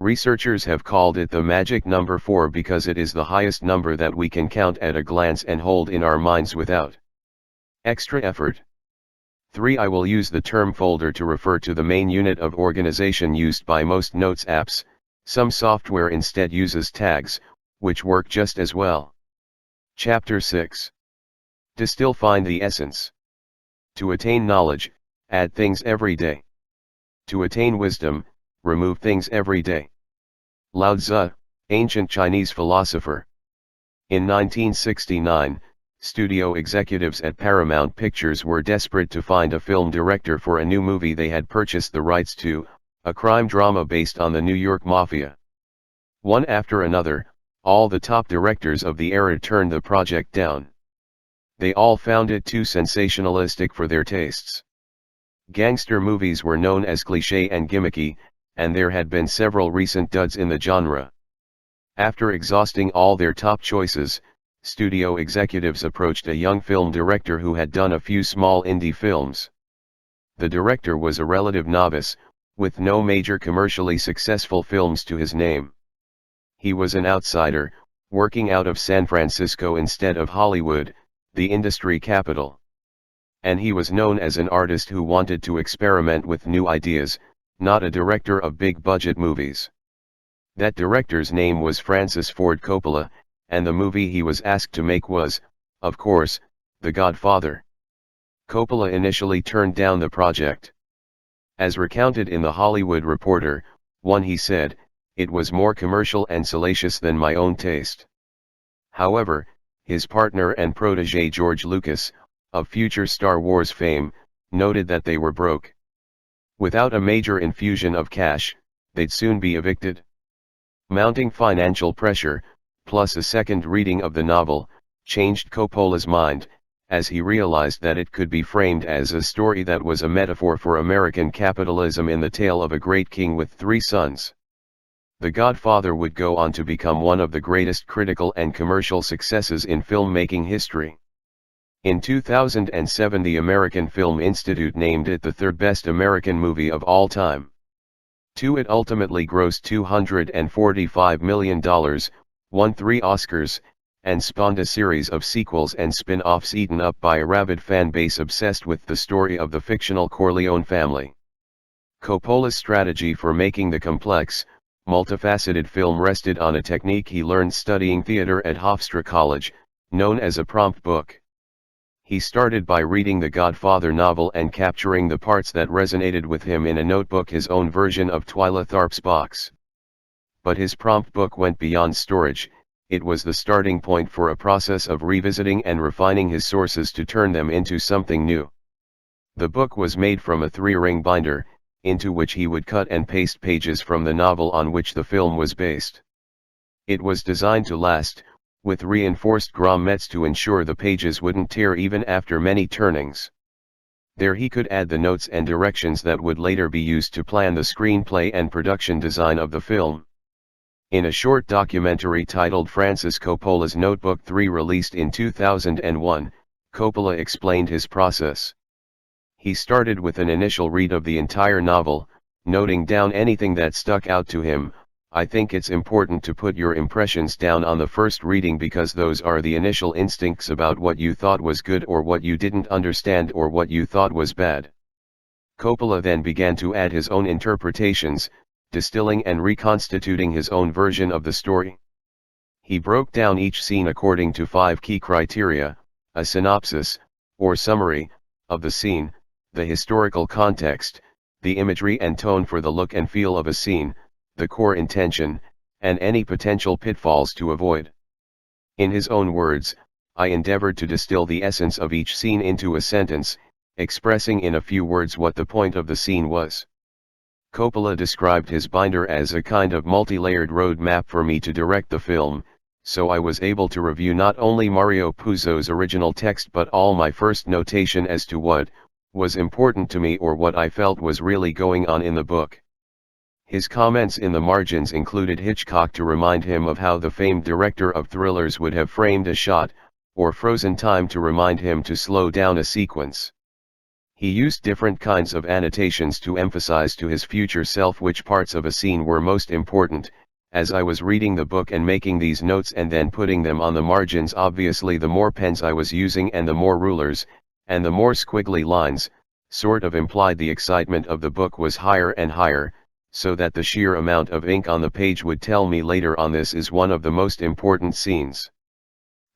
Researchers have called it the magic number 4 because it is the highest number that we can count at a glance and hold in our minds without extra effort. 3. I will use the term folder to refer to the main unit of organization used by most notes apps. Some software instead uses tags, which work just as well. Chapter 6. Distill. Find the essence. To attain knowledge, add things every day. To attain wisdom, remove things every day. Lao Tzu, ancient Chinese philosopher. In 1969, studio executives at Paramount Pictures were desperate to find a film director for a new movie they had purchased the rights to, a crime drama based on the New York Mafia. One after another, all the top directors of the era turned the project down. They all found it too sensationalistic for their tastes. Gangster movies were known as cliché and gimmicky, and there had been several recent duds in the genre. After exhausting all their top choices, studio executives approached a young film director who had done a few small indie films. The director was a relative novice, with no major commercially successful films to his name. He was an outsider, working out of San Francisco instead of Hollywood, the industry capital. And he was known as an artist who wanted to experiment with new ideas, not a director of big-budget movies. That director's name was Francis Ford Coppola, and the movie he was asked to make was, of course, The Godfather. Coppola initially turned down the project. As recounted in The Hollywood Reporter, he said, "It was more commercial and salacious than my own taste." However, his partner and protege George Lucas, of future Star Wars fame, noted that they were broke. Without a major infusion of cash, they'd soon be evicted. Mounting financial pressure, plus a second reading of the novel, changed Coppola's mind, as he realized that it could be framed as a story that was a metaphor for American capitalism in the tale of a great king with 3 sons. The Godfather would go on to become one of the greatest critical and commercial successes in filmmaking history. In 2007, the American Film Institute named it the 3rd best American movie of all time. 2. It ultimately grossed $245 million, won 3 Oscars, and spawned a series of sequels and spin-offs eaten up by a rabid fan base obsessed with the story of the fictional Corleone family. Coppola's strategy for making the complex, multifaceted film rested on a technique he learned studying theater at Hofstra College, known as a prompt book. He started by reading the Godfather novel and capturing the parts that resonated with him in a notebook, his own version of Twyla Tharp's box. But his prompt book went beyond storage. It was the starting point for a process of revisiting and refining his sources to turn them into something new. The book was made from a 3-ring binder, into which he would cut and paste pages from the novel on which the film was based. It was designed to last, with reinforced grommets to ensure the pages wouldn't tear even after many turnings. There he could add the notes and directions that would later be used to plan the screenplay and production design of the film. In a short documentary titled Francis Coppola's Notebook 3, released in 2001, Coppola explained his process. He started with an initial read of the entire novel, noting down anything that stuck out to him. "I think it's important to put your impressions down on the first reading because those are the initial instincts about what you thought was good or what you didn't understand or what you thought was bad." Coppola then began to add his own interpretations, distilling and reconstituting his own version of the story. He broke down each scene according to 5 key criteria: a synopsis, or summary, of the scene, the historical context, the imagery and tone for the look and feel of a scene, the core intention, and any potential pitfalls to avoid. In his own words, "I endeavored to distill the essence of each scene into a sentence, expressing in a few words what the point of the scene was." Coppola described his binder as a kind of multi-layered road map for me to direct the film, so I was able to review not only Mario Puzo's original text but all my first notation as to what was important to me or what I felt was really going on in the book. His comments in the margins included Hitchcock to remind him of how the famed director of thrillers would have framed a shot, or frozen time to remind him to slow down a sequence. He used different kinds of annotations to emphasize to his future self which parts of a scene were most important. As I was reading the book and making these notes and then putting them on the margins, obviously the more pens I was using and the more rulers, and the more squiggly lines, sort of implied the excitement of the book was higher and higher, so that the sheer amount of ink on the page would tell me later on this is one of the most important scenes.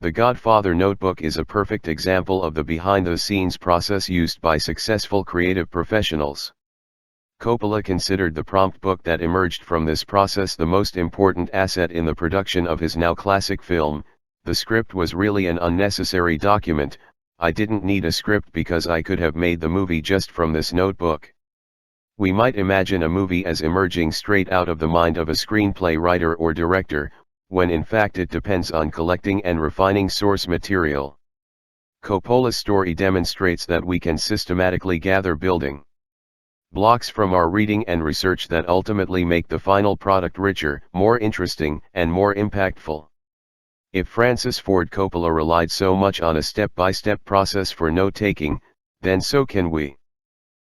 The Godfather Notebook is a perfect example of the behind-the-scenes process used by successful creative professionals. Coppola considered the prompt book that emerged from this process the most important asset in the production of his now classic film. The script was really an unnecessary document. I didn't need a script because I could have made the movie just from this notebook. We might imagine a movie as emerging straight out of the mind of a screenplay writer or director, when in fact it depends on collecting and refining source material. Coppola's story demonstrates that we can systematically gather building blocks from our reading and research that ultimately make the final product richer, more interesting, and more impactful. If Francis Ford Coppola relied so much on a step-by-step process for note-taking, then so can we.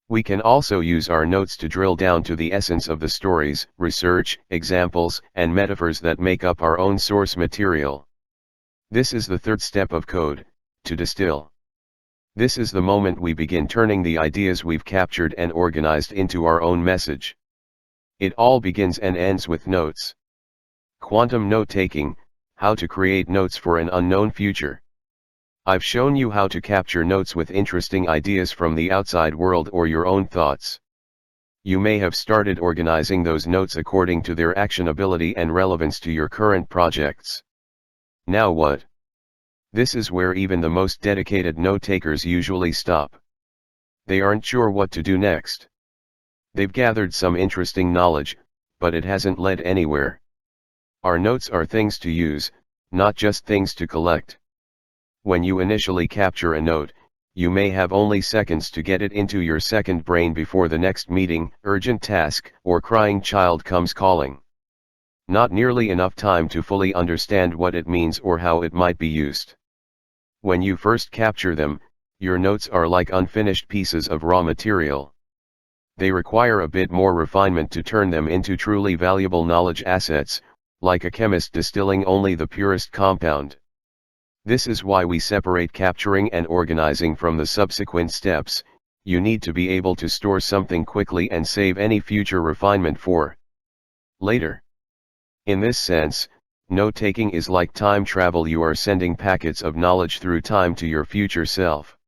We can also use our notes to drill down to the essence of the stories, research, examples, and metaphors that make up our own source material. This is the third step of code, to distill. This is the moment we begin turning the ideas we've captured and organized into our own message. It all begins and ends with notes. Quantum note-taking, how to create notes for an unknown future. I've shown you how to capture notes with interesting ideas from the outside world or your own thoughts. You may have started organizing those notes according to their actionability and relevance to your current projects. Now what? This is where even the most dedicated note-takers usually stop. They aren't sure what to do next. They've gathered some interesting knowledge, but it hasn't led anywhere. Our notes are things to use, not just things to collect. When you initially capture a note, you may have only seconds to get it into your second brain before the next meeting, urgent task, or crying child comes calling. Not nearly enough time to fully understand what it means or how it might be used. When you first capture them, your notes are like unfinished pieces of raw material. They require a bit more refinement to turn them into truly valuable knowledge assets, like a chemist distilling only the purest compound. This is why we separate capturing and organizing from the subsequent steps. You need to be able to store something quickly and save any future refinement for later. In this sense, note-taking is like time travel. You are sending packets of knowledge through time to your future self.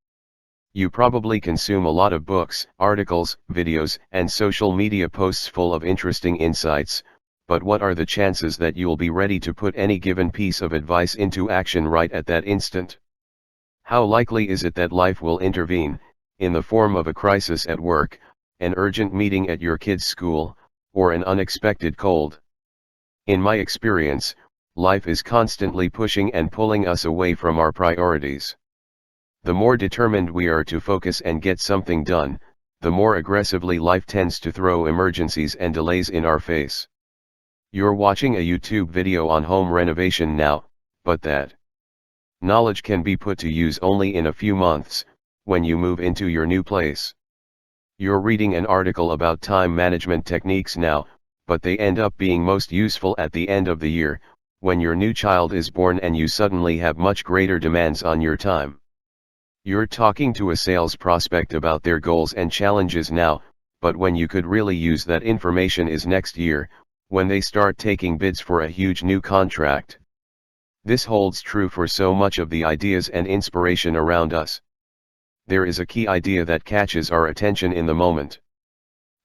You probably consume a lot of books, articles, videos, and social media posts full of interesting insights, but what are the chances that you'll be ready to put any given piece of advice into action right at that instant? How likely is it that life will intervene, in the form of a crisis at work, an urgent meeting at your kid's school, or an unexpected cold? In my experience, life is constantly pushing and pulling us away from our priorities. The more determined we are to focus and get something done, the more aggressively life tends to throw emergencies and delays in our face. You're watching a YouTube video on home renovation now, but that knowledge can be put to use only in a few months, when you move into your new place. You're reading an article about time management techniques now, but they end up being most useful at the end of the year, when your new child is born and you suddenly have much greater demands on your time. You're talking to a sales prospect about their goals and challenges now, but when you could really use that information is next year, when they start taking bids for a huge new contract. This holds true for so much of the ideas and inspiration around us. There is a key idea that catches our attention in the moment.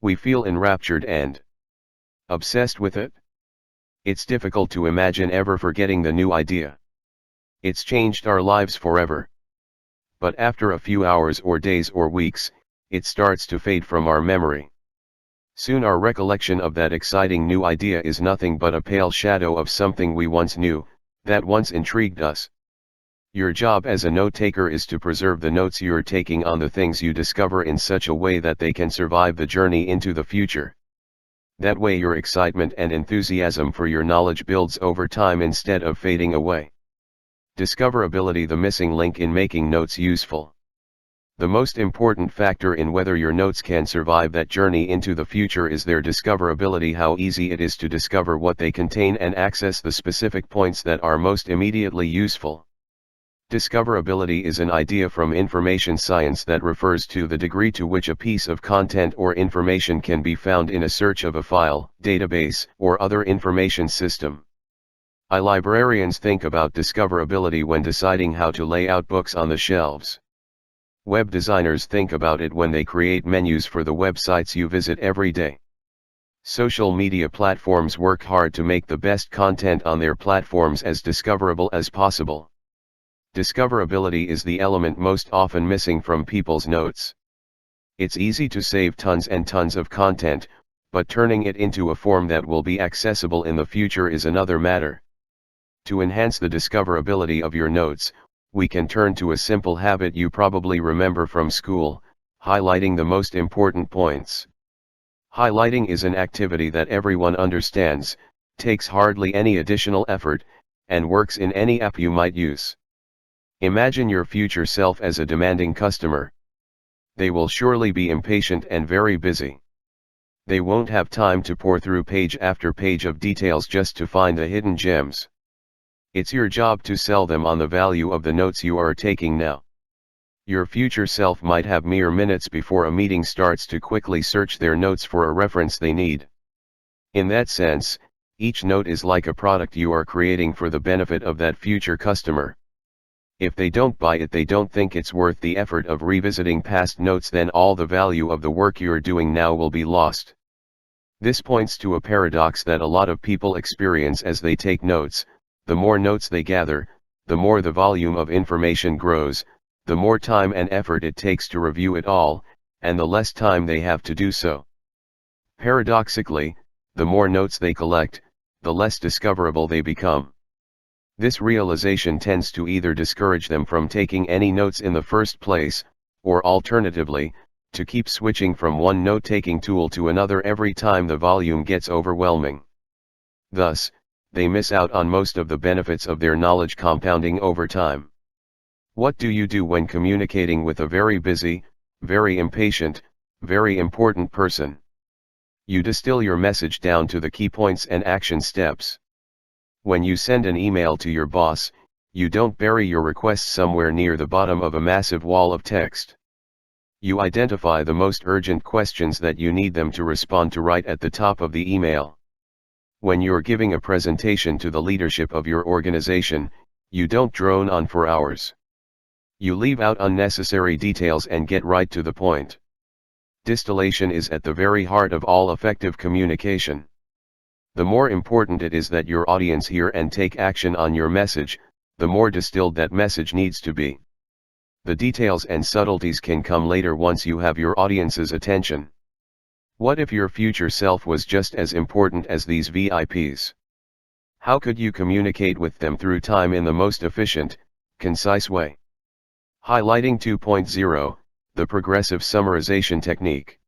We feel enraptured and obsessed with it. It's difficult to imagine ever forgetting the new idea. It's changed our lives forever. But after a few hours or days or weeks, it starts to fade from our memory. Soon our recollection of that exciting new idea is nothing but a pale shadow of something we once knew, that once intrigued us. Your job as a note-taker is to preserve the notes you're taking on the things you discover in such a way that they can survive the journey into the future. That way your excitement and enthusiasm for your knowledge builds over time instead of fading away. Discoverability, the missing link in making notes useful. The most important factor in whether your notes can survive that journey into the future is their discoverability, how easy it is to discover what they contain and access the specific points that are most immediately useful. Discoverability is an idea from information science that refers to the degree to which a piece of content or information can be found in a search of a file, database, or other information system. Librarians think about discoverability when deciding how to lay out books on the shelves. Web designers think about it when they create menus for the websites you visit every day. Social media platforms work hard to make the best content on their platforms as discoverable as possible. Discoverability is the element most often missing from people's notes. It's easy to save tons and tons of content, but turning it into a form that will be accessible in the future is another matter. To enhance the discoverability of your notes, we can turn to a simple habit you probably remember from school: highlighting the most important points. Highlighting is an activity that everyone understands, takes hardly any additional effort, and works in any app you might use. Imagine your future self as a demanding customer. They will surely be impatient and very busy. They won't have time to pour through page after page of details just to find the hidden gems. It's your job to sell them on the value of the notes you are taking now. Your future self might have mere minutes before a meeting starts to quickly search their notes for a reference they need. In that sense, each note is like a product you are creating for the benefit of that future customer. If they don't buy it, they don't think it's worth the effort of revisiting past notes, then all the value of the work you're doing now will be lost. This points to a paradox that a lot of people experience as they take notes. The more notes they gather, the more the volume of information grows, the more time and effort it takes to review it all, and the less time they have to do so. Paradoxically, the more notes they collect, the less discoverable they become. This realization tends to either discourage them from taking any notes in the first place, or alternatively, to keep switching from one note-taking tool to another every time the volume gets overwhelming. Thus, they miss out on most of the benefits of their knowledge compounding over time. What do you do when communicating with a very busy, very impatient, very important person? You distill your message down to the key points and action steps. When you send an email to your boss, you don't bury your request somewhere near the bottom of a massive wall of text. You identify the most urgent questions that you need them to respond to right at the top of the email. When you're giving a presentation to the leadership of your organization, you don't drone on for hours. You leave out unnecessary details and get right to the point. Distillation is at the very heart of all effective communication. The more important it is that your audience hear and take action on your message, the more distilled that message needs to be. The details and subtleties can come later once you have your audience's attention. What if your future self was just as important as these VIPs? How could you communicate with them through time in the most efficient, concise way? Highlighting 2.0, the progressive summarization technique.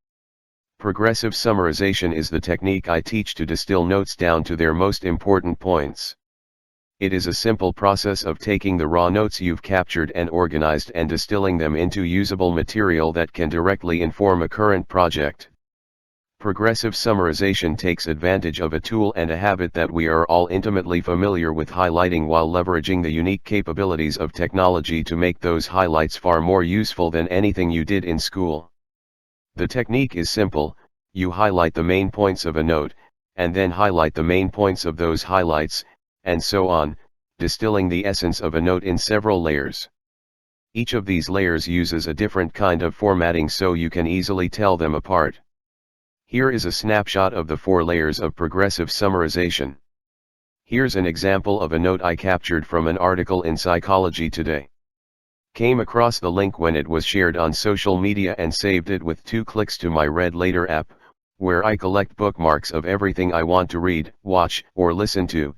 Progressive summarization is the technique I teach to distill notes down to their most important points. It is a simple process of taking the raw notes you've captured and organized and distilling them into usable material that can directly inform a current project. Progressive summarization takes advantage of a tool and a habit that we are all intimately familiar with, highlighting, while leveraging the unique capabilities of technology to make those highlights far more useful than anything you did in school. The technique is simple: you highlight the main points of a note, and then highlight the main points of those highlights, and so on, distilling the essence of a note in several layers. Each of these layers uses a different kind of formatting so you can easily tell them apart. Here is a snapshot of the 4 layers of progressive summarization. Here's an example of a note I captured from an article in Psychology Today. Came across the link when it was shared on social media and saved it with 2 clicks to my Read Later app, where I collect bookmarks of everything I want to read, watch, or listen to.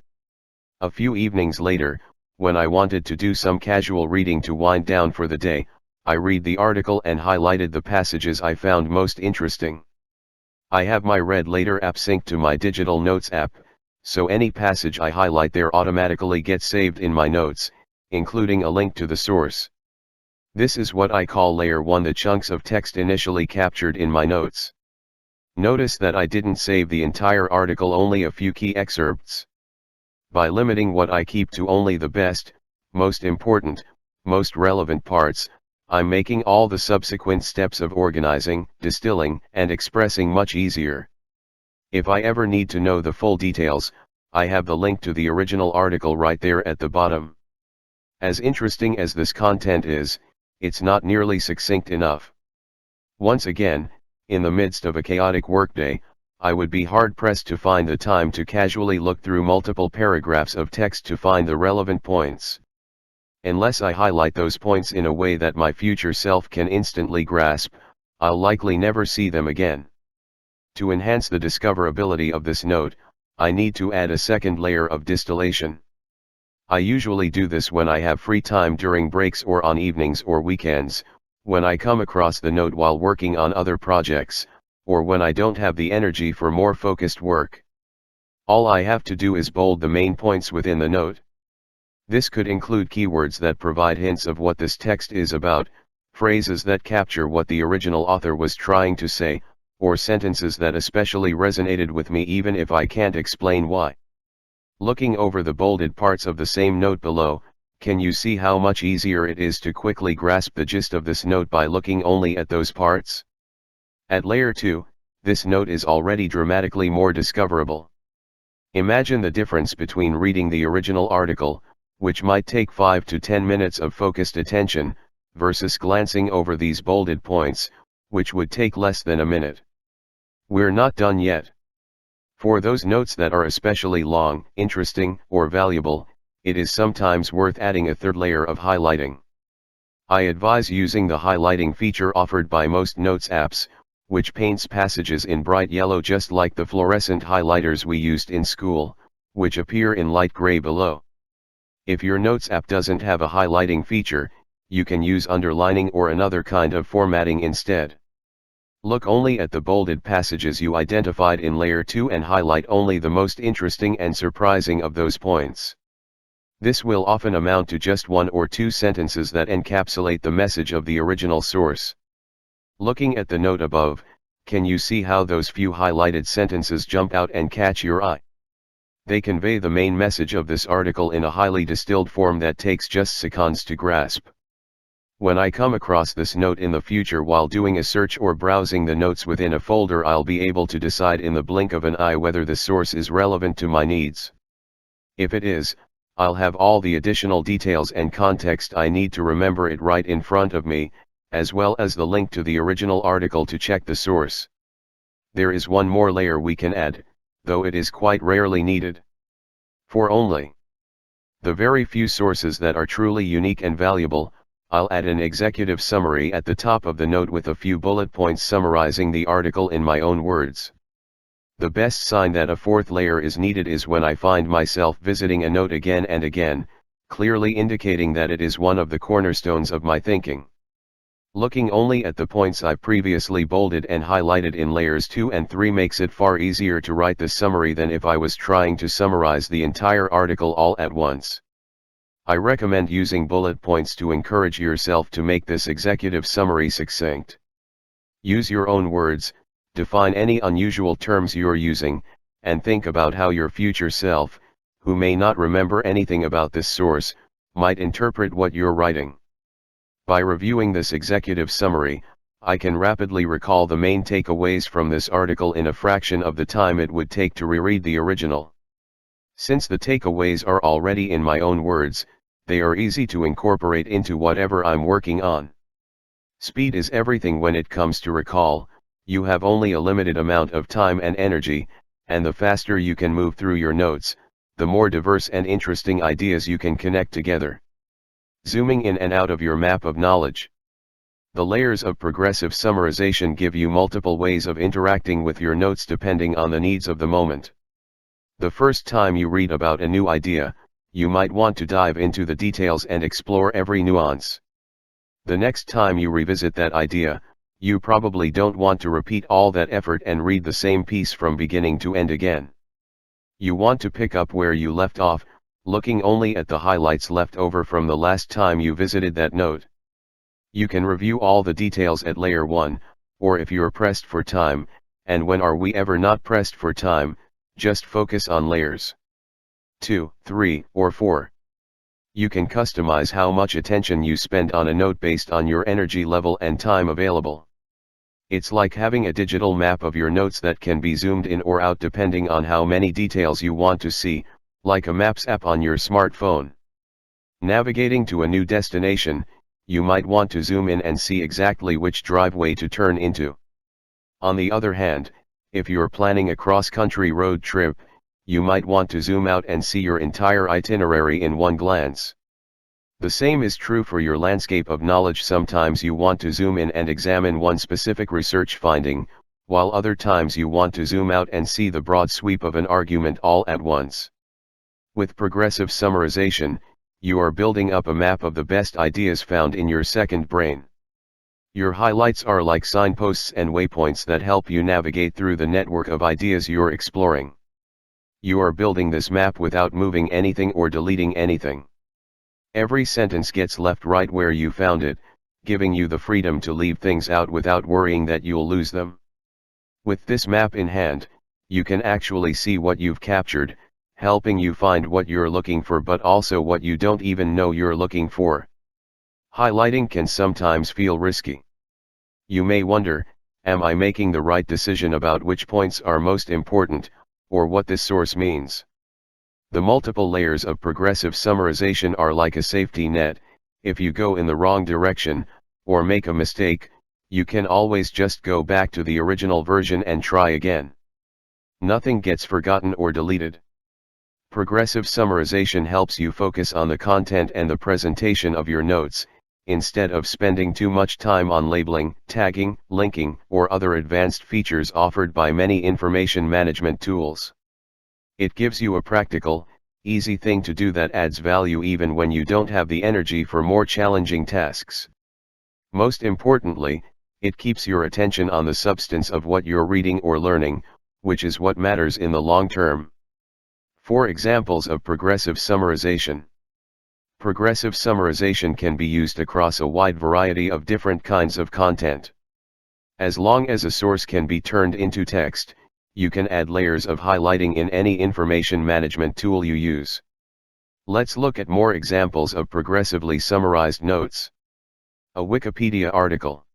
A few evenings later, when I wanted to do some casual reading to wind down for the day, I read the article and highlighted the passages I found most interesting. I have my Read Later app synced to my digital notes app, so any passage I highlight there automatically gets saved in my notes, including a link to the source. This is what I call layer 1, the chunks of text initially captured in my notes. Notice that I didn't save the entire article, only a few key excerpts. By limiting what I keep to only the best, most important, most relevant parts, I'm making all the subsequent steps of organizing, distilling, and expressing much easier. If I ever need to know the full details, I have the link to the original article right there at the bottom. As interesting as this content is, it's not nearly succinct enough. Once again, in the midst of a chaotic workday, I would be hard-pressed to find the time to casually look through multiple paragraphs of text to find the relevant points. Unless I highlight those points in a way that my future self can instantly grasp, I'll likely never see them again. To enhance the discoverability of this note, I need to add a second layer of distillation. I usually do this when I have free time during breaks or on evenings or weekends, when I come across the note while working on other projects, or when I don't have the energy for more focused work. All I have to do is bold the main points within the note. This could include keywords that provide hints of what this text is about, phrases that capture what the original author was trying to say, or sentences that especially resonated with me even if I can't explain why. Looking over the bolded parts of the same note below, can you see how much easier it is to quickly grasp the gist of this note by looking only at those parts? At layer 2, this note is already dramatically more discoverable. Imagine the difference between reading the original article, which might take 5 to 10 minutes of focused attention, versus glancing over these bolded points, which would take less than a minute. We're not done yet. For those notes that are especially long, interesting, or valuable, it is sometimes worth adding a third layer of highlighting. I advise using the highlighting feature offered by most notes apps, which paints passages in bright yellow just like the fluorescent highlighters we used in school, which appear in light gray below. If your notes app doesn't have a highlighting feature, you can use underlining or another kind of formatting instead. Look only at the bolded passages you identified in layer 2 and highlight only the most interesting and surprising of those points. This will often amount to just 1 or 2 sentences that encapsulate the message of the original source. Looking at the note above, can you see how those few highlighted sentences jump out and catch your eye? They convey the main message of this article in a highly distilled form that takes just seconds to grasp. When I come across this note in the future while doing a search or browsing the notes within a folder, I'll be able to decide in the blink of an eye whether the source is relevant to my needs. If it is, I'll have all the additional details and context I need to remember it right in front of me, as well as the link to the original article to check the source. There is one more layer we can add, though it is quite rarely needed. For only the very few sources that are truly unique and valuable, I'll add an executive summary at the top of the note with a few bullet points summarizing the article in my own words. The best sign that a fourth layer is needed is when I find myself visiting a note again and again, clearly indicating that it is one of the cornerstones of my thinking. Looking only at the points I previously bolded and highlighted in layers 2 and 3 makes it far easier to write the summary than if I was trying to summarize the entire article all at once. I recommend using bullet points to encourage yourself to make this executive summary succinct. Use your own words, define any unusual terms you're using, and think about how your future self, who may not remember anything about this source, might interpret what you're writing. By reviewing this executive summary, I can rapidly recall the main takeaways from this article in a fraction of the time it would take to reread the original. Since the takeaways are already in my own words, they are easy to incorporate into whatever I'm working on. Speed is everything when it comes to recall. You have only a limited amount of time and energy, and the faster you can move through your notes, the more diverse and interesting ideas you can connect together. Zooming in and out of your map of knowledge. The layers of progressive summarization give you multiple ways of interacting with your notes depending on the needs of the moment. The first time you read about a new idea, you might want to dive into the details and explore every nuance. The next time you revisit that idea, you probably don't want to repeat all that effort and read the same piece from beginning to end again. You want to pick up where you left off, looking only at the highlights left over from the last time you visited that note. You can review all the details at layer 1, or if you're pressed for time, and when are we ever not pressed for time, just focus on layers 2, 3, or 4. You can customize how much attention you spend on a note based on your energy level and time available. It's like having a digital map of your notes that can be zoomed in or out depending on how many details you want to see, like a Maps app on your smartphone. Navigating to a new destination, you might want to zoom in and see exactly which driveway to turn into. On the other hand, if you're planning a cross-country road trip, you might want to zoom out and see your entire itinerary in one glance. The same is true for your landscape of knowledge. Sometimes you want to zoom in and examine one specific research finding, while other times you want to zoom out and see the broad sweep of an argument all at once. With progressive summarization, you are building up a map of the best ideas found in your second brain. Your highlights are like signposts and waypoints that help you navigate through the network of ideas you're exploring. You are building this map without moving anything or deleting anything. Every sentence gets left right where you found it, giving you the freedom to leave things out without worrying that you'll lose them. With this map in hand, you can actually see what you've captured, helping you find what you're looking for but also what you don't even know you're looking for. Highlighting can sometimes feel risky. You may wonder, am I making the right decision about which points are most important, or what this source means? The multiple layers of progressive summarization are like a safety net. If you go in the wrong direction, or make a mistake, you can always just go back to the original version and try again. Nothing gets forgotten or deleted. Progressive summarization helps you focus on the content and the presentation of your notes, instead of spending too much time on labeling, tagging, linking, or other advanced features offered by many information management tools. It gives you a practical, easy thing to do that adds value even when you don't have the energy for more challenging tasks. Most importantly, it keeps your attention on the substance of what you're reading or learning, which is what matters in the long term. 4 examples of progressive summarization. Progressive summarization can be used across a wide variety of different kinds of content. As long as a source can be turned into text, you can add layers of highlighting in any information management tool you use. Let's look at more examples of progressively summarized notes. A Wikipedia article.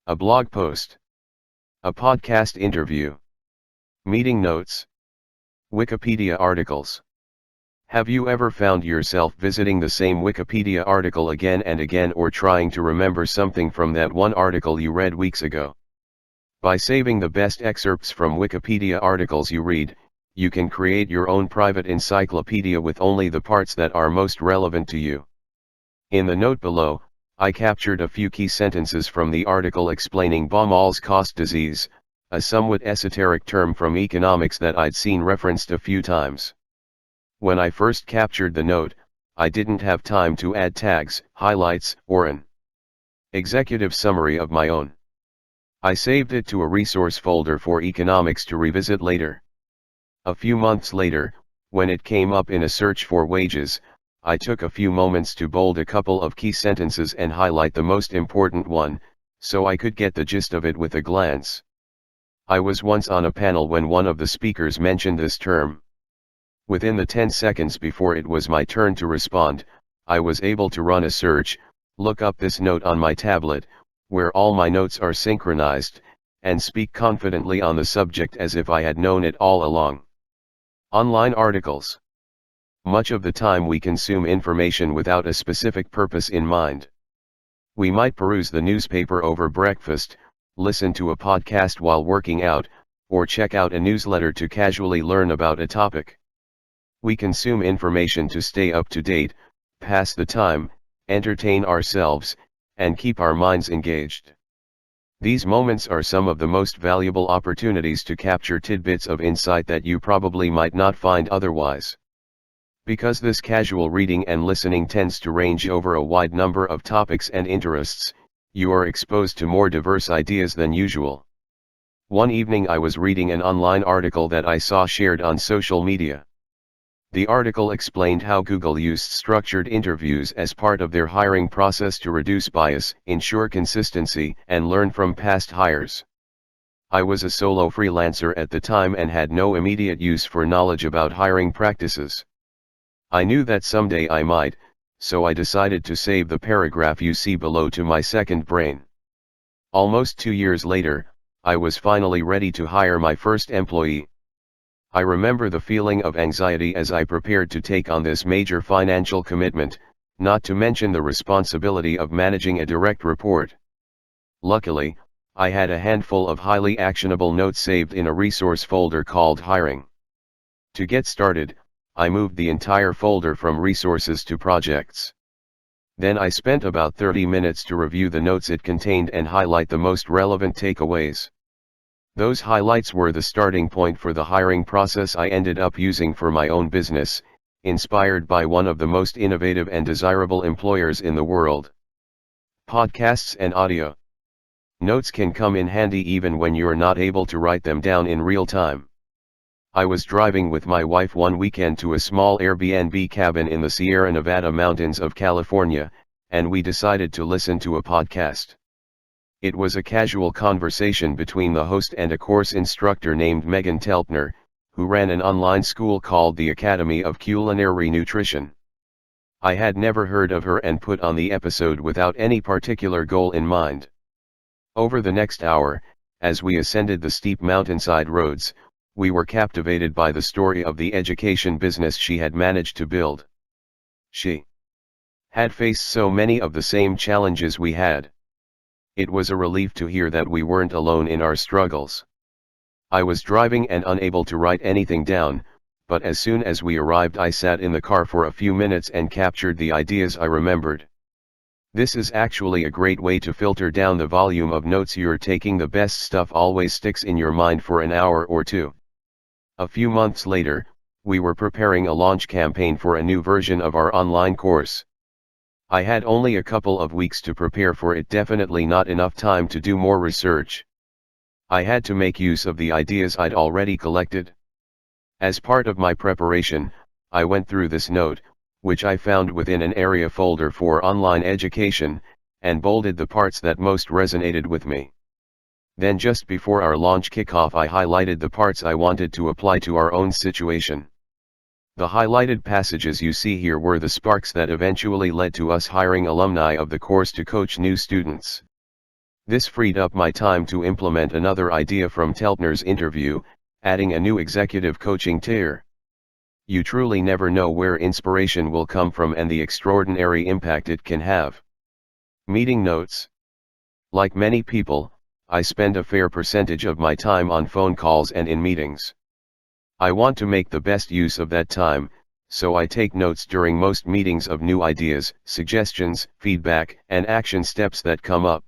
A blog post. A podcast interview. Meeting notes. Wikipedia articles. Have you ever found yourself visiting the same Wikipedia article again and again or trying to remember something from that one article you read weeks ago? By saving the best excerpts from Wikipedia articles you read, you can create your own private encyclopedia with only the parts that are most relevant to you. In the note below, I captured a few key sentences from the article explaining Baumol's cost disease, a somewhat esoteric term from economics that I'd seen referenced a few times. When I first captured the note, I didn't have time to add tags, highlights, or an executive summary of my own. I saved it to a resource folder for economics to revisit later. A few months later, when it came up in a search for wages, I took a few moments to bold a couple of key sentences and highlight the most important one, so I could get the gist of it with a glance. I was once on a panel when one of the speakers mentioned this term. Within the 10 seconds before it was my turn to respond, I was able to run a search, look up this note on my tablet, where all my notes are synchronized, and speak confidently on the subject as if I had known it all along. Online articles. Much of the time we consume information without a specific purpose in mind. We might peruse the newspaper over breakfast, listen to a podcast while working out, or check out a newsletter to casually learn about a topic. We consume information to stay up to date, pass the time, entertain ourselves, and keep our minds engaged. These moments are some of the most valuable opportunities to capture tidbits of insight that you probably might not find otherwise. Because this casual reading and listening tends to range over a wide number of topics and interests, you are exposed to more diverse ideas than usual. One evening I was reading an online article that I saw shared on social media. The article explained how Google used structured interviews as part of their hiring process to reduce bias, ensure consistency, and learn from past hires. I was a solo freelancer at the time and had no immediate use for knowledge about hiring practices. I knew that someday I might, so I decided to save the paragraph you see below to my second brain. Almost 2 years later, I was finally ready to hire my first employee. I remember the feeling of anxiety as I prepared to take on this major financial commitment, not to mention the responsibility of managing a direct report. Luckily, I had a handful of highly actionable notes saved in a resource folder called Hiring. To get started, I moved the entire folder from resources to projects. Then I spent about 30 minutes to review the notes it contained and highlight the most relevant takeaways. Those highlights were the starting point for the hiring process I ended up using for my own business, inspired by one of the most innovative and desirable employers in the world. Podcasts and audio. Notes can come in handy even when you're not able to write them down in real time. I was driving with my wife one weekend to a small Airbnb cabin in the Sierra Nevada mountains of California, and we decided to listen to a podcast. It was a casual conversation between the host and a course instructor named Megan Telpner, who ran an online school called the Academy of Culinary Nutrition. I had never heard of her and put on the episode without any particular goal in mind. Over the next hour, as we ascended the steep mountainside roads, we were captivated by the story of the education business she had managed to build. She had faced so many of the same challenges we had. It was a relief to hear that we weren't alone in our struggles. I was driving and unable to write anything down, but as soon as we arrived I sat in the car for a few minutes and captured the ideas I remembered. This is actually a great way to filter down the volume of notes you're taking. The best stuff always sticks in your mind for an hour or two. A few months later, we were preparing a launch campaign for a new version of our online course. I had only a couple of weeks to prepare for it, definitely not enough time to do more research. I had to make use of the ideas I'd already collected. As part of my preparation, I went through this note, which I found within an area folder for online education, and bolded the parts that most resonated with me. Then just before our launch kickoff I highlighted the parts I wanted to apply to our own situation. The highlighted passages you see here were the sparks that eventually led to us hiring alumni of the course to coach new students. This freed up my time to implement another idea from Telpner's interview, adding a new executive coaching tier. You truly never know where inspiration will come from and the extraordinary impact it can have. Meeting notes. Like many people, I spend a fair percentage of my time on phone calls and in meetings. I want to make the best use of that time, so I take notes during most meetings of new ideas, suggestions, feedback, and action steps that come up.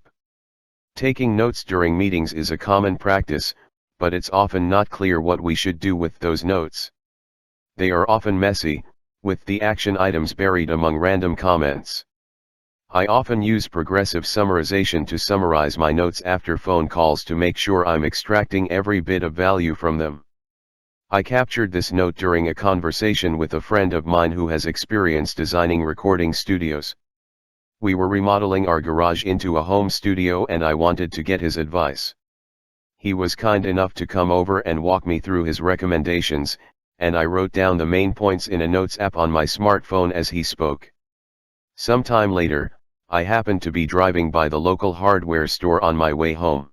Taking notes during meetings is a common practice, but it's often not clear what we should do with those notes. They are often messy, with the action items buried among random comments. I often use progressive summarization to summarize my notes after phone calls to make sure I'm extracting every bit of value from them. I captured this note during a conversation with a friend of mine who has experience designing recording studios. We were remodeling our garage into a home studio and I wanted to get his advice. He was kind enough to come over and walk me through his recommendations, and I wrote down the main points in a notes app on my smartphone as he spoke. Sometime later, I happened to be driving by the local hardware store on my way home.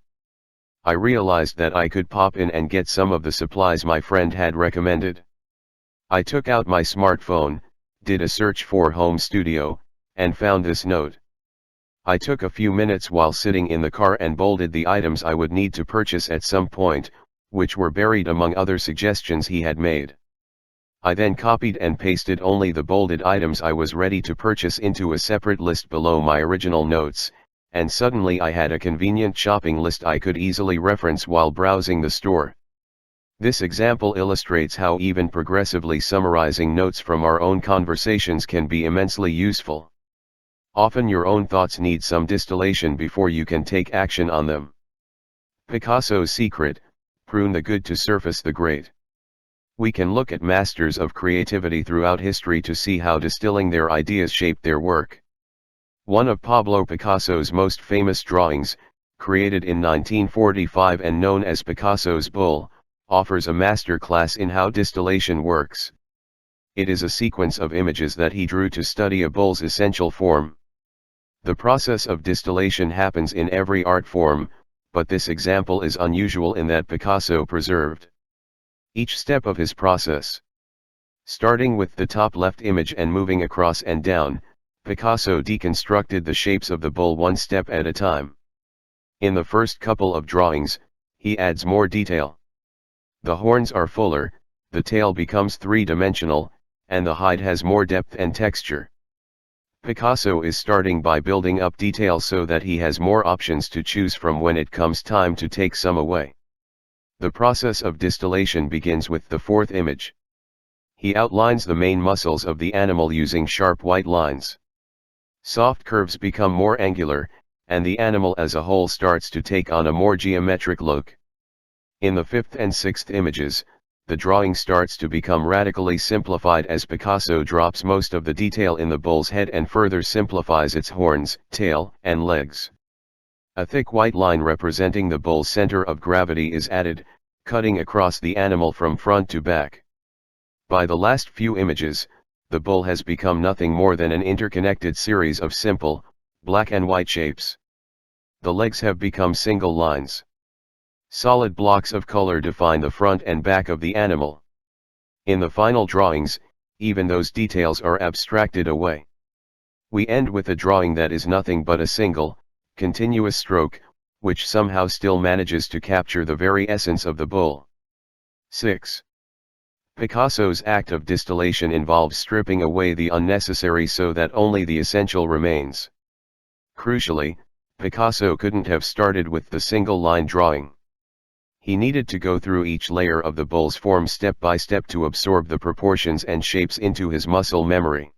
I realized that I could pop in and get some of the supplies my friend had recommended. I took out my smartphone, did a search for home studio, and found this note. I took a few minutes while sitting in the car and bolded the items I would need to purchase at some point, which were buried among other suggestions he had made. I then copied and pasted only the bolded items I was ready to purchase into a separate list below my original notes, and suddenly I had a convenient shopping list I could easily reference while browsing the store. This example illustrates how even progressively summarizing notes from our own conversations can be immensely useful. Often your own thoughts need some distillation before you can take action on them. Picasso's secret: prune the good to surface the great. We can look at masters of creativity throughout history to see how distilling their ideas shaped their work. One of Pablo Picasso's most famous drawings, created in 1945 and known as Picasso's Bull, offers a master class in how distillation works. It is a sequence of images that he drew to study a bull's essential form. The process of distillation happens in every art form, but this example is unusual in that Picasso preserved each step of his process. Starting with the top left image and moving across and down, Picasso deconstructed the shapes of the bull one step at a time. In the first couple of drawings, he adds more detail. The horns are fuller, the tail becomes three-dimensional, and the hide has more depth and texture. Picasso is starting by building up detail so that he has more options to choose from when it comes time to take some away. The process of distillation begins with the fourth image. He outlines the main muscles of the animal using sharp white lines. Soft curves become more angular, and the animal as a whole starts to take on a more geometric look. In the fifth and sixth images, the drawing starts to become radically simplified as Picasso drops most of the detail in the bull's head and further simplifies its horns, tail, and legs. A thick white line representing the bull's center of gravity is added, cutting across the animal from front to back. By the last few images, the bull has become nothing more than an interconnected series of simple, black and white shapes. The legs have become single lines. Solid blocks of color define the front and back of the animal. In the final drawings, even those details are abstracted away. We end with a drawing that is nothing but a single, continuous stroke, which somehow still manages to capture the very essence of the bull. 6. Picasso's act of distillation involves stripping away the unnecessary so that only the essential remains. Crucially, Picasso couldn't have started with the single-line drawing. He needed to go through each layer of the bull's form step by step to absorb the proportions and shapes into his muscle memory.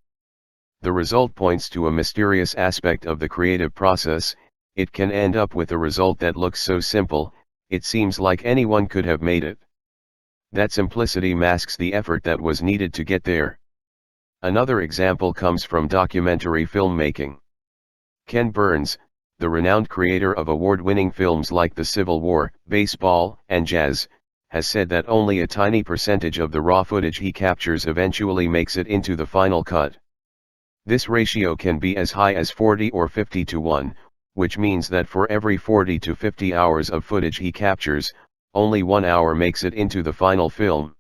The result points to a mysterious aspect of the creative process. It can end up with a result that looks so simple, it seems like anyone could have made it. That simplicity masks the effort that was needed to get there. Another example comes from documentary filmmaking. Ken Burns, the renowned creator of award-winning films like The Civil War, Baseball, and Jazz, has said that only a tiny percentage of the raw footage he captures eventually makes it into the final cut. This ratio can be as high as 40 or 50 to 1, which means that for every 40 to 50 hours of footage he captures, only 1 hour makes it into the final film.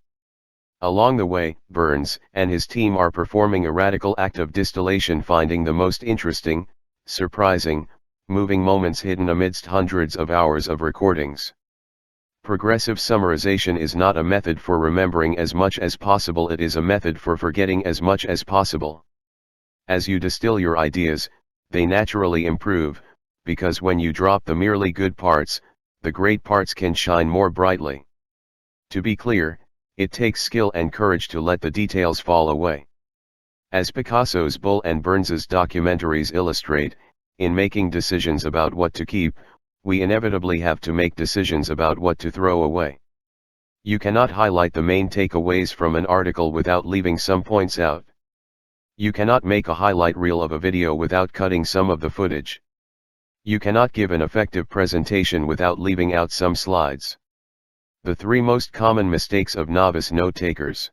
Along the way, Burns and his team are performing a radical act of distillation, finding the most interesting, surprising, moving moments hidden amidst hundreds of hours of recordings. Progressive summarization is not a method for remembering as much as possible, it is a method for forgetting as much as possible. As you distill your ideas, they naturally improve, because when you drop the merely good parts, the great parts can shine more brightly. To be clear, it takes skill and courage to let the details fall away. As Picasso's Bull and Burns's documentaries illustrate, in making decisions about what to keep, we inevitably have to make decisions about what to throw away. You cannot highlight the main takeaways from an article without leaving some points out. You cannot make a highlight reel of a video without cutting some of the footage. You cannot give an effective presentation without leaving out some slides. The 3 most common mistakes of novice note-takers.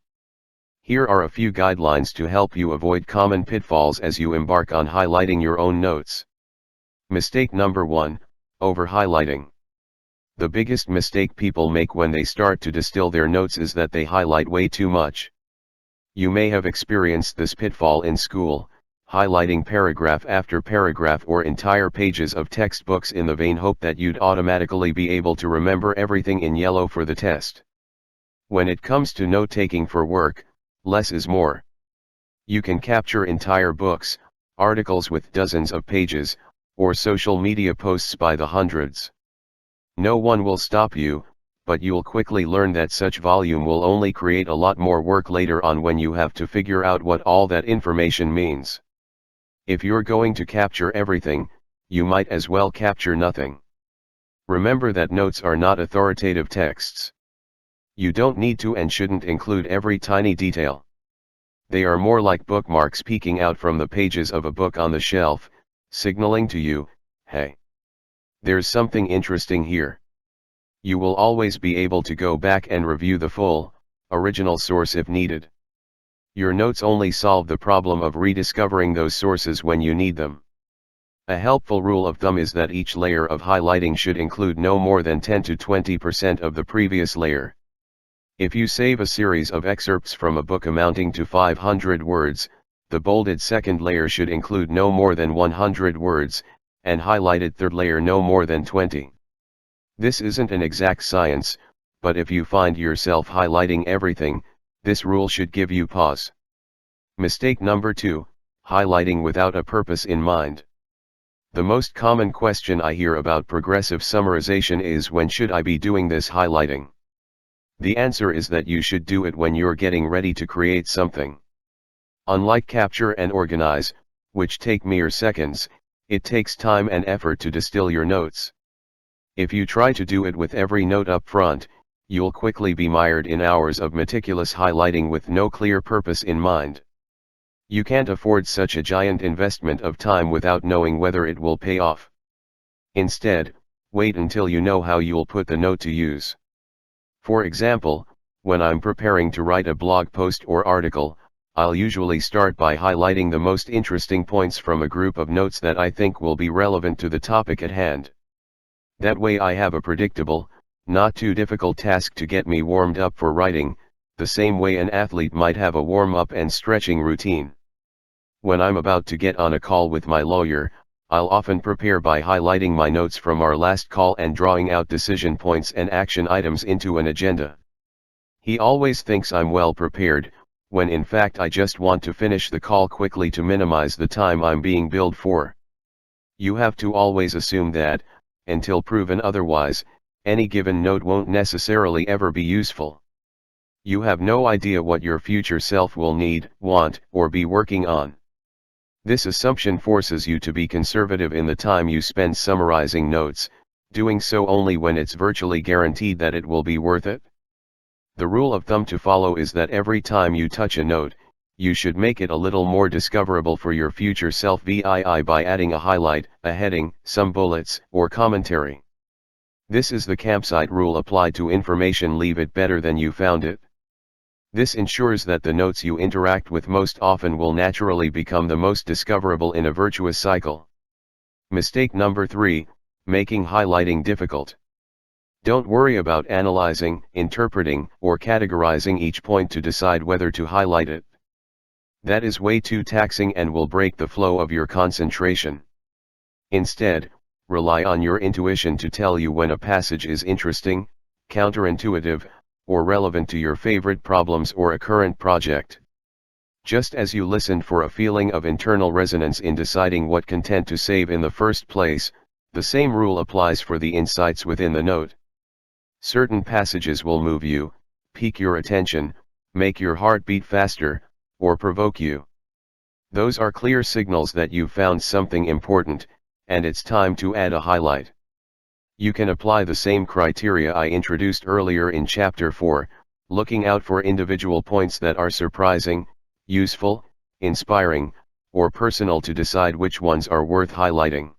Here are a few guidelines to help you avoid common pitfalls as you embark on highlighting your own notes. Mistake number 1, over-highlighting. The biggest mistake people make when they start to distill their notes is that they highlight way too much. You may have experienced this pitfall in school, highlighting paragraph after paragraph or entire pages of textbooks in the vain hope that you'd automatically be able to remember everything in yellow for the test. When it comes to note-taking for work, less is more. You can capture entire books, articles with dozens of pages, or social media posts by the hundreds. No one will stop you, but you'll quickly learn that such volume will only create a lot more work later on when you have to figure out what all that information means. If you're going to capture everything, you might as well capture nothing. Remember that notes are not authoritative texts. You don't need to and shouldn't include every tiny detail. They are more like bookmarks peeking out from the pages of a book on the shelf, signaling to you, hey, there's something interesting here. You will always be able to go back and review the full, original source if needed. Your notes only solve the problem of rediscovering those sources when you need them. A helpful rule of thumb is that each layer of highlighting should include no more than 10 to 20% of the previous layer. If you save a series of excerpts from a book amounting to 500 words, the bolded second layer should include no more than 100 words, and highlighted third layer no more than 20. This isn't an exact science, but if you find yourself highlighting everything, this rule should give you pause. Mistake number 2, highlighting without a purpose in mind. The most common question I hear about progressive summarization is, when should I be doing this highlighting? The answer is that you should do it when you're getting ready to create something. Unlike capture and organize, which take mere seconds, it takes time and effort to distill your notes. If you try to do it with every note up front, you'll quickly be mired in hours of meticulous highlighting with no clear purpose in mind. You can't afford such a giant investment of time without knowing whether it will pay off. Instead, wait until you know how you'll put the note to use. For example, when I'm preparing to write a blog post or article, I'll usually start by highlighting the most interesting points from a group of notes that I think will be relevant to the topic at hand. That way I have a predictable, not too difficult task to get me warmed up for writing, the same way an athlete might have a warm-up and stretching routine. When I'm about to get on a call with my lawyer, I'll often prepare by highlighting my notes from our last call and drawing out decision points and action items into an agenda. He always thinks I'm well prepared, when in fact I just want to finish the call quickly to minimize the time I'm being billed for. You have to always assume that, until proven otherwise, any given note won't necessarily ever be useful. You have no idea what your future self will need, want, or be working on. This assumption forces you to be conservative in the time you spend summarizing notes, doing so only when it's virtually guaranteed that it will be worth it. The rule of thumb to follow is that every time you touch a note, you should make it a little more discoverable for your future self by adding a highlight, a heading, some bullets, or commentary. This is the campsite rule applied to information: leave it better than you found it. This ensures that the notes you interact with most often will naturally become the most discoverable in a virtuous cycle. Mistake number 3, making highlighting difficult. Don't worry about analyzing, interpreting, or categorizing each point to decide whether to highlight it. That is way too taxing and will break the flow of your concentration. Instead, rely on your intuition to tell you when a passage is interesting, counterintuitive, or relevant to your favorite problems or a current project. Just as you listened for a feeling of internal resonance in deciding what content to save in the first place, the same rule applies for the insights within the note. Certain passages will move you, pique your attention, make your heart beat faster, or provoke you. Those are clear signals that you've found something important, and it's time to add a highlight. You can apply the same criteria I introduced earlier in Chapter 4, looking out for individual points that are surprising, useful, inspiring, or personal to decide which ones are worth highlighting.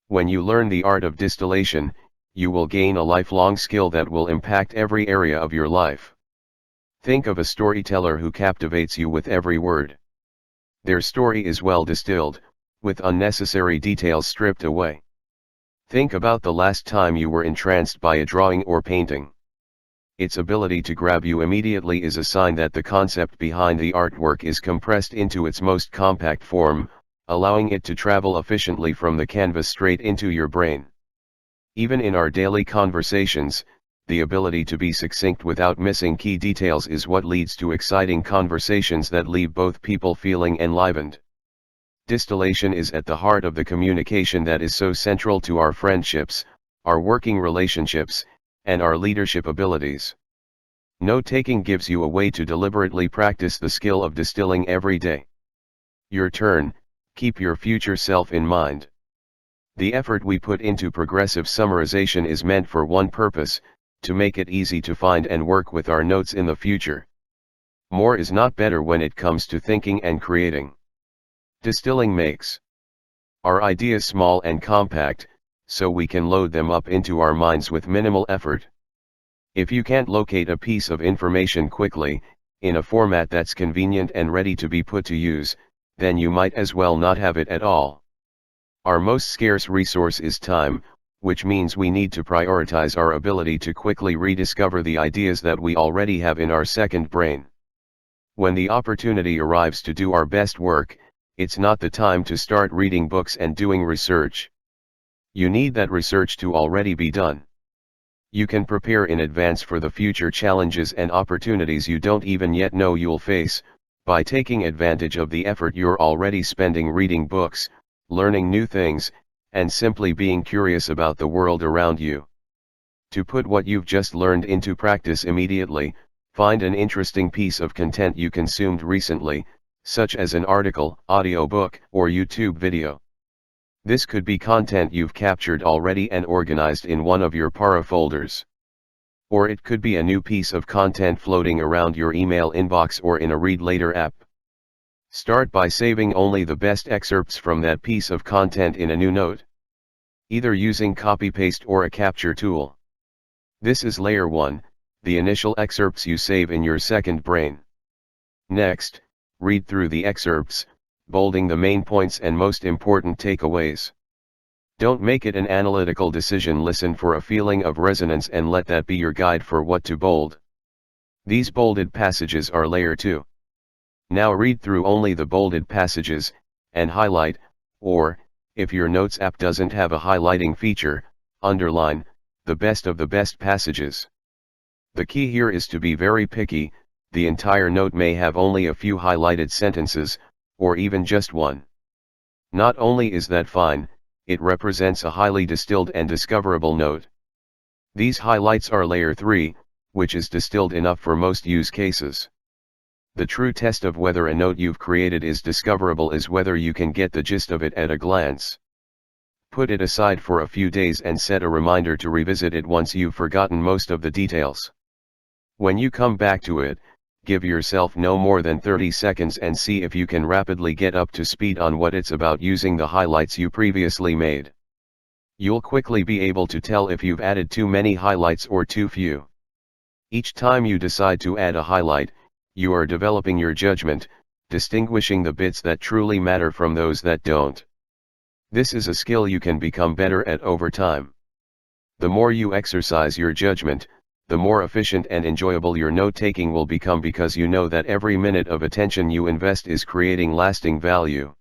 When you learn the art of distillation, you will gain a lifelong skill that will impact every area of your life. Think of a storyteller who captivates you with every word. Their story is well distilled, with unnecessary details stripped away. Think about the last time you were entranced by a drawing or painting. Its ability to grab you immediately is a sign that the concept behind the artwork is compressed into its most compact form, allowing it to travel efficiently from the canvas straight into your brain. Even in our daily conversations, the ability to be succinct without missing key details is what leads to exciting conversations that leave both people feeling enlivened. Distillation is at the heart of the communication that is so central to our friendships, our working relationships, and our leadership abilities. Note-taking gives you a way to deliberately practice the skill of distilling every day. Your turn, keep your future self in mind. The effort we put into progressive summarization is meant for one purpose, to make it easy to find and work with our notes in the future. More is not better when it comes to thinking and creating. Distilling makes our ideas small and compact, so we can load them up into our minds with minimal effort. If you can't locate a piece of information quickly, in a format that's convenient and ready to be put to use, then you might as well not have it at all. Our most scarce resource is time, which means we need to prioritize our ability to quickly rediscover the ideas that we already have in our second brain. When the opportunity arrives to do our best work, it's not the time to start reading books and doing research. You need that research to already be done. You can prepare in advance for the future challenges and opportunities you don't even yet know you'll face, by taking advantage of the effort you're already spending reading books, learning new things, and simply being curious about the world around you. To put what you've just learned into practice immediately, find an interesting piece of content you consumed recently, such as an article, audiobook, or YouTube video. This could be content you've captured already and organized in one of your para folders. Or it could be a new piece of content floating around your email inbox or in a read later app. Start by saving only the best excerpts from that piece of content in a new note, either using copy-paste or a capture tool. This is layer 1, the initial excerpts you save in your second brain. Next, read through the excerpts, bolding the main points and most important takeaways. Don't make it an analytical decision. Listen for a feeling of resonance and let that be your guide for what to bold. These bolded passages are layer 2. Now read through only the bolded passages, and highlight, or, if your notes app doesn't have a highlighting feature, underline, the best of the best passages. The key here is to be very picky. The entire note may have only a few highlighted sentences, or even just one. Not only is that fine, it represents a highly distilled and discoverable note. These highlights are layer 3, which is distilled enough for most use cases. The true test of whether a note you've created is discoverable is whether you can get the gist of it at a glance. Put it aside for a few days and set a reminder to revisit it once you've forgotten most of the details. When you come back to it, give yourself no more than 30 seconds and see if you can rapidly get up to speed on what it's about using the highlights you previously made. You'll quickly be able to tell if you've added too many highlights or too few. Each time you decide to add a highlight, you are developing your judgment, distinguishing the bits that truly matter from those that don't. This is a skill you can become better at over time. The more you exercise your judgment, the more efficient and enjoyable your note-taking will become, because you know that every minute of attention you invest is creating lasting value.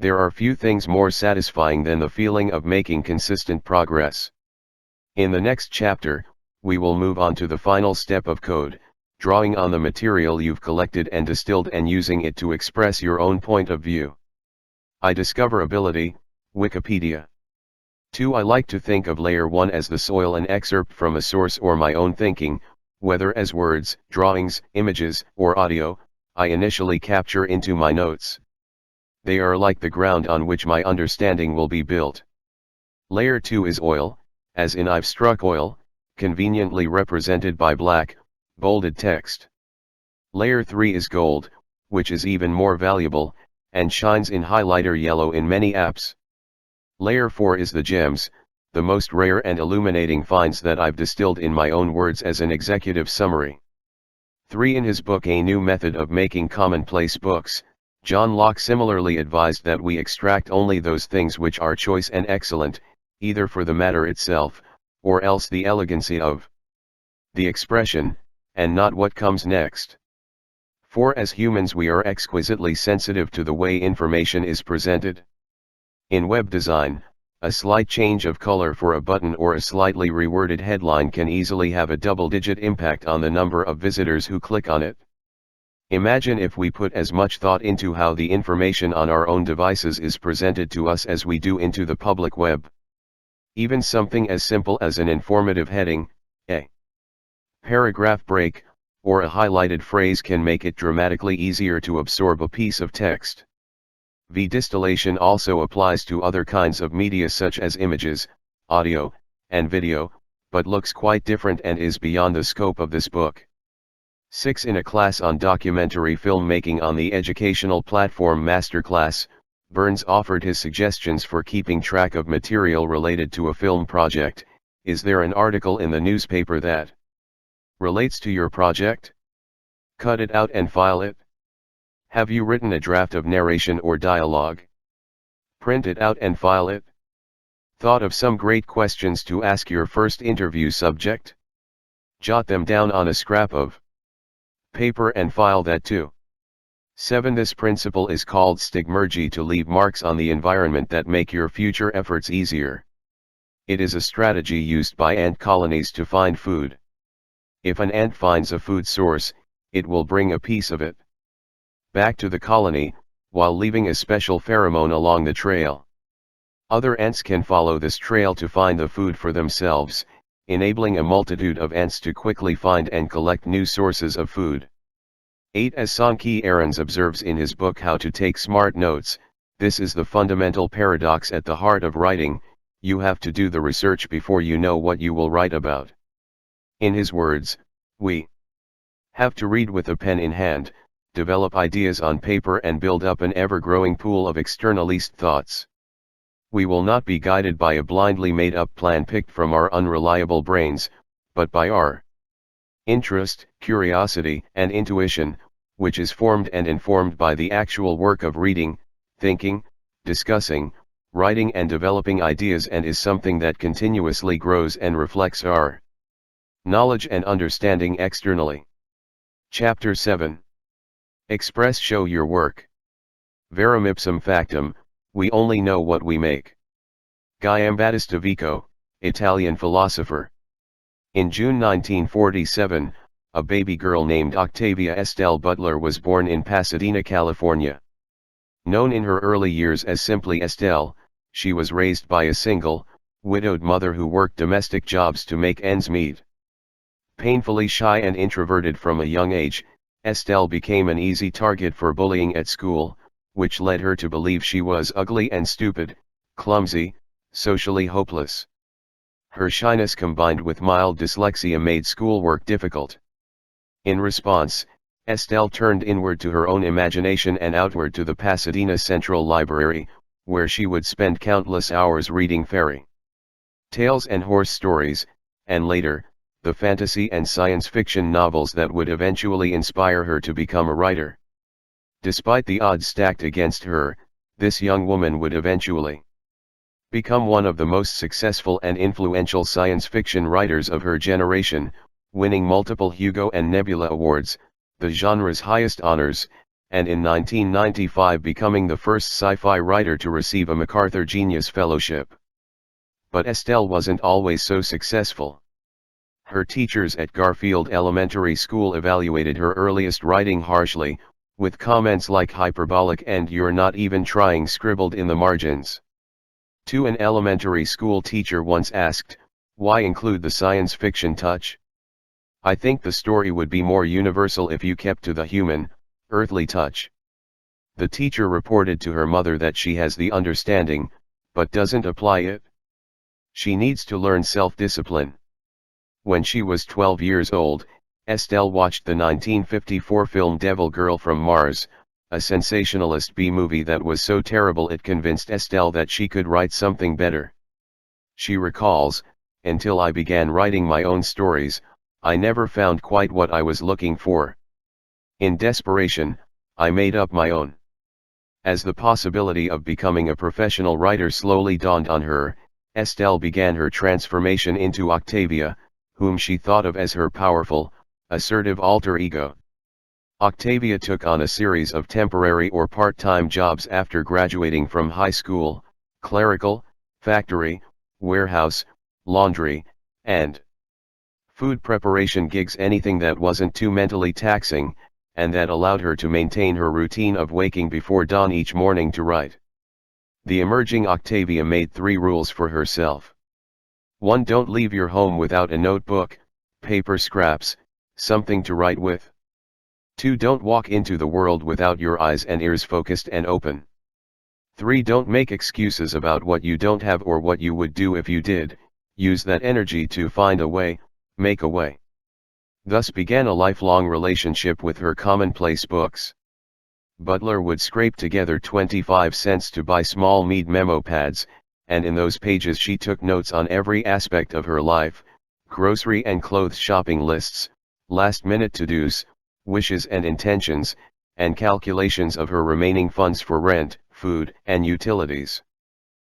There are few things more satisfying than the feeling of making consistent progress. In the next chapter, we will move on to the final step of code, drawing on the material you've collected and distilled and using it to express your own point of view. Discoverability, Wikipedia. 2. I like to think of layer 1 as the soil, an excerpt from a source or my own thinking, whether as words, drawings, images, or audio, I initially capture into my notes. They are like the ground on which my understanding will be built. Layer 2 is oil, as in I've struck oil, conveniently represented by black, bolded text. Layer 3 is gold, which is even more valuable, and shines in highlighter yellow in many apps. Layer 4 is the gems, the most rare and illuminating finds that I've distilled in my own words as an executive summary. 3. In his book A New Method of Making Commonplace Books, John Locke similarly advised that we extract only those things which are choice and excellent, either for the matter itself, or else the elegancy of the expression, and not what comes next. 4. As humans we are exquisitely sensitive to the way information is presented. In web design, a slight change of color for a button or a slightly reworded headline can easily have a double-digit impact on the number of visitors who click on it. Imagine if we put as much thought into how the information on our own devices is presented to us as we do into the public web. Even something as simple as an informative heading, a paragraph break, or a highlighted phrase can make it dramatically easier to absorb a piece of text. The distillation also applies to other kinds of media such as images, audio, and video, but looks quite different and is beyond the scope of this book. 6. In a class on documentary filmmaking on the educational platform Masterclass, Burns offered his suggestions for keeping track of material related to a film project. Is there an article in the newspaper that relates to your project? Cut it out and file it. Have you written a draft of narration or dialogue? Print it out and file it. Thought of some great questions to ask your first interview subject? Jot them down on a scrap of paper and file that too. 7. This principle is called stigmergy, to leave marks on the environment that make your future efforts easier. It is a strategy used by ant colonies to find food. If an ant finds a food source, it will bring a piece of it back to the colony, while leaving a special pheromone along the trail. Other ants can follow this trail to find the food for themselves, enabling a multitude of ants to quickly find and collect new sources of food. 8. As Sankey Aarons observes in his book How to Take Smart Notes, this is the fundamental paradox at the heart of writing: you have to do the research before you know what you will write about. In his words, we have to read with a pen in hand, develop ideas on paper and build up an ever-growing pool of externalized thoughts. We will not be guided by a blindly made-up plan picked from our unreliable brains, but by our interest, curiosity, and intuition, which is formed and informed by the actual work of reading, thinking, discussing, writing and developing ideas, and is something that continuously grows and reflects our knowledge and understanding externally. Chapter 7. Express Show Your Work. Verum ipsum factum, we only know what we make. Guillaume Battista Vico, Italian philosopher. In June 1947, a baby girl named Octavia Estelle Butler was born in Pasadena, California. Known in her early years as simply Estelle, she was raised by a single, widowed mother who worked domestic jobs to make ends meet. Painfully shy and introverted from a young age, Estelle became an easy target for bullying at school, which led her to believe she was ugly and stupid, clumsy, socially hopeless. Her shyness combined with mild dyslexia made schoolwork difficult. In response, Estelle turned inward to her own imagination and outward to the Pasadena Central Library, where she would spend countless hours reading fairy tales and horse stories, and later, the fantasy and science fiction novels that would eventually inspire her to become a writer. Despite the odds stacked against her, this young woman would eventually become one of the most successful and influential science fiction writers of her generation, winning multiple Hugo and Nebula Awards, the genre's highest honors, and in 1995 becoming the first sci-fi writer to receive a MacArthur Genius Fellowship. But Estelle wasn't always so successful. Her teachers at Garfield Elementary School evaluated her earliest writing harshly, with comments like hyperbolic and "you're not even trying" scribbled in the margins. To an elementary school teacher once asked, "Why include the science fiction touch? I think the story would be more universal if you kept to the human, earthly touch." The teacher reported to her mother that she has the understanding, but doesn't apply it. She needs to learn self-discipline. When she was 12 years old, Estelle watched the 1954 film Devil Girl from Mars, a sensationalist B-movie that was so terrible it convinced Estelle that she could write something better. She recalls, "Until I began writing my own stories, I never found quite what I was looking for. In desperation, I made up my own." As the possibility of becoming a professional writer slowly dawned on her, Estelle began her transformation into Octavia, whom she thought of as her powerful, assertive alter ego. Octavia took on a series of temporary or part-time jobs after graduating from high school: clerical, factory, warehouse, laundry, and food preparation gigs, anything that wasn't too mentally taxing, and that allowed her to maintain her routine of waking before dawn each morning to write. The emerging Octavia made 3 rules for herself. 1. Don't leave your home without a notebook, paper scraps, something to write with. 2. Don't walk into the world without your eyes and ears focused and open. 3. Don't make excuses about what you don't have or what you would do if you did. Use that energy to find a way, make a way. Thus began a lifelong relationship with her commonplace books. Butler would scrape together 25 cents to buy small Mead memo pads, and in those pages she took notes on every aspect of her life, grocery and clothes shopping lists, last-minute to-dos, wishes and intentions, and calculations of her remaining funds for rent, food, and utilities.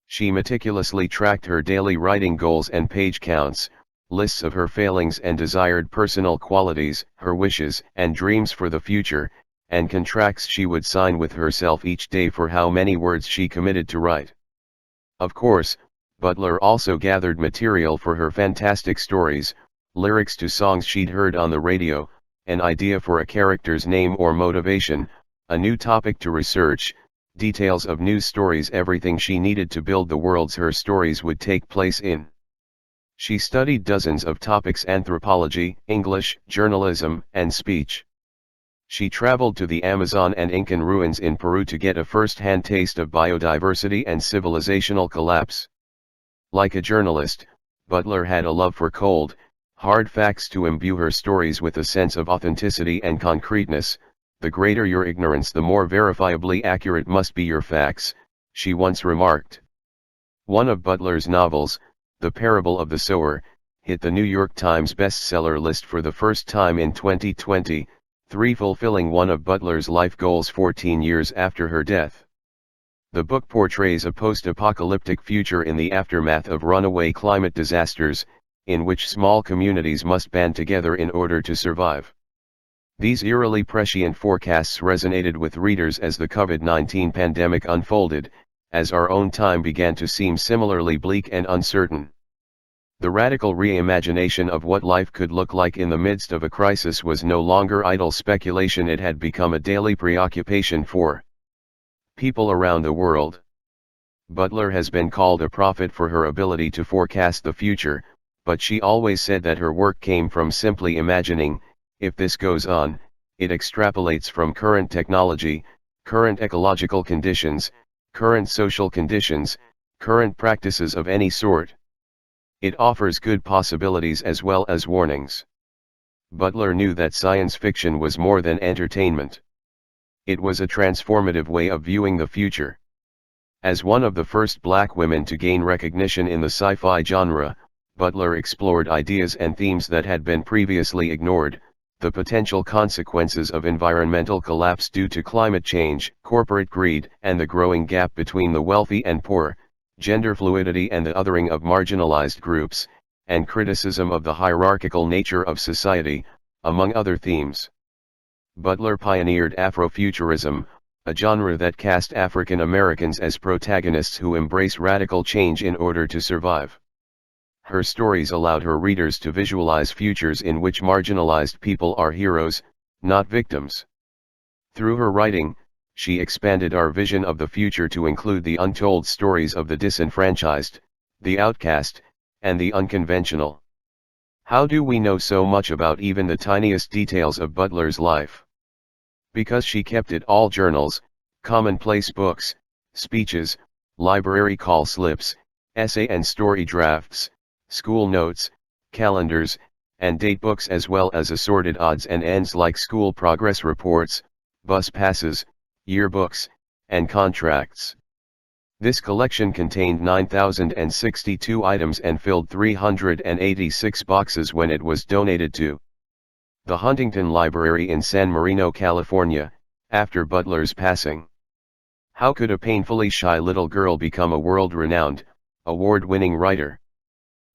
She meticulously tracked her daily writing goals and page counts, lists of her failings and desired personal qualities, her wishes and dreams for the future, and contracts she would sign with herself each day for how many words she committed to write. Of course, Butler also gathered material for her fantastic stories, lyrics to songs she'd heard on the radio, an idea for a character's name or motivation, a new topic to research, details of news stories, everything she needed to build the worlds her stories would take place in. She studied dozens of topics: anthropology, English, journalism, and speech. She traveled to the Amazon and Incan ruins in Peru to get a first-hand taste of biodiversity and civilizational collapse. Like a journalist, Butler had a love for cold, hard facts to imbue her stories with a sense of authenticity and concreteness. The greater your ignorance, the more verifiably accurate must be your facts, she once remarked. One of Butler's novels, The Parable of the Sower, hit the New York Times bestseller list for the first time in 2020, fulfilling one of Butler's life goals 14 years after her death. The book portrays a post-apocalyptic future in the aftermath of runaway climate disasters, in which small communities must band together in order to survive. These eerily prescient forecasts resonated with readers as the COVID-19 pandemic unfolded, as our own time began to seem similarly bleak and uncertain. The radical reimagination of what life could look like in the midst of a crisis was no longer idle speculation, it had become a daily preoccupation for people around the world. Butler has been called a prophet for her ability to forecast the future, but she always said that her work came from simply imagining. If this goes on, it extrapolates from current technology, current ecological conditions, current social conditions, current practices of any sort. It offers good possibilities as well as warnings. Butler knew that science fiction was more than entertainment. It was a transformative way of viewing the future. As one of the first Black women to gain recognition in the sci-fi genre, Butler explored ideas and themes that had been previously ignored: the potential consequences of environmental collapse due to climate change, corporate greed, and the growing gap between the wealthy and poor, gender fluidity and the othering of marginalized groups, and criticism of the hierarchical nature of society, among other themes. Butler pioneered Afrofuturism, a genre that cast African Americans as protagonists who embrace radical change in order to survive. Her stories allowed her readers to visualize futures in which marginalized people are heroes, not victims. Through her writing, she expanded our vision of the future to include the untold stories of the disenfranchised, the outcast, and the unconventional. How do we know so much about even the tiniest details of Butler's life? Because she kept it all: journals, commonplace books, speeches, library call slips, essay and story drafts, school notes, calendars, and date books, as well as assorted odds and ends like school progress reports, bus passes, yearbooks, and contracts. This collection contained 9,062 items and filled 386 boxes when it was donated to the Huntington Library in San Marino, California, after Butler's passing. How could a painfully shy little girl become a world-renowned, award-winning writer?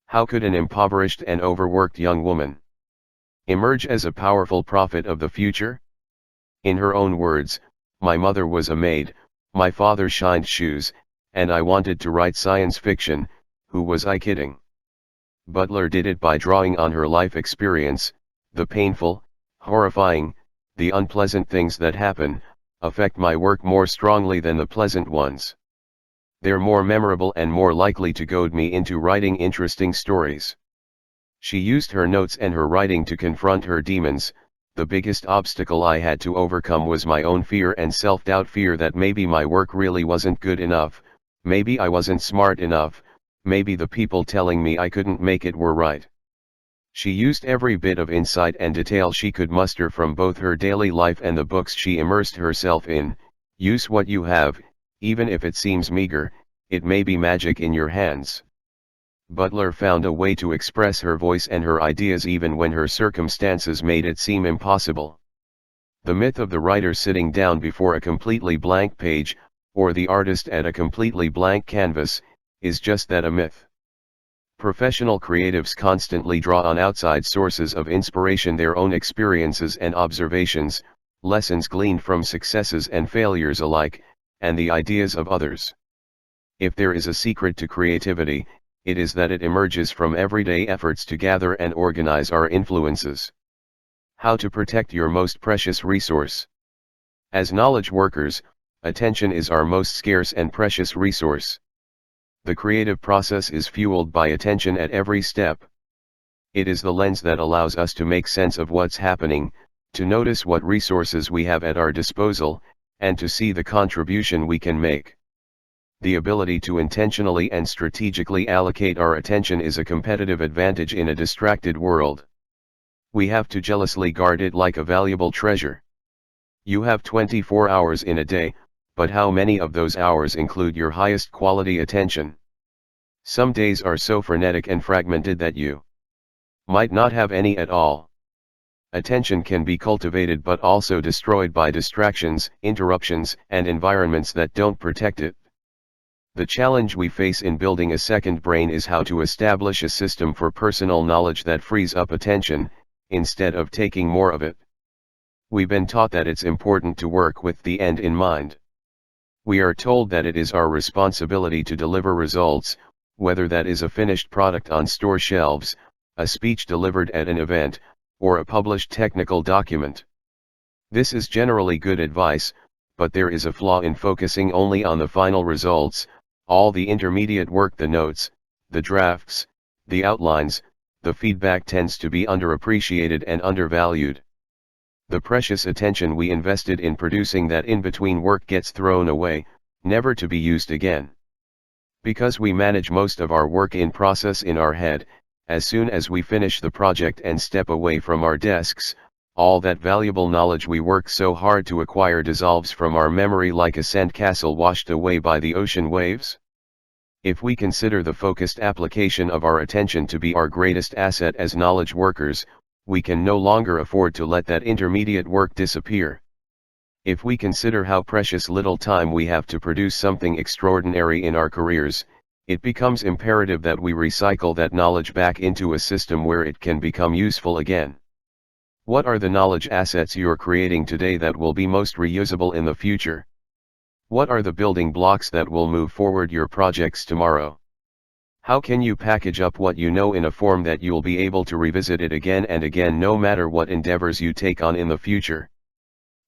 How could an impoverished and overworked young woman emerge as a powerful prophet of the future? In her own words, "My mother was a maid, my father shined shoes, and I wanted to write science fiction, who was I kidding?" Butler did it by drawing on her life experience, the painful, horrifying, the unpleasant things that happen, affect my work more strongly than the pleasant ones. They're more memorable and more likely to goad me into writing interesting stories. She used her notes and her writing to confront her demons. The biggest obstacle I had to overcome was my own fear and self-doubt, fear that maybe my work really wasn't good enough, maybe I wasn't smart enough, maybe the people telling me I couldn't make it were right. She used every bit of insight and detail she could muster from both her daily life and the books she immersed herself in. Use what you have, even if it seems meager, it may be magic in your hands. Butler found a way to express her voice and her ideas even when her circumstances made it seem impossible. The myth of the writer sitting down before a completely blank page, or the artist at a completely blank canvas, is just that, a myth. Professional creatives constantly draw on outside sources of inspiration, their own experiences and observations, lessons gleaned from successes and failures alike, and the ideas of others. If there is a secret to creativity, it is that it emerges from everyday efforts to gather and organize our influences. How to protect your most precious resource. As knowledge workers, attention is our most scarce and precious resource. The creative process is fueled by attention at every step. It is the lens that allows us to make sense of what's happening, to notice what resources we have at our disposal, and to see the contribution we can make. The ability to intentionally and strategically allocate our attention is a competitive advantage in a distracted world. We have to jealously guard it like a valuable treasure. You have 24 hours in a day, but how many of those hours include your highest quality attention? Some days are so frenetic and fragmented that you might not have any at all. Attention can be cultivated but also destroyed by distractions, interruptions, and environments that don't protect it. The challenge we face in building a second brain is how to establish a system for personal knowledge that frees up attention, instead of taking more of it. We've been taught that it's important to work with the end in mind. We are told that it is our responsibility to deliver results, whether that is a finished product on store shelves, a speech delivered at an event, or a published technical document. This is generally good advice, but there is a flaw in focusing only on the final results. All the intermediate work, the notes, the drafts, the outlines, the feedback tends to be underappreciated and undervalued. The precious attention we invested in producing that in-between work gets thrown away, never to be used again. Because we manage most of our work in process in our head, as soon as we finish the project and step away from our desks, all that valuable knowledge we work so hard to acquire dissolves from our memory like a sandcastle washed away by the ocean waves. If we consider the focused application of our attention to be our greatest asset as knowledge workers, we can no longer afford to let that intermediate work disappear. If we consider how precious little time we have to produce something extraordinary in our careers, it becomes imperative that we recycle that knowledge back into a system where it can become useful again. What are the knowledge assets you're creating today that will be most reusable in the future? What are the building blocks that will move forward your projects tomorrow? How can you package up what you know in a form that you'll be able to revisit it again and again no matter what endeavors you take on in the future?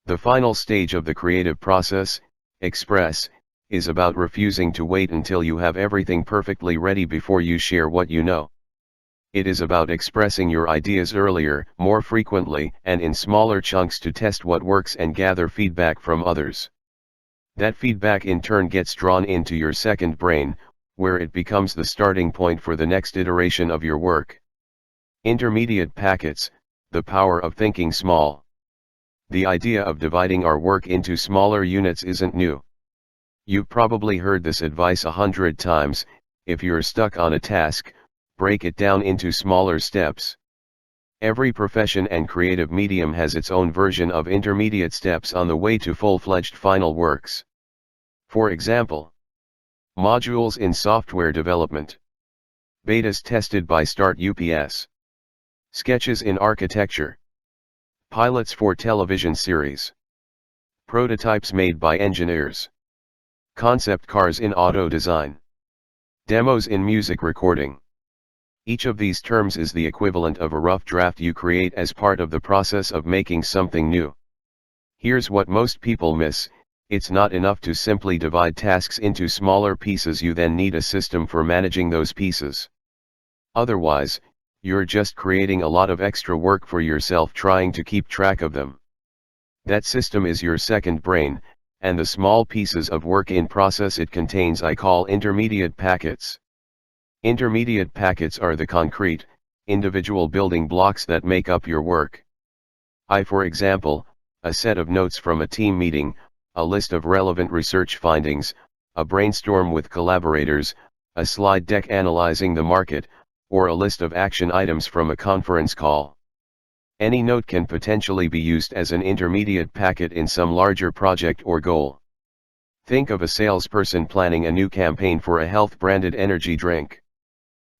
The final stage of the creative process, express, is about refusing to wait until you have everything perfectly ready before you share what you know. It is about expressing your ideas earlier, more frequently, and in smaller chunks to test what works and gather feedback from others. That feedback in turn gets drawn into your second brain, where it becomes the starting point for the next iteration of your work. Intermediate packets, the power of thinking small. The idea of dividing our work into smaller units isn't new. You've probably heard this advice 100 times. If you're stuck on a task, break it down into smaller steps. Every profession and creative medium has its own version of intermediate steps on the way to full-fledged final works. For example, modules in software development. Betas tested by Start UPS. Sketches in architecture. Pilots for television series. Prototypes made by engineers. Concept cars in auto design. Demos in music recording. Each of these terms is the equivalent of a rough draft you create as part of the process of making something new. Here's what most people miss: it's not enough to simply divide tasks into smaller pieces, you then need a system for managing those pieces. Otherwise, you're just creating a lot of extra work for yourself trying to keep track of them. That system is your second brain, and the small pieces of work in process it contains I call intermediate packets. Intermediate packets are the concrete, individual building blocks that make up your work. For example, a set of notes from a team meeting, a list of relevant research findings, a brainstorm with collaborators, a slide deck analyzing the market, or a list of action items from a conference call. Any note can potentially be used as an intermediate packet in some larger project or goal. Think of a salesperson planning a new campaign for a health-branded energy drink.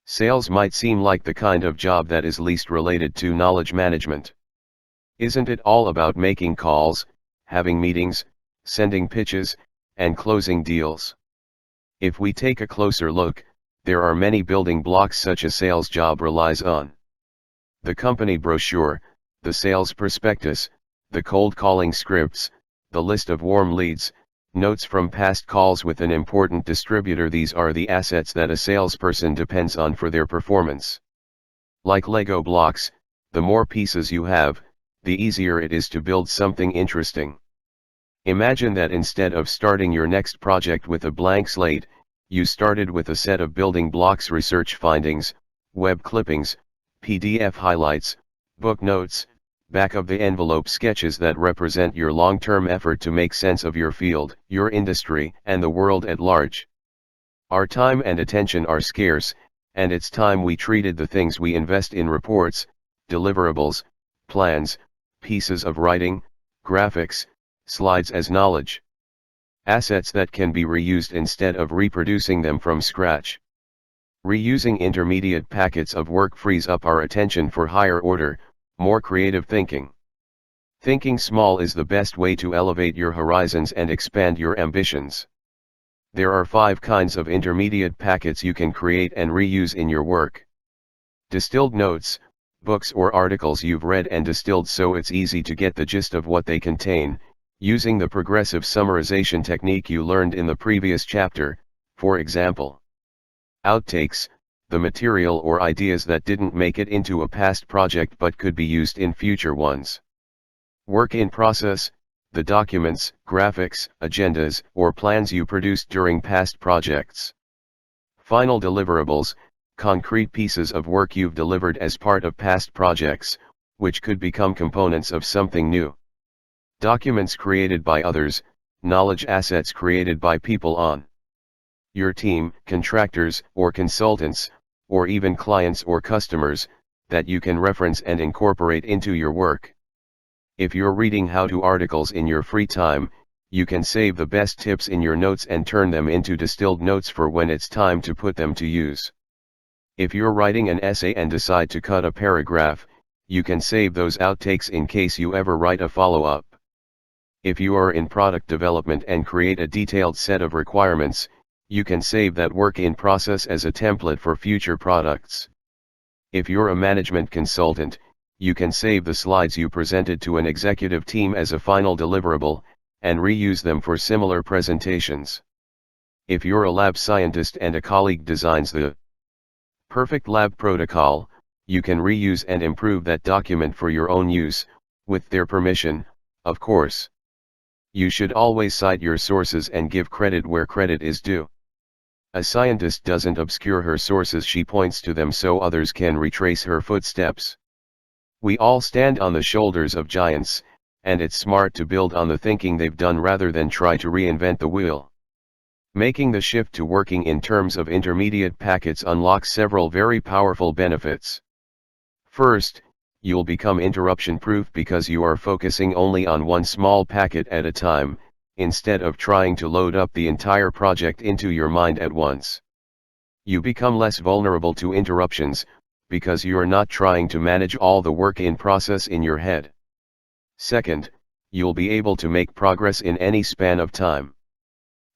Sales might seem like the kind of job that is least related to knowledge management. Isn't it all about making calls, having meetings, sending pitches, and closing deals? If we take a closer look, there are many building blocks such a sales job relies on. The company brochure, the sales prospectus, the cold calling scripts, the list of warm leads, notes from past calls with an important distributor. These are the assets that a salesperson depends on for their performance. Like Lego blocks, the more pieces you have, the easier it is to build something interesting. Imagine that instead of starting your next project with a blank slate, you started with a set of building blocks: research findings, web clippings, PDF highlights, book notes, back of the envelope sketches that represent your long-term effort to make sense of your field, your industry, and the world at large. Our time and attention are scarce, and it's time we treated the things we invest in: reports, deliverables, plans, pieces of writing, graphics, slides as knowledge. Assets that can be reused instead of reproducing them from scratch. Reusing intermediate packets of work frees up our attention for higher order, more creative thinking. Thinking small is the best way to elevate your horizons and expand your ambitions. There are 5 kinds of intermediate packets you can create and reuse in your work. Distilled notes, books or articles you've read and distilled so it's easy to get the gist of what they contain, using the progressive summarization technique you learned in the previous chapter, for example. Outtakes, the material or ideas that didn't make it into a past project but could be used in future ones. Work in process, the documents, graphics, agendas, or plans you produced during past projects. Final deliverables, concrete pieces of work you've delivered as part of past projects, which could become components of something new. Documents created by others, knowledge assets created by people on your team, contractors or consultants, or even clients or customers, that you can reference and incorporate into your work. If you're reading how-to articles in your free time, you can save the best tips in your notes and turn them into distilled notes for when it's time to put them to use. If you're writing an essay and decide to cut a paragraph, you can save those outtakes in case you ever write a follow-up. If you are in product development and create a detailed set of requirements, you can save that work in process as a template for future products. If you're a management consultant, you can save the slides you presented to an executive team as a final deliverable, and reuse them for similar presentations. If you're a lab scientist and a colleague designs the perfect lab protocol, you can reuse and improve that document for your own use, with their permission, of course. You should always cite your sources and give credit where credit is due. A scientist doesn't obscure her sources, she points to them so others can retrace her footsteps. We all stand on the shoulders of giants, and it's smart to build on the thinking they've done rather than try to reinvent the wheel. Making the shift to working in terms of intermediate packets unlocks several very powerful benefits. First, you'll become interruption-proof because you are focusing only on one small packet at a time, instead of trying to load up the entire project into your mind at once. You become less vulnerable to interruptions, because you are not trying to manage all the work in process in your head. Second, you'll be able to make progress in any span of time.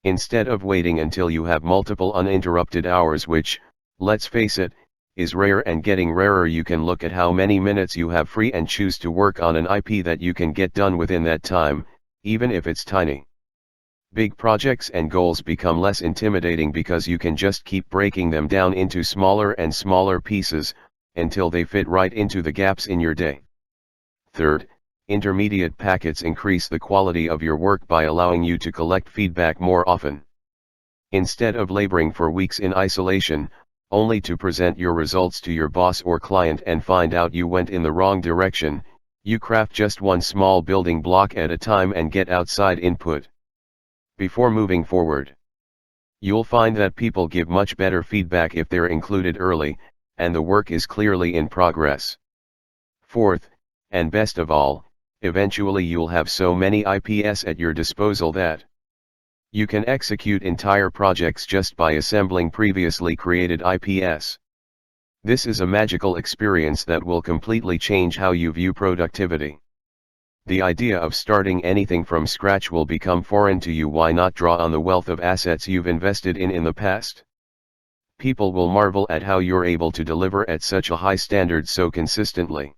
Instead of waiting until you have multiple uninterrupted hours, which, let's face it, is rare and getting rarer, you can look at how many minutes you have free and choose to work on an IP that you can get done within that time, even if it's tiny. Big projects and goals become less intimidating because you can just keep breaking them down into smaller and smaller pieces, until they fit right into the gaps in your day. Third, intermediate packets increase the quality of your work by allowing you to collect feedback more often. Instead of laboring for weeks in isolation, only to present your results to your boss or client and find out you went in the wrong direction, you craft just one small building block at a time and get outside input. Before moving forward, you'll find that people give much better feedback if they're included early, and the work is clearly in progress. Fourth, and best of all, eventually you'll have so many IPs at your disposal that you can execute entire projects just by assembling previously created IPs. This is a magical experience that will completely change how you view productivity. The idea of starting anything from scratch will become foreign to you. Why not draw on the wealth of assets you've invested in the past? People will marvel at how you're able to deliver at such a high standard so consistently.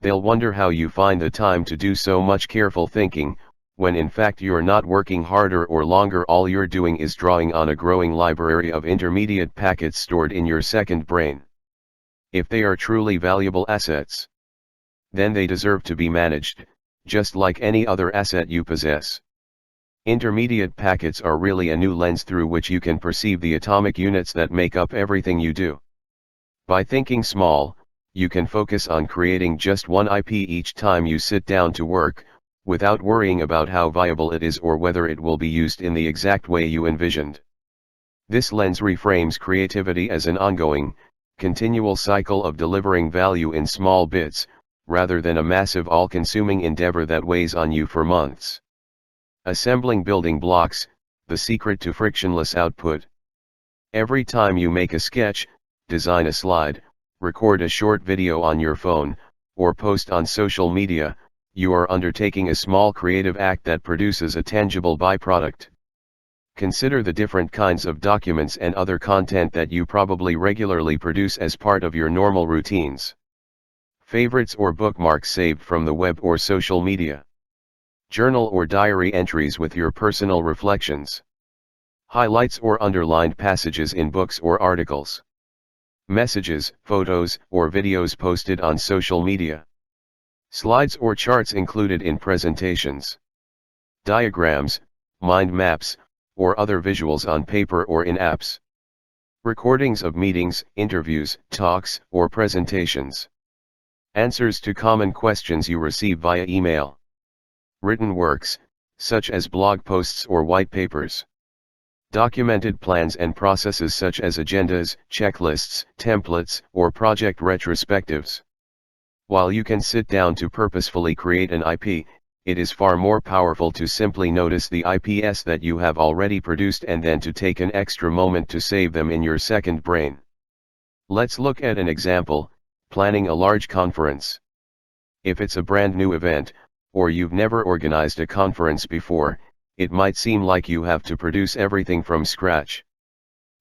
They'll wonder how you find the time to do so much careful thinking, when in fact you're not working harder or longer. All you're doing is drawing on a growing library of intermediate packets stored in your second brain. If they are truly valuable assets, then they deserve to be managed, just like any other asset you possess. Intermediate packets are really a new lens through which you can perceive the atomic units that make up everything you do. By thinking small, you can focus on creating just one IP each time you sit down to work, without worrying about how viable it is or whether it will be used in the exact way you envisioned. This lens reframes creativity as an ongoing, continual cycle of delivering value in small bits, rather than a massive all-consuming endeavor that weighs on you for months. Assembling building blocks, the secret to frictionless output. Every time you make a sketch, design a slide, record a short video on your phone, or post on social media, you are undertaking a small creative act that produces a tangible byproduct. Consider the different kinds of documents and other content that you probably regularly produce as part of your normal routines. Favorites or bookmarks saved from the web or social media. Journal or diary entries with your personal reflections. Highlights or underlined passages in books or articles. Messages, photos, or videos posted on social media. Slides or charts included in presentations. Diagrams, mind maps, or other visuals on paper or in apps. Recordings of meetings, interviews, talks, or presentations. Answers to common questions you receive via email. Written works, such as blog posts or white papers. Documented plans and processes such as agendas, checklists, templates, or project retrospectives. While you can sit down to purposefully create an IP, it is far more powerful to simply notice the IPs that you have already produced and then to take an extra moment to save them in your second brain. Let's look at an example: planning a large conference. If it's a brand new event, or you've never organized a conference before, it might seem like you have to produce everything from scratch.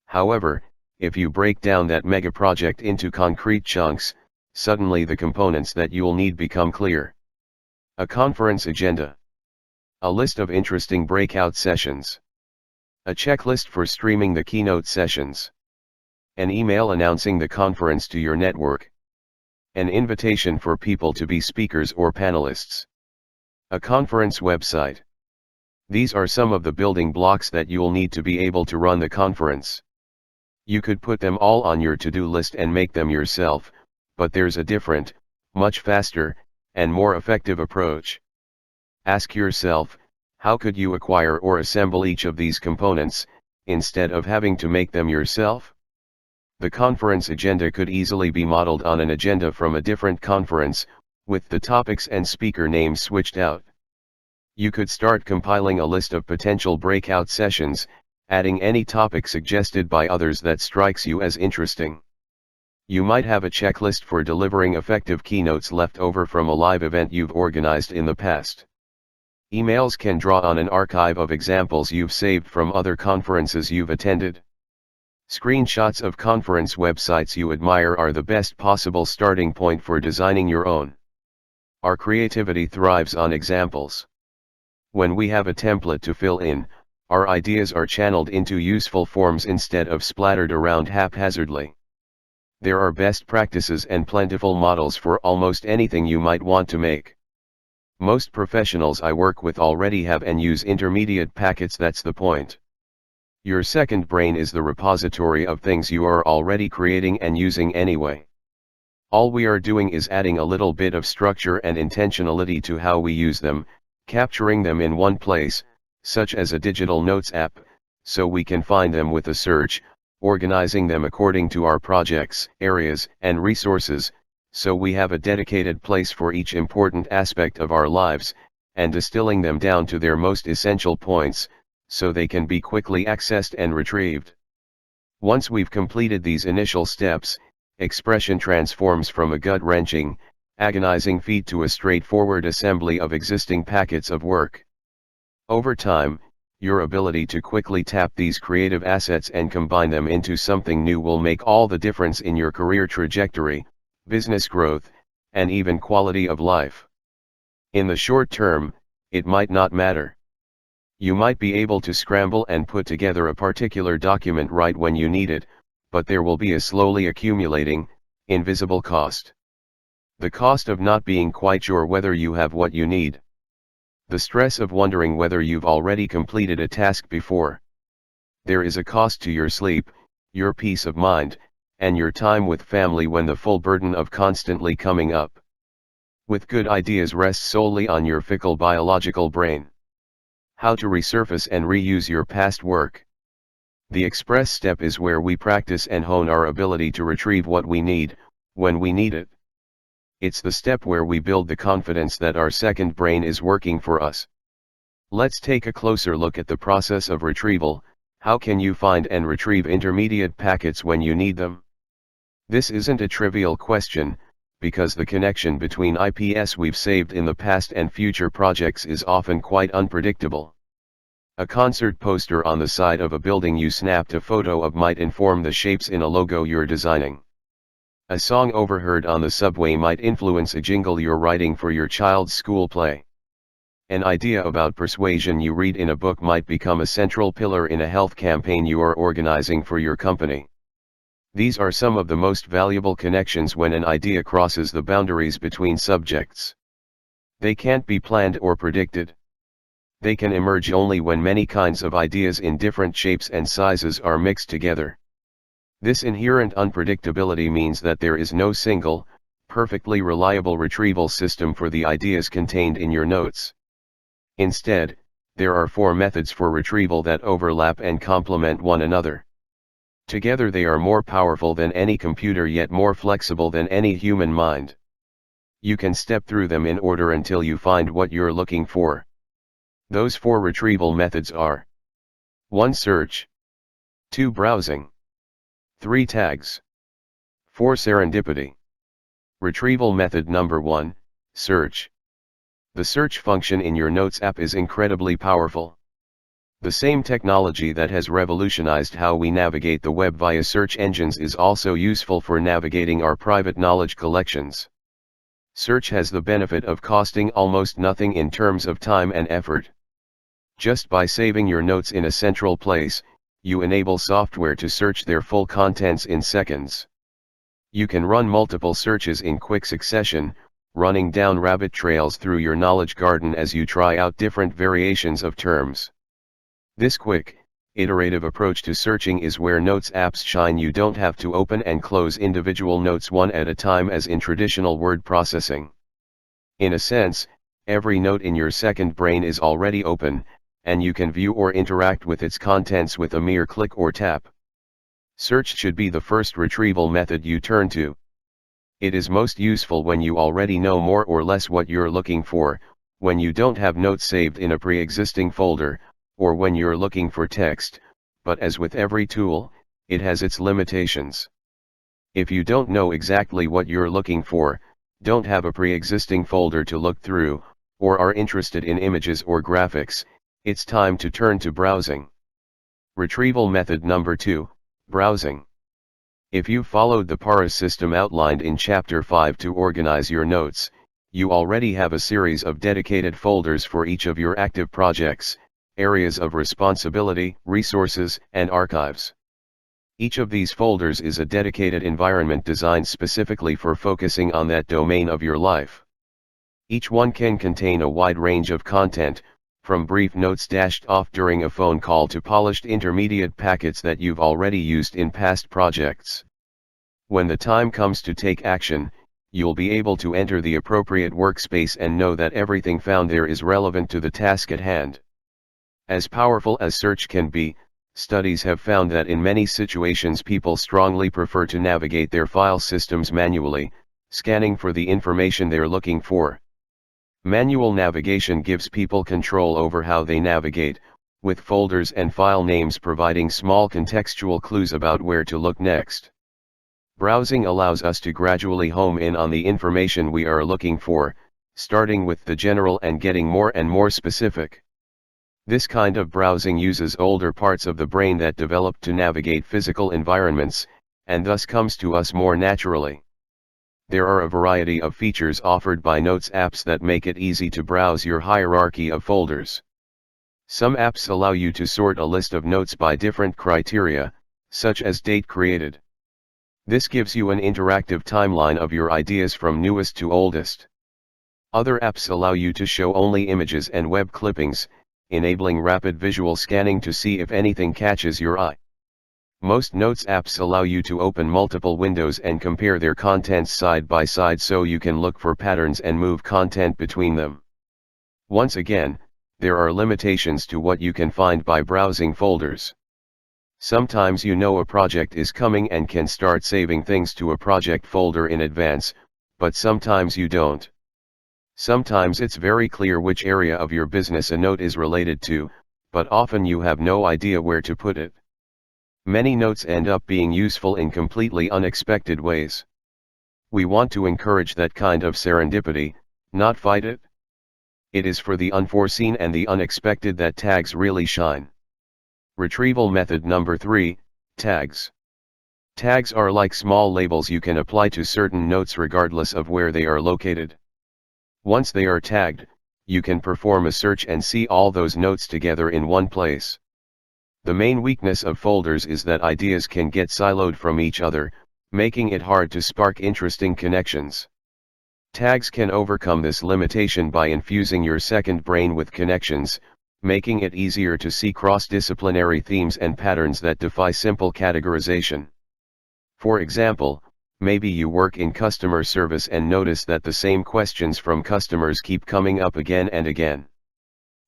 However, if you break down that mega project into concrete chunks, suddenly the components that you'll need become clear. A conference agenda. A list of interesting breakout sessions. A checklist for streaming the keynote sessions. An email announcing the conference to your network. An invitation for people to be speakers or panelists. A conference website. These are some of the building blocks that you'll need to be able to run the conference. You could put them all on your to-do list and make them yourself, but there's a different, much faster, and more effective approach. Ask yourself, how could you acquire or assemble each of these components, instead of having to make them yourself? The conference agenda could easily be modeled on an agenda from a different conference, with the topics and speaker names switched out. You could start compiling a list of potential breakout sessions, adding any topic suggested by others that strikes you as interesting. You might have a checklist for delivering effective keynotes left over from a live event you've organized in the past. Emails can draw on an archive of examples you've saved from other conferences you've attended. Screenshots of conference websites you admire are the best possible starting point for designing your own. Our creativity thrives on examples. When we have a template to fill in, our ideas are channeled into useful forms instead of splattered around haphazardly. There are best practices and plentiful models for almost anything you might want to make. Most professionals I work with already have and use intermediate packets. That's the point. Your second brain is the repository of things you are already creating and using anyway. All we are doing is adding a little bit of structure and intentionality to how we use them, capturing them in one place, such as a digital notes app, so we can find them with a search, organizing them according to our projects, areas, and resources, so we have a dedicated place for each important aspect of our lives, and distilling them down to their most essential points, so they can be quickly accessed and retrieved. Once we've completed these initial steps, expression transforms from a gut-wrenching, agonizing feat to a straightforward assembly of existing packets of work. Over time, your ability to quickly tap these creative assets and combine them into something new will make all the difference in your career trajectory, business growth, and even quality of life. In the short term, it might not matter. You might be able to scramble and put together a particular document right when you need it, but there will be a slowly accumulating, invisible cost. The cost of not being quite sure whether you have what you need. The stress of wondering whether you've already completed a task before. There is a cost to your sleep, your peace of mind, and your time with family when the full burden of constantly coming up with good ideas rests solely on your fickle biological brain. How to resurface and reuse your past work. The express step is where we practice and hone our ability to retrieve what we need, when we need it. It's the step where we build the confidence that our second brain is working for us. Let's take a closer look at the process of retrieval. How can you find and retrieve intermediate packets when you need them? This isn't a trivial question, because the connection between IPs we've saved in the past and future projects is often quite unpredictable. A concert poster on the side of a building you snapped a photo of might inform the shapes in a logo you're designing. A song overheard on the subway might influence a jingle you're writing for your child's school play. An idea about persuasion you read in a book might become a central pillar in a health campaign you are organizing for your company. These are some of the most valuable connections when an idea crosses the boundaries between subjects. They can't be planned or predicted. They can emerge only when many kinds of ideas in different shapes and sizes are mixed together. This inherent unpredictability means that there is no single, perfectly reliable retrieval system for the ideas contained in your notes. Instead, there are 4 methods for retrieval that overlap and complement one another. Together they are more powerful than any computer yet more flexible than any human mind. You can step through them in order until you find what you're looking for. Those 4 retrieval methods are: 1. Search. 2. Browsing. 3. Tags. 4. Serendipity. Retrieval method number 1, search. The search function in your Notes app is incredibly powerful. The same technology that has revolutionized how we navigate the web via search engines is also useful for navigating our private knowledge collections. Search has the benefit of costing almost nothing in terms of time and effort. Just by saving your notes in a central place, you enable software to search their full contents in seconds. You can run multiple searches in quick succession, running down rabbit trails through your knowledge garden as you try out different variations of terms. This quick, iterative approach to searching is where Notes apps shine. You don't have to open and close individual notes one at a time as in traditional word processing. In a sense, every note in your second brain is already open, and you can view or interact with its contents with a mere click or tap. Search should be the first retrieval method you turn to. It is most useful when you already know more or less what you're looking for, when you don't have notes saved in a pre-existing folder, or when you're looking for text, but as with every tool, it has its limitations. If you don't know exactly what you're looking for, don't have a pre-existing folder to look through, or are interested in images or graphics, it's time to turn to browsing. Retrieval method number 2, browsing. If you followed the PARA system outlined in Chapter 5 to organize your notes, you already have a series of dedicated folders for each of your active projects, areas of responsibility, resources, and archives. Each of these folders is a dedicated environment designed specifically for focusing on that domain of your life. Each one can contain a wide range of content, from brief notes dashed off during a phone call to polished intermediate packets that you've already used in past projects. When the time comes to take action, you'll be able to enter the appropriate workspace and know that everything found there is relevant to the task at hand. As powerful as search can be, studies have found that in many situations people strongly prefer to navigate their file systems manually, scanning for the information they're looking for. Manual navigation gives people control over how they navigate, with folders and file names providing small contextual clues about where to look next. Browsing allows us to gradually home in on the information we are looking for, starting with the general and getting more and more specific. This kind of browsing uses older parts of the brain that developed to navigate physical environments, and thus comes to us more naturally. There are a variety of features offered by Notes apps that make it easy to browse your hierarchy of folders. Some apps allow you to sort a list of notes by different criteria, such as date created. This gives you an interactive timeline of your ideas from newest to oldest. Other apps allow you to show only images and web clippings, enabling rapid visual scanning to see if anything catches your eye. Most Notes apps allow you to open multiple windows and compare their contents side by side so you can look for patterns and move content between them. Once again, there are limitations to what you can find by browsing folders. Sometimes you know a project is coming and can start saving things to a project folder in advance, but sometimes you don't. Sometimes it's very clear which area of your business a note is related to, but often you have no idea where to put it. Many notes end up being useful in completely unexpected ways. We want to encourage that kind of serendipity, not fight it. It is for the unforeseen and the unexpected that tags really shine. Retrieval method number 3, tags. Tags are like small labels you can apply to certain notes regardless of where they are located. Once they are tagged, you can perform a search and see all those notes together in one place. The main weakness of folders is that ideas can get siloed from each other, making it hard to spark interesting connections. Tags can overcome this limitation by infusing your second brain with connections, making it easier to see cross-disciplinary themes and patterns that defy simple categorization. For example, maybe you work in customer service and notice that the same questions from customers keep coming up again and again.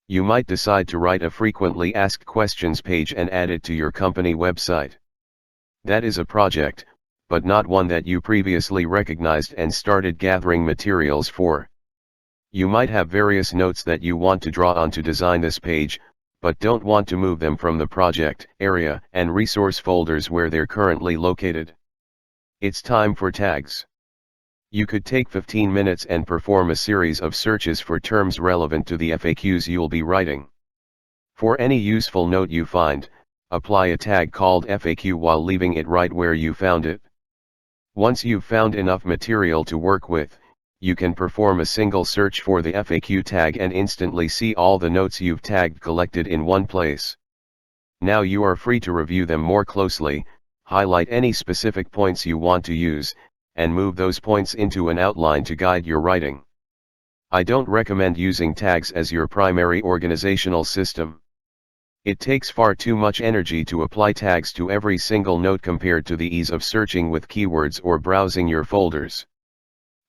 You might decide to write a frequently asked questions page and add it to your company website. That is a project, but not one that you previously recognized and started gathering materials for. You might have various notes that you want to draw on to design this page, but don't want to move them from the project, area, and resource folders where they're currently located. It's time for tags. You could take 15 minutes and perform a series of searches for terms relevant to the FAQs you'll be writing. For any useful note you find, apply a tag called FAQ while leaving it right where you found it. Once you've found enough material to work with, you can perform a single search for the FAQ tag and instantly see all the notes you've tagged collected in one place. Now you are free to review them more closely, highlight any specific points you want to use, and move those points into an outline to guide your writing. I don't recommend using tags as your primary organizational system. It takes far too much energy to apply tags to every single note compared to the ease of searching with keywords or browsing your folders.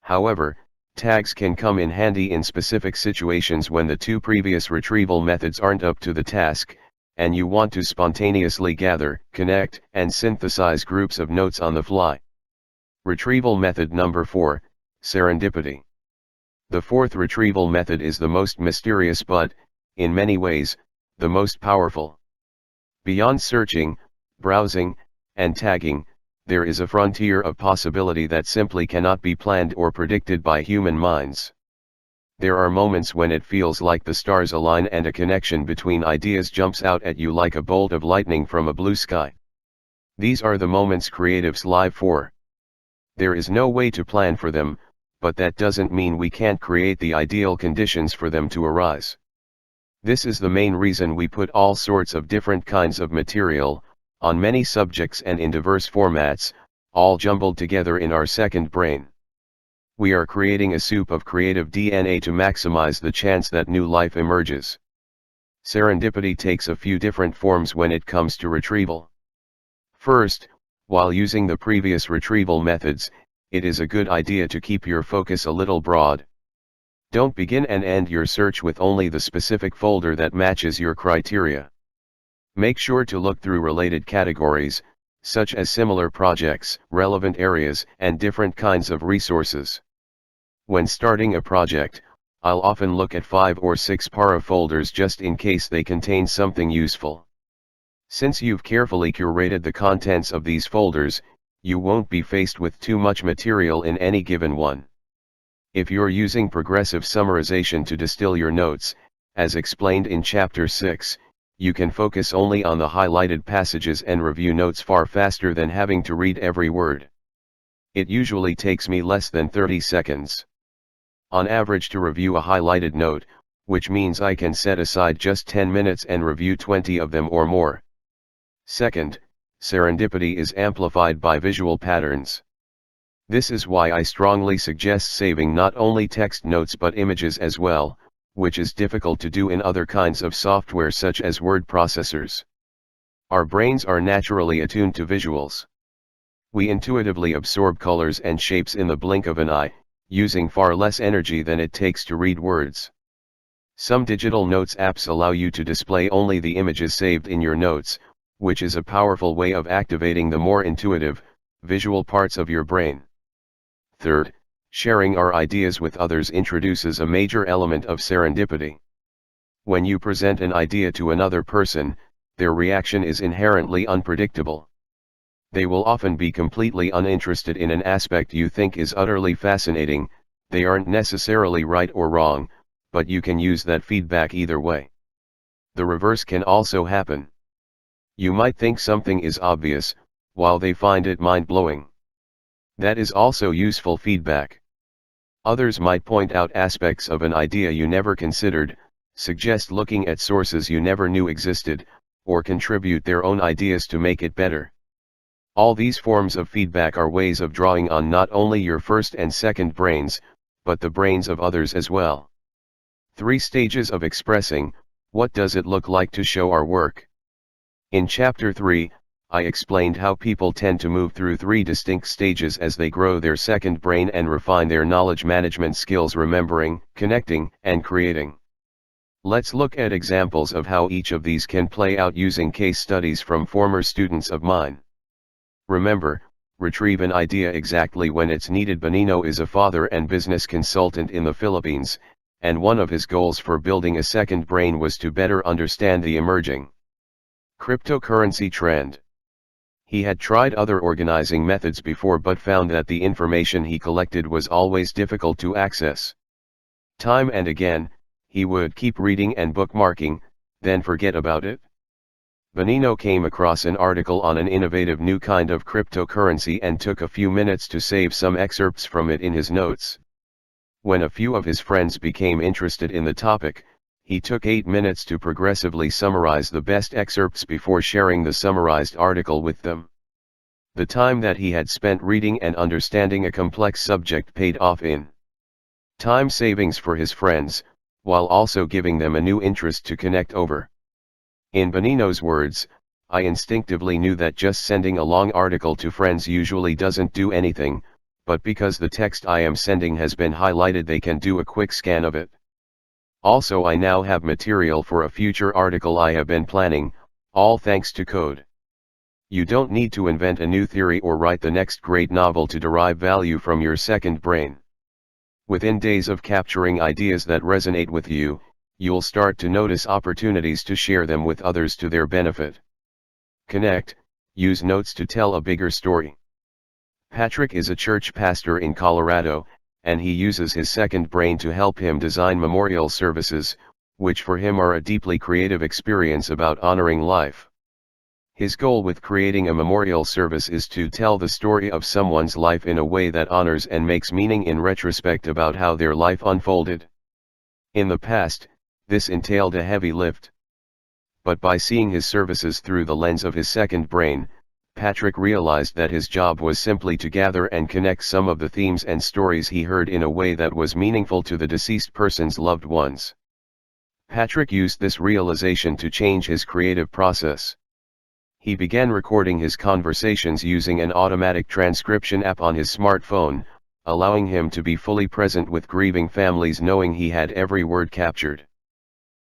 However, tags can come in handy in specific situations when the two previous retrieval methods aren't up to the task, and you want to spontaneously gather, connect, and synthesize groups of notes on the fly. Retrieval method number 4, serendipity. The fourth retrieval method is the most mysterious but, in many ways, the most powerful. Beyond searching, browsing, and tagging, there is a frontier of possibility that simply cannot be planned or predicted by human minds. There are moments when it feels like the stars align and a connection between ideas jumps out at you like a bolt of lightning from a blue sky. These are the moments creatives live for. There is no way to plan for them, but that doesn't mean we can't create the ideal conditions for them to arise. This is the main reason we put all sorts of different kinds of material, on many subjects and in diverse formats, all jumbled together in our second brain. We are creating a soup of creative DNA to maximize the chance that new life emerges. Serendipity takes a few different forms when it comes to retrieval. First, while using the previous retrieval methods, it is a good idea to keep your focus a little broad. Don't begin and end your search with only the specific folder that matches your criteria. Make sure to look through related categories, such as similar projects, relevant areas, and different kinds of resources. When starting a project, I'll often look at 5 or 6 para folders just in case they contain something useful. Since you've carefully curated the contents of these folders, you won't be faced with too much material in any given one. If you're using progressive summarization to distill your notes, as explained in Chapter 6, you can focus only on the highlighted passages and review notes far faster than having to read every word. It usually takes me less than 30 seconds. On average to review a highlighted note, which means I can set aside just 10 minutes and review 20 of them or more. Second, serendipity is amplified by visual patterns. This is why I strongly suggest saving not only text notes but images as well, which is difficult to do in other kinds of software such as word processors. Our brains are naturally attuned to visuals. We intuitively absorb colors and shapes in the blink of an eye, using far less energy than it takes to read words. Some digital notes apps allow you to display only the images saved in your notes, which is a powerful way of activating the more intuitive, visual parts of your brain. Third, sharing our ideas with others introduces a major element of serendipity. When you present an idea to another person, their reaction is inherently unpredictable. They will often be completely uninterested in an aspect you think is utterly fascinating. They aren't necessarily right or wrong, but you can use that feedback either way. The reverse can also happen. You might think something is obvious, while they find it mind-blowing. That is also useful feedback. Others might point out aspects of an idea you never considered, suggest looking at sources you never knew existed, or contribute their own ideas to make it better. All these forms of feedback are ways of drawing on not only your first and second brains, but the brains of others as well. 3 stages of expressing. What does it look like to show our work? In Chapter 3, I explained how people tend to move through 3 distinct stages as they grow their second brain and refine their knowledge management skills: remembering, connecting, and creating. Let's look at examples of how each of these can play out using case studies from former students of mine. Remember, retrieve an idea exactly when it's needed. Benino is a father and business consultant in the Philippines, and one of his goals for building a second brain was to better understand the emerging cryptocurrency trend. He had tried other organizing methods before but found that the information he collected was always difficult to access. Time and again, he would keep reading and bookmarking, then forget about it. Benino came across an article on an innovative new kind of cryptocurrency and took a few minutes to save some excerpts from it in his notes. When a few of his friends became interested in the topic, he took 8 minutes to progressively summarize the best excerpts before sharing the summarized article with them. The time that he had spent reading and understanding a complex subject paid off in time savings for his friends, while also giving them a new interest to connect over. In Benino's words, I instinctively knew that just sending a long article to friends usually doesn't do anything, but because the text I am sending has been highlighted, they can do a quick scan of it. Also, I now have material for a future article I have been planning, all thanks to code. You don't need to invent a new theory or write the next great novel to derive value from your second brain. Within days of capturing ideas that resonate with you, you'll start to notice opportunities to share them with others to their benefit. Connect. Use notes to tell a bigger story. Patrick is a church pastor in Colorado, and he uses his second brain to help him design memorial services, which for him are a deeply creative experience about honoring life. His goal with creating a memorial service is to tell the story of someone's life in a way that honors and makes meaning in retrospect about how their life unfolded. In the past, this entailed a heavy lift. But by seeing his services through the lens of his second brain, Patrick realized that his job was simply to gather and connect some of the themes and stories he heard in a way that was meaningful to the deceased person's loved ones. Patrick used this realization to change his creative process. He began recording his conversations using an automatic transcription app on his smartphone, allowing him to be fully present with grieving families knowing he had every word captured.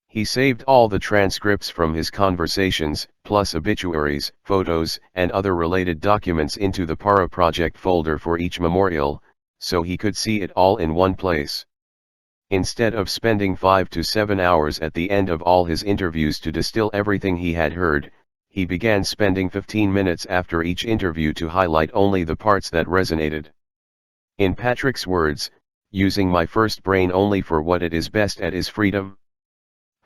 He saved all the transcripts from his conversations, plus obituaries, photos, and other related documents into the Para Project folder for each memorial, so he could see it all in one place. Instead of spending 5 to 7 hours at the end of all his interviews to distill everything he had heard, he began spending 15 minutes after each interview to highlight only the parts that resonated. In Patrick's words, using my first brain only for what it is best at is freedom.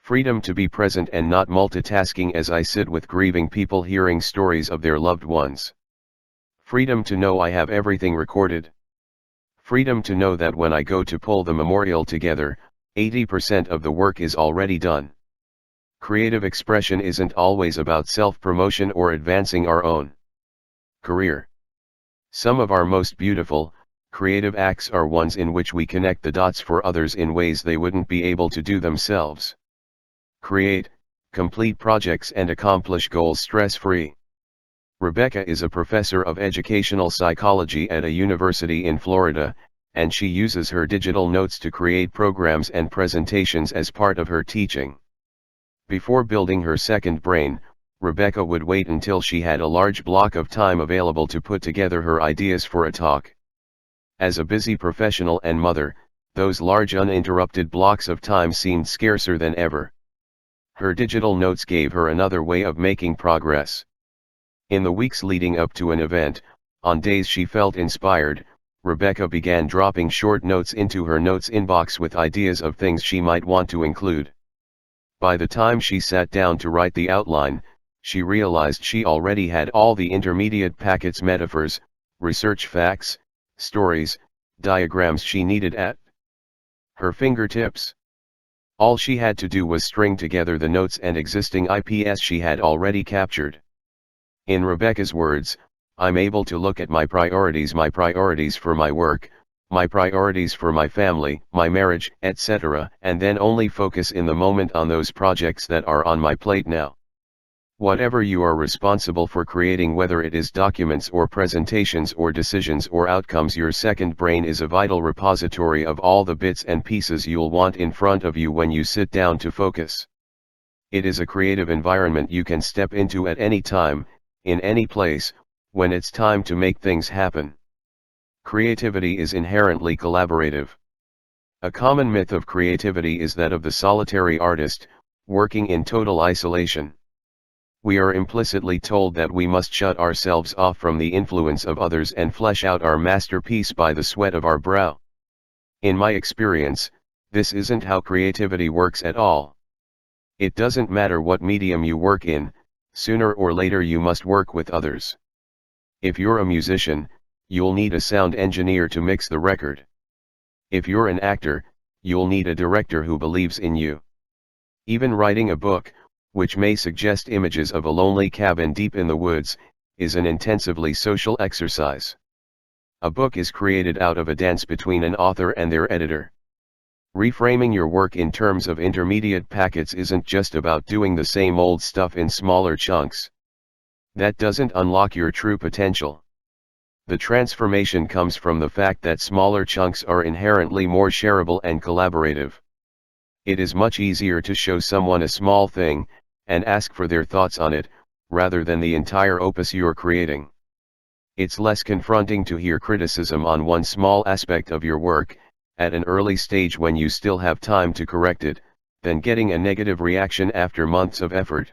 Freedom to be present and not multitasking as I sit with grieving people hearing stories of their loved ones. Freedom to know I have everything recorded. Freedom to know that when I go to pull the memorial together, 80% of the work is already done. Creative expression isn't always about self-promotion or advancing our own career. Some of our most beautiful, creative acts are ones in which we connect the dots for others in ways they wouldn't be able to do themselves. Create, complete projects and accomplish goals stress-free. Rebecca is a professor of educational psychology at a university in Florida, and she uses her digital notes to create programs and presentations as part of her teaching. Before building her second brain, Rebecca would wait until she had a large block of time available to put together her ideas for a talk. As a busy professional and mother, those large uninterrupted blocks of time seemed scarcer than ever. Her digital notes gave her another way of making progress. In the weeks leading up to an event, on days she felt inspired, Rebecca began dropping short notes into her notes inbox with ideas of things she might want to include. By the time she sat down to write the outline, she realized she already had all the intermediate packets, metaphors, research facts, stories, diagrams she needed at her fingertips. All she had to do was string together the notes and existing IPs she had already captured. In Rebecca's words, I'm able to look at my priorities for my work, my priorities for my family, my marriage, etc., and then only focus in the moment on those projects that are on my plate now. Whatever you are responsible for creating, whether it is documents or presentations or decisions or outcomes, your second brain is a vital repository of all the bits and pieces you'll want in front of you when you sit down to focus. It is a creative environment you can step into at any time, in any place, when it's time to make things happen. Creativity is inherently collaborative. A common myth of creativity is that of the solitary artist, working in total isolation. We are implicitly told that we must shut ourselves off from the influence of others and flesh out our masterpiece by the sweat of our brow. In my experience, this isn't how creativity works at all. It doesn't matter what medium you work in, sooner or later you must work with others. If you're a musician, you'll need a sound engineer to mix the record. If you're an actor, you'll need a director who believes in you. Even writing a book, which may suggest images of a lonely cabin deep in the woods, is an intensively social exercise. A book is created out of a dance between an author and their editor. Reframing your work in terms of intermediate packets isn't just about doing the same old stuff in smaller chunks. That doesn't unlock your true potential. The transformation comes from the fact that smaller chunks are inherently more shareable and collaborative. It is much easier to show someone a small thing, and ask for their thoughts on it, rather than the entire opus you're creating. It's less confronting to hear criticism on one small aspect of your work, at an early stage when you still have time to correct it, than getting a negative reaction after months of effort.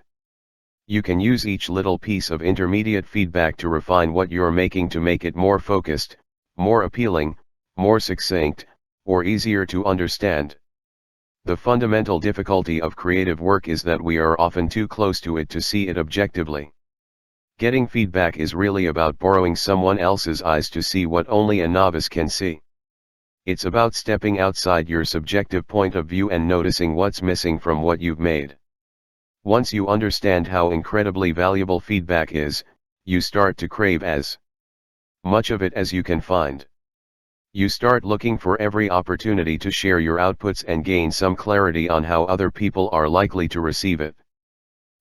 You can use each little piece of intermediate feedback to refine what you're making to make it more focused, more appealing, more succinct, or easier to understand. The fundamental difficulty of creative work is that we are often too close to it to see it objectively. Getting feedback is really about borrowing someone else's eyes to see what only a novice can see. It's about stepping outside your subjective point of view and noticing what's missing from what you've made. Once you understand how incredibly valuable feedback is, you start to crave as much of it as you can find. You start looking for every opportunity to share your outputs and gain some clarity on how other people are likely to receive it.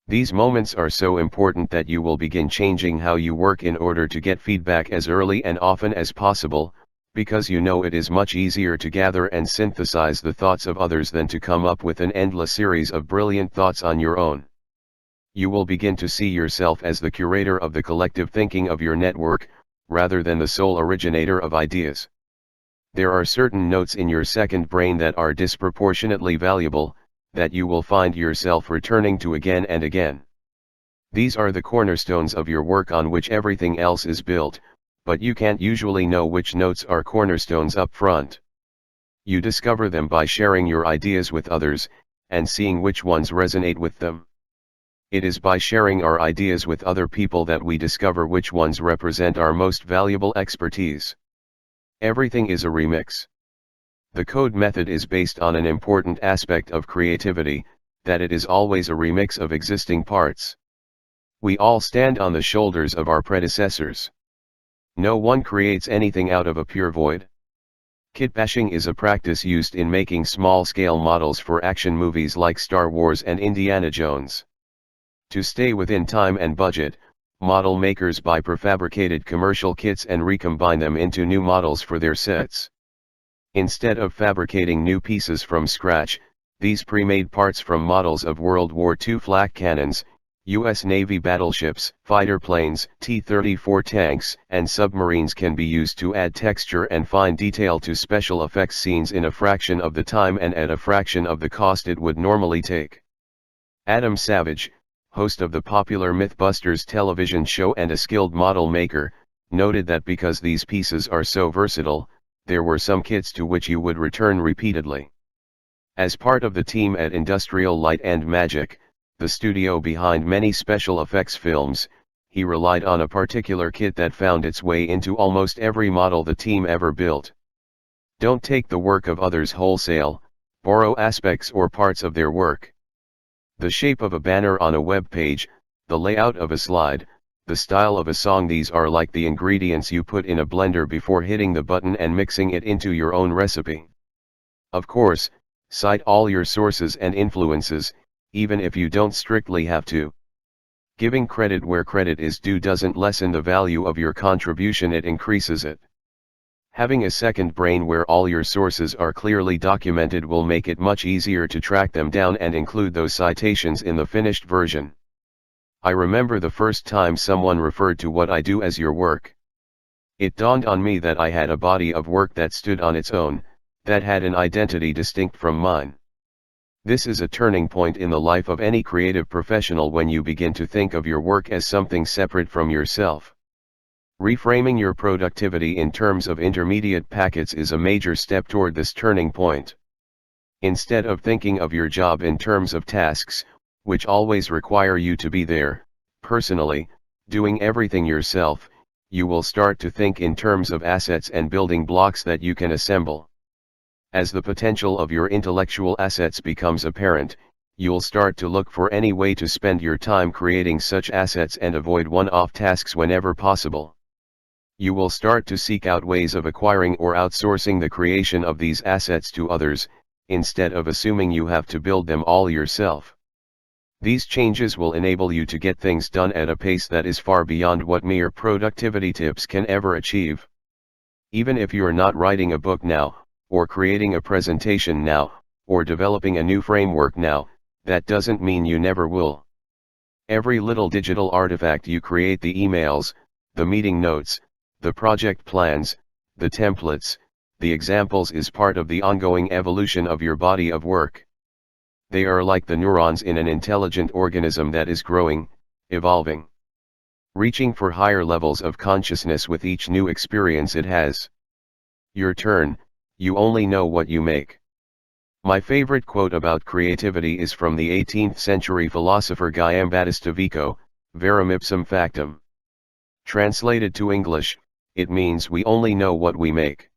These moments are so important that you will begin changing how you work in order to get feedback as early and often as possible, because you know it is much easier to gather and synthesize the thoughts of others than to come up with an endless series of brilliant thoughts on your own. You will begin to see yourself as the curator of the collective thinking of your network, rather than the sole originator of ideas. There are certain notes in your second brain that are disproportionately valuable, that you will find yourself returning to again and again. These are the cornerstones of your work on which everything else is built, but you can't usually know which notes are cornerstones up front. You discover them by sharing your ideas with others, and seeing which ones resonate with them. It is by sharing our ideas with other people that we discover which ones represent our most valuable expertise. Everything is a remix. The code method is based on an important aspect of creativity, that it is always a remix of existing parts. We all stand on the shoulders of our predecessors. No one creates anything out of a pure void. Kitbashing is a practice used in making small-scale models for action movies like Star Wars and Indiana Jones. To stay within time and budget, model makers buy prefabricated commercial kits and recombine them into new models for their sets. Instead of fabricating new pieces from scratch, these pre-made parts from models of World War II flak cannons, U.S. Navy battleships, fighter planes, T-34 tanks, and submarines can be used to add texture and fine detail to special effects scenes in a fraction of the time and at a fraction of the cost it would normally take. Adam Savage, host of the popular Mythbusters television show and a skilled model maker, noted that because these pieces are so versatile, there were some kits to which you would return repeatedly. As part of the team at Industrial Light and Magic, the studio behind many special effects films, he relied on a particular kit that found its way into almost every model the team ever built. Don't take the work of others wholesale, borrow aspects or parts of their work. The shape of a banner on a web page, the layout of a slide, the style of a song, these are like the ingredients you put in a blender before hitting the button and mixing it into your own recipe. Of course, cite all your sources and influences, even if you don't strictly have to. Giving credit where credit is due doesn't lessen the value of your contribution, it increases it. Having a second brain where all your sources are clearly documented will make it much easier to track them down and include those citations in the finished version. I remember the first time someone referred to what I do as your work. It dawned on me that I had a body of work that stood on its own, that had an identity distinct from mine. This is a turning point in the life of any creative professional when you begin to think of your work as something separate from yourself. Reframing your productivity in terms of intermediate packets is a major step toward this turning point. Instead of thinking of your job in terms of tasks, which always require you to be there, personally, doing everything yourself, you will start to think in terms of assets and building blocks that you can assemble. As the potential of your intellectual assets becomes apparent, you'll start to look for any way to spend your time creating such assets and avoid one-off tasks whenever possible. You will start to seek out ways of acquiring or outsourcing the creation of these assets to others, instead of assuming you have to build them all yourself. These changes will enable you to get things done at a pace that is far beyond what mere productivity tips can ever achieve. Even if you are not writing a book now, or creating a presentation now, or developing a new framework now, that doesn't mean you never will. Every little digital artifact you create, the emails, the meeting notes, the project plans, the templates, the examples, is part of the ongoing evolution of your body of work. They are like the neurons in an intelligent organism that is growing, evolving, reaching for higher levels of consciousness with each new experience it has. Your turn, you only know what you make. My favorite quote about creativity is from the 18th century philosopher Guillaume Battista Vico, Verum ipsum factum. Translated to English, it means we only know what we make.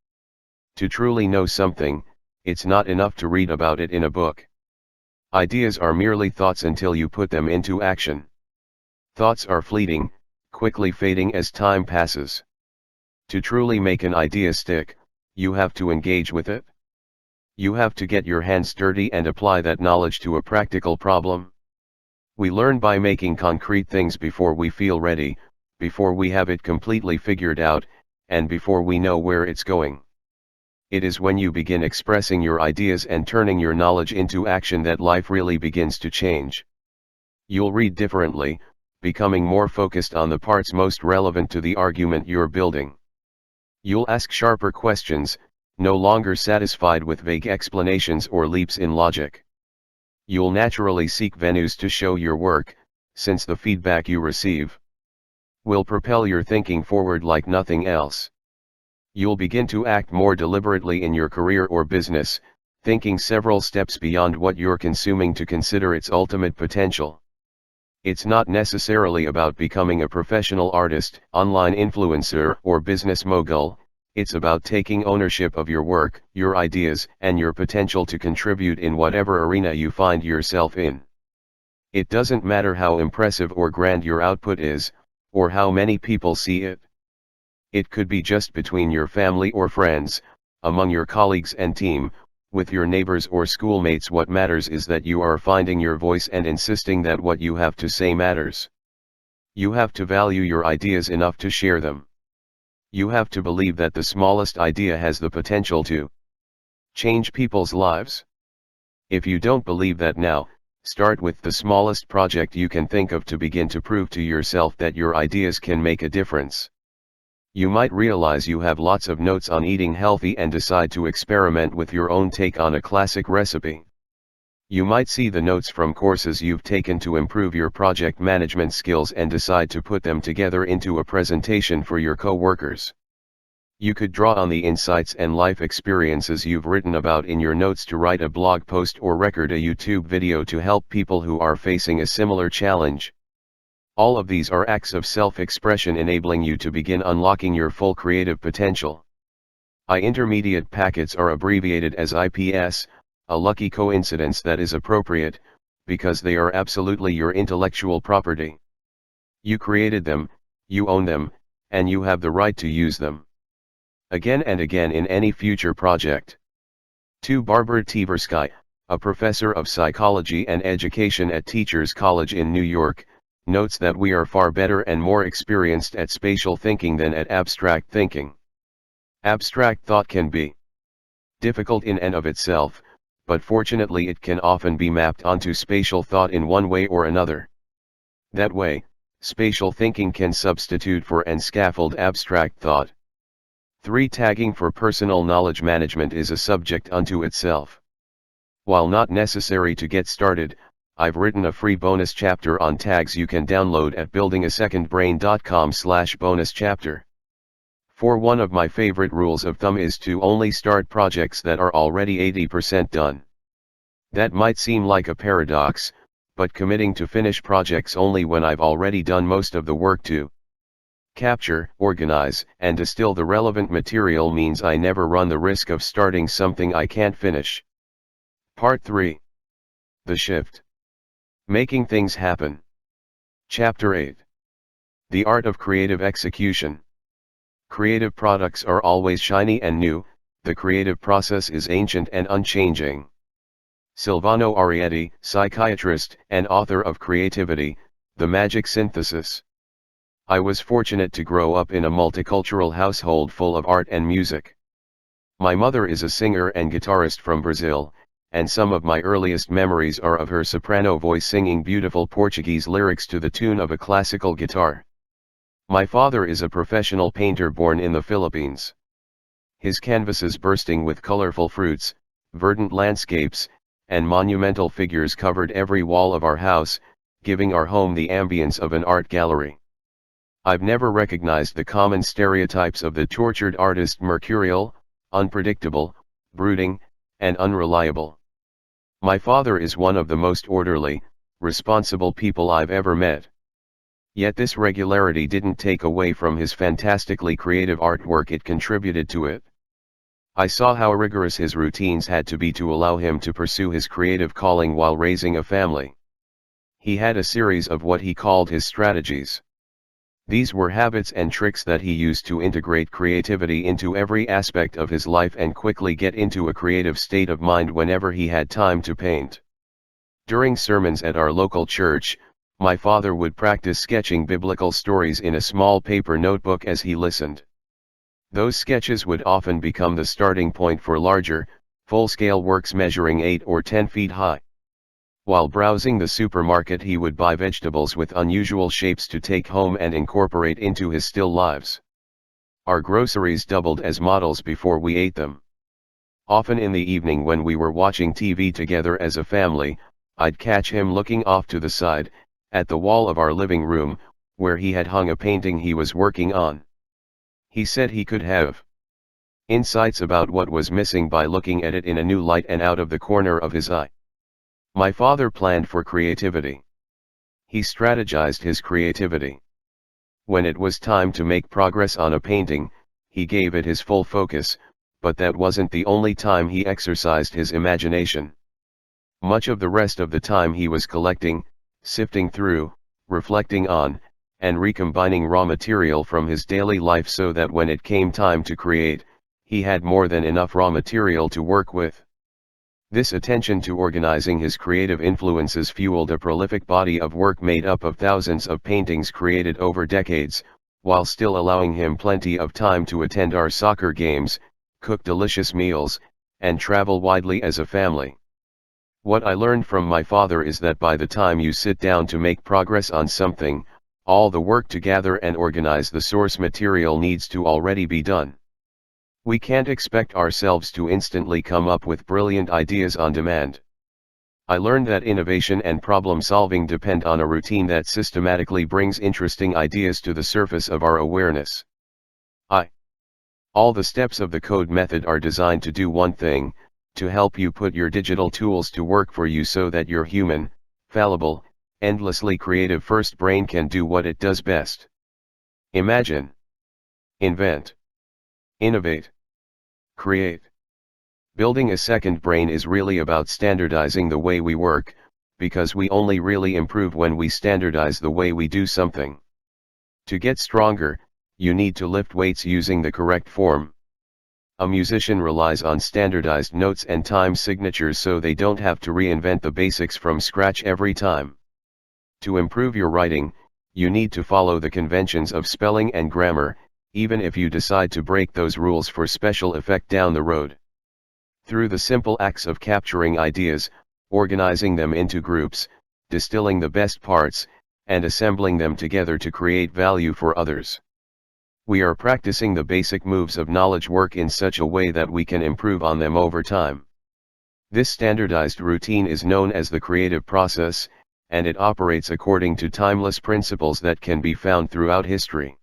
To truly know something, it's not enough to read about it in a book. Ideas are merely thoughts until you put them into action. Thoughts are fleeting, quickly fading as time passes. To truly make an idea stick, you have to engage with it. You have to get your hands dirty and apply that knowledge to a practical problem. We learn by making concrete things before we feel ready, before we have it completely figured out, and before we know where it's going. It is when you begin expressing your ideas and turning your knowledge into action that life really begins to change. You'll read differently, becoming more focused on the parts most relevant to the argument you're building. You'll ask sharper questions, no longer satisfied with vague explanations or leaps in logic. You'll naturally seek venues to show your work, since the feedback you receive will propel your thinking forward like nothing else. You'll begin to act more deliberately in your career or business, thinking several steps beyond what you're consuming to consider its ultimate potential. It's not necessarily about becoming a professional artist, online influencer, or business mogul. It's about taking ownership of your work, your ideas, and your potential to contribute in whatever arena you find yourself in. It doesn't matter how impressive or grand your output is, or how many people see it. It could be just between your family or friends, among your colleagues and team, with your neighbors or schoolmates. What matters is that you are finding your voice and insisting that what you have to say matters. You have to value your ideas enough to share them. You have to believe that the smallest idea has the potential to change people's lives. If you don't believe that now, start with the smallest project you can think of to begin to prove to yourself that your ideas can make a difference. You might realize you have lots of notes on eating healthy and decide to experiment with your own take on a classic recipe. You might see the notes from courses you've taken to improve your project management skills and decide to put them together into a presentation for your co-workers. You could draw on the insights and life experiences you've written about in your notes to write a blog post or record a YouTube video to help people who are facing a similar challenge. All of these are acts of self-expression enabling you to begin unlocking your full creative potential. Intermediate packets are abbreviated as IPS, a lucky coincidence that is appropriate, because they are absolutely your intellectual property. You created them, you own them, and you have the right to use them again and again in any future project. To Barbara Tversky, a professor of psychology and education at Teachers College in New York, notes that we are far better and more experienced at spatial thinking than at abstract thinking. Abstract thought can be difficult in and of itself, but fortunately it can often be mapped onto spatial thought in one way or another. That way, spatial thinking can substitute for and scaffold abstract thought. 3. Tagging for personal knowledge management is a subject unto itself. While not necessary to get started, I've written a free bonus chapter on tags you can download at buildingasecondbrain.com/bonus chapter. For one of my favorite rules of thumb is to only start projects that are already 80% done. That might seem like a paradox, but committing to finish projects only when I've already done most of the work to capture, organize, and distill the relevant material means I never run the risk of starting something I can't finish. Part 3. The Shift. Making Things Happen. Chapter 8. The Art of Creative Execution. Creative products are always shiny and new, the creative process is ancient and unchanging. Silvano Arietti, psychiatrist and author of Creativity, The Magic Synthesis. I was fortunate to grow up in a multicultural household full of art and music. My mother is a singer and guitarist from Brazil, and some of my earliest memories are of her soprano voice singing beautiful Portuguese lyrics to the tune of a classical guitar. My father is a professional painter born in the Philippines. His canvases bursting with colorful fruits, verdant landscapes, and monumental figures covered every wall of our house, giving our home the ambience of an art gallery. I've never recognized the common stereotypes of the tortured artist: mercurial, unpredictable, brooding, and unreliable. My father is one of the most orderly, responsible people I've ever met. Yet this regularity didn't take away from his fantastically creative artwork, it contributed to it. I saw how rigorous his routines had to be to allow him to pursue his creative calling while raising a family. He had a series of what he called his strategies. These were habits and tricks that he used to integrate creativity into every aspect of his life and quickly get into a creative state of mind whenever he had time to paint. During sermons at our local church, my father would practice sketching biblical stories in a small paper notebook as he listened. Those sketches would often become the starting point for larger, full-scale works measuring 8 or 10 feet high. While browsing the supermarket, he would buy vegetables with unusual shapes to take home and incorporate into his still lives. Our groceries doubled as models before we ate them. Often in the evening when we were watching TV together as a family, I'd catch him looking off to the side, at the wall of our living room, where he had hung a painting he was working on. He said he could have insights about what was missing by looking at it in a new light and out of the corner of his eye. My father planned for creativity. He strategized his creativity. When it was time to make progress on a painting, he gave it his full focus, but that wasn't the only time he exercised his imagination. Much of the rest of the time he was collecting, sifting through, reflecting on, and recombining raw material from his daily life so that when it came time to create, he had more than enough raw material to work with. This attention to organizing his creative influences fueled a prolific body of work made up of thousands of paintings created over decades, while still allowing him plenty of time to attend our soccer games, cook delicious meals, and travel widely as a family. What I learned from my father is that by the time you sit down to make progress on something, all the work to gather and organize the source material needs to already be done. We can't expect ourselves to instantly come up with brilliant ideas on demand. I learned that innovation and problem solving depend on a routine that systematically brings interesting ideas to the surface of our awareness. All the steps of the code method are designed to do one thing: to help you put your digital tools to work for you so that your human, fallible, endlessly creative first brain can do what it does best. Imagine, invent, innovate, create. Building a second brain is really about standardizing the way we work, because we only really improve when we standardize the way we do something. To get stronger, you need to lift weights using the correct form. A musician relies on standardized notes and time signatures so they don't have to reinvent the basics from scratch every time. To improve your writing, you need to follow the conventions of spelling and grammar, even if you decide to break those rules for special effect down the road. Through the simple acts of capturing ideas, organizing them into groups, distilling the best parts, and assembling them together to create value for others. We are practicing the basic moves of knowledge work in such a way that we can improve on them over time. This standardized routine is known as the creative process, and it operates according to timeless principles that can be found throughout history.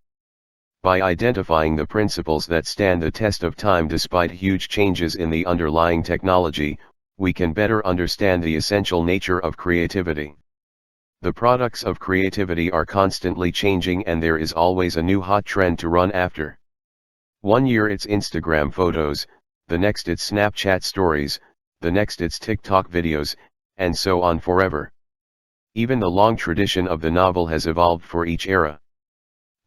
By identifying the principles that stand the test of time despite huge changes in the underlying technology, we can better understand the essential nature of creativity. The products of creativity are constantly changing and there is always a new hot trend to run after. One year it's Instagram photos, the next it's Snapchat stories, the next it's TikTok videos, and so on forever. Even the long tradition of the novel has evolved for each era.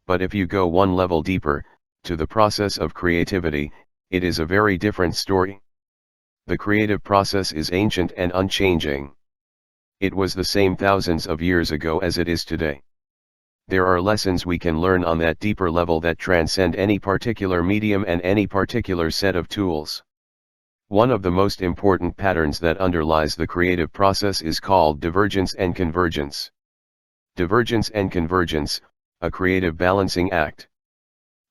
But if you go one level deeper, to the process of creativity, it is a very different story. The creative process is ancient and unchanging. It was the same thousands of years ago as it is today. There are lessons we can learn on that deeper level that transcend any particular medium and any particular set of tools. One of the most important patterns that underlies the creative process is called divergence and convergence. Divergence and convergence, a creative balancing act.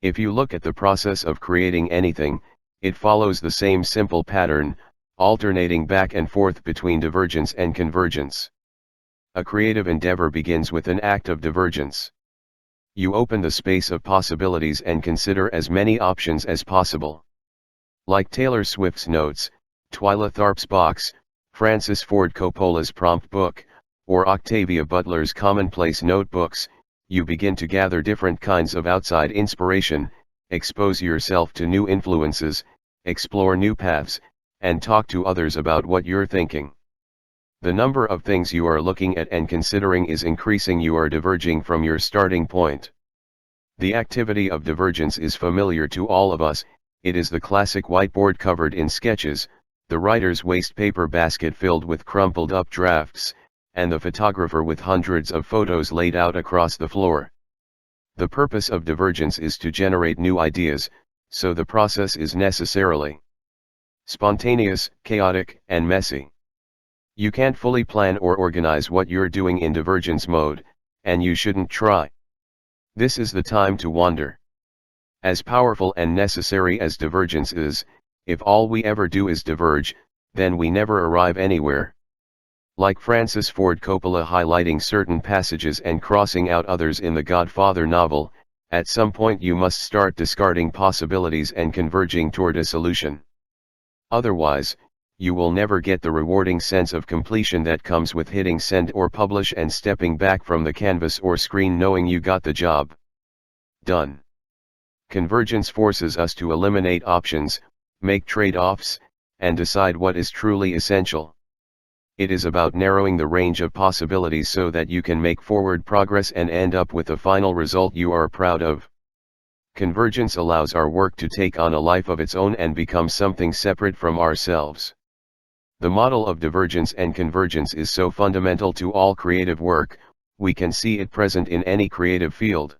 If you look at the process of creating anything, it follows the same simple pattern, alternating back and forth between divergence and convergence. A creative endeavor begins with an act of divergence. You open the space of possibilities and consider as many options as possible. Like Taylor Swift's Notes, Twyla Tharp's Box, Francis Ford Coppola's Prompt Book, or Octavia Butler's Commonplace Notebooks, you begin to gather different kinds of outside inspiration, expose yourself to new influences, explore new paths, and talk to others about what you're thinking. The number of things you are looking at and considering is increasing. You are diverging from your starting point. The activity of divergence is familiar to all of us. It is the classic whiteboard covered in sketches, the writer's waste paper basket filled with crumpled up drafts, and the photographer with hundreds of photos laid out across the floor. The purpose of divergence is to generate new ideas, so the process is necessarily spontaneous, chaotic, and messy. You can't fully plan or organize what you're doing in divergence mode, and you shouldn't try. This is the time to wander. As powerful and necessary as divergence is, if all we ever do is diverge, then we never arrive anywhere. Like Francis Ford Coppola highlighting certain passages and crossing out others in the Godfather novel, at some point you must start discarding possibilities and converging toward a solution. Otherwise, you will never get the rewarding sense of completion that comes with hitting send or publish and stepping back from the canvas or screen knowing you got the job done. Convergence forces us to eliminate options, make trade-offs, and decide what is truly essential. It is about narrowing the range of possibilities so that you can make forward progress and end up with a final result you are proud of. Convergence allows our work to take on a life of its own and become something separate from ourselves. The model of divergence and convergence is so fundamental to all creative work, we can see it present in any creative field.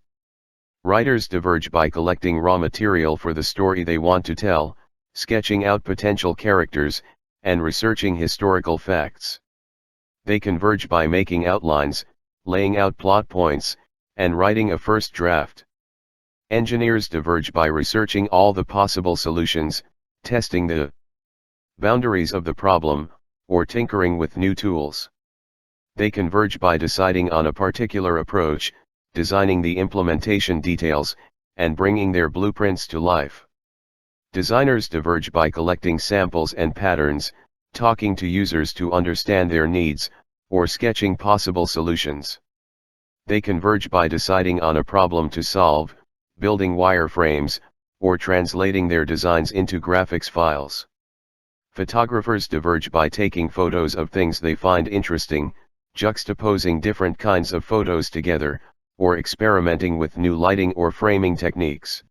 Writers diverge by collecting raw material for the story they want to tell, sketching out potential characters, and researching historical facts. They converge by making outlines, laying out plot points, and writing a first draft. Engineers diverge by researching all the possible solutions, testing the boundaries of the problem, or tinkering with new tools. They converge by deciding on a particular approach, designing the implementation details, and bringing their blueprints to life. Designers diverge by collecting samples and patterns, talking to users to understand their needs, or sketching possible solutions. They converge by deciding on a problem to solve, building wireframes, or translating their designs into graphics files. Photographers diverge by taking photos of things they find interesting, juxtaposing different kinds of photos together, or experimenting with new lighting or framing techniques.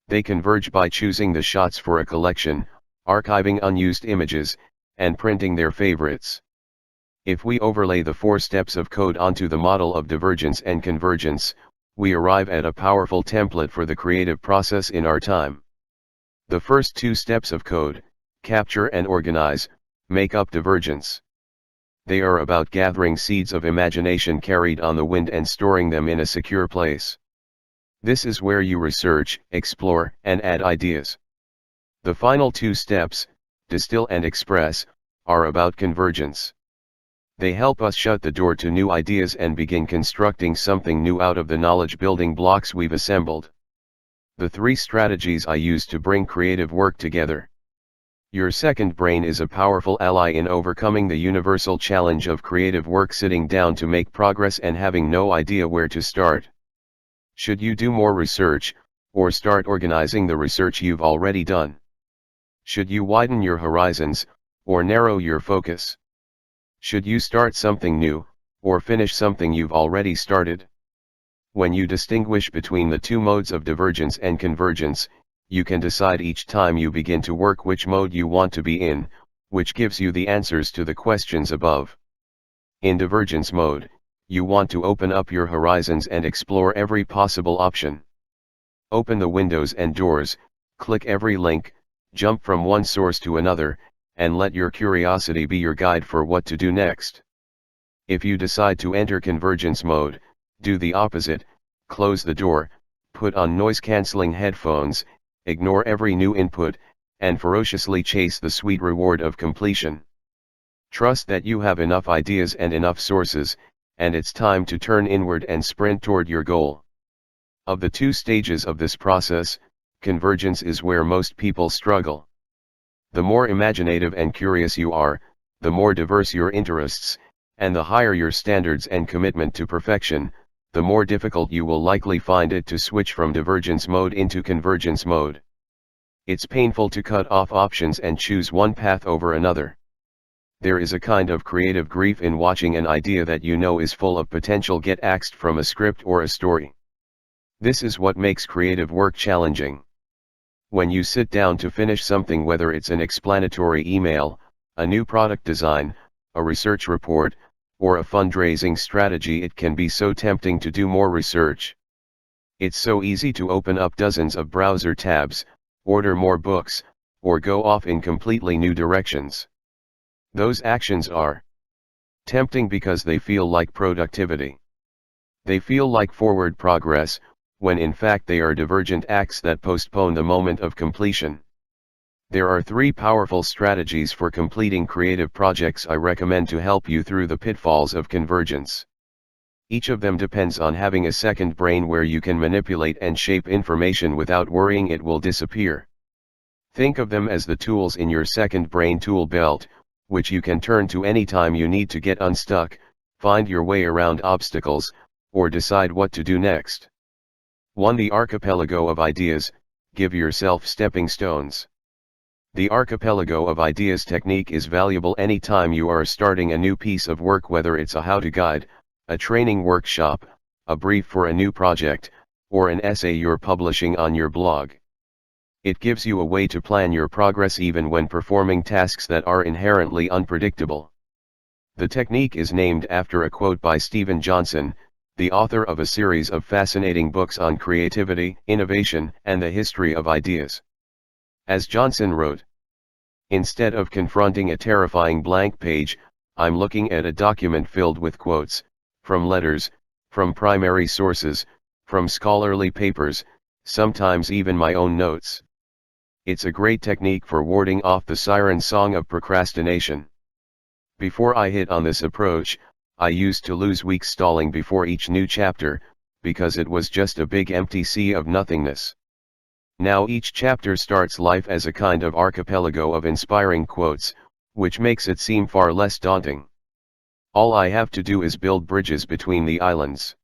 They converge by choosing the shots for a collection, archiving unused images, and printing their favorites. If we overlay the 4 steps of code onto the model of divergence and convergence, we arrive at a powerful template for the creative process in our time. The first 2 steps of code, capture and organize, make up divergence. They are about gathering seeds of imagination carried on the wind and storing them in a secure place. This is where you research, explore, and add ideas. The final 2 steps, distill and express, are about convergence. They help us shut the door to new ideas and begin constructing something new out of the knowledge building blocks we've assembled. The 3 strategies I use to bring creative work together. Your second brain is a powerful ally in overcoming the universal challenge of creative work, sitting down to make progress and having no idea where to start. Should you do more research, or start organizing the research you've already done? Should you widen your horizons, or narrow your focus? Should you start something new, or finish something you've already started? When you distinguish between the 2 modes of divergence and convergence, you can decide each time you begin to work which mode you want to be in, which gives you the answers to the questions above. In divergence mode, you want to open up your horizons and explore every possible option. Open the windows and doors, click every link, jump from one source to another, and let your curiosity be your guide for what to do next. If you decide to enter convergence mode, do the opposite, close the door, put on noise-canceling headphones, ignore every new input, and ferociously chase the sweet reward of completion. Trust that you have enough ideas and enough sources, and it's time to turn inward and sprint toward your goal. Of the 2 stages of this process, convergence is where most people struggle. The more imaginative and curious you are, the more diverse your interests, and the higher your standards and commitment to perfection, the more difficult you will likely find it to switch from divergence mode into convergence mode. It's painful to cut off options and choose one path over another. There is a kind of creative grief in watching an idea that you know is full of potential get axed from a script or a story. This is what makes creative work challenging. When you sit down to finish something, whether it's an explanatory email, a new product design, a research report, or a fundraising strategy, it can be so tempting to do more research. It's so easy to open up dozens of browser tabs, order more books, or go off in completely new directions. Those actions are tempting because they feel like productivity. They feel like forward progress, when in fact they are divergent acts that postpone the moment of completion. There are 3 powerful strategies for completing creative projects I recommend to help you through the pitfalls of convergence. Each of them depends on having a second brain where you can manipulate and shape information without worrying it will disappear. Think of them as the tools in your second brain tool belt, which you can turn to anytime you need to get unstuck, find your way around obstacles, or decide what to do next. 1. The archipelago of ideas. Give yourself stepping stones. The archipelago of ideas technique is valuable anytime you are starting a new piece of work, whether it's a how-to guide, a training workshop, a brief for a new project, or an essay you're publishing on your blog. It gives you a way to plan your progress even when performing tasks that are inherently unpredictable. The technique is named after a quote by Stephen Johnson, the author of a series of fascinating books on creativity, innovation, and the history of ideas. As Johnson wrote, "Instead of confronting a terrifying blank page, I'm looking at a document filled with quotes, from letters, from primary sources, from scholarly papers, sometimes even my own notes. It's a great technique for warding off the siren song of procrastination." Before I hit on this approach, I used to lose weeks stalling before each new chapter, because it was just a big empty sea of nothingness. Now each chapter starts life as a kind of archipelago of inspiring quotes, which makes it seem far less daunting. All I have to do is build bridges between the islands.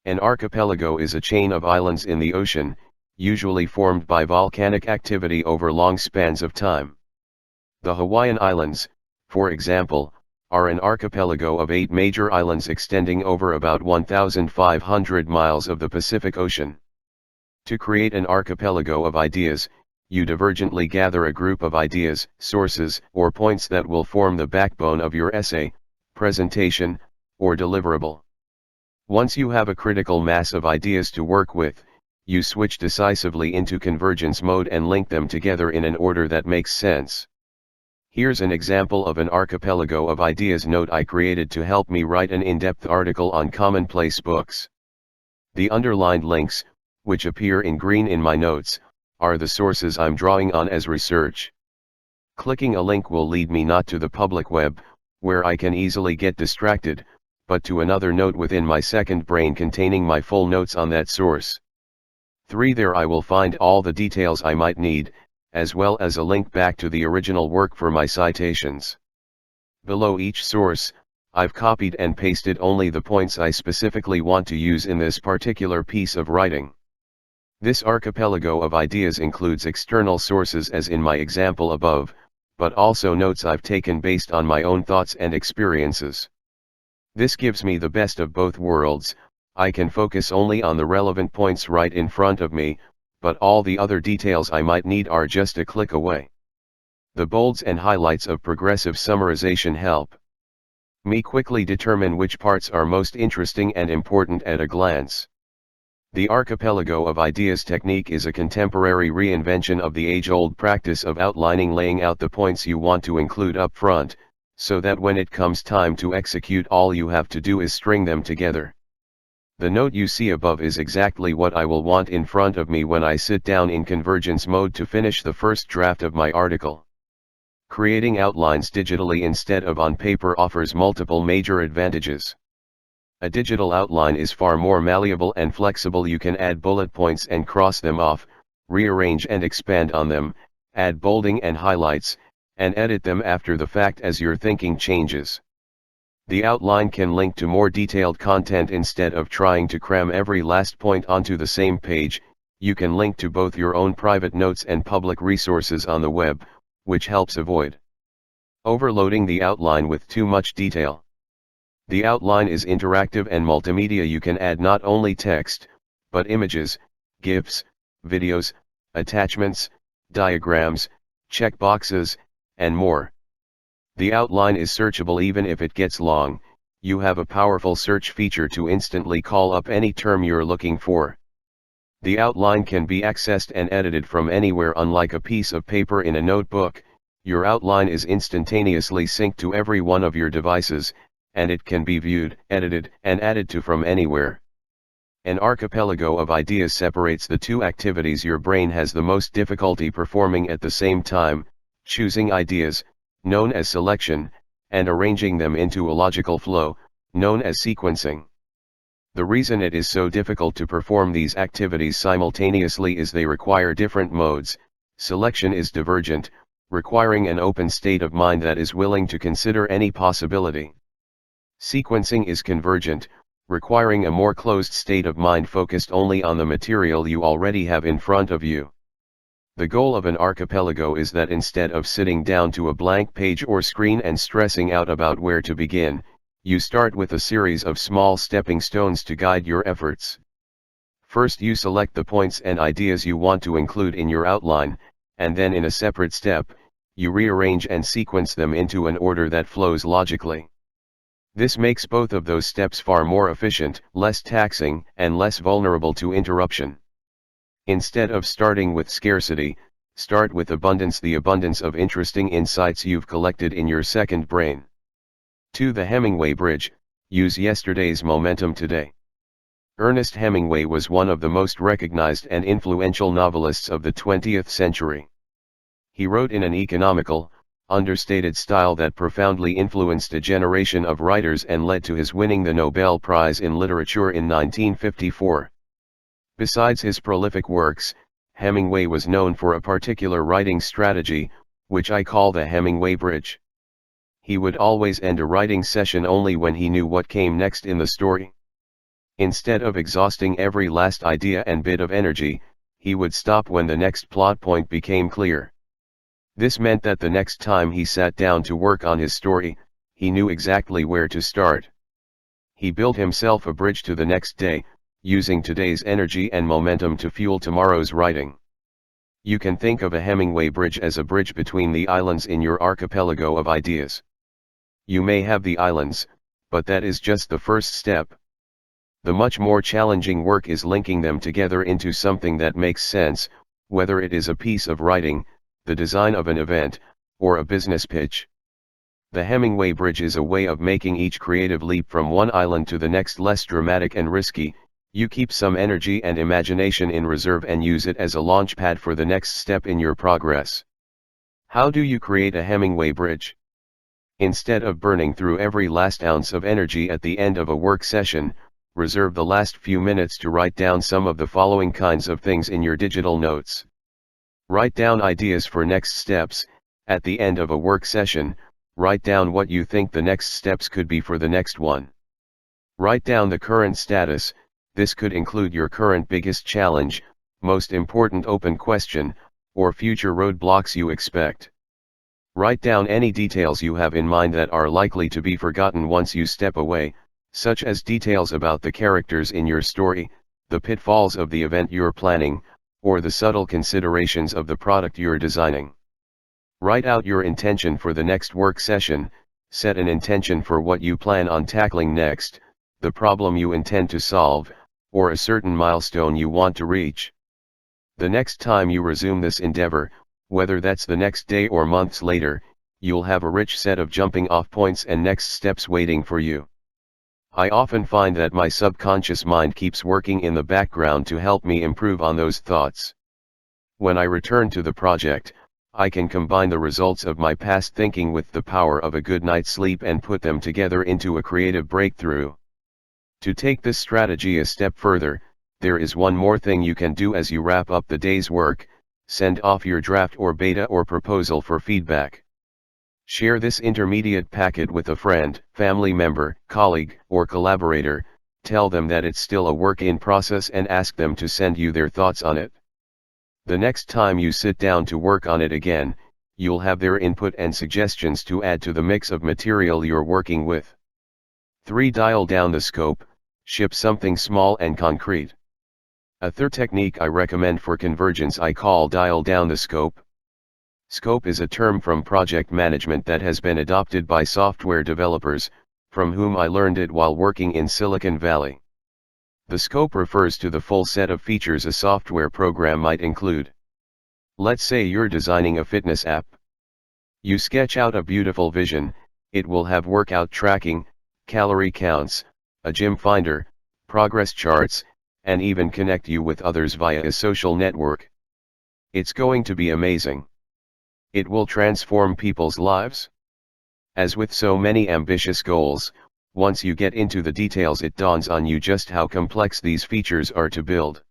An archipelago is a chain of islands in the ocean, usually formed by volcanic activity over long spans of time. The Hawaiian Islands, for example, are an archipelago of 8 major islands extending over about 1,500 miles of the Pacific Ocean. To create an archipelago of ideas, you divergently gather a group of ideas, sources, or points that will form the backbone of your essay, presentation, or deliverable. Once you have a critical mass of ideas to work with, you switch decisively into convergence mode and link them together in an order that makes sense. Here's an example of an archipelago of ideas note I created to help me write an in-depth article on commonplace books. The underlined links, which appear in green in my notes, are the sources I'm drawing on as research. Clicking a link will lead me not to the public web, where I can easily get distracted, but to another note within my second brain containing my full notes on that source. 3. There I will find all the details I might need, as well as a link back to the original work for my citations. Below each source, I've copied and pasted only the points I specifically want to use in this particular piece of writing. This archipelago of ideas includes external sources as in my example above, but also notes I've taken based on my own thoughts and experiences. This gives me the best of both worlds. I can focus only on the relevant points right in front of me, but all the other details I might need are just a click away. The bolds and highlights of progressive summarization help me quickly determine which parts are most interesting and important at a glance. The archipelago of ideas technique is a contemporary reinvention of the age-old practice of outlining, laying out the points you want to include up front, so that when it comes time to execute, all you have to do is string them together. The note you see above is exactly what I will want in front of me when I sit down in convergence mode to finish the first draft of my article. Creating outlines digitally instead of on paper offers multiple major advantages. A digital outline is far more malleable and flexible. You can add bullet points and cross them off, rearrange and expand on them, add bolding and highlights, and edit them after the fact as your thinking changes. The outline can link to more detailed content instead of trying to cram every last point onto the same page. You can link to both your own private notes and public resources on the web, which helps avoid overloading the outline with too much detail. The outline is interactive and multimedia. You can add not only text, but images, GIFs, videos, attachments, diagrams, checkboxes, and more. The outline is searchable even if it gets long. You have a powerful search feature to instantly call up any term you're looking for. The outline can be accessed and edited from anywhere. Unlike a piece of paper in a notebook, your outline is instantaneously synced to every one of your devices, and it can be viewed, edited, and added to from anywhere. An archipelago of ideas separates the two activities your brain has the most difficulty performing at the same time: choosing ideas, known as selection, and arranging them into a logical flow, known as sequencing. The reason it is so difficult to perform these activities simultaneously is they require different modes. Selection is divergent, requiring an open state of mind that is willing to consider any possibility. Sequencing is convergent, requiring a more closed state of mind focused only on the material you already have in front of you. The goal of an archipelago is that instead of sitting down to a blank page or screen and stressing out about where to begin, you start with a series of small stepping stones to guide your efforts. First, you select the points and ideas you want to include in your outline, and then in a separate step, you rearrange and sequence them into an order that flows logically. This makes both of those steps far more efficient, less taxing, and less vulnerable to interruption. Instead of starting with scarcity, start with abundance, the abundance of interesting insights you've collected in your second brain. 2. The Hemingway Bridge: use yesterday's momentum today. Ernest Hemingway was one of the most recognized and influential novelists of the 20th century. He wrote in an economical, understated style that profoundly influenced a generation of writers and led to his winning the Nobel Prize in Literature in 1954. Besides his prolific works, Hemingway was known for a particular writing strategy, which I call the Hemingway Bridge. He would always end a writing session only when he knew what came next in the story. Instead of exhausting every last idea and bit of energy, he would stop when the next plot point became clear. This meant that the next time he sat down to work on his story, he knew exactly where to start. He built himself a bridge to the next day, using today's energy and momentum to fuel tomorrow's writing. You can think of a Hemingway bridge as a bridge between the islands in your archipelago of ideas. You may have the islands, but that is just the first step. The much more challenging work is linking them together into something that makes sense, whether it is a piece of writing, the design of an event, or a business pitch. The Hemingway Bridge is a way of making each creative leap from one island to the next less dramatic and risky. You keep some energy and imagination in reserve and use it as a launch pad for the next step in your progress. How do you create a Hemingway bridge? Instead of burning through every last ounce of energy at the end of a work session, reserve the last few minutes to write down some of the following kinds of things in your digital notes. Write down ideas for next steps. At the end of a work session, write down what you think the next steps could be for the next one. Write down the current status. This could include your current biggest challenge, most important open question, or future roadblocks you expect. Write down any details you have in mind that are likely to be forgotten once you step away, such as details about the characters in your story, the pitfalls of the event you're planning, or the subtle considerations of the product you're designing. Write out your intention for the next work session. Set an intention for what you plan on tackling next, the problem you intend to solve, or a certain milestone you want to reach. The next time you resume this endeavor, whether that's the next day or months later, you'll have a rich set of jumping off points and next steps waiting for you. I often find that my subconscious mind keeps working in the background to help me improve on those thoughts. When I return to the project, I can combine the results of my past thinking with the power of a good night's sleep and put them together into a creative breakthrough. To take this strategy a step further, there is one more thing you can do as you wrap up the day's work: send off your draft or beta or proposal for feedback. Share this intermediate packet with a friend, family member, colleague, or collaborator. Tell them that it's still a work in process and ask them to send you their thoughts on it. The next time you sit down to work on it again, you'll have their input and suggestions to add to the mix of material you're working with. 3. Dial down the scope. Ship something small and concrete. A third technique I recommend for convergence I call dial down the scope. Scope is a term from project management that has been adopted by software developers, from whom I learned it while working in Silicon Valley. The scope refers to the full set of features a software program might include. Let's say you're designing a fitness app. You sketch out a beautiful vision. It will have workout tracking, calorie counts, a gym finder, progress charts, and even connect you with others via a social network. It's going to be amazing. It will transform people's lives. As with so many ambitious goals, once you get into the details it dawns on you just how complex these features are to build.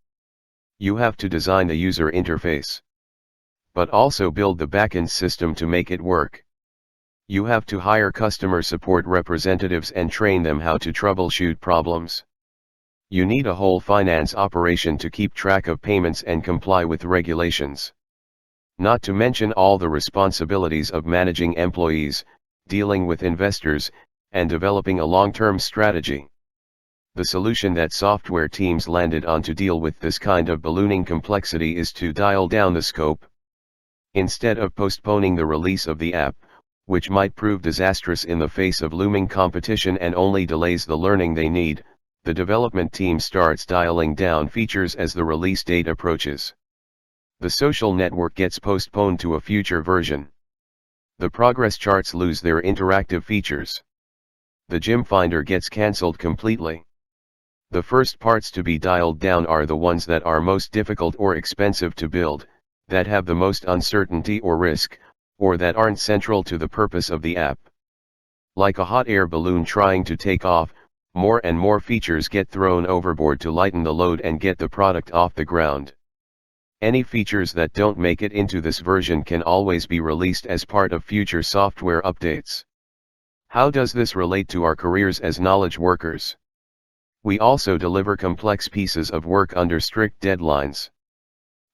You have to design the user interface, but also build the backend system to make it work. You have to hire customer support representatives and train them how to troubleshoot problems. You need a whole finance operation to keep track of payments and comply with regulations. Not to mention all the responsibilities of managing employees, dealing with investors, and developing a long-term strategy. The solution that software teams landed on to deal with this kind of ballooning complexity is to dial down the scope. Instead of postponing the release of the app, which might prove disastrous in the face of looming competition and only delays the learning they need, the development team starts dialing down features as the release date approaches. The social network gets postponed to a future version. The progress charts lose their interactive features. The gym finder gets cancelled completely. The first parts to be dialed down are the ones that are most difficult or expensive to build, that have the most uncertainty or risk, or that aren't central to the purpose of the app. Like a hot air balloon trying to take off, more and more features get thrown overboard to lighten the load and get the product off the ground. Any features that don't make it into this version can always be released as part of future software updates. How does this relate to our careers as knowledge workers? We also deliver complex pieces of work under strict deadlines.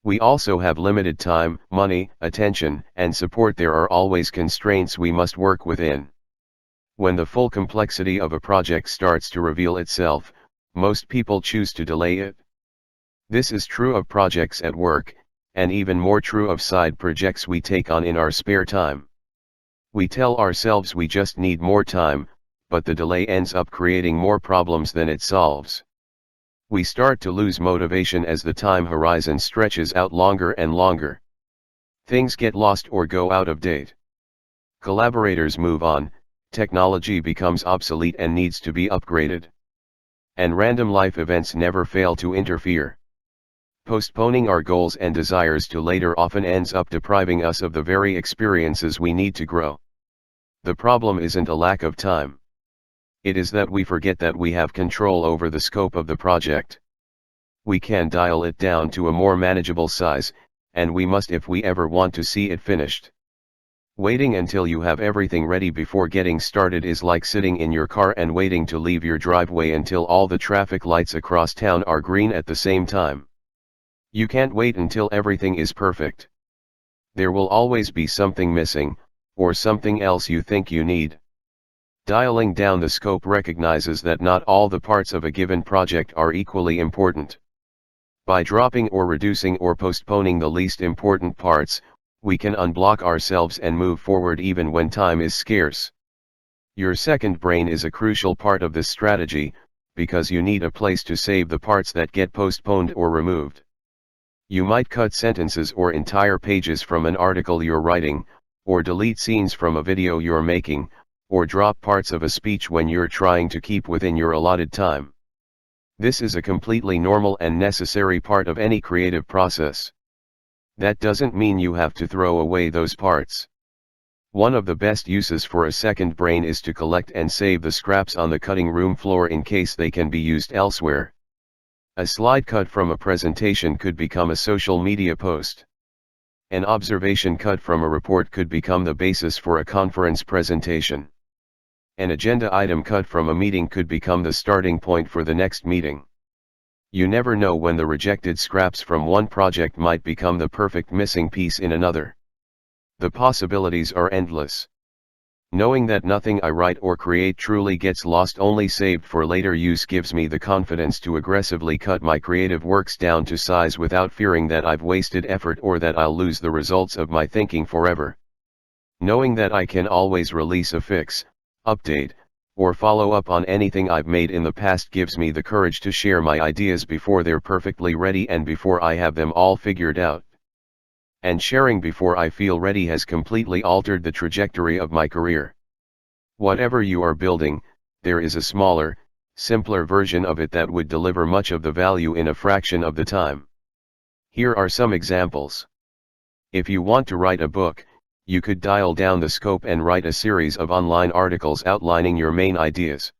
We also have limited time, money, attention, and support. There are always constraints we must work within. When the full complexity of a project starts to reveal itself, most people choose to delay it. This is true of projects at work, and even more true of side projects we take on in our spare time. We tell ourselves we just need more time, but the delay ends up creating more problems than it solves. We start to lose motivation as the time horizon stretches out longer and longer. Things get lost or go out of date. Collaborators move on, technology becomes obsolete and needs to be upgraded. And random life events never fail to interfere. Postponing our goals and desires to later often ends up depriving us of the very experiences we need to grow. The problem isn't a lack of time. It is that we forget that we have control over the scope of the project. We can dial it down to a more manageable size, and we must if we ever want to see it finished. Waiting until you have everything ready before getting started is like sitting in your car and waiting to leave your driveway until all the traffic lights across town are green at the same time. You can't wait until everything is perfect. There will always be something missing, or something else you think you need. Dialing down the scope recognizes that not all the parts of a given project are equally important. By dropping or reducing or postponing the least important parts, we can unblock ourselves and move forward even when time is scarce. Your second brain is a crucial part of this strategy, because you need a place to save the parts that get postponed or removed. You might cut sentences or entire pages from an article you're writing, or delete scenes from a video you're making, or drop parts of a speech when you're trying to keep within your allotted time. This is a completely normal and necessary part of any creative process. That doesn't mean you have to throw away those parts. One of the best uses for a second brain is to collect and save the scraps on the cutting room floor in case they can be used elsewhere. A slide cut from a presentation could become a social media post. An observation cut from a report could become the basis for a conference presentation. An agenda item cut from a meeting could become the starting point for the next meeting. You never know when the rejected scraps from one project might become the perfect missing piece in another. The possibilities are endless. Knowing that nothing I write or create truly gets lost, only saved for later use, gives me the confidence to aggressively cut my creative works down to size without fearing that I've wasted effort or that I'll lose the results of my thinking forever. Knowing that I can always release a fix, update, or follow up on anything I've made in the past gives me the courage to share my ideas before they're perfectly ready and before I have them all figured out. And sharing before I feel ready has completely altered the trajectory of my career. Whatever you are building, there is a smaller, simpler version of it that would deliver much of the value in a fraction of the time. Here are some examples. If you want to write a book, you could dial down the scope and write a series of online articles outlining your main ideas.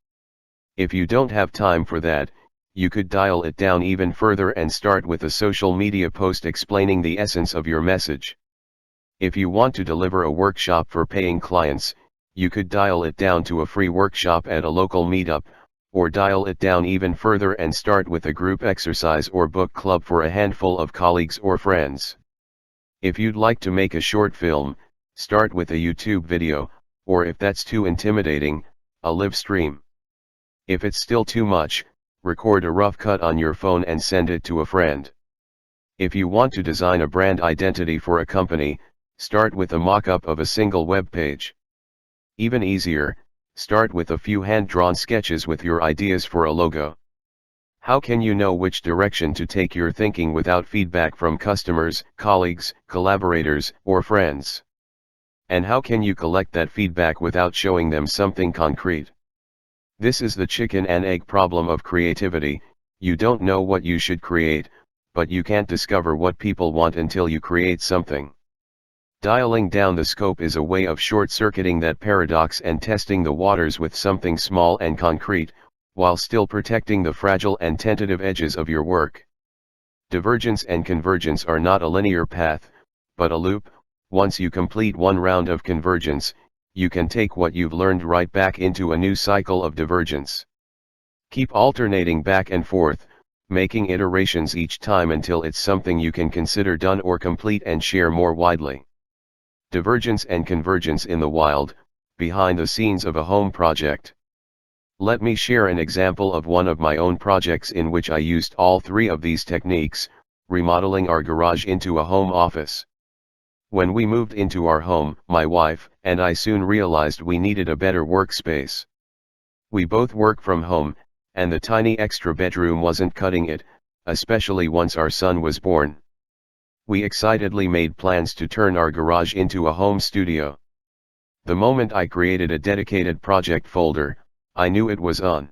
If you don't have time for that, you could dial it down even further and start with a social media post explaining the essence of your message. If you want to deliver a workshop for paying clients, you could dial it down to a free workshop at a local meetup, or dial it down even further and start with a group exercise or book club for a handful of colleagues or friends. If you'd like to make a short film, start with a YouTube video, or if that's too intimidating, a live stream. If it's still too much, record a rough cut on your phone and send it to a friend. If you want to design a brand identity for a company, start with a mock-up of a single web page. Even easier, start with a few hand-drawn sketches with your ideas for a logo. How can you know which direction to take your thinking without feedback from customers, colleagues, collaborators, or friends? And how can you collect that feedback without showing them something concrete? This is the chicken and egg problem of creativity. You don't know what you should create, but you can't discover what people want until you create something. Dialing down the scope is a way of short-circuiting that paradox and testing the waters with something small and concrete, while still protecting the fragile and tentative edges of your work. Divergence and convergence are not a linear path, but a loop. Once you complete one round of convergence, you can take what you've learned right back into a new cycle of divergence. Keep alternating back and forth, making iterations each time until it's something you can consider done or complete and share more widely. Divergence and convergence in the wild, behind the scenes of a home project. Let me share an example of one of my own projects in which I used all three of these techniques, remodeling our garage into a home office. When we moved into our home, my wife and I soon realized we needed a better workspace. We both work from home, and the tiny extra bedroom wasn't cutting it, especially once our son was born. We excitedly made plans to turn our garage into a home studio. The moment I created a dedicated project folder, I knew it was on.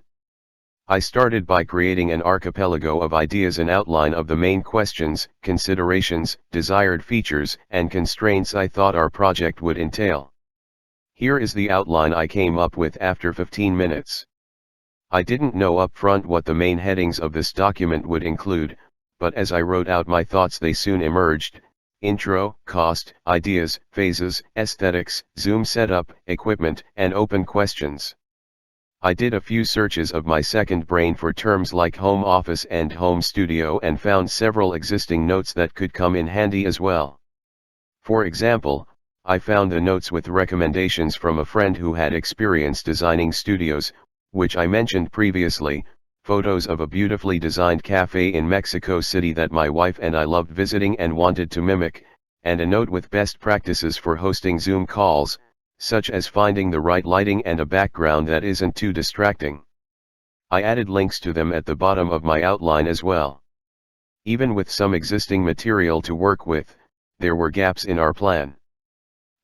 I started by creating an archipelago of ideas, an outline of the main questions, considerations, desired features, and constraints I thought our project would entail. Here is the outline I came up with after 15 minutes. I didn't know up front what the main headings of this document would include, but as I wrote out my thoughts they soon emerged: intro, cost, ideas, phases, aesthetics, Zoom setup, equipment, and open questions. I did a few searches of my second brain for terms like home office and home studio and found several existing notes that could come in handy as well. For example, I found the notes with recommendations from a friend who had experience designing studios, which I mentioned previously, photos of a beautifully designed cafe in Mexico City that my wife and I loved visiting and wanted to mimic, and a note with best practices for hosting Zoom calls, such as finding the right lighting and a background that isn't too distracting. I added links to them at the bottom of my outline as well. Even with some existing material to work with, there were gaps in our plan.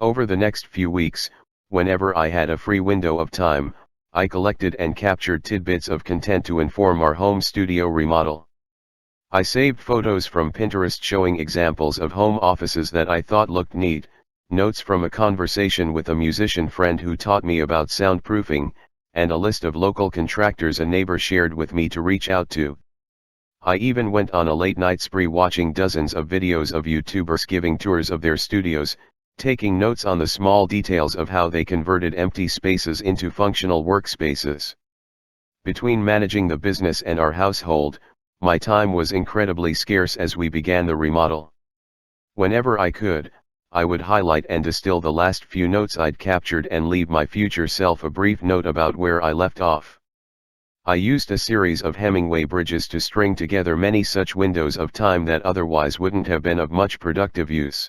Over the next few weeks, whenever I had a free window of time, I collected and captured tidbits of content to inform our home studio remodel. I saved photos from Pinterest showing examples of home offices that I thought looked neat, notes from a conversation with a musician friend who taught me about soundproofing, and a list of local contractors a neighbor shared with me to reach out to. I even went on a late-night spree watching dozens of videos of YouTubers giving tours of their studios, taking notes on the small details of how they converted empty spaces into functional workspaces. Between managing the business and our household, my time was incredibly scarce as we began the remodel. Whenever I could, I would highlight and distill the last few notes I'd captured and leave my future self a brief note about where I left off. I used a series of Hemingway bridges to string together many such windows of time that otherwise wouldn't have been of much productive use.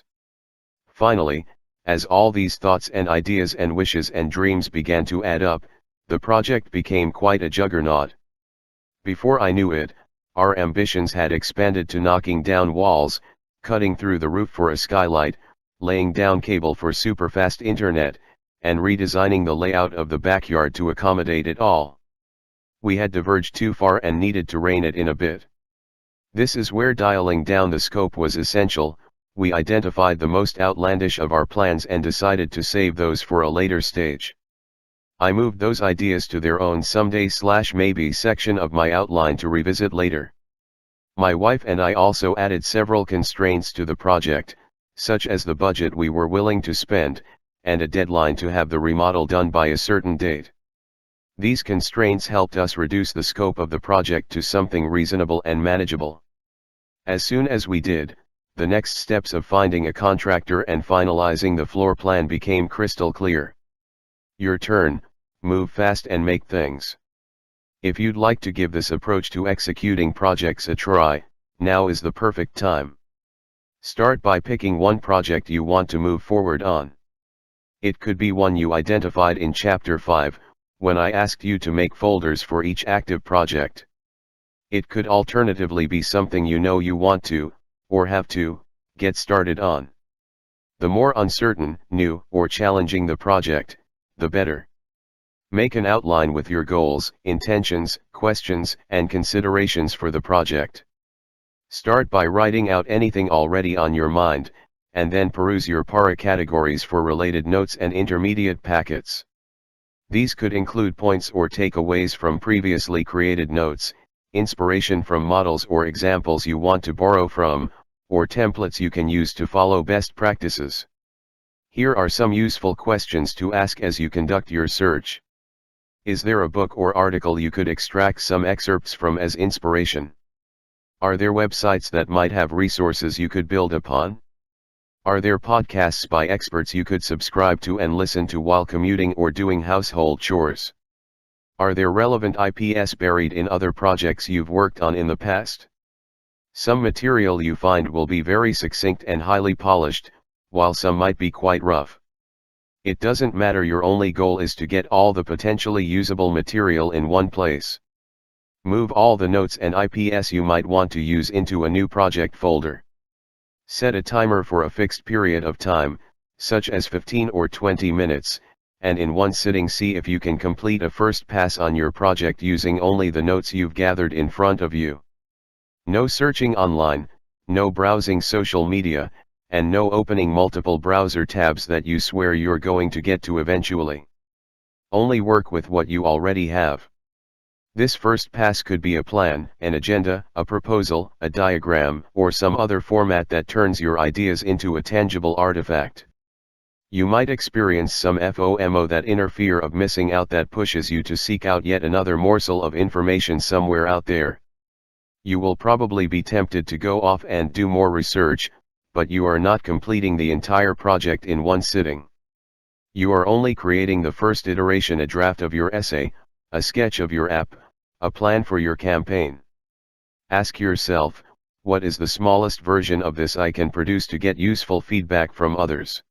Finally, as all these thoughts and ideas and wishes and dreams began to add up, the project became quite a juggernaut. Before I knew it, our ambitions had expanded to knocking down walls, cutting through the roof for a skylight, laying down cable for superfast internet, and redesigning the layout of the backyard to accommodate it all. We had diverged too far and needed to rein it in a bit. This is where dialing down the scope was essential. We identified the most outlandish of our plans and decided to save those for a later stage. I moved those ideas to their own someday/maybe section of my outline to revisit later. My wife and I also added several constraints to the project, such as the budget we were willing to spend, and a deadline to have the remodel done by a certain date. These constraints helped us reduce the scope of the project to something reasonable and manageable. As soon as we did, the next steps of finding a contractor and finalizing the floor plan became crystal clear. Your turn, move fast and make things. If you'd like to give this approach to executing projects a try, now is the perfect time. Start by picking one project you want to move forward on. It could be one you identified in Chapter 5, when I asked you to make folders for each active project. It could alternatively be something you know you want to, or have to, get started on. The more uncertain, new, or challenging the project, the better. Make an outline with your goals, intentions, questions, and considerations for the project. Start by writing out anything already on your mind, and then peruse your para categories for related notes and intermediate packets. These could include points or takeaways from previously created notes, inspiration from models or examples you want to borrow from, or templates you can use to follow best practices. Here are some useful questions to ask as you conduct your search. Is there a book or article you could extract some excerpts from as inspiration? Are there websites that might have resources you could build upon? Are there podcasts by experts you could subscribe to and listen to while commuting or doing household chores? Are there relevant IPs buried in other projects you've worked on in the past? Some material you find will be very succinct and highly polished, while some might be quite rough. It doesn't matter, your only goal is to get all the potentially usable material in one place. Move all the notes and IPs you might want to use into a new project folder. Set a timer for a fixed period of time, such as 15 or 20 minutes, and in one sitting see if you can complete a first pass on your project using only the notes you've gathered in front of you. No searching online, no browsing social media, and no opening multiple browser tabs that you swear you're going to get to eventually. Only work with what you already have. This first pass could be a plan, an agenda, a proposal, a diagram, or some other format that turns your ideas into a tangible artifact. You might experience some FOMO, that inner fear of missing out that pushes you to seek out yet another morsel of information somewhere out there. You will probably be tempted to go off and do more research, but you are not completing the entire project in one sitting. You are only creating the first iteration, a draft of your essay, a sketch of your app, a plan for your campaign. Ask yourself, what is the smallest version of this I can produce to get useful feedback from others?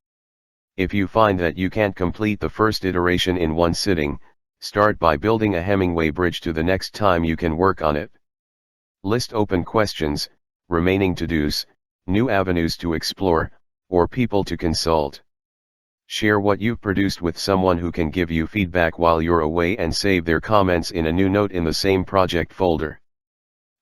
If you find that you can't complete the first iteration in one sitting, start by building a Hemingway bridge to the next time you can work on it. List open questions, remaining to-dos, new avenues to explore, or people to consult. Share what you've produced with someone who can give you feedback while you're away and save their comments in a new note in the same project folder.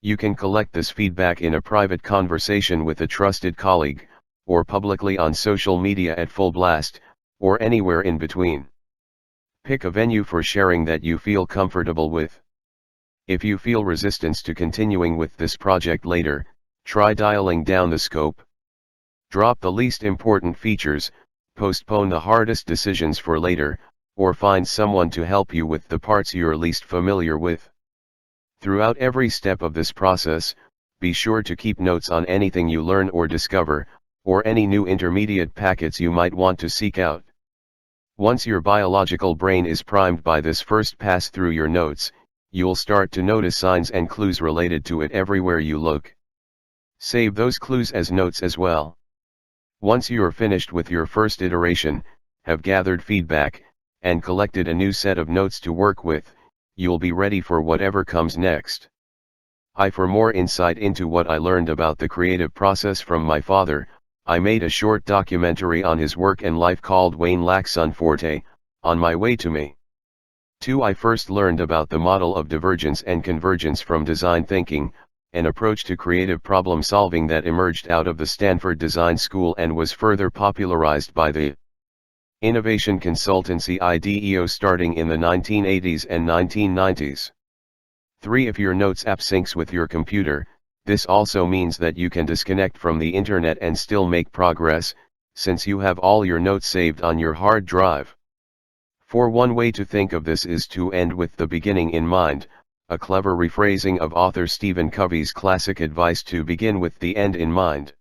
You can collect this feedback in a private conversation with a trusted colleague, or publicly on social media at full blast, or anywhere in between. Pick a venue for sharing that you feel comfortable with. If you feel resistance to continuing with this project later, try dialing down the scope. Drop the least important features, postpone the hardest decisions for later, or find someone to help you with the parts you're least familiar with. Throughout every step of this process, be sure to keep notes on anything you learn or discover, or any new intermediate packets you might want to seek out. Once your biological brain is primed by this first pass through your notes, you'll start to notice signs and clues related to it everywhere you look. Save those clues as notes as well. Once you're finished with your first iteration, have gathered feedback, and collected a new set of notes to work with, you'll be ready for whatever comes next. For more insight into what I learned about the creative process from my father, I made a short documentary on his work and life called Wayne Laxon Forte, On My Way to Me. 2. I first learned about the model of divergence and convergence from design thinking, an approach to creative problem solving that emerged out of the Stanford Design School and was further popularized by the innovation consultancy IDEO starting in the 1980s and 1990s. 3. If your Notes app syncs with your computer, this also means that you can disconnect from the internet and still make progress, since you have all your notes saved on your hard drive. 4. One way to think of this is to end with the beginning in mind, a clever rephrasing of author Stephen Covey's classic advice to begin with the end in mind.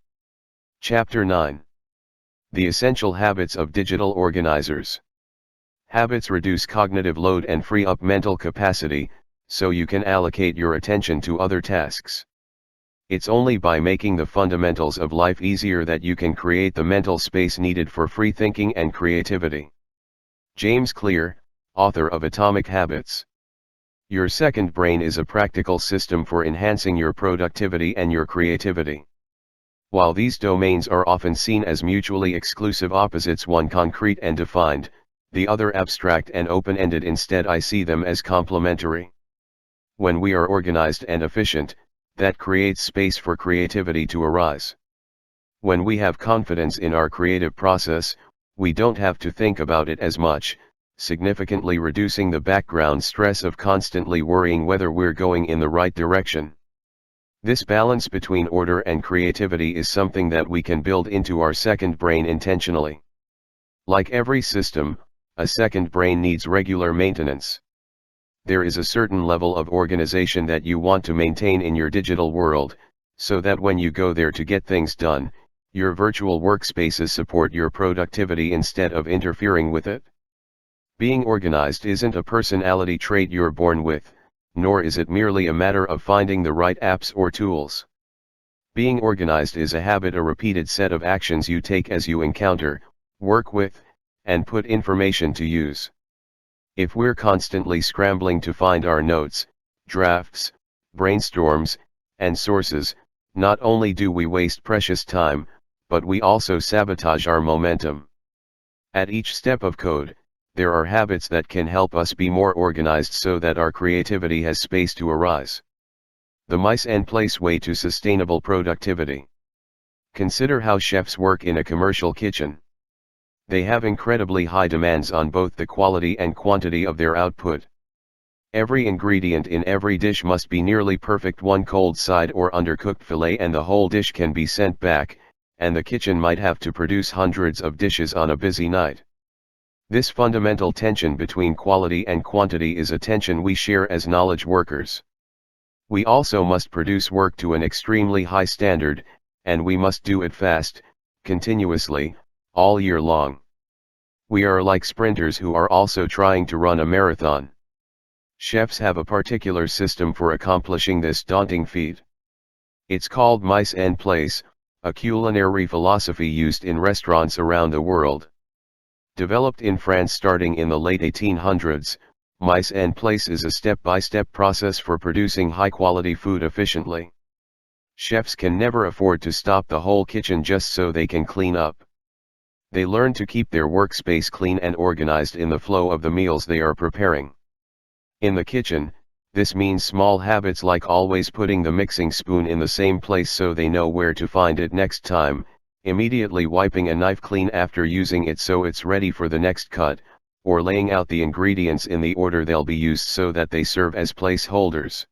Chapter 9. The Essential Habits of Digital Organizers. Habits reduce cognitive load and free up mental capacity, so you can allocate your attention to other tasks. It's only by making the fundamentals of life easier that you can create the mental space needed for free thinking and creativity. James Clear, author of Atomic Habits. Your second brain is a practical system for enhancing your productivity and your creativity. While these domains are often seen as mutually exclusive opposites, one concrete and defined, the other abstract and open-ended, instead I see them as complementary. When we are organized and efficient, that creates space for creativity to arise. When we have confidence in our creative process, we don't have to think about it as much, significantly reducing the background stress of constantly worrying whether we're going in the right direction. This balance between order and creativity is something that we can build into our second brain intentionally. Like every system, a second brain needs regular maintenance. There is a certain level of organization that you want to maintain in your digital world, so that when you go there to get things done, your virtual workspaces support your productivity instead of interfering with it. Being organized isn't a personality trait you're born with, nor is it merely a matter of finding the right apps or tools. Being organized is a habit, a repeated set of actions you take as you encounter, work with, and put information to use. If we're constantly scrambling to find our notes, drafts, brainstorms, and sources, not only do we waste precious time, but we also sabotage our momentum. At each step of code, there are habits that can help us be more organized so that our creativity has space to arise. The Mice and Place Way to Sustainable Productivity. Consider how chefs work in a commercial kitchen. They have incredibly high demands on both the quality and quantity of their output. Every ingredient in every dish must be nearly perfect, one cold side or undercooked fillet and the whole dish can be sent back, and the kitchen might have to produce hundreds of dishes on a busy night. This fundamental tension between quality and quantity is a tension we share as knowledge workers. We also must produce work to an extremely high standard, and we must do it fast, continuously, all year long. We are like sprinters who are also trying to run a marathon. Chefs have a particular system for accomplishing this daunting feat. It's called Mise en Place, a culinary philosophy used in restaurants around the world. Developed in France starting in the late 1800s, Mise en Place is a step-by-step process for producing high-quality food efficiently. Chefs can never afford to stop the whole kitchen just so they can clean up. They learn to keep their workspace clean and organized in the flow of the meals they are preparing. In the kitchen, this means small habits like always putting the mixing spoon in the same place so they know where to find it next time, immediately wiping a knife clean after using it so it's ready for the next cut, or laying out the ingredients in the order they'll be used so that they serve as placeholders.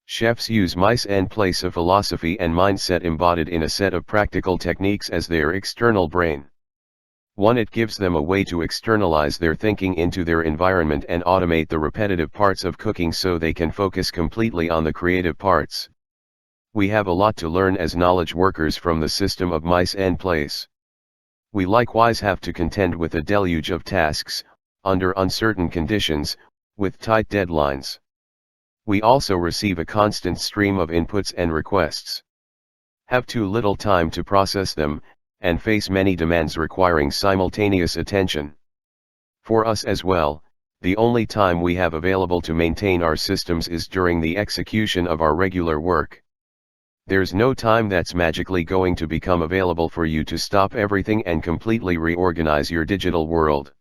Chefs use mise en place, a philosophy and mindset embodied in a set of practical techniques, as their external brain. 1. It gives them a way to externalize their thinking into their environment and automate the repetitive parts of cooking so they can focus completely on the creative parts. We have a lot to learn as knowledge workers from the system of mise en place. We likewise have to contend with a deluge of tasks, under uncertain conditions, with tight deadlines. We also receive a constant stream of inputs and requests. Have too little time to process them, and face many demands requiring simultaneous attention. For us as well, the only time we have available to maintain our systems is during the execution of our regular work. There's no time that's magically going to become available for you to stop everything and completely reorganize your digital world.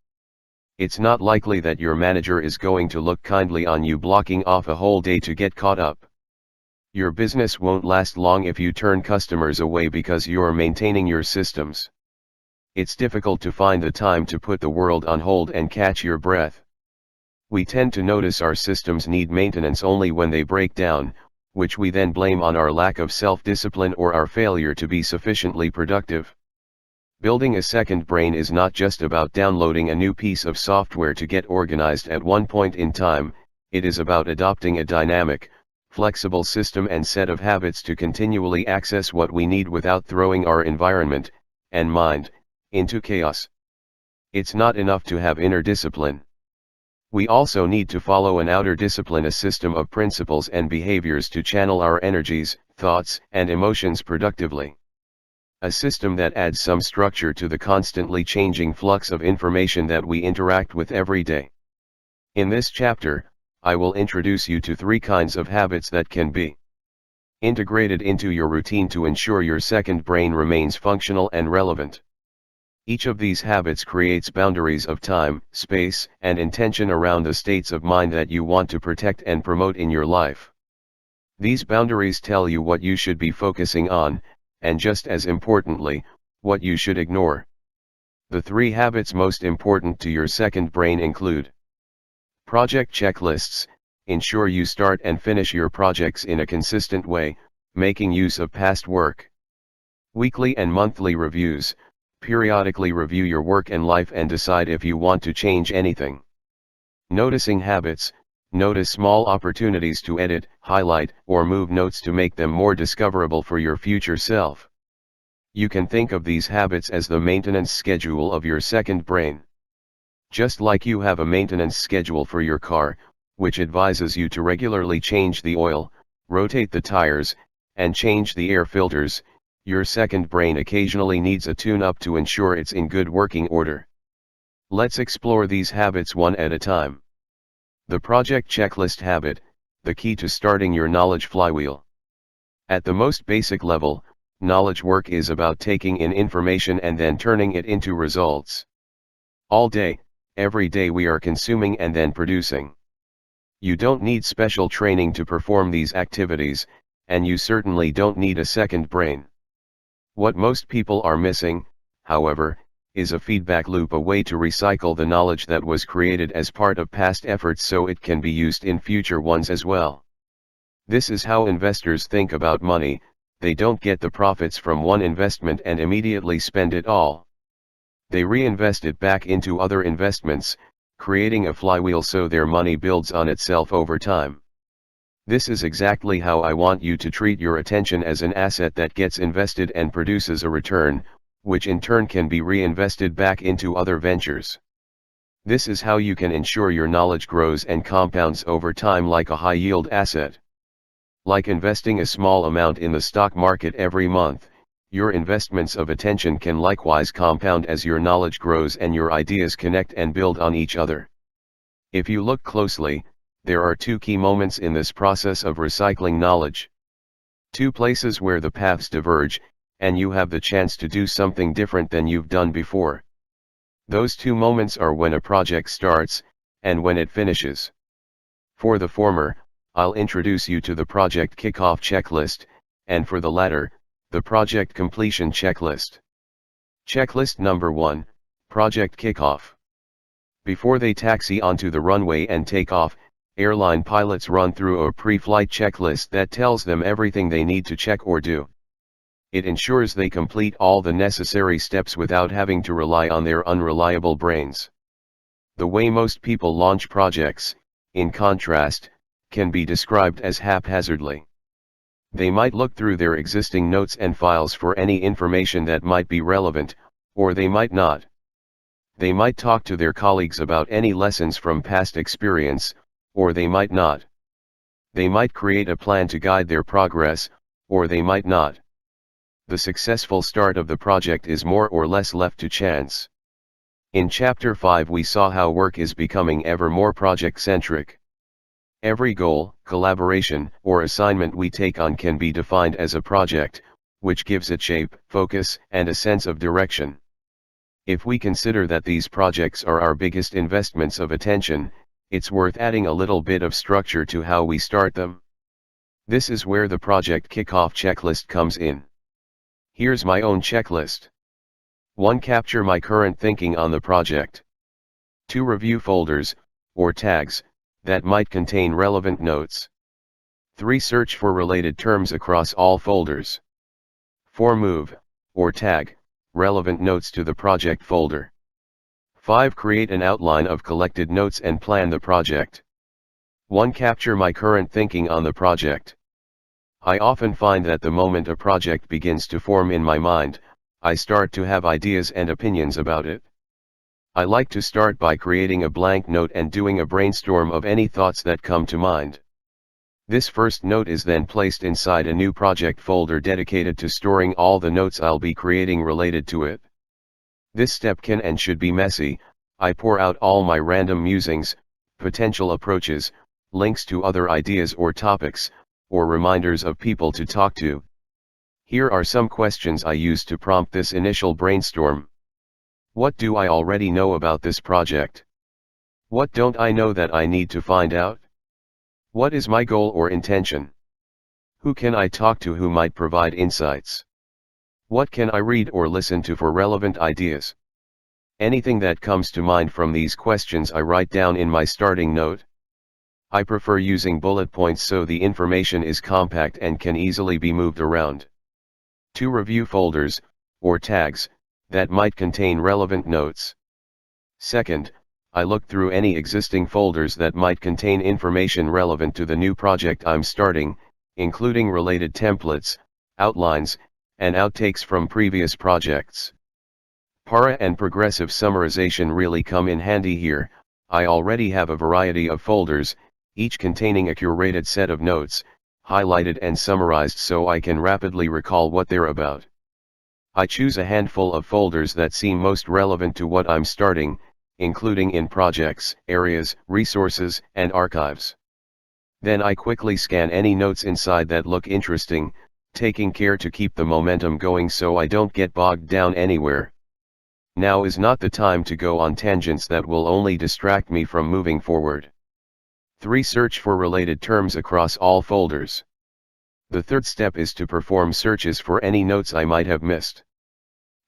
It's not likely that your manager is going to look kindly on you blocking off a whole day to get caught up. Your business won't last long if you turn customers away because you're maintaining your systems. It's difficult to find the time to put the world on hold and catch your breath. We tend to notice our systems need maintenance only when they break down, which we then blame on our lack of self-discipline or our failure to be sufficiently productive. Building a second brain is not just about downloading a new piece of software to get organized at one point in time, it is about adopting a dynamic, flexible system and set of habits to continually access what we need without throwing our environment, and mind, into chaos. It's not enough to have inner discipline. We also need to follow an outer discipline, a system of principles and behaviors to channel our energies, thoughts, and emotions productively. A system that adds some structure to the constantly changing flux of information that we interact with every day. In this chapter, I will introduce you to 3 kinds of habits that can be integrated into your routine to ensure your second brain remains functional and relevant. Each of these habits creates boundaries of time, space, and intention around the states of mind that you want to protect and promote in your life. These boundaries tell you what you should be focusing on, and just as importantly, what you should ignore. The 3 habits most important to your second brain include project checklists. Ensure you start and finish your projects in a consistent way, making use of past work. Weekly and monthly reviews. Periodically review your work and life and decide if you want to change anything. Noticing habits. Notice small opportunities to edit, highlight, or move notes to make them more discoverable for your future self. You can think of these habits as the maintenance schedule of your second brain. Just like you have a maintenance schedule for your car, which advises you to regularly change the oil, rotate the tires, and change the air filters, your second brain occasionally needs a tune-up to ensure it's in good working order. Let's explore these habits one at a time. The project checklist habit, the key to starting your knowledge flywheel. At the most basic level, knowledge work is about taking in information and then turning it into results. All day, every day we are consuming and then producing. You don't need special training to perform these activities, and you certainly don't need a second brain. What most people are missing, however, is a feedback loop, a way to recycle the knowledge that was created as part of past efforts so it can be used in future ones as well. This is how investors think about money. They don't get the profits from one investment and immediately spend it all. They reinvest it back into other investments, creating a flywheel so their money builds on itself over time. This is exactly how I want you to treat your attention, as an asset that gets invested and produces a return, which in turn can be reinvested back into other ventures. This is how you can ensure your knowledge grows and compounds over time like a high-yield asset. Like investing a small amount in the stock market every month, your investments of attention can likewise compound as your knowledge grows and your ideas connect and build on each other. If you look closely, there are 2 key moments in this process of recycling knowledge. 2 places where the paths diverge, and you have the chance to do something different than you've done before. Those 2 moments are when a project starts, and when it finishes. For the former, I'll introduce you to the project kickoff checklist, and for the latter, the project completion checklist. Checklist number 1, project kickoff. Before they taxi onto the runway and take off, Airline pilots run through a pre-flight checklist that tells them everything they need to check or do. It ensures they complete all the necessary steps without having to rely on their unreliable brains. The way most people launch projects, in contrast, can be described as haphazardly. They might look through their existing notes and files for any information that might be relevant, or they might not. They might talk to their colleagues about any lessons from past experience, or they might not. They might create a plan to guide their progress, or they might not. The successful start of the project is more or less left to chance. In Chapter 5 we saw how work is becoming ever more project-centric. Every goal, collaboration, or assignment we take on can be defined as a project, which gives it shape, focus, and a sense of direction. If we consider that these projects are our biggest investments of attention, it's worth adding a little bit of structure to how we start them. This is where the project kickoff checklist comes in. Here's my own checklist. 1. Capture my current thinking on the project. 2. Review folders, or tags, that might contain relevant notes. 3. Search for related terms across all folders. 4. Move, or tag, relevant notes to the project folder. 5. Create an outline of collected notes and plan the project. 1. Capture my current thinking on the project. I often find that the moment a project begins to form in my mind, I start to have ideas and opinions about it. I like to start by creating a blank note and doing a brainstorm of any thoughts that come to mind. This first note is then placed inside a new project folder dedicated to storing all the notes I'll be creating related to it. This step can and should be messy. I pour out all my random musings, potential approaches, links to other ideas or topics, or reminders of people to talk to. Here are some questions I use to prompt this initial brainstorm. What do I already know about this project? What don't I know that I need to find out? What is my goal or intention? Who can I talk to who might provide insights? What can I read or listen to for relevant ideas? Anything that comes to mind from these questions I write down in my starting note. I prefer using bullet points so the information is compact and can easily be moved around. 2. Review folders, or tags, that might contain relevant notes. Second, I look through any existing folders that might contain information relevant to the new project I'm starting, including related templates, outlines, and outtakes from previous projects. Para and progressive summarization really come in handy here. I already have a variety of folders, each containing a curated set of notes, highlighted and summarized so I can rapidly recall what they're about. I choose a handful of folders that seem most relevant to what I'm starting, including in projects, areas, resources, and archives. Then I quickly scan any notes inside that look interesting, taking care to keep the momentum going so I don't get bogged down anywhere. Now is not the time to go on tangents that will only distract me from moving forward. 3. Search for related terms across all folders. The third step is to perform searches for any notes I might have missed.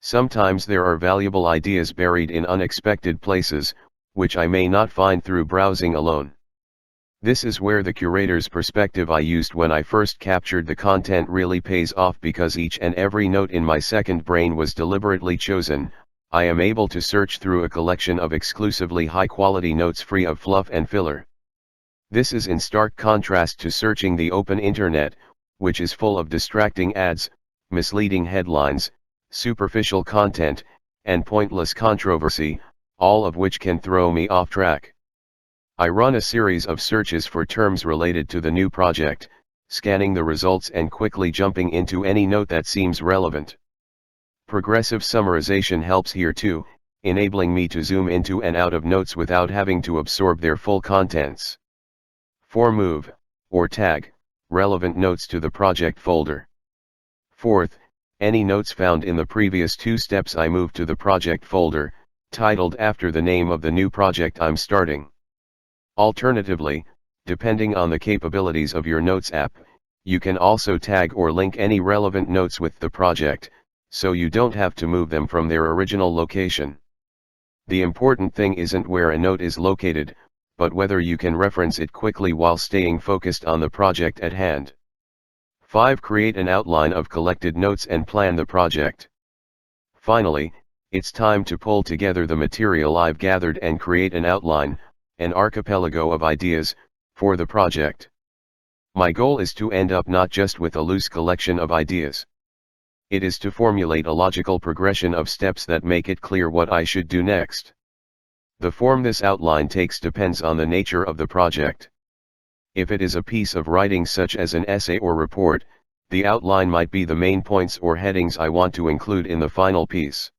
Sometimes there are valuable ideas buried in unexpected places, which I may not find through browsing alone. This is where the curator's perspective I used when I first captured the content really pays off because each and every note in my second brain was deliberately chosen. I am able to search through a collection of exclusively high-quality notes free of fluff and filler. This is in stark contrast to searching the open internet, which is full of distracting ads, misleading headlines, superficial content, and pointless controversy, all of which can throw me off track. I run a series of searches for terms related to the new project, scanning the results and quickly jumping into any note that seems relevant. Progressive summarization helps here too, enabling me to zoom into and out of notes without having to absorb their full contents. 4. Move, or tag, relevant notes to the project folder. Fourth, any notes found in the previous 2 steps I move to the project folder, titled after the name of the new project I'm starting. Alternatively, depending on the capabilities of your Notes app, you can also tag or link any relevant notes with the project, so you don't have to move them from their original location. The important thing isn't where a note is located, but whether you can reference it quickly while staying focused on the project at hand. 5. Create an outline of collected notes and plan the project. Finally, it's time to pull together the material I've gathered and create an outline, an archipelago of ideas, for the project. My goal is to end up not just with a loose collection of ideas. It is to formulate a logical progression of steps that make it clear what I should do next. The form this outline takes depends on the nature of the project. If it is a piece of writing such as an essay or report, the outline might be the main points or headings I want to include in the final piece.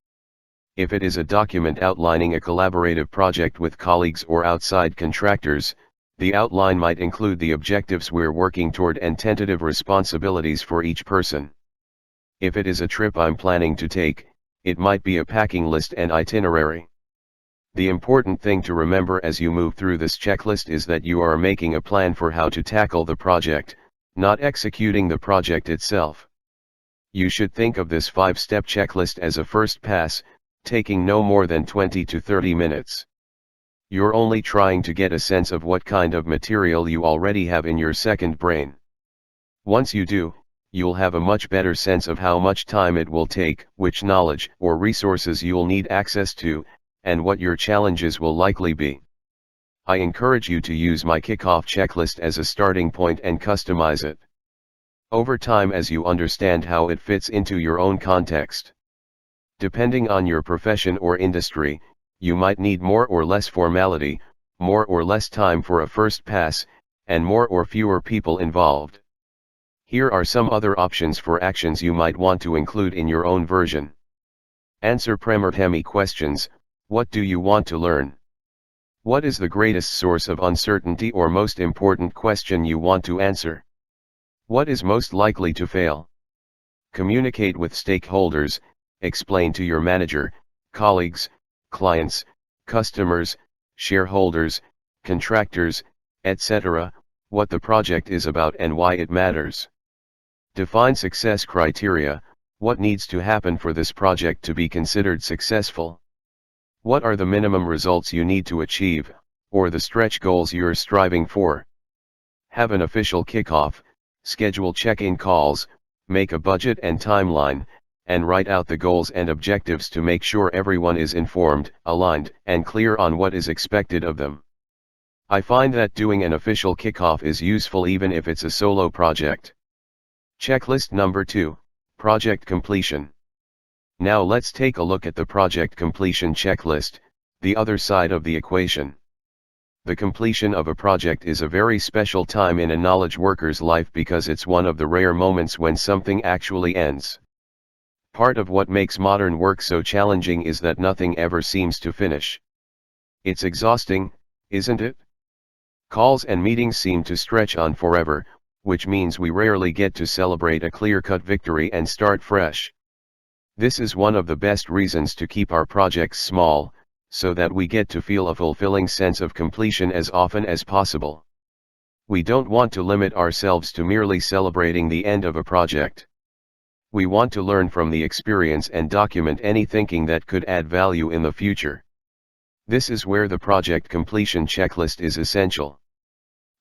If it is a document outlining a collaborative project with colleagues or outside contractors, the outline might include the objectives we're working toward and tentative responsibilities for each person. If it is a trip I'm planning to take, it might be a packing list and itinerary. The important thing to remember as you move through this checklist is that you are making a plan for how to tackle the project, not executing the project itself. You should think of this 5-step checklist as a first pass, taking no more than 20 to 30 minutes. You're only trying to get a sense of what kind of material you already have in your second brain. Once you do, you'll have a much better sense of how much time it will take, which knowledge or resources you'll need access to, and what your challenges will likely be. I encourage you to use my kickoff checklist as a starting point and customize it over time as you understand how it fits into your own context. Depending on your profession or industry, you might need more or less formality, more or less time for a first pass, and more or fewer people involved. Here are some other options for actions you might want to include in your own version. Answer Premertemi questions. What do you want to learn? What is the greatest source of uncertainty or most important question you want to answer? What is most likely to fail? Communicate with stakeholders, explain to your manager, colleagues, clients, customers, shareholders, contractors, etc., what the project is about and why it matters. Define success criteria. What needs to happen for this project to be considered successful? What are the minimum results you need to achieve, or the stretch goals you're striving for? Have an official kickoff, schedule check-in calls, make a budget and timeline, and write out the goals and objectives to make sure everyone is informed, aligned, and clear on what is expected of them. I find that doing an official kickoff is useful even if it's a solo project. Checklist number 2, Project Completion. Now let's take a look at the project completion checklist, the other side of the equation. The completion of a project is a very special time in a knowledge worker's life because it's one of the rare moments when something actually ends. Part of what makes modern work so challenging is that nothing ever seems to finish. It's exhausting, isn't it? Calls and meetings seem to stretch on forever, which means we rarely get to celebrate a clear-cut victory and start fresh. This is one of the best reasons to keep our projects small, so that we get to feel a fulfilling sense of completion as often as possible. We don't want to limit ourselves to merely celebrating the end of a project. We want to learn from the experience and document any thinking that could add value in the future. This is where the project completion checklist is essential.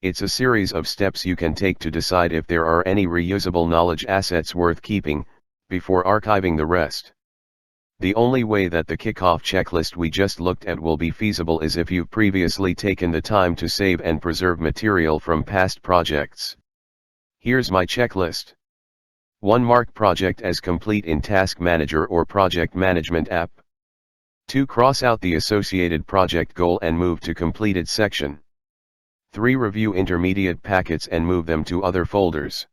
It's a series of steps you can take to decide if there are any reusable knowledge assets worth keeping, before archiving the rest. The only way that the kickoff checklist we just looked at will be feasible is if you've previously taken the time to save and preserve material from past projects. Here's my checklist. 1. Mark project as complete in Task Manager or Project Management app. 2. Cross out the associated project goal and move to completed section. 3. Review intermediate packets and move them to other folders.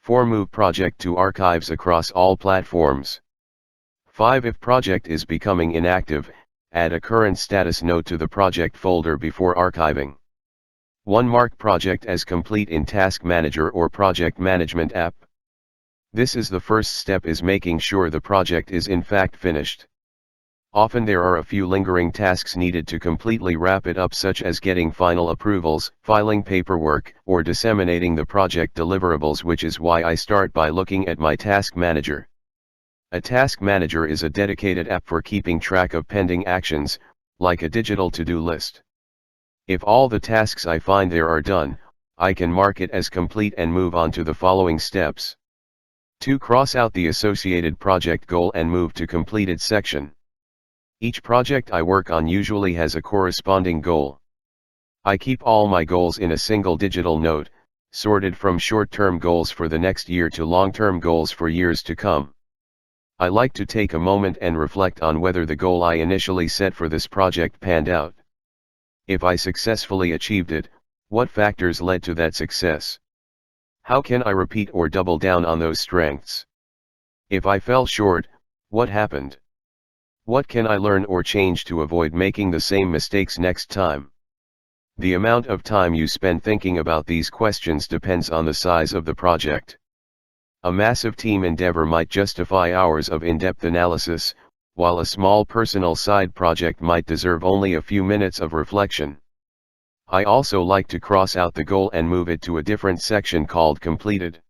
4. Move project to archives across all platforms. 5. If project is becoming inactive, add a current status note to the project folder before archiving. 1. Mark project as complete in Task Manager or Project Management app. This is the first step, is making sure the project is in fact finished. Often there are a few lingering tasks needed to completely wrap it up, such as getting final approvals, filing paperwork, or disseminating the project deliverables, which is why I start by looking at my task manager. A task manager is a dedicated app for keeping track of pending actions, like a digital to-do list. If all the tasks I find there are done, I can mark it as complete and move on to the following steps. 2. Cross out the associated project goal and move to completed section. Each project I work on usually has a corresponding goal. I keep all my goals in a single digital note, sorted from short-term goals for the next year to long-term goals for years to come. I like to take a moment and reflect on whether the goal I initially set for this project panned out. If I successfully achieved it, what factors led to that success? How can I repeat or double down on those strengths? If I fell short, what happened? What can I learn or change to avoid making the same mistakes next time? The amount of time you spend thinking about these questions depends on the size of the project. A massive team endeavor might justify hours of in-depth analysis, while a small personal side project might deserve only a few minutes of reflection. I also like to cross out the goal and move it to a different section called completed.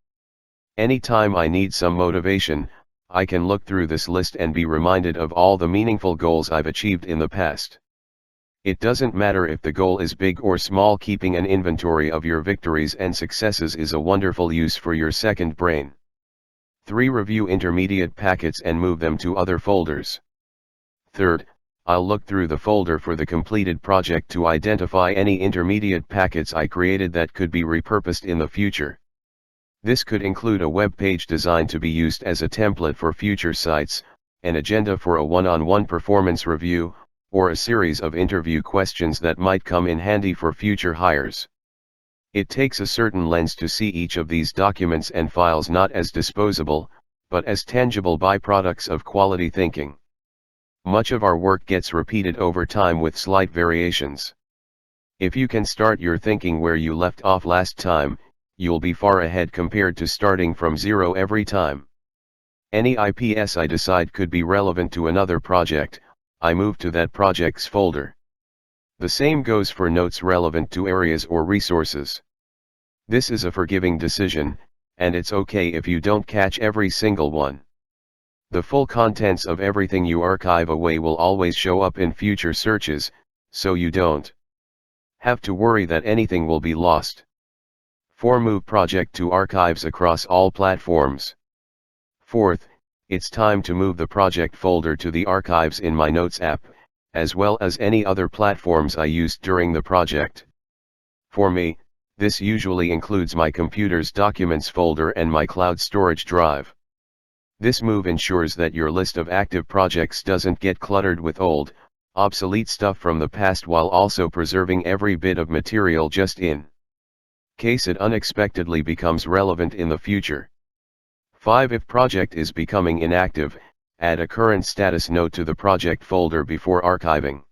Anytime I need some motivation, I can look through this list and be reminded of all the meaningful goals I've achieved in the past. It doesn't matter if the goal is big or small, keeping an inventory of your victories and successes is a wonderful use for your second brain. 3. Review intermediate packets and move them to other folders. Third, I'll look through the folder for the completed project to identify any intermediate packets I created that could be repurposed in the future. This could include a web page designed to be used as a template for future sites, an agenda for a one-on-one performance review, or a series of interview questions that might come in handy for future hires. It takes a certain lens to see each of these documents and files not as disposable, but as tangible byproducts of quality thinking. Much of our work gets repeated over time with slight variations. If you can start your thinking where you left off last time, you'll be far ahead compared to starting from zero every time. Any IPS I decide could be relevant to another project, I move to that project's folder. The same goes for notes relevant to areas or resources. This is a forgiving decision, and it's okay if you don't catch every single one. The full contents of everything you archive away will always show up in future searches, so you don't have to worry that anything will be lost. 4. Move project to archives across all platforms. Fourth, it's time to move the project folder to the archives in my Notes app, as well as any other platforms I used during the project. For me, this usually includes my computer's documents folder and my cloud storage drive. This move ensures that your list of active projects doesn't get cluttered with old, obsolete stuff from the past while also preserving every bit of material just in case it unexpectedly becomes relevant in the future. 5. If project is becoming inactive, add a current status note to the project folder before archiving.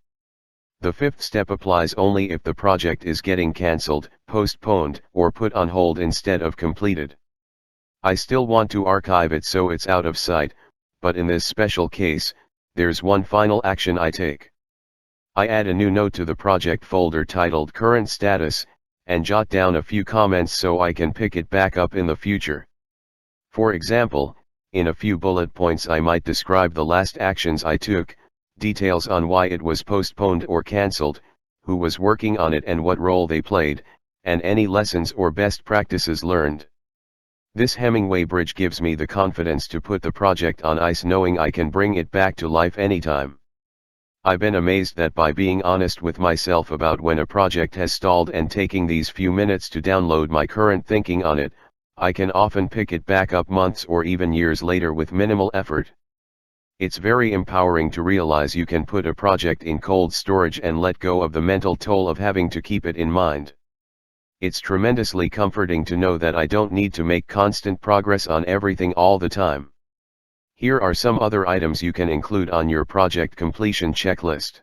The 5th step applies only if the project is getting cancelled, postponed, or put on hold instead of completed. I still want to archive it so it's out of sight, but in this special case, there's one final action I take. I add a new note to the project folder titled Current Status, and jot down a few comments so I can pick it back up in the future. For example, in a few bullet points I might describe the last actions I took, details on why it was postponed or cancelled, who was working on it and what role they played, and any lessons or best practices learned. This Hemingway bridge gives me the confidence to put the project on ice knowing I can bring it back to life anytime. I've been amazed that by being honest with myself about when a project has stalled and taking these few minutes to download my current thinking on it, I can often pick it back up months or even years later with minimal effort. It's very empowering to realize you can put a project in cold storage and let go of the mental toll of having to keep it in mind. It's tremendously comforting to know that I don't need to make constant progress on everything all the time. Here are some other items you can include on your project completion checklist.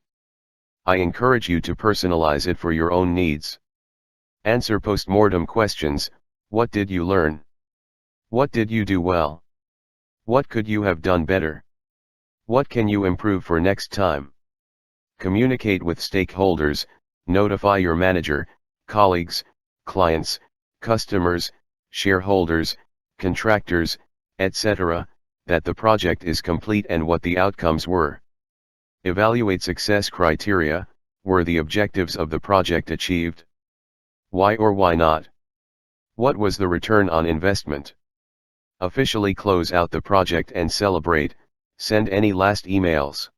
I encourage you to personalize it for your own needs. Answer post-mortem questions. What did you learn? What did you do well? What could you have done better? What can you improve for next time? Communicate with stakeholders, notify your manager, colleagues, clients, customers, shareholders, contractors, etc., that the project is complete and what the outcomes were. Evaluate success criteria. Were the objectives of the project achieved? Why or why not? What was the return on investment? Officially close out the project and celebrate. Send any last emails,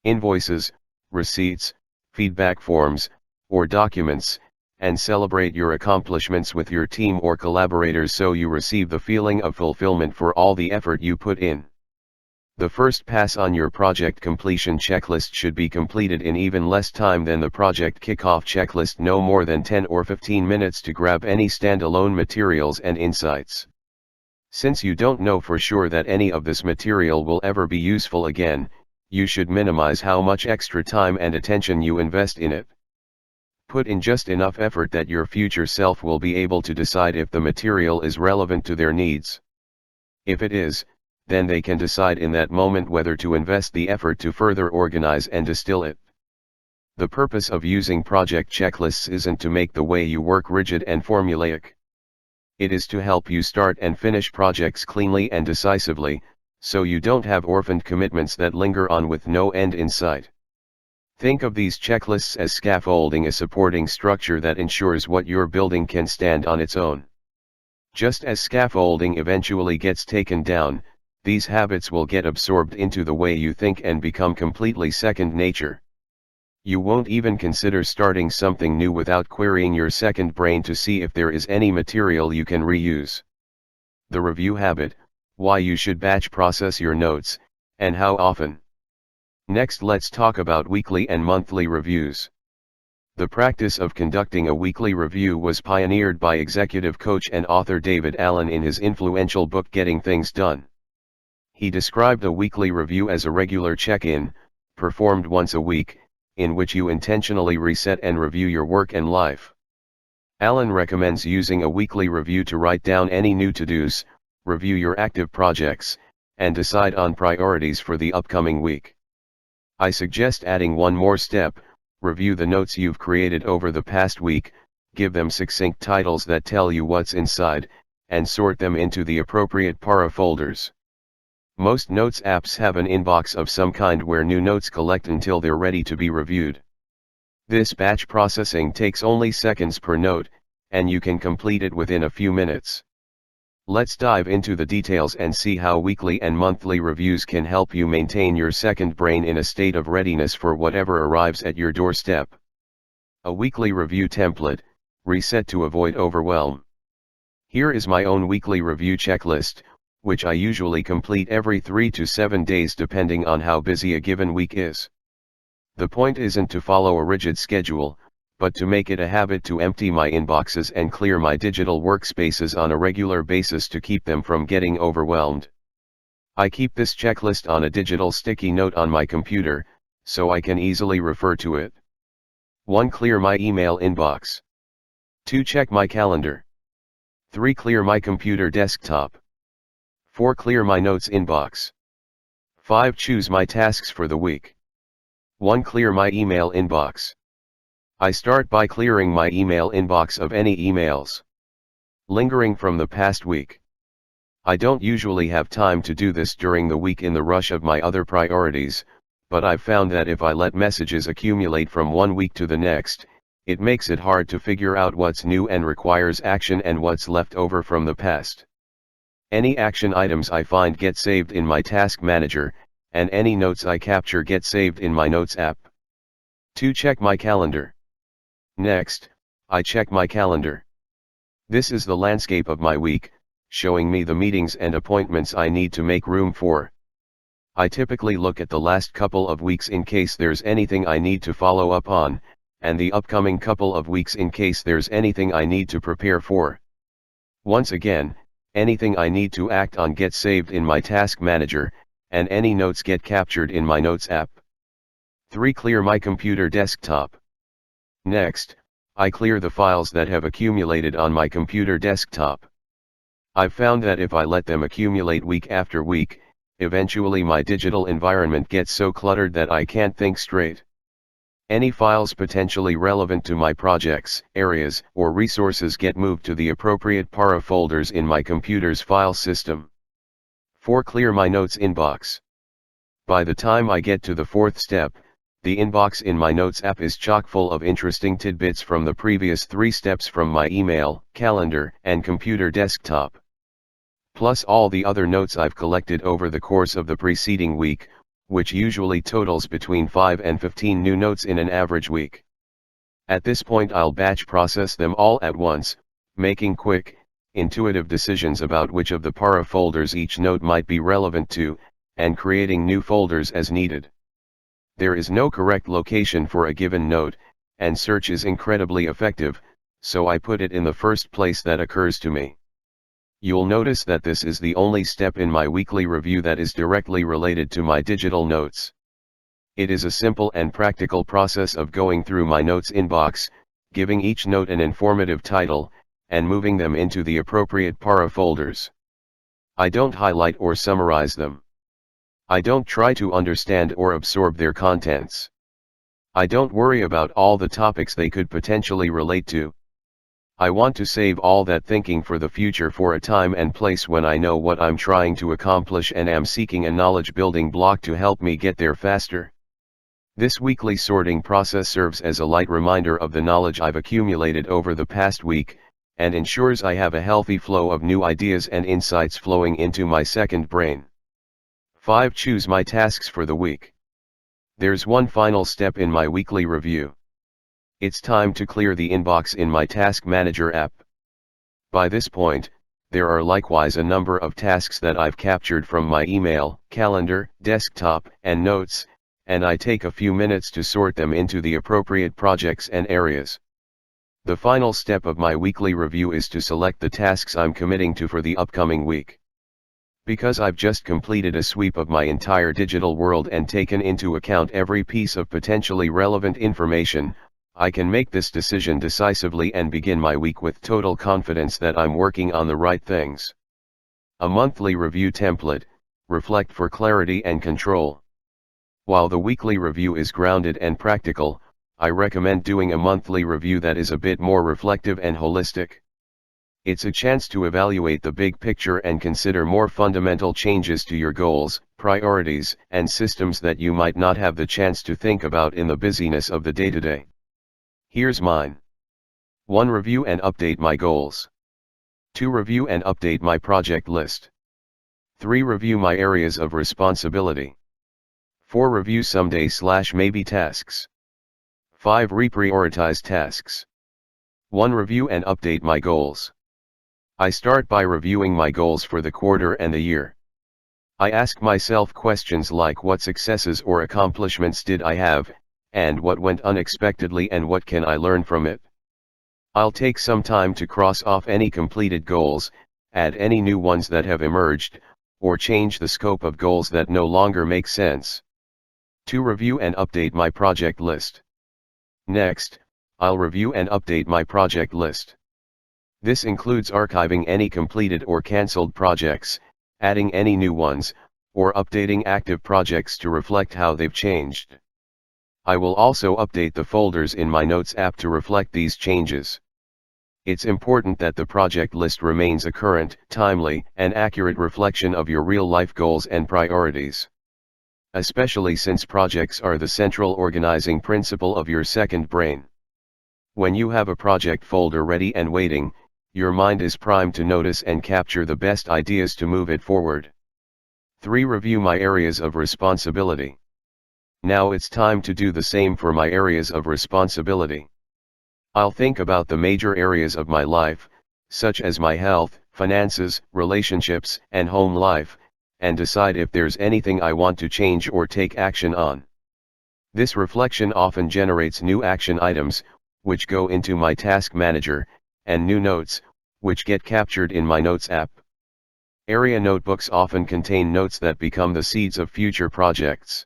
invoices, receipts, feedback forms, or documents, and celebrate your accomplishments with your team or collaborators so you receive the feeling of fulfillment for all the effort you put in. The first pass on your project completion checklist should be completed in even less time than the project kickoff checklist, no more than 10 or 15 minutes to grab any standalone materials and insights. Since you don't know for sure that any of this material will ever be useful again, you should minimize how much extra time and attention you invest in it. Put in just enough effort that your future self will be able to decide if the material is relevant to their needs. If it is, then they can decide in that moment whether to invest the effort to further organize and distill it. The purpose of using project checklists isn't to make the way you work rigid and formulaic. It is to help you start and finish projects cleanly and decisively, so you don't have orphaned commitments that linger on with no end in sight. Think of these checklists as scaffolding, a supporting structure that ensures what you're building can stand on its own. Just as scaffolding eventually gets taken down, these habits will get absorbed into the way you think and become completely second nature. You won't even consider starting something new without querying your second brain to see if there is any material you can reuse. The review habit, why you should batch process your notes, and how often. Next, let's talk about weekly and monthly reviews. The practice of conducting a weekly review was pioneered by executive coach and author David Allen in his influential book Getting Things Done. He described a weekly review as a regular check-in, performed once a week, in which you intentionally reset and review your work and life. Allen recommends using a weekly review to write down any new to-dos, review your active projects, and decide on priorities for the upcoming week. I suggest adding one more step: review the notes you've created over the past week, give them succinct titles that tell you what's inside, and sort them into the appropriate para folders. Most notes apps have an inbox of some kind where new notes collect until they're ready to be reviewed. This batch processing takes only seconds per note, and you can complete it within a few minutes. Let's dive into the details and see how weekly and monthly reviews can help you maintain your second brain in a state of readiness for whatever arrives at your doorstep. A weekly review template: reset to avoid overwhelm. Here is my own weekly review checklist, which I usually complete every 3 to 7 days depending on how busy a given week is. The point isn't to follow a rigid schedule, but to make it a habit to empty my inboxes and clear my digital workspaces on a regular basis to keep them from getting overwhelmed. I keep this checklist on a digital sticky note on my computer, so I can easily refer to it. 1. Clear my email inbox. 2. Check my calendar. 3. Clear my computer desktop. 4. Clear my notes inbox. 5. Choose my tasks for the week. 1. Clear my email inbox. I start by clearing my email inbox of any emails lingering from the past week. I don't usually have time to do this during the week in the rush of my other priorities, but I've found that if I let messages accumulate from one week to the next, it makes it hard to figure out what's new and requires action and what's left over from the past. Any action items I find get saved in my task manager, and any notes I capture get saved in my notes app. 2. Check my calendar. Next, I check my calendar. This is the landscape of my week, showing me the meetings and appointments I need to make room for. I typically look at the last couple of weeks in case there's anything I need to follow up on, and the upcoming couple of weeks in case there's anything I need to prepare for. Once again, anything I need to act on gets saved in my task manager, and any notes get captured in my notes app. 3. Clear my computer desktop. Next, I clear the files that have accumulated on my computer desktop. I've found that if I let them accumulate week after week, eventually my digital environment gets so cluttered that I can't think straight. Any files potentially relevant to my projects, areas, or resources get moved to the appropriate para folders in my computer's file system. 4. Clear my notes inbox. By the time I get to the fourth step, The inbox in my Notes app is chock full of interesting tidbits from the previous 3 steps from my email, calendar, and computer desktop. Plus all the other notes I've collected over the course of the preceding week, which usually totals between 5 and 15 new notes in an average week. At this point I'll batch process them all at once, making quick, intuitive decisions about which of the para folders each note might be relevant to, and creating new folders as needed. There is no correct location for a given note, and search is incredibly effective, so I put it in the first place that occurs to me. You'll notice that this is the only step in my weekly review that is directly related to my digital notes. It is a simple and practical process of going through my notes inbox, giving each note an informative title, and moving them into the appropriate para folders. I don't highlight or summarize them. I don't try to understand or absorb their contents. I don't worry about all the topics they could potentially relate to. I want to save all that thinking for the future, for a time and place when I know what I'm trying to accomplish and am seeking a knowledge building block to help me get there faster. This weekly sorting process serves as a light reminder of the knowledge I've accumulated over the past week, and ensures I have a healthy flow of new ideas and insights flowing into my second brain. 5. Choose my tasks for the week. There's one final step in my weekly review. It's time to clear the inbox in my Task Manager app. By this point, there are likewise a number of tasks that I've captured from my email, calendar, desktop, and notes, and I take a few minutes to sort them into the appropriate projects and areas. The final step of my weekly review is to select the tasks I'm committing to for the upcoming week. Because I've just completed a sweep of my entire digital world and taken into account every piece of potentially relevant information, I can make this decision decisively and begin my week with total confidence that I'm working on the right things. A monthly review template. Reflect for clarity and control. While the weekly review is grounded and practical, I recommend doing a monthly review that is a bit more reflective and holistic. It's a chance to evaluate the big picture and consider more fundamental changes to your goals, priorities, and systems that you might not have the chance to think about in the busyness of the day-to-day. Here's mine. 1. Review and update my goals. 2. Review and update my project list. 3. Review my areas of responsibility. 4. Review someday/maybe tasks. 5. Reprioritize tasks. 1. Review and update my goals. I start by reviewing my goals for the quarter and the year. I ask myself questions like what successes or accomplishments did I have, and what went unexpectedly, and what can I learn from it. I'll take some time to cross off any completed goals, add any new ones that have emerged, or change the scope of goals that no longer make sense. 2. Review and update my project list. Next, I'll review and update my project list. This includes archiving any completed or cancelled projects, adding any new ones, or updating active projects to reflect how they've changed. I will also update the folders in my Notes app to reflect these changes. It's important that the project list remains a current, timely, and accurate reflection of your real-life goals and priorities. Especially since projects are the central organizing principle of your second brain. When you have a project folder ready and waiting, your mind is primed to notice and capture the best ideas to move it forward. 3. Review my areas of responsibility. Now it's time to do the same for my areas of responsibility. I'll think about the major areas of my life, such as my health, finances, relationships, and home life, and decide if there's anything I want to change or take action on. This reflection often generates new action items, which go into my task manager, and new notes, which get captured in my Notes app. Area notebooks often contain notes that become the seeds of future projects.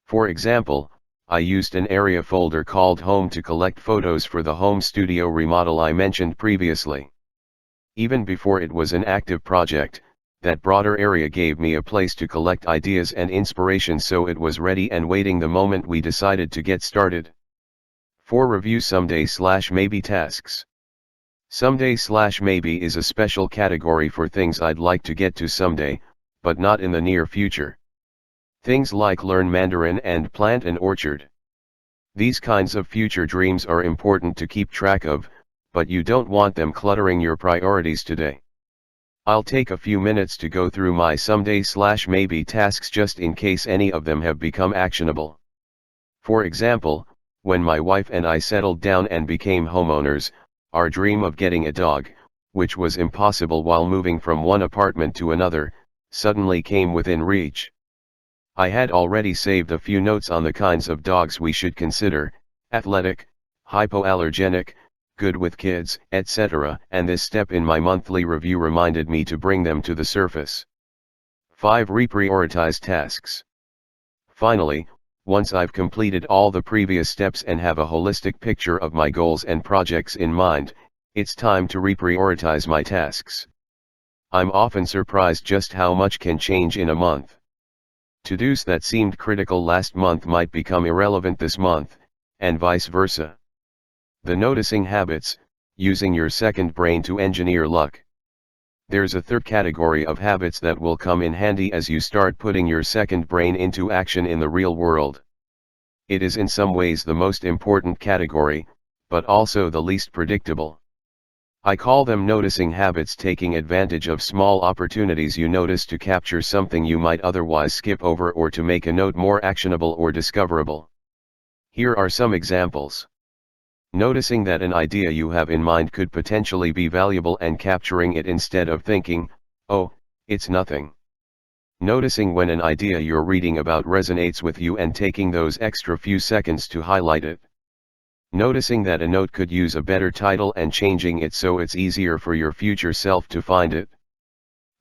For example, I used an area folder called Home to collect photos for the home studio remodel I mentioned previously. Even before it was an active project, that broader area gave me a place to collect ideas and inspiration, so it was ready and waiting the moment we decided to get started. 4. Review someday/maybe tasks. Someday/maybe is a special category for things I'd like to get to someday, but not in the near future. Things like learn Mandarin and plant an orchard. These kinds of future dreams are important to keep track of, but you don't want them cluttering your priorities today. I'll take a few minutes to go through my someday/maybe tasks just in case any of them have become actionable. For example, when my wife and I settled down and became homeowners, our dream of getting a dog, which was impossible while moving from one apartment to another, suddenly came within reach. I had already saved a few notes on the kinds of dogs we should consider: athletic, hypoallergenic, good with kids, etc., and this step in my monthly review reminded me to bring them to the surface. 5. Reprioritize tasks. Finally, once I've completed all the previous steps and have a holistic picture of my goals and projects in mind, it's time to reprioritize my tasks. I'm often surprised just how much can change in a month. To-dos that seemed critical last month might become irrelevant this month, and vice versa. The noticing habits, using your second brain to engineer luck. There's a third category of habits that will come in handy as you start putting your second brain into action in the real world. It is in some ways the most important category, but also the least predictable. I call them noticing habits, taking advantage of small opportunities you notice to capture something you might otherwise skip over or to make a note more actionable or discoverable. Here are some examples. Noticing that an idea you have in mind could potentially be valuable and capturing it instead of thinking, "Oh, it's nothing." Noticing when an idea you're reading about resonates with you and taking those extra few seconds to highlight it. Noticing that a note could use a better title and changing it so it's easier for your future self to find it.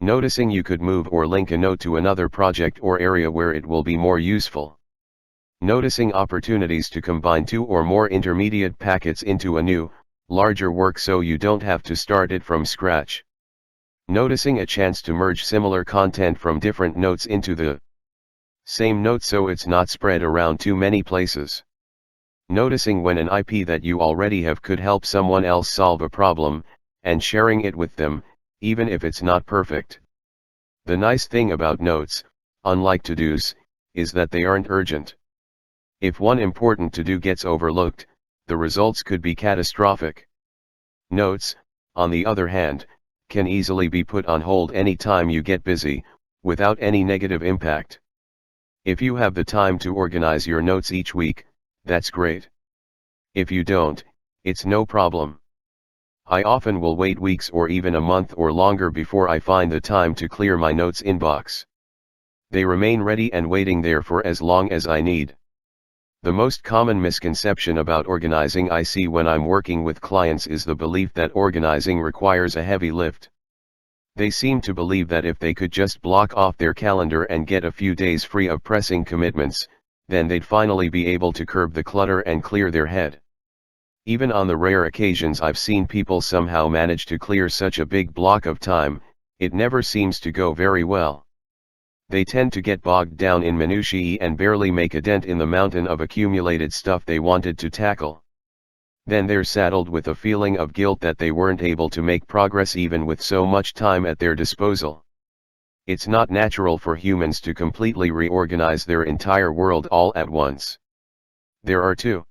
Noticing you could move or link a note to another project or area where it will be more useful. Noticing opportunities to combine two or more intermediate packets into a new, larger work so you don't have to start it from scratch. Noticing a chance to merge similar content from different notes into the same note so it's not spread around too many places. Noticing when an IP that you already have could help someone else solve a problem, and sharing it with them, even if it's not perfect. The nice thing about notes, unlike to-dos, is that they aren't urgent. If one important to-do gets overlooked, the results could be catastrophic. Notes, on the other hand, can easily be put on hold any time you get busy, without any negative impact. If you have the time to organize your notes each week, that's great. If you don't, it's no problem. I often will wait weeks or even a month or longer before I find the time to clear my notes inbox. They remain ready and waiting there for as long as I need. The most common misconception about organizing I see when I'm working with clients is the belief that organizing requires a heavy lift. They seem to believe that if they could just block off their calendar and get a few days free of pressing commitments, then they'd finally be able to curb the clutter and clear their head. Even on the rare occasions I've seen people somehow manage to clear such a big block of time, it never seems to go very well. They tend to get bogged down in minutiae and barely make a dent in the mountain of accumulated stuff they wanted to tackle. Then they're saddled with a feeling of guilt that they weren't able to make progress even with so much time at their disposal. It's not natural for humans to completely reorganize their entire world all at once. There are too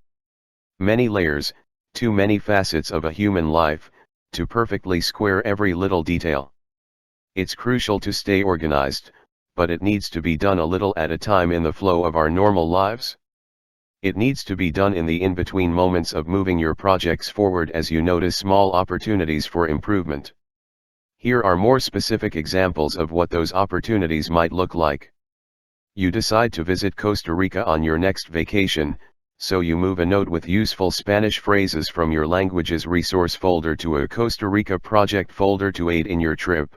many layers, too many facets of a human life, to perfectly square every little detail. It's crucial to stay organized, but it needs to be done a little at a time in the flow of our normal lives. It needs to be done in the in-between moments of moving your projects forward as you notice small opportunities for improvement. Here are more specific examples of what those opportunities might look like. You decide to visit Costa Rica on your next vacation, so you move a note with useful Spanish phrases from your languages resource folder to a Costa Rica project folder to aid in your trip.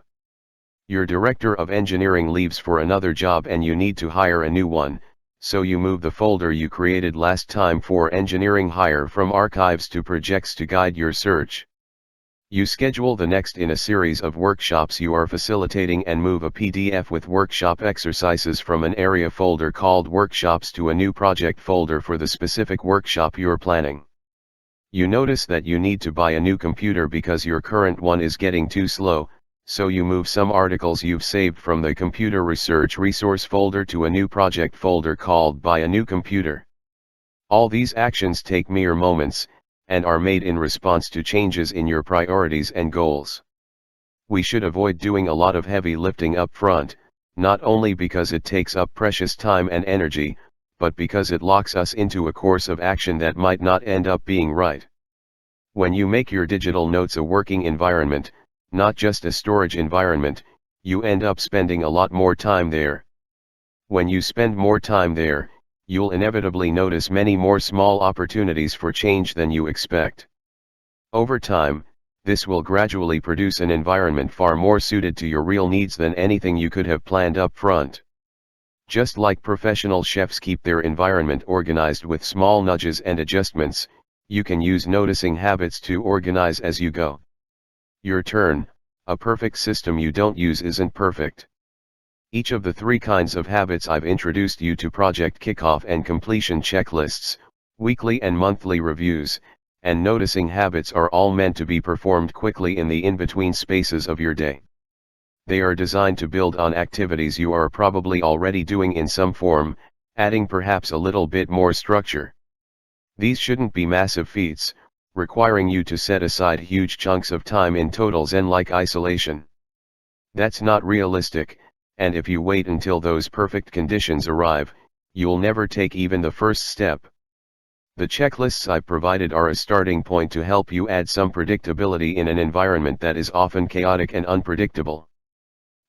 Your director of engineering leaves for another job and you need to hire a new one, so you move the folder you created last time for engineering hire from archives to projects to guide your search. You schedule the next in a series of workshops you are facilitating and move a PDF with workshop exercises from an area folder called Workshops to a new project folder for the specific workshop you're planning. You notice that you need to buy a new computer because your current one is getting too slow, so you move some articles you've saved from the computer research resource folder to a new project folder called Buy a New Computer. All these actions take mere moments, and are made in response to changes in your priorities and goals. We should avoid doing a lot of heavy lifting up front, not only because it takes up precious time and energy, but because it locks us into a course of action that might not end up being right. When you make your digital notes a working environment, not just a storage environment, you end up spending a lot more time there. When you spend more time there, you'll inevitably notice many more small opportunities for change than you expect. Over time, this will gradually produce an environment far more suited to your real needs than anything you could have planned up front. Just like professional chefs keep their environment organized with small nudges and adjustments, you can use noticing habits to organize as you go. Your turn. A perfect system you don't use isn't perfect. Each of the 3 kinds of habits I've introduced you to: project kickoff and completion checklists, weekly and monthly reviews, and noticing habits, are all meant to be performed quickly in the in-between spaces of your day. They are designed to build on activities you are probably already doing in some form, adding perhaps a little bit more structure. These shouldn't be massive feats, requiring you to set aside huge chunks of time in total Zen-like isolation. That's not realistic, and if you wait until those perfect conditions arrive, you'll never take even the first step. The checklists I've provided are a starting point to help you add some predictability in an environment that is often chaotic and unpredictable.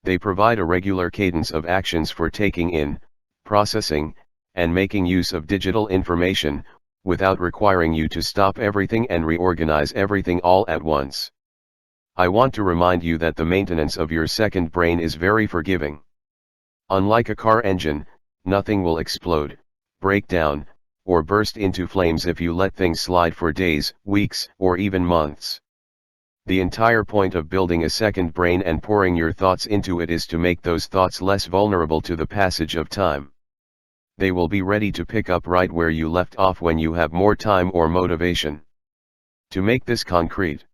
They provide a regular cadence of actions for taking in, processing, and making use of digital information, without requiring you to stop everything and reorganize everything all at once. I want to remind you that the maintenance of your second brain is very forgiving. Unlike a car engine, nothing will explode, break down, or burst into flames if you let things slide for days, weeks, or even months. The entire point of building a second brain and pouring your thoughts into it is to make those thoughts less vulnerable to the passage of time. They will be ready to pick up right where you left off when you have more time or motivation. To make this concrete,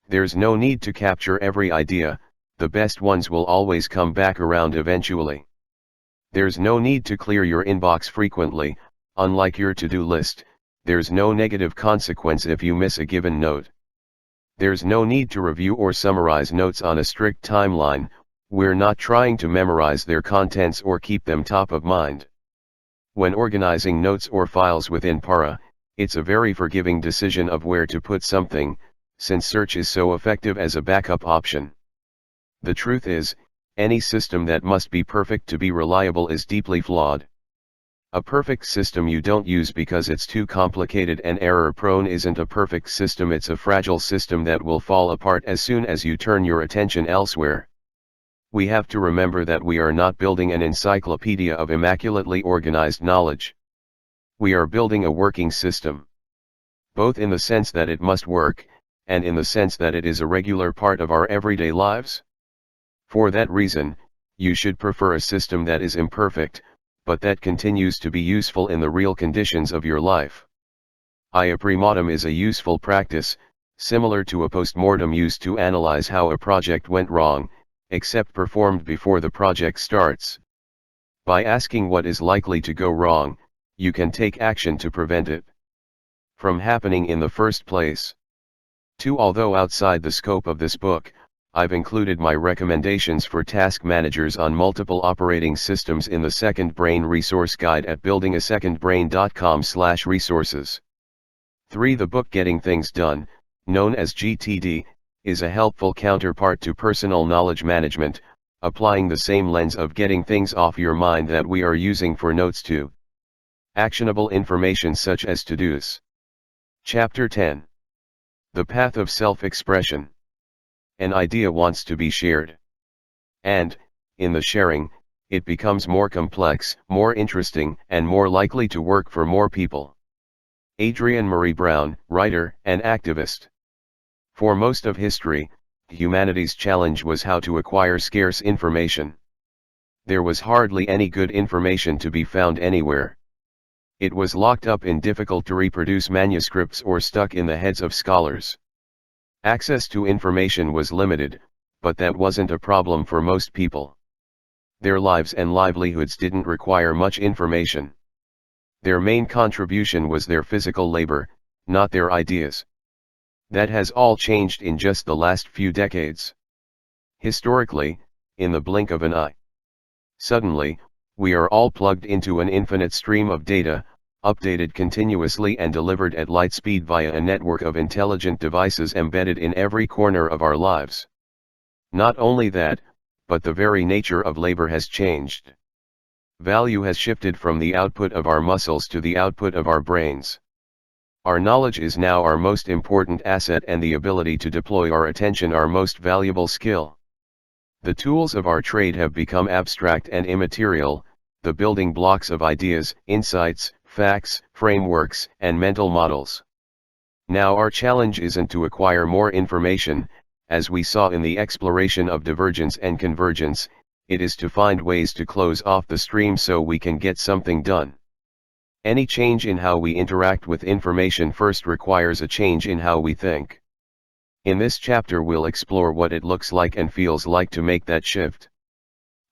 there's no need to capture every idea, the best ones will always come back around eventually. There's no need to clear your inbox frequently, unlike your to-do list, there's no negative consequence if you miss a given note. There's no need to review or summarize notes on a strict timeline, we're not trying to memorize their contents or keep them top of mind. When organizing notes or files within Para, it's a very forgiving decision of where to put something, since search is so effective as a backup option. The truth is, any system that must be perfect to be reliable is deeply flawed. A perfect system you don't use because it's too complicated and error-prone isn't a perfect system, it's a fragile system that will fall apart as soon as you turn your attention elsewhere. We have to remember that we are not building an encyclopedia of immaculately organized knowledge. We are building a working system. Both in the sense that it must work, and in the sense that it is a regular part of our everyday lives. For that reason, you should prefer a system that is imperfect, but that continues to be useful in the real conditions of your life. A premortem is a useful practice, similar to a postmortem used to analyze how a project went wrong, except performed before the project starts. By asking what is likely to go wrong, you can take action to prevent it from happening in the first place. 2. Although outside the scope of this book, I've included my recommendations for task managers on multiple operating systems in the Second Brain Resource Guide at buildingasecondbrain.com/resources. 3. The book Getting Things Done, known as GTD, is a helpful counterpart to personal knowledge management, applying the same lens of getting things off your mind that we are using for notes to actionable information such as to-dos. Chapter 10. The Path of Self-Expression. An idea wants to be shared. And, in the sharing, it becomes more complex, more interesting, and more likely to work for more people. Adrienne Marie Brown, writer and activist. For most of history, humanity's challenge was how to acquire scarce information. There was hardly any good information to be found anywhere. It was locked up in difficult to reproduce manuscripts or stuck in the heads of scholars. Access to information was limited, but that wasn't a problem for most people. Their lives and livelihoods didn't require much information. Their main contribution was their physical labor, not their ideas. That has all changed in just the last few decades. Historically, in the blink of an eye. Suddenly, we are all plugged into an infinite stream of data, updated continuously and delivered at light speed via a network of intelligent devices embedded in every corner of our lives. Not only that, but the very nature of labor has changed. Value has shifted from the output of our muscles to the output of our brains. Our knowledge is now our most important asset and the ability to deploy our attention our most valuable skill. The tools of our trade have become abstract and immaterial, the building blocks of ideas, insights, facts, frameworks, and mental models. Now our challenge isn't to acquire more information, as we saw in the exploration of divergence and convergence, it is to find ways to close off the stream so we can get something done. Any change in how we interact with information first requires a change in how we think. In this chapter we'll explore what it looks like and feels like to make that shift.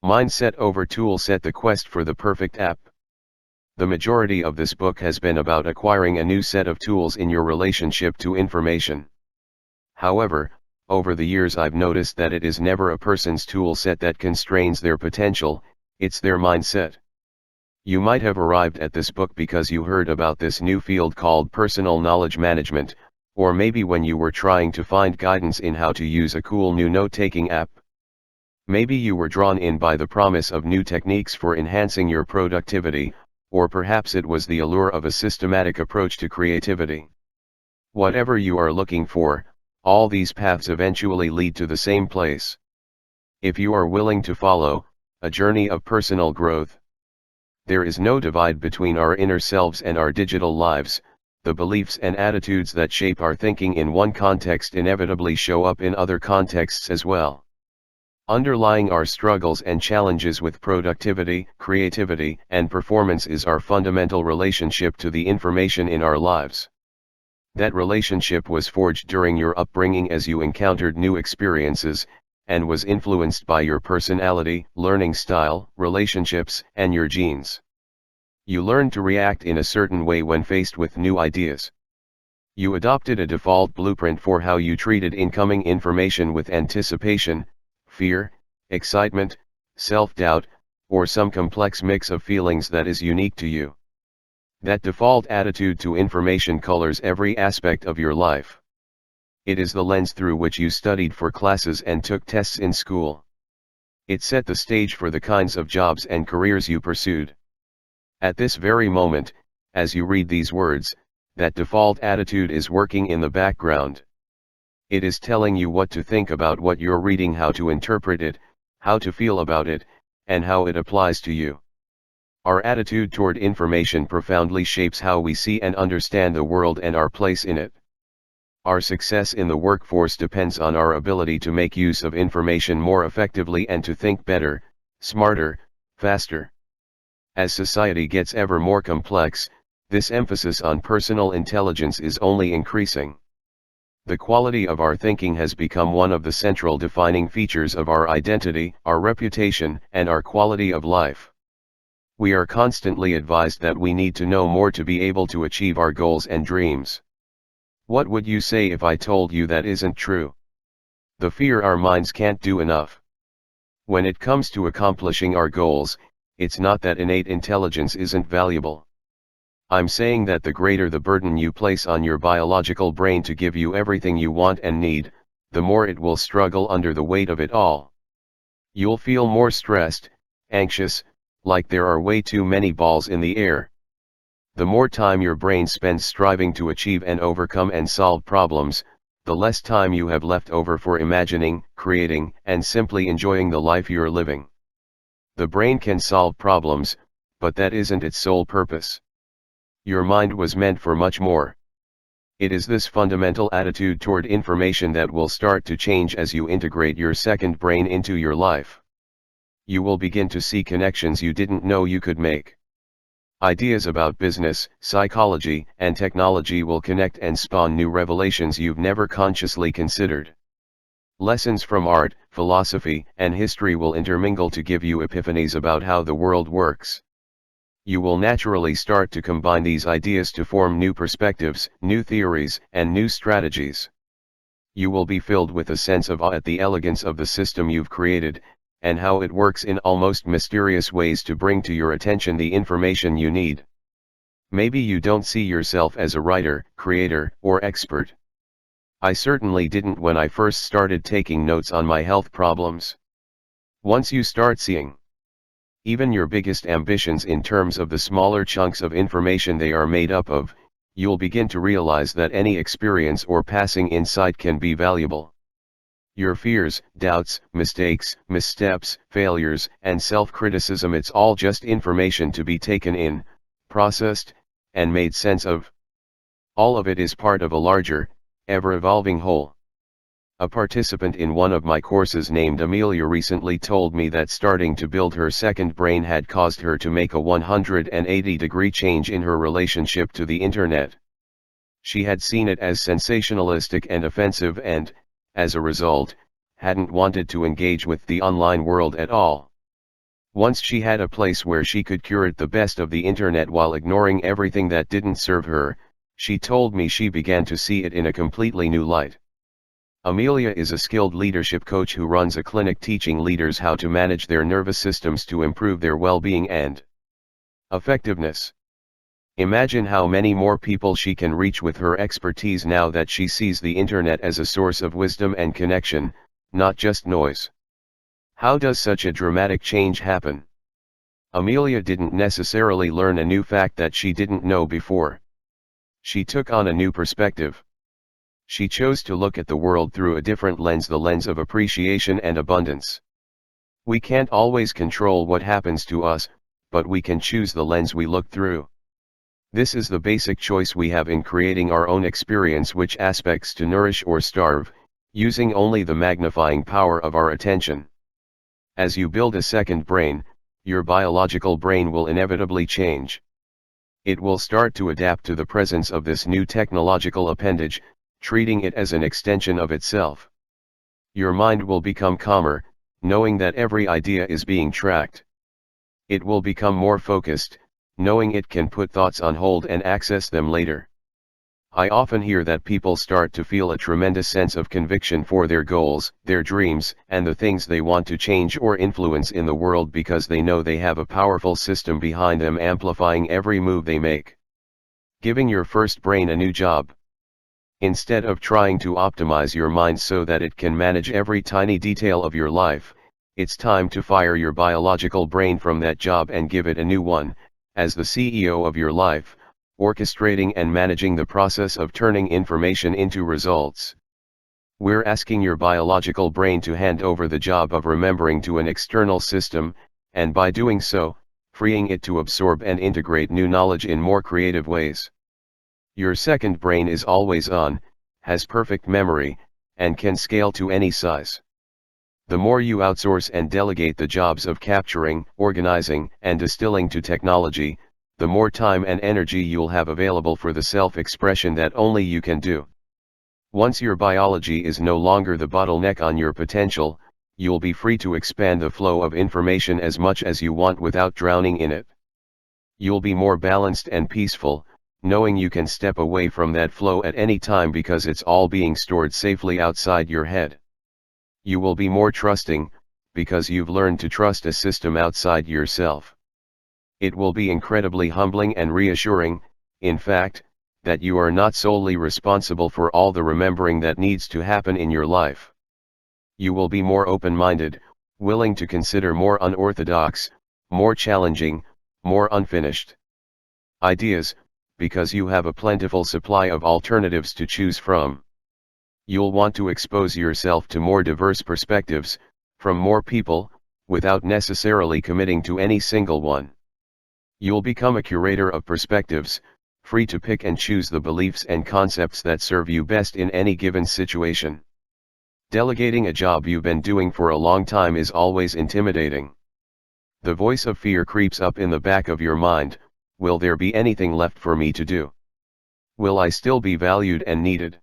Mindset over toolset: the quest for the perfect app. The majority of this book has been about acquiring a new set of tools in your relationship to information. However, over the years I've noticed that it is never a person's tool set that constrains their potential, it's their mindset. You might have arrived at this book because you heard about this new field called personal knowledge management, or maybe when you were trying to find guidance in how to use a cool new note-taking app. Maybe you were drawn in by the promise of new techniques for enhancing your productivity, or perhaps it was the allure of a systematic approach to creativity. Whatever you are looking for, all these paths eventually lead to the same place. If you are willing to follow a journey of personal growth. There is no divide between our inner selves and our digital lives. The beliefs and attitudes that shape our thinking in one context inevitably show up in other contexts as well. Underlying our struggles and challenges with productivity, creativity, and performance is our fundamental relationship to the information in our lives. That relationship was forged during your upbringing as you encountered new experiences, and was influenced by your personality, learning style, relationships, and your genes. You learned to react in a certain way when faced with new ideas. You adopted a default blueprint for how you treated incoming information with anticipation, fear, excitement, self-doubt, or some complex mix of feelings that is unique to you. That default attitude to information colors every aspect of your life. It is the lens through which you studied for classes and took tests in school. It set the stage for the kinds of jobs and careers you pursued. At this very moment, as you read these words, that default attitude is working in the background. It is telling you what to think about what you're reading, how to interpret it, how to feel about it, and how it applies to you. Our attitude toward information profoundly shapes how we see and understand the world and our place in it. Our success in the workforce depends on our ability to make use of information more effectively and to think better, smarter, faster. As society gets ever more complex, this emphasis on personal intelligence is only increasing. The quality of our thinking has become one of the central defining features of our identity, our reputation, and our quality of life. We are constantly advised that we need to know more to be able to achieve our goals and dreams. What would you say if I told you that isn't true? The fear our minds can't do enough. When it comes to accomplishing our goals, it's not that innate intelligence isn't valuable. I'm saying that the greater the burden you place on your biological brain to give you everything you want and need, the more it will struggle under the weight of it all. You'll feel more stressed, anxious, like there are way too many balls in the air. The more time your brain spends striving to achieve and overcome and solve problems, the less time you have left over for imagining, creating, and simply enjoying the life you're living. The brain can solve problems, but that isn't its sole purpose. Your mind was meant for much more. It is this fundamental attitude toward information that will start to change as you integrate your second brain into your life. You will begin to see connections you didn't know you could make. Ideas about business, psychology, and technology will connect and spawn new revelations you've never consciously considered. Lessons from art, philosophy, and history will intermingle to give you epiphanies about how the world works. You will naturally start to combine these ideas to form new perspectives, new theories, and new strategies. You will be filled with a sense of awe at the elegance of the system you've created, and how it works in almost mysterious ways to bring to your attention the information you need. Maybe you don't see yourself as a writer, creator, or expert. I certainly didn't when I first started taking notes on my health problems. Once you start seeing even your biggest ambitions in terms of the smaller chunks of information they are made up of, you'll begin to realize that any experience or passing insight can be valuable. Your fears, doubts, mistakes, missteps, failures, and self-criticism, it's all just information to be taken in, processed, and made sense of. All of it is part of a larger, ever-evolving whole. A participant in one of my courses named Amelia recently told me that starting to build her second brain had caused her to make a 180-degree change in her relationship to the internet. She had seen it as sensationalistic and offensive and, as a result, hadn't wanted to engage with the online world at all. Once she had a place where she could curate the best of the internet while ignoring everything that didn't serve her, she told me she began to see it in a completely new light. Amelia is a skilled leadership coach who runs a clinic teaching leaders how to manage their nervous systems to improve their well-being and effectiveness. Imagine how many more people she can reach with her expertise now that she sees the internet as a source of wisdom and connection, not just noise. How does such a dramatic change happen? Amelia didn't necessarily learn a new fact that she didn't know before. She took on a new perspective. She chose to look at the world through a different lens, the lens of appreciation and abundance. We can't always control what happens to us, but we can choose the lens we look through. This is the basic choice we have in creating our own experience, which aspects to nourish or starve, using only the magnifying power of our attention. As you build a second brain, your biological brain will inevitably change. It will start to adapt to the presence of this new technological appendage, treating it as an extension of itself. Your mind will become calmer, knowing that every idea is being tracked. It will become more focused, knowing it can put thoughts on hold and access them later. I often hear that people start to feel a tremendous sense of conviction for their goals, their dreams, and the things they want to change or influence in the world because they know they have a powerful system behind them amplifying every move they make. Giving your first brain a new job. Instead of trying to optimize your mind so that it can manage every tiny detail of your life, it's time to fire your biological brain from that job and give it a new one, as the CEO of your life, orchestrating and managing the process of turning information into results. We're asking your biological brain to hand over the job of remembering to an external system, and by doing so, freeing it to absorb and integrate new knowledge in more creative ways. Your second brain is always on, has perfect memory, and can scale to any size. The more you outsource and delegate the jobs of capturing, organizing, and distilling to technology, the more time and energy you'll have available for the self-expression that only you can do. Once your biology is no longer the bottleneck on your potential, you'll be free to expand the flow of information as much as you want without drowning in it. You'll be more balanced and peaceful, knowing you can step away from that flow at any time because it's all being stored safely outside your head. You will be more trusting, because you've learned to trust a system outside yourself. It will be incredibly humbling and reassuring, in fact, that you are not solely responsible for all the remembering that needs to happen in your life. You will be more open-minded, willing to consider more unorthodox, more challenging, more unfinished ideas, because you have a plentiful supply of alternatives to choose from. You'll want to expose yourself to more diverse perspectives, from more people, without necessarily committing to any single one. You'll become a curator of perspectives, free to pick and choose the beliefs and concepts that serve you best in any given situation. Delegating a job you've been doing for a long time is always intimidating. The voice of fear creeps up in the back of your mind. Will there be anything left for me to do? Will I still be valued and needed?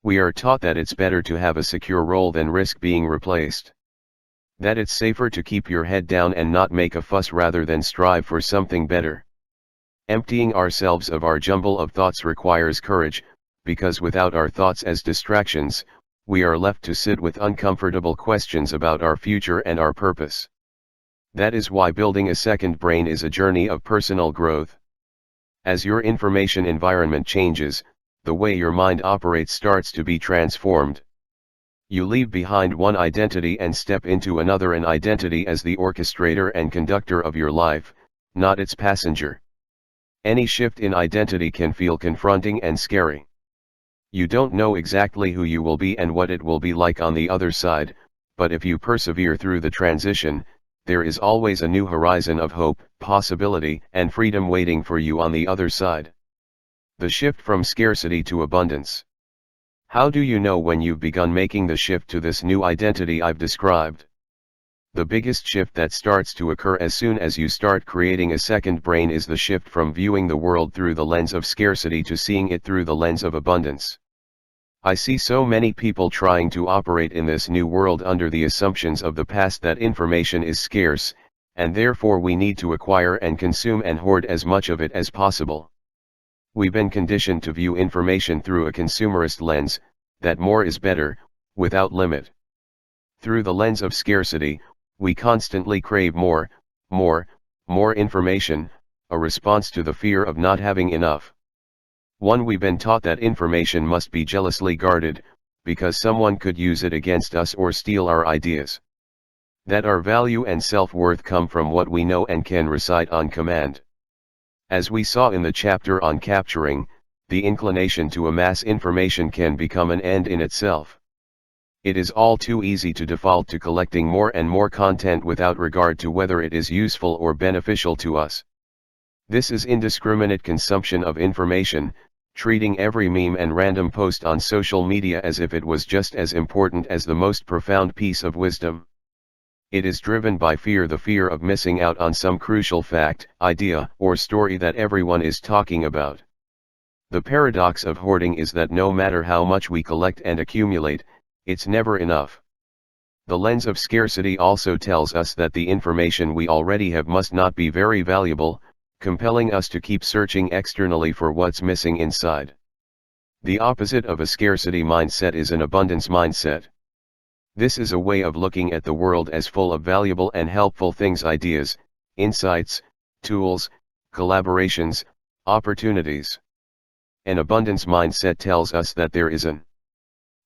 We are taught that it's better to have a secure role than risk being replaced. That it's safer to keep your head down and not make a fuss rather than strive for something better. Emptying ourselves of our jumble of thoughts requires courage, because without our thoughts as distractions, we are left to sit with uncomfortable questions about our future and our purpose. That is why building a second brain is a journey of personal growth. As your information environment changes, the way your mind operates starts to be transformed. You leave behind one identity and step into another, an identity as the orchestrator and conductor of your life, not its passenger. Any shift in identity can feel confronting and scary. You don't know exactly who you will be and what it will be like on the other side, but if you persevere through the transition, there is always a new horizon of hope, possibility, and freedom waiting for you on the other side. The shift from scarcity to abundance. How do you know when you've begun making the shift to this new identity I've described? The biggest shift that starts to occur as soon as you start creating a second brain is the shift from viewing the world through the lens of scarcity to seeing it through the lens of abundance. I see so many people trying to operate in this new world under the assumptions of the past that information is scarce, and therefore we need to acquire and consume and hoard as much of it as possible. We've been conditioned to view information through a consumerist lens, that more is better, without limit. Through the lens of scarcity, we constantly crave more information, a response to the fear of not having enough. We've been taught that information must be jealously guarded, because someone could use it against us or steal our ideas. That our value and self-worth come from what we know and can recite on command. As we saw in the chapter on capturing, the inclination to amass information can become an end in itself. It is all too easy to default to collecting more and more content without regard to whether it is useful or beneficial to us. This is indiscriminate consumption of information, treating every meme and random post on social media as if it was just as important as the most profound piece of wisdom. It is driven by fear, the fear of missing out on some crucial fact, idea, or story that everyone is talking about. The paradox of hoarding is that no matter how much we collect and accumulate, it's never enough. The lens of scarcity also tells us that the information we already have must not be very valuable, compelling us to keep searching externally for what's missing inside. The opposite of a scarcity mindset is an abundance mindset. This is a way of looking at the world as full of valuable and helpful things, ideas, insights, tools, collaborations, opportunities. An abundance mindset tells us that there is an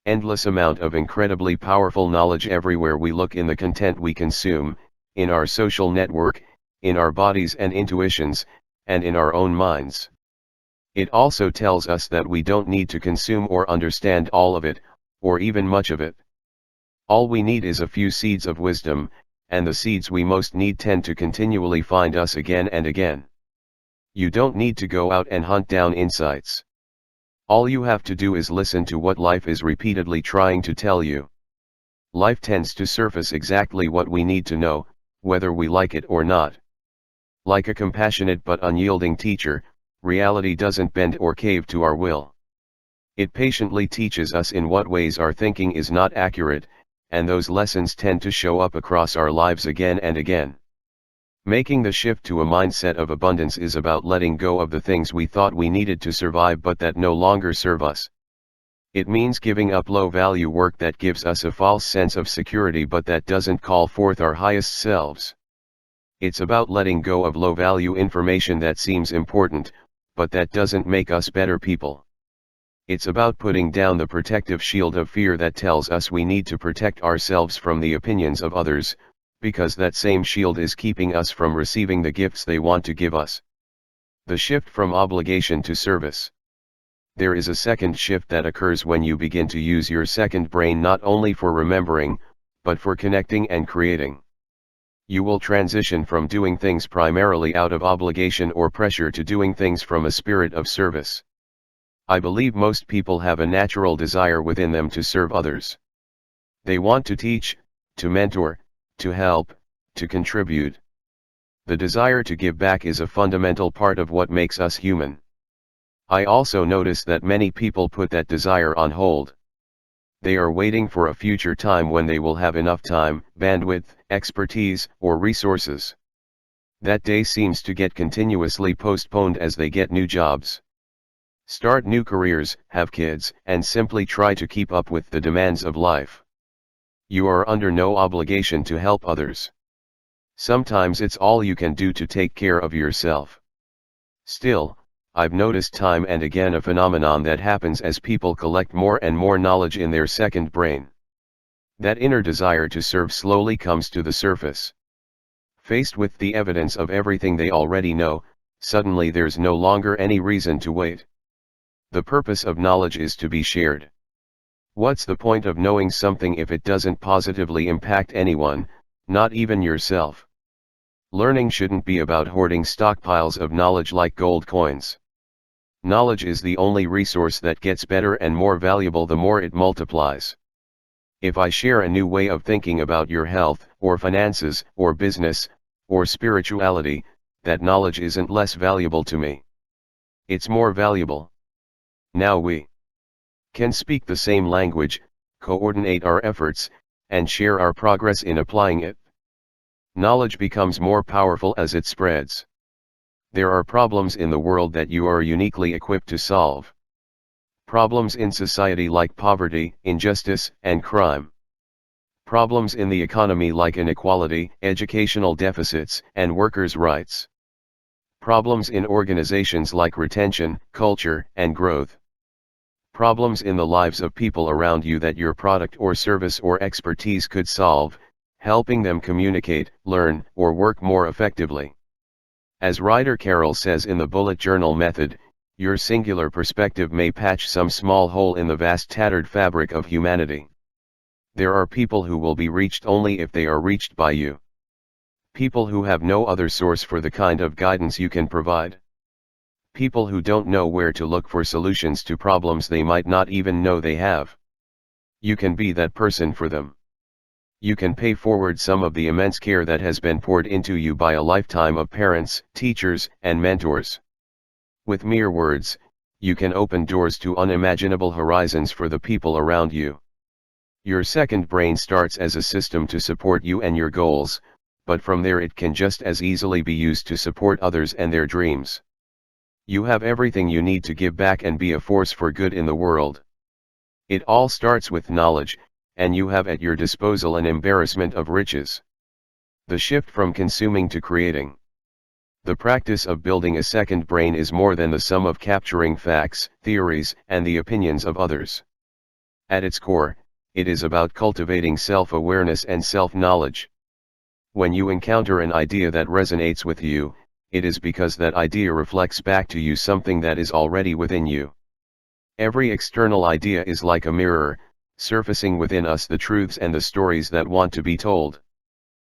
endless amount of incredibly powerful knowledge everywhere we look, in the content we consume, in our social network, in our bodies and intuitions, and in our own minds. It also tells us that we don't need to consume or understand all of it, or even much of it. All we need is a few seeds of wisdom, and the seeds we most need tend to continually find us again and again. You don't need to go out and hunt down insights. All you have to do is listen to what life is repeatedly trying to tell you. Life tends to surface exactly what we need to know, whether we like it or not. Like a compassionate but unyielding teacher, reality doesn't bend or cave to our will. It patiently teaches us in what ways our thinking is not accurate, and those lessons tend to show up across our lives again and again. Making the shift to a mindset of abundance is about letting go of the things we thought we needed to survive but that no longer serve us. It means giving up low-value work that gives us a false sense of security but that doesn't call forth our highest selves. It's about letting go of low-value information that seems important, but that doesn't make us better people. It's about putting down the protective shield of fear that tells us we need to protect ourselves from the opinions of others, because that same shield is keeping us from receiving the gifts they want to give us. The shift from obligation to service. There is a second shift that occurs when you begin to use your second brain not only for remembering, but for connecting and creating. You will transition from doing things primarily out of obligation or pressure to doing things from a spirit of service. I believe most people have a natural desire within them to serve others. They want to teach, to mentor, to help, to contribute. The desire to give back is a fundamental part of what makes us human. I also notice that many people put that desire on hold. They are waiting for a future time when they will have enough time, bandwidth, expertise, or resources. That day seems to get continuously postponed as they get new jobs, start new careers, have kids, and simply try to keep up with the demands of life. You are under no obligation to help others. Sometimes it's all you can do to take care of yourself. Still, I've noticed time and again a phenomenon that happens as people collect more and more knowledge in their second brain. That inner desire to serve slowly comes to the surface. Faced with the evidence of everything they already know, suddenly there's no longer any reason to wait. The purpose of knowledge is to be shared. What's the point of knowing something if it doesn't positively impact anyone, not even yourself? Learning shouldn't be about hoarding stockpiles of knowledge like gold coins. Knowledge is the only resource that gets better and more valuable the more it multiplies. If I share a new way of thinking about your health, or finances, or business, or spirituality, that knowledge isn't less valuable to me. It's more valuable. Now we can speak the same language, coordinate our efforts, and share our progress in applying it. Knowledge becomes more powerful as it spreads. There are problems in the world that you are uniquely equipped to solve. Problems in society like poverty, injustice, and crime. Problems in the economy like inequality, educational deficits, and workers' rights. Problems in organizations like retention, culture, and growth. Problems in the lives of people around you that your product or service or expertise could solve, helping them communicate, learn, or work more effectively. As Ryder Carroll says in the bullet journal method, your singular perspective may patch some small hole in the vast tattered fabric of humanity. There are people who will be reached only if they are reached by you. People who have no other source for the kind of guidance you can provide. People who don't know where to look for solutions to problems they might not even know they have. You can be that person for them. You can pay forward some of the immense care that has been poured into you by a lifetime of parents, teachers, and mentors. With mere words, you can open doors to unimaginable horizons for the people around you. Your second brain starts as a system to support you and your goals, but from there it can just as easily be used to support others and their dreams. You have everything you need to give back and be a force for good in the world. It all starts with knowledge, and you have at your disposal an embarrassment of riches. The shift from consuming to creating. The practice of building a second brain is more than the sum of capturing facts, theories, and the opinions of others. At its core, it is about cultivating self-awareness and self-knowledge. When you encounter an idea that resonates with you, it is because that idea reflects back to you something that is already within you. Every external idea is like a mirror, surfacing within us the truths and the stories that want to be told.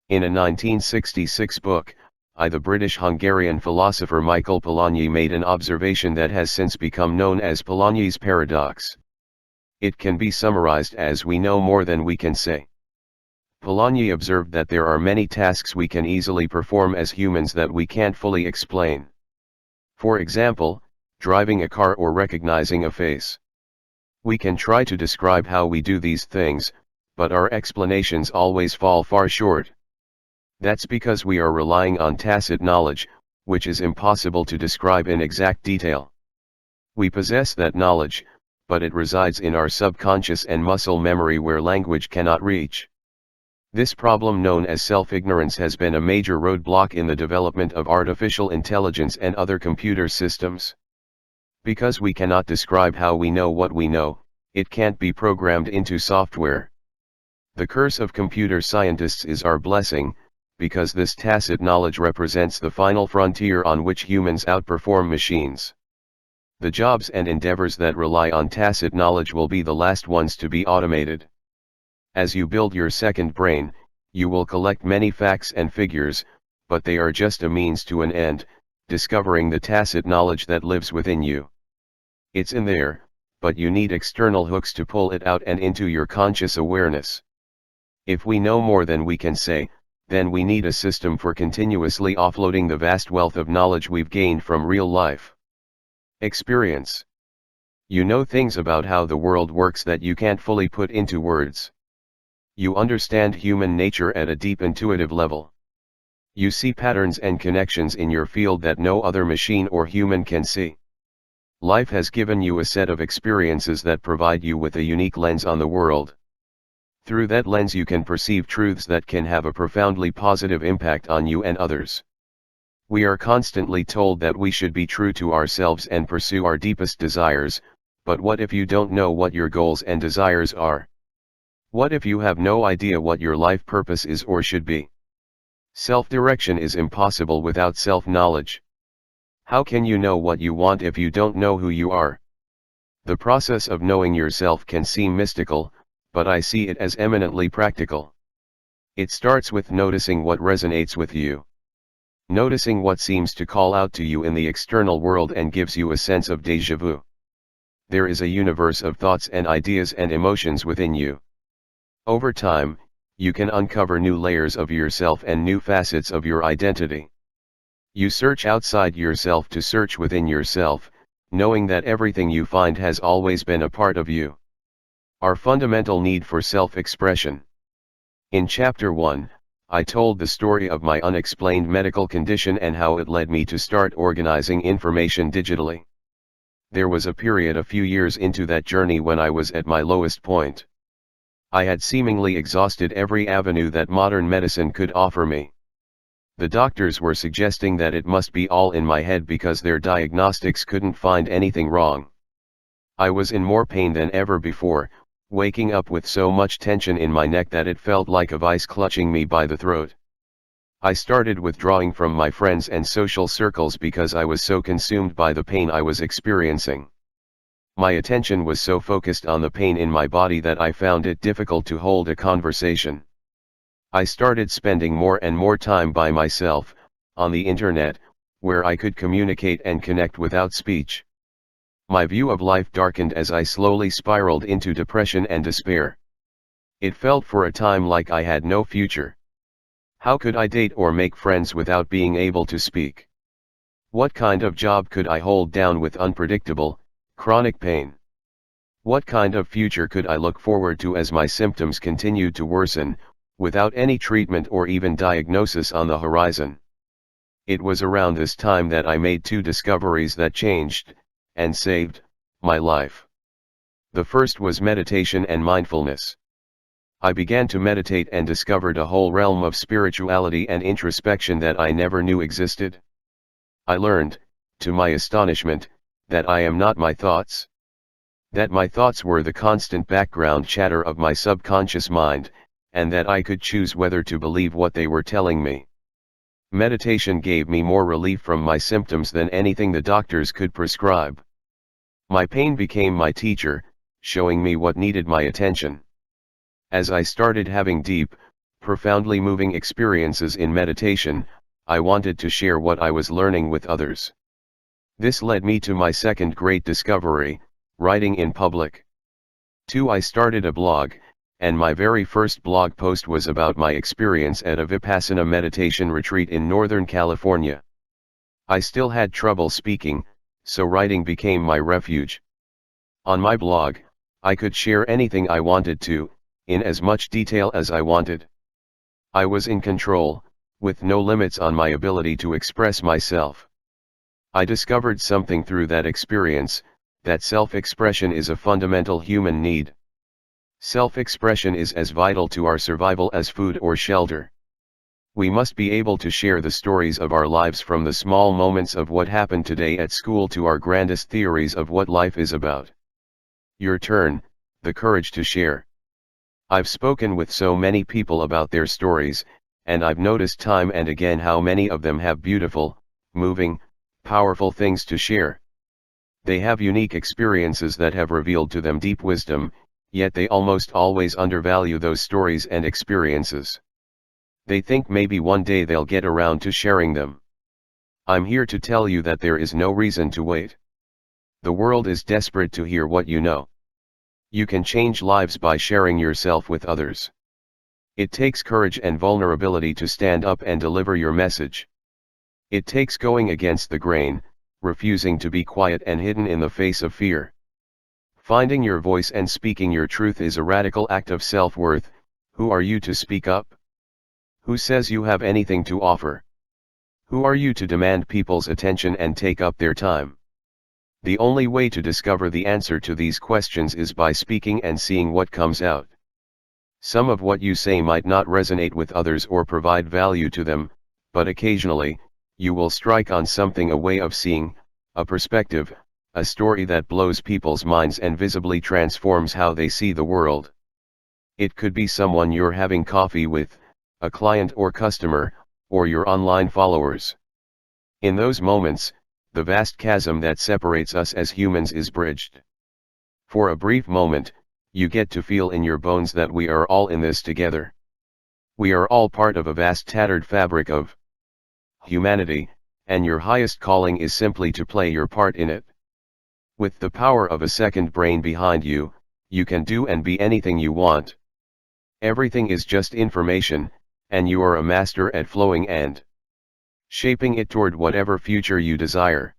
In a 1966 book, the British-Hungarian philosopher Michael Polanyi made an observation that has since become known as Polanyi's paradox. It can be summarized as we know more than we can say. Polanyi observed that there are many tasks we can easily perform as humans that we can't fully explain. For example, driving a car or recognizing a face. We can try to describe how we do these things, but our explanations always fall far short. That's because we are relying on tacit knowledge, which is impossible to describe in exact detail. We possess that knowledge, but it resides in our subconscious and muscle memory where language cannot reach. This problem known as self-ignorance has been a major roadblock in the development of artificial intelligence and other computer systems. Because we cannot describe how we know what we know, it can't be programmed into software. The curse of computer scientists is our blessing, because this tacit knowledge represents the final frontier on which humans outperform machines. The jobs and endeavors that rely on tacit knowledge will be the last ones to be automated. As you build your second brain, you will collect many facts and figures, but they are just a means to an end, discovering the tacit knowledge that lives within you. It's in there, but you need external hooks to pull it out and into your conscious awareness. If we know more than we can say, then we need a system for continuously offloading the vast wealth of knowledge we've gained from real life experience. You know things about how the world works that you can't fully put into words. You understand human nature at a deep intuitive level. You see patterns and connections in your field that no other machine or human can see. Life has given you a set of experiences that provide you with a unique lens on the world. Through that lens you can perceive truths that can have a profoundly positive impact on you and others. We are constantly told that we should be true to ourselves and pursue our deepest desires, but what if you don't know what your goals and desires are? What if you have no idea what your life purpose is or should be? Self-direction is impossible without self-knowledge. How can you know what you want if you don't know who you are? The process of knowing yourself can seem mystical, but I see it as eminently practical. It starts with noticing what resonates with you. Noticing what seems to call out to you in the external world and gives you a sense of déjà vu. There is a universe of thoughts and ideas and emotions within you. Over time, you can uncover new layers of yourself and new facets of your identity. You search outside yourself to search within yourself, knowing that everything you find has always been a part of you. Our fundamental need for self-expression. In Chapter 1, I told the story of my unexplained medical condition and how it led me to start organizing information digitally. There was a period a few years into that journey when I was at my lowest point. I had seemingly exhausted every avenue that modern medicine could offer me. The doctors were suggesting that it must be all in my head because their diagnostics couldn't find anything wrong. I was in more pain than ever before, waking up with so much tension in my neck that it felt like a vice clutching me by the throat. I started withdrawing from my friends and social circles because I was so consumed by the pain I was experiencing. My attention was so focused on the pain in my body that I found it difficult to hold a conversation. I started spending more and more time by myself, on the internet, where I could communicate and connect without speech. My view of life darkened as I slowly spiraled into depression and despair. It felt for a time like I had no future. How could I date or make friends without being able to speak? What kind of job could I hold down with unpredictable, chronic pain? What kind of future could I look forward to as my symptoms continued to worsen, without any treatment or even diagnosis on the horizon? It was around this time that I made two discoveries that changed, and saved, my life. The first was meditation and mindfulness. I began to meditate and discovered a whole realm of spirituality and introspection that I never knew existed. I learned, to my astonishment, that I am not my thoughts. That my thoughts were the constant background chatter of my subconscious mind, and that I could choose whether to believe what they were telling me. Meditation gave me more relief from my symptoms than anything the doctors could prescribe. My pain became my teacher, showing me what needed my attention. As I started having deep, profoundly moving experiences in meditation, I wanted to share what I was learning with others. This led me to my second great discovery, writing in public. 2. I started a blog, and my very first blog post was about my experience at a Vipassana meditation retreat in Northern California. I still had trouble speaking, so writing became my refuge. On my blog, I could share anything I wanted to, in as much detail as I wanted. I was in control, with no limits on my ability to express myself. I discovered something through that experience, that self-expression is a fundamental human need. Self-expression is as vital to our survival as food or shelter. We must be able to share the stories of our lives, from the small moments of what happened today at school to our grandest theories of what life is about. Your turn, the courage to share. I've spoken with so many people about their stories, and I've noticed time and again how many of them have beautiful, moving, powerful things to share. They have unique experiences that have revealed to them deep wisdom, yet they almost always undervalue those stories and experiences. They think maybe one day they'll get around to sharing them. I'm here to tell you that there is no reason to wait. The world is desperate to hear what you know. You can change lives by sharing yourself with others. It takes courage and vulnerability to stand up and deliver your message. It takes going against the grain, refusing to be quiet and hidden in the face of fear. Finding your voice and speaking your truth is a radical act of self-worth. Who are you to speak up? Who says you have anything to offer? Who are you to demand people's attention and take up their time? The only way to discover the answer to these questions is by speaking and seeing what comes out. Some of what you say might not resonate with others or provide value to them, but occasionally, you will strike on something, a way of seeing, a perspective, a story that blows people's minds and visibly transforms how they see the world. It could be someone you're having coffee with, a client or customer, or your online followers. In those moments, the vast chasm that separates us as humans is bridged. For a brief moment, you get to feel in your bones that we are all in this together. We are all part of a vast tattered fabric of humanity, and your highest calling is simply to play your part in it. With the power of a second brain behind you, you can do and be anything you want. Everything is just information, and you are a master at flowing and shaping it toward whatever future you desire.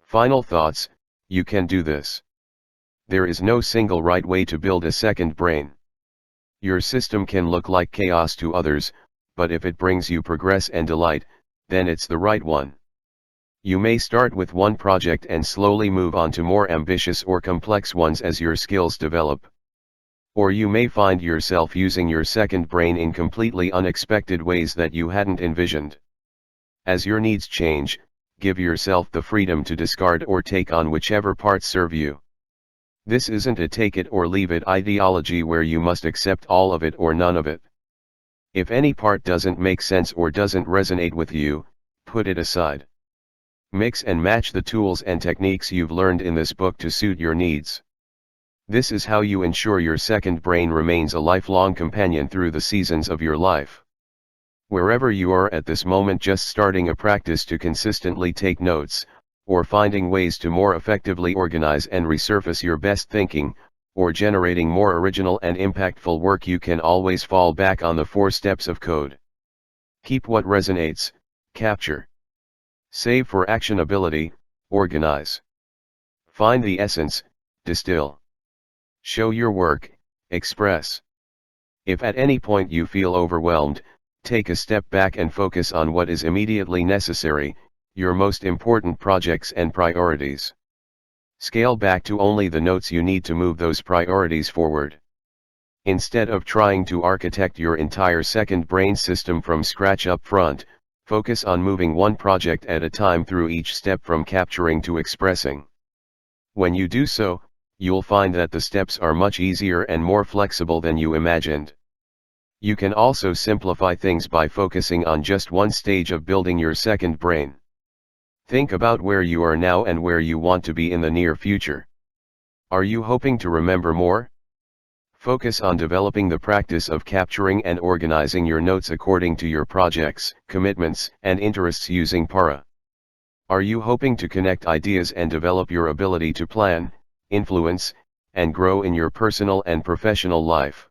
Final thoughts: you can do this. There is no single right way to build a second brain. Your system can look like chaos to others, but if it brings you progress and delight, then it's the right one. You may start with one project and slowly move on to more ambitious or complex ones as your skills develop. Or you may find yourself using your second brain in completely unexpected ways that you hadn't envisioned. As your needs change, give yourself the freedom to discard or take on whichever parts serve you. This isn't a take it or leave it ideology where you must accept all of it or none of it. If any part doesn't make sense or doesn't resonate with you, put it aside. Mix and match the tools and techniques you've learned in this book to suit your needs. This is how you ensure your second brain remains a lifelong companion through the seasons of your life. Wherever you are at this moment, just starting a practice to consistently take notes, or finding ways to more effectively organize and resurface your best thinking, or generating more original and impactful work, you can always fall back on the 4 steps of code. Keep what resonates, capture. Save for actionability, organize. Find the essence, distill. Show your work, express. If at any point you feel overwhelmed, take a step back and focus on what is immediately necessary, your most important projects and priorities. Scale back to only the notes you need to move those priorities forward. Instead of trying to architect your entire second brain system from scratch up front, focus on moving one project at a time through each step from capturing to expressing. When you do so, you'll find that the steps are much easier and more flexible than you imagined. You can also simplify things by focusing on just one stage of building your second brain. Think about where you are now and where you want to be in the near future. Are you hoping to remember more? Focus on developing the practice of capturing and organizing your notes according to your projects, commitments, and interests using Para. Are you hoping to connect ideas and develop your ability to plan, influence, and grow in your personal and professional life?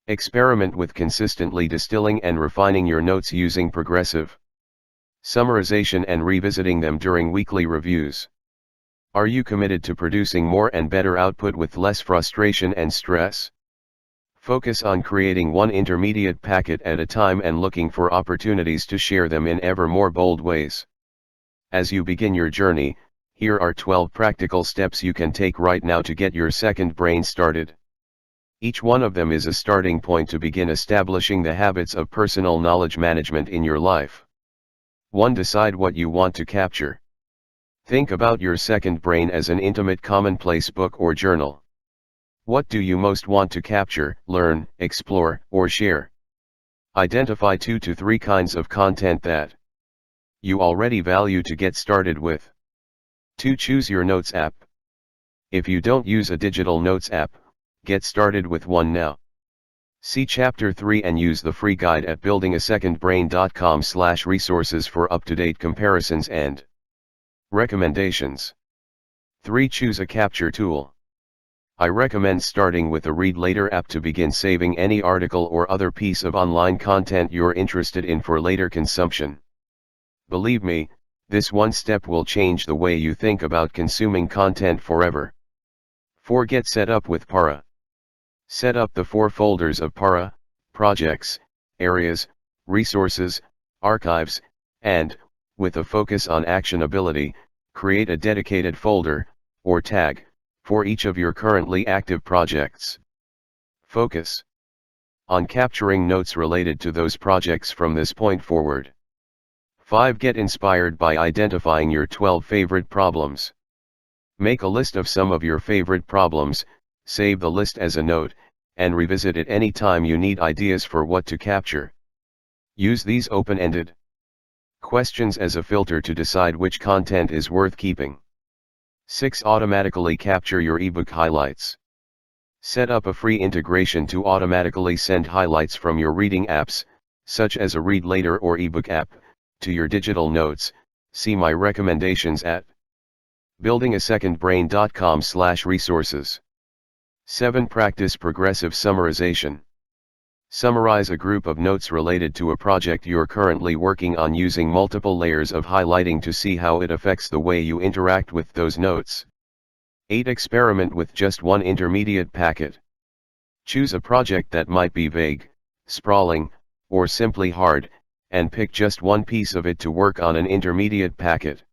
Experiment with consistently distilling and refining your notes using progressive summarization and revisiting them during weekly reviews. Are you committed to producing more and better output with less frustration and stress? Focus on creating one intermediate packet at a time and looking for opportunities to share them in ever more bold ways. As you begin your journey, here are 12 practical steps you can take right now to get your second brain started. Each one of them is a starting point to begin establishing the habits of personal knowledge management in your life. 1. Decide what you want to capture. Think about your second brain as an intimate commonplace book or journal. What do you most want to capture, learn, explore, or share? Identify 2 to 3 kinds of content that you already value to get started with. 2. Choose your notes app. If you don't use a digital notes app, get started with one now. See Chapter 3 and use the free guide at buildingasecondbrain.com/resources for up-to-date comparisons and recommendations. 3. Choose a capture tool. I recommend starting with a Read Later app to begin saving any article or other piece of online content you're interested in for later consumption. Believe me, this one step will change the way you think about consuming content forever. 4. Get set up with Para. Set up the 4 folders of Para: projects, areas, resources, archives, and, with a focus on actionability, create a dedicated folder, or tag, for each of your currently active projects. Focus on capturing notes related to those projects from this point forward. 5. Get inspired by identifying your 12 favorite problems. Make a list of some of your favorite problems, save the list as a note, and revisit it any time you need ideas for what to capture. Use these open-ended questions as a filter to decide which content is worth keeping. 6. Automatically capture your ebook highlights. Set up a free integration to automatically send highlights from your reading apps, such as a Read Later or ebook app, to your digital notes. See my recommendations at buildingasecondbrain.com/resources. 7. Practice progressive summarization. Summarize a group of notes related to a project you're currently working on using multiple layers of highlighting to see how it affects the way you interact with those notes. 8. Experiment with just one intermediate packet. Choose a project that might be vague, sprawling, or simply hard, and pick just one piece of it to work on an intermediate packet.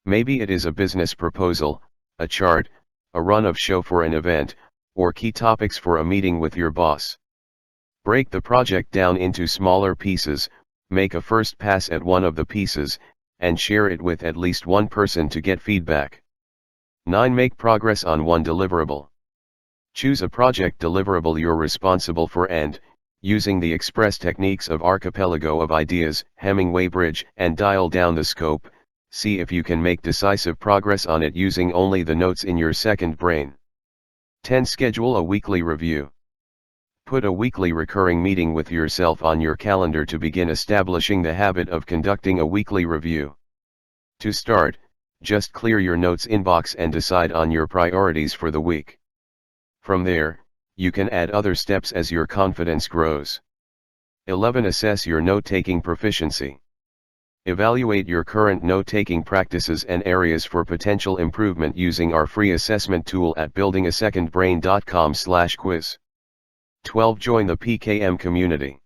Maybe it is a business proposal, a chart, a run of show for an event, or key topics for a meeting with your boss. Break the project down into smaller pieces, make a first pass at one of the pieces, and share it with at least one person to get feedback. 9. Make progress on one deliverable. Choose a project deliverable you're responsible for and, using the express techniques of archipelago of ideas, Hemingway bridge, and dial down the scope, see if you can make decisive progress on it using only the notes in your second brain. 10. Schedule a weekly review. Put a weekly recurring meeting with yourself on your calendar to begin establishing the habit of conducting a weekly review. To start, just clear your notes inbox and decide on your priorities for the week. From there, you can add other steps as your confidence grows. 11. Assess your note-taking proficiency. Evaluate your current note-taking practices and areas for potential improvement using our free assessment tool at buildingasecondbrain.com/quiz. 12. Join the PKM community.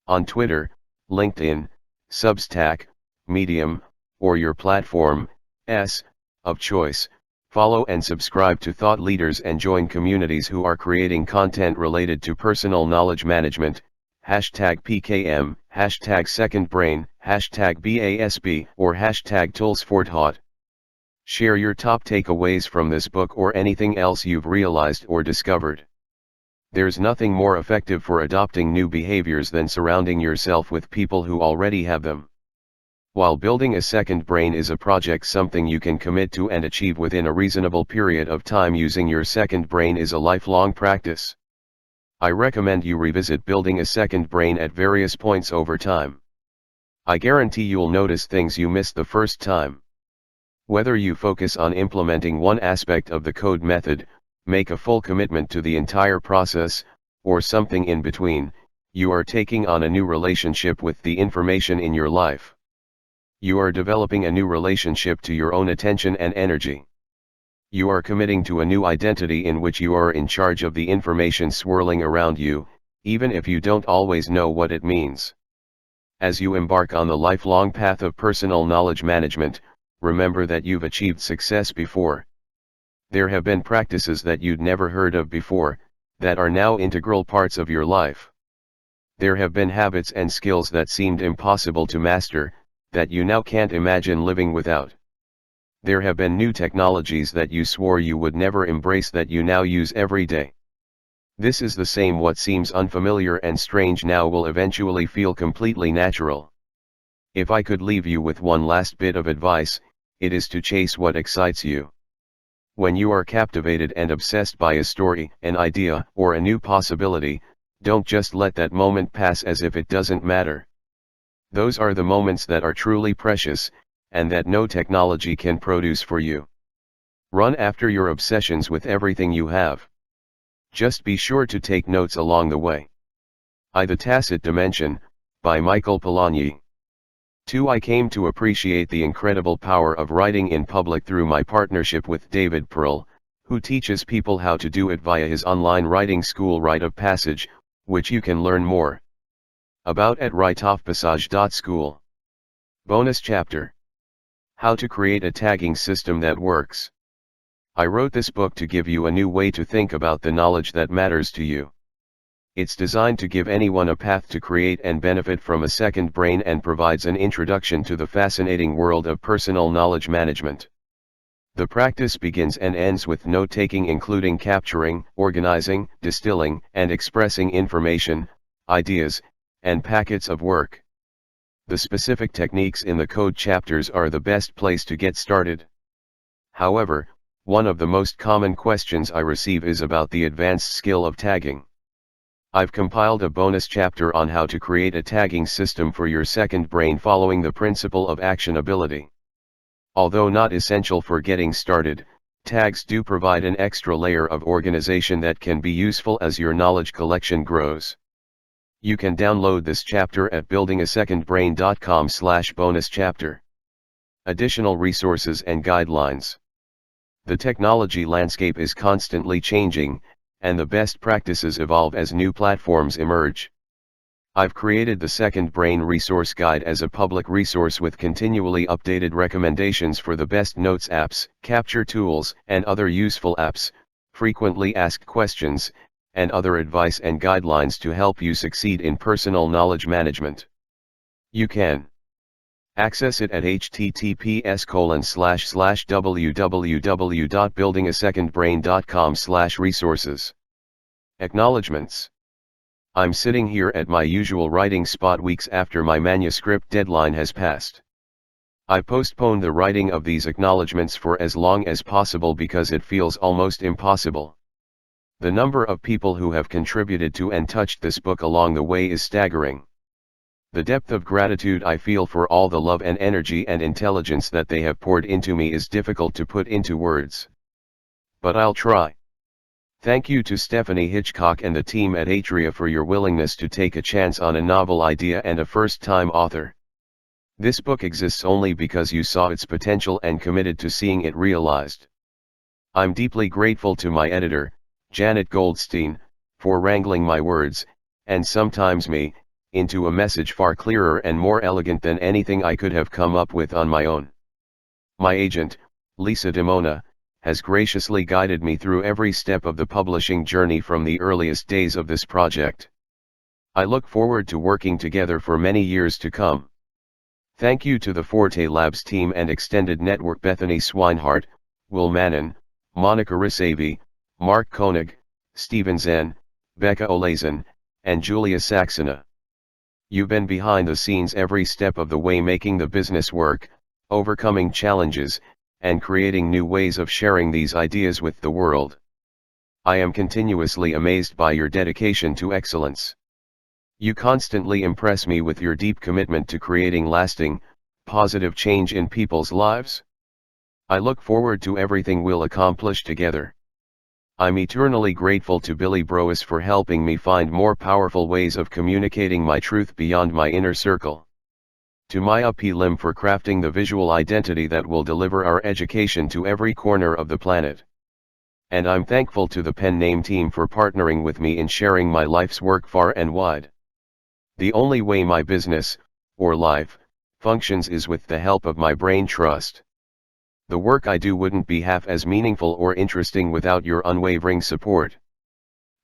On Twitter, LinkedIn, Substack, Medium, or your platform of choice, follow and subscribe to thought leaders and join communities who are creating content related to personal knowledge management, #PKM, #SecondBrain, #BASB, or #ToolsForteHot. Share your top takeaways from this book or anything else you've realized or discovered. There's nothing more effective for adopting new behaviors than surrounding yourself with people who already have them. While building a second brain is a project something you can commit to and achieve within a reasonable period of time, using your second brain is a lifelong practice. I recommend you revisit building a second brain at various points over time. I guarantee you'll notice things you missed the first time. Whether you focus on implementing one aspect of the code method, make a full commitment to the entire process, or something in between, you are taking on a new relationship with the information in your life. You are developing a new relationship to your own attention and energy. You are committing to a new identity in which you are in charge of the information swirling around you, even if you don't always know what it means. As you embark on the lifelong path of personal knowledge management, remember that you've achieved success before. There have been practices that you'd never heard of before, that are now integral parts of your life. There have been habits and skills that seemed impossible to master, that you now can't imagine living without. There have been new technologies that you swore you would never embrace that you now use every day. This is the same. What seems unfamiliar and strange now will eventually feel completely natural. If I could leave you with one last bit of advice, it is to chase what excites you. When you are captivated and obsessed by a story, an idea, or a new possibility, don't just let that moment pass as if it doesn't matter. Those are the moments that are truly precious, and that no technology can produce for you. Run after your obsessions with everything you have. Just be sure to take notes along the way. The Tacit Dimension, by Michael Polanyi. 2. I came to appreciate the incredible power of writing in public through my partnership with David Pearl, who teaches people how to do it via his online writing school Rite of Passage, which you can learn more about at riteofpassage.school. Bonus chapter: How to create a tagging system that works. I wrote this book to give you a new way to think about the knowledge that matters to you. It's designed to give anyone a path to create and benefit from a second brain, and provides an introduction to the fascinating world of personal knowledge management. The practice begins and ends with note-taking, including capturing, organizing, distilling, and expressing information, ideas, and packets of work. The specific techniques in the code chapters are the best place to get started. However, one of the most common questions I receive is about the advanced skill of tagging. I've compiled a bonus chapter on how to create a tagging system for your second brain following the principle of actionability. Although not essential for getting started, tags do provide an extra layer of organization that can be useful as your knowledge collection grows. You can download this chapter at buildingasecondbrain.com/bonus chapter. Additional resources and guidelines. The technology landscape is constantly changing, and the best practices evolve as new platforms emerge. I've created the Second Brain Resource Guide as a public resource with continually updated recommendations for the best notes apps, capture tools, and other useful apps, frequently asked questions, and other advice and guidelines to help you succeed in personal knowledge management. You can access it at https://www.buildingasecondbrain.com/resources. Acknowledgements. I'm sitting here at my usual writing spot weeks after my manuscript deadline has passed. I postponed the writing of these acknowledgements for as long as possible because it feels almost impossible. The number of people who have contributed to and touched this book along the way is staggering. The depth of gratitude I feel for all the love and energy and intelligence that they have poured into me is difficult to put into words. But I'll try. Thank you to Stephanie Hitchcock and the team at Atria for your willingness to take a chance on a novel idea and a first-time author. This book exists only because you saw its potential and committed to seeing it realized. I'm deeply grateful to my editor, Janet Goldstein, for wrangling my words, and sometimes me, into a message far clearer and more elegant than anything I could have come up with on my own. My agent, Lisa Dimona, has graciously guided me through every step of the publishing journey from the earliest days of this project. I look forward to working together for many years to come. Thank you to the Forte Labs team and extended network: Bethany Swinehart, Will Manon, Monica Risavi, Mark Koenig, Stephen Zen, Becca Olazan, and Julia Saxena. You've been behind the scenes every step of the way, making the business work, overcoming challenges, and creating new ways of sharing these ideas with the world. I am continuously amazed by your dedication to excellence. You constantly impress me with your deep commitment to creating lasting, positive change in people's lives. I look forward to everything we'll accomplish together. I'm eternally grateful to Billy Broas for helping me find more powerful ways of communicating my truth beyond my inner circle. To Maya P. Lim for crafting the visual identity that will deliver our education to every corner of the planet. And I'm thankful to the Pen Name team for partnering with me in sharing my life's work far and wide. The only way my business, or life, functions is with the help of my brain trust. The work I do wouldn't be half as meaningful or interesting without your unwavering support.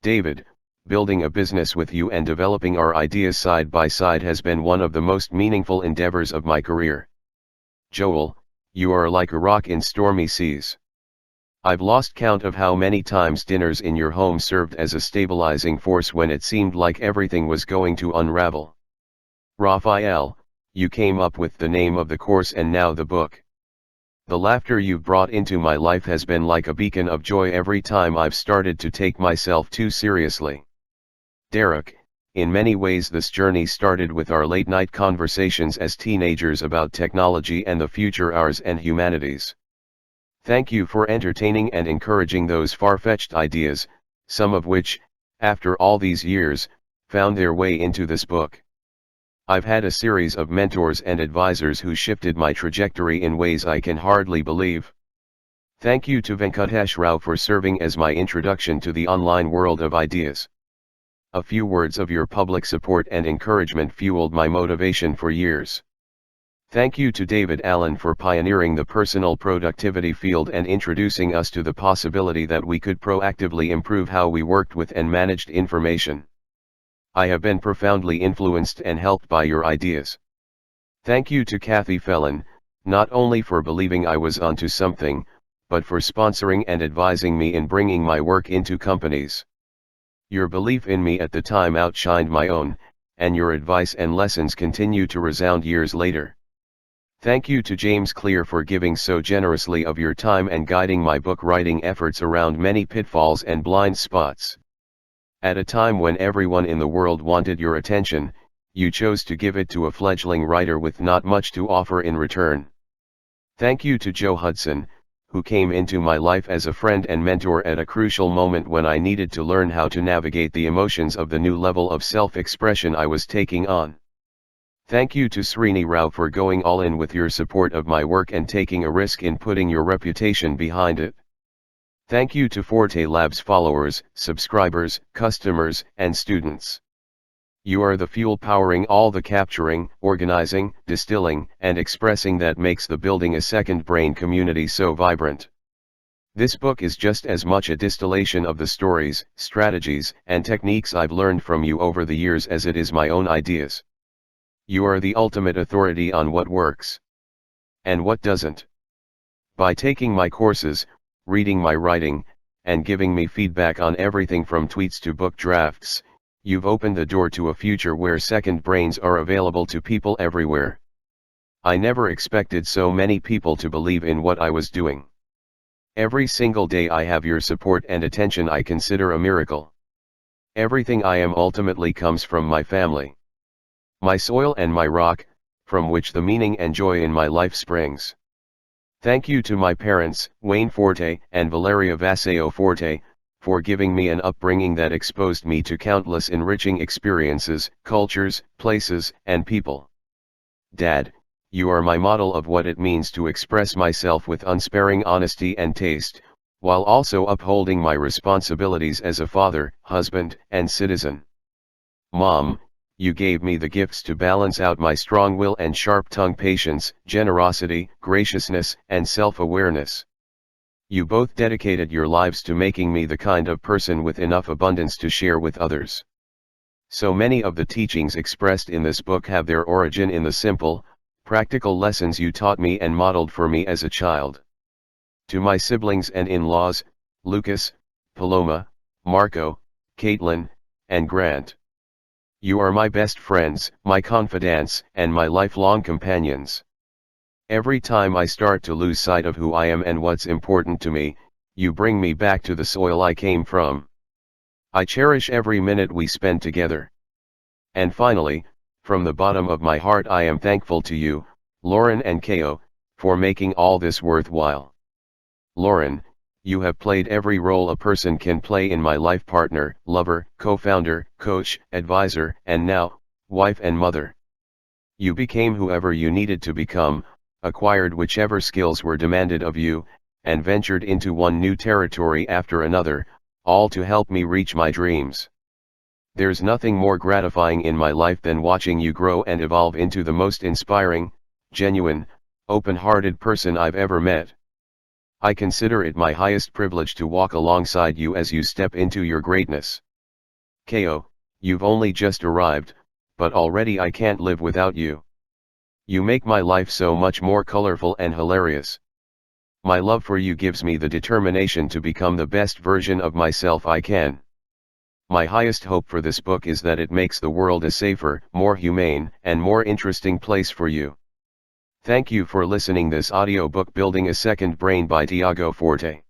David, building a business with you and developing our ideas side by side has been one of the most meaningful endeavors of my career. Joel, you are like a rock in stormy seas. I've lost count of how many times dinners in your home served as a stabilizing force when it seemed like everything was going to unravel. Raphael, you came up with the name of the course and now the book. The laughter you've brought into my life has been like a beacon of joy every time I've started to take myself too seriously. Derek, in many ways this journey started with our late-night conversations as teenagers about technology and the future, ours and humanity's. Thank you for entertaining and encouraging those far-fetched ideas, some of which, after all these years, found their way into this book. I've had a series of mentors and advisors who shifted my trajectory in ways I can hardly believe. Thank you to Venkatesh Rao for serving as my introduction to the online world of ideas. A few words of your public support and encouragement fueled my motivation for years. Thank you to David Allen for pioneering the personal productivity field and introducing us to the possibility that we could proactively improve how we worked with and managed information. I have been profoundly influenced and helped by your ideas. Thank you to Kathy Felon, not only for believing I was onto something, but for sponsoring and advising me in bringing my work into companies. Your belief in me at the time outshined my own, and your advice and lessons continue to resound years later. Thank you to James Clear for giving so generously of your time and guiding my book writing efforts around many pitfalls and blind spots. At a time when everyone in the world wanted your attention, you chose to give it to a fledgling writer with not much to offer in return. Thank you to Joe Hudson, who came into my life as a friend and mentor at a crucial moment when I needed to learn how to navigate the emotions of the new level of self-expression I was taking on. Thank you to Srini Rao for going all in with your support of my work and taking a risk in putting your reputation behind it. Thank you to Forte Labs followers, subscribers, customers, and students. You are the fuel powering all the capturing, organizing, distilling, and expressing that makes the Building a Second Brain community so vibrant. This book is just as much a distillation of the stories, strategies, and techniques I've learned from you over the years as it is my own ideas. You are the ultimate authority on what works and what doesn't. By taking my courses, reading my writing, and giving me feedback on everything from tweets to book drafts, you've opened the door to a future where second brains are available to people everywhere. I never expected so many people to believe in what I was doing. Every single day I have your support and attention I consider a miracle. Everything I am ultimately comes from my family. My soil and my rock, from which the meaning and joy in my life springs. Thank you to my parents, Wayne Forte and Valeria Vaseo Forte, for giving me an upbringing that exposed me to countless enriching experiences, cultures, places, and people. Dad, you are my model of what it means to express myself with unsparing honesty and taste, while also upholding my responsibilities as a father, husband, and citizen. Mom, you gave me the gifts to balance out my strong will and sharp-tongued patience, generosity, graciousness, and self-awareness. You both dedicated your lives to making me the kind of person with enough abundance to share with others. So many of the teachings expressed in this book have their origin in the simple, practical lessons you taught me and modeled for me as a child. To my siblings and in-laws, Lucas, Paloma, Marco, Caitlin, and Grant. You are my best friends, my confidants, and my lifelong companions. Every time I start to lose sight of who I am and what's important to me, you bring me back to the soil I came from. I cherish every minute we spend together. And finally, from the bottom of my heart I am thankful to you, Lauren and Ko, for making all this worthwhile. Lauren, you have played every role a person can play in my life: partner, lover, co-founder, coach, advisor, and now, wife and mother. You became whoever you needed to become, acquired whichever skills were demanded of you, and ventured into one new territory after another, all to help me reach my dreams. There's nothing more gratifying in my life than watching you grow and evolve into the most inspiring, genuine, open-hearted person I've ever met. I consider it my highest privilege to walk alongside you as you step into your greatness. Ko, you've only just arrived, but already I can't live without you. You make my life so much more colorful and hilarious. My love for you gives me the determination to become the best version of myself I can. My highest hope for this book is that it makes the world a safer, more humane, and more interesting place for you. Thank you for listening this audiobook Building a Second Brain by Tiago Forte.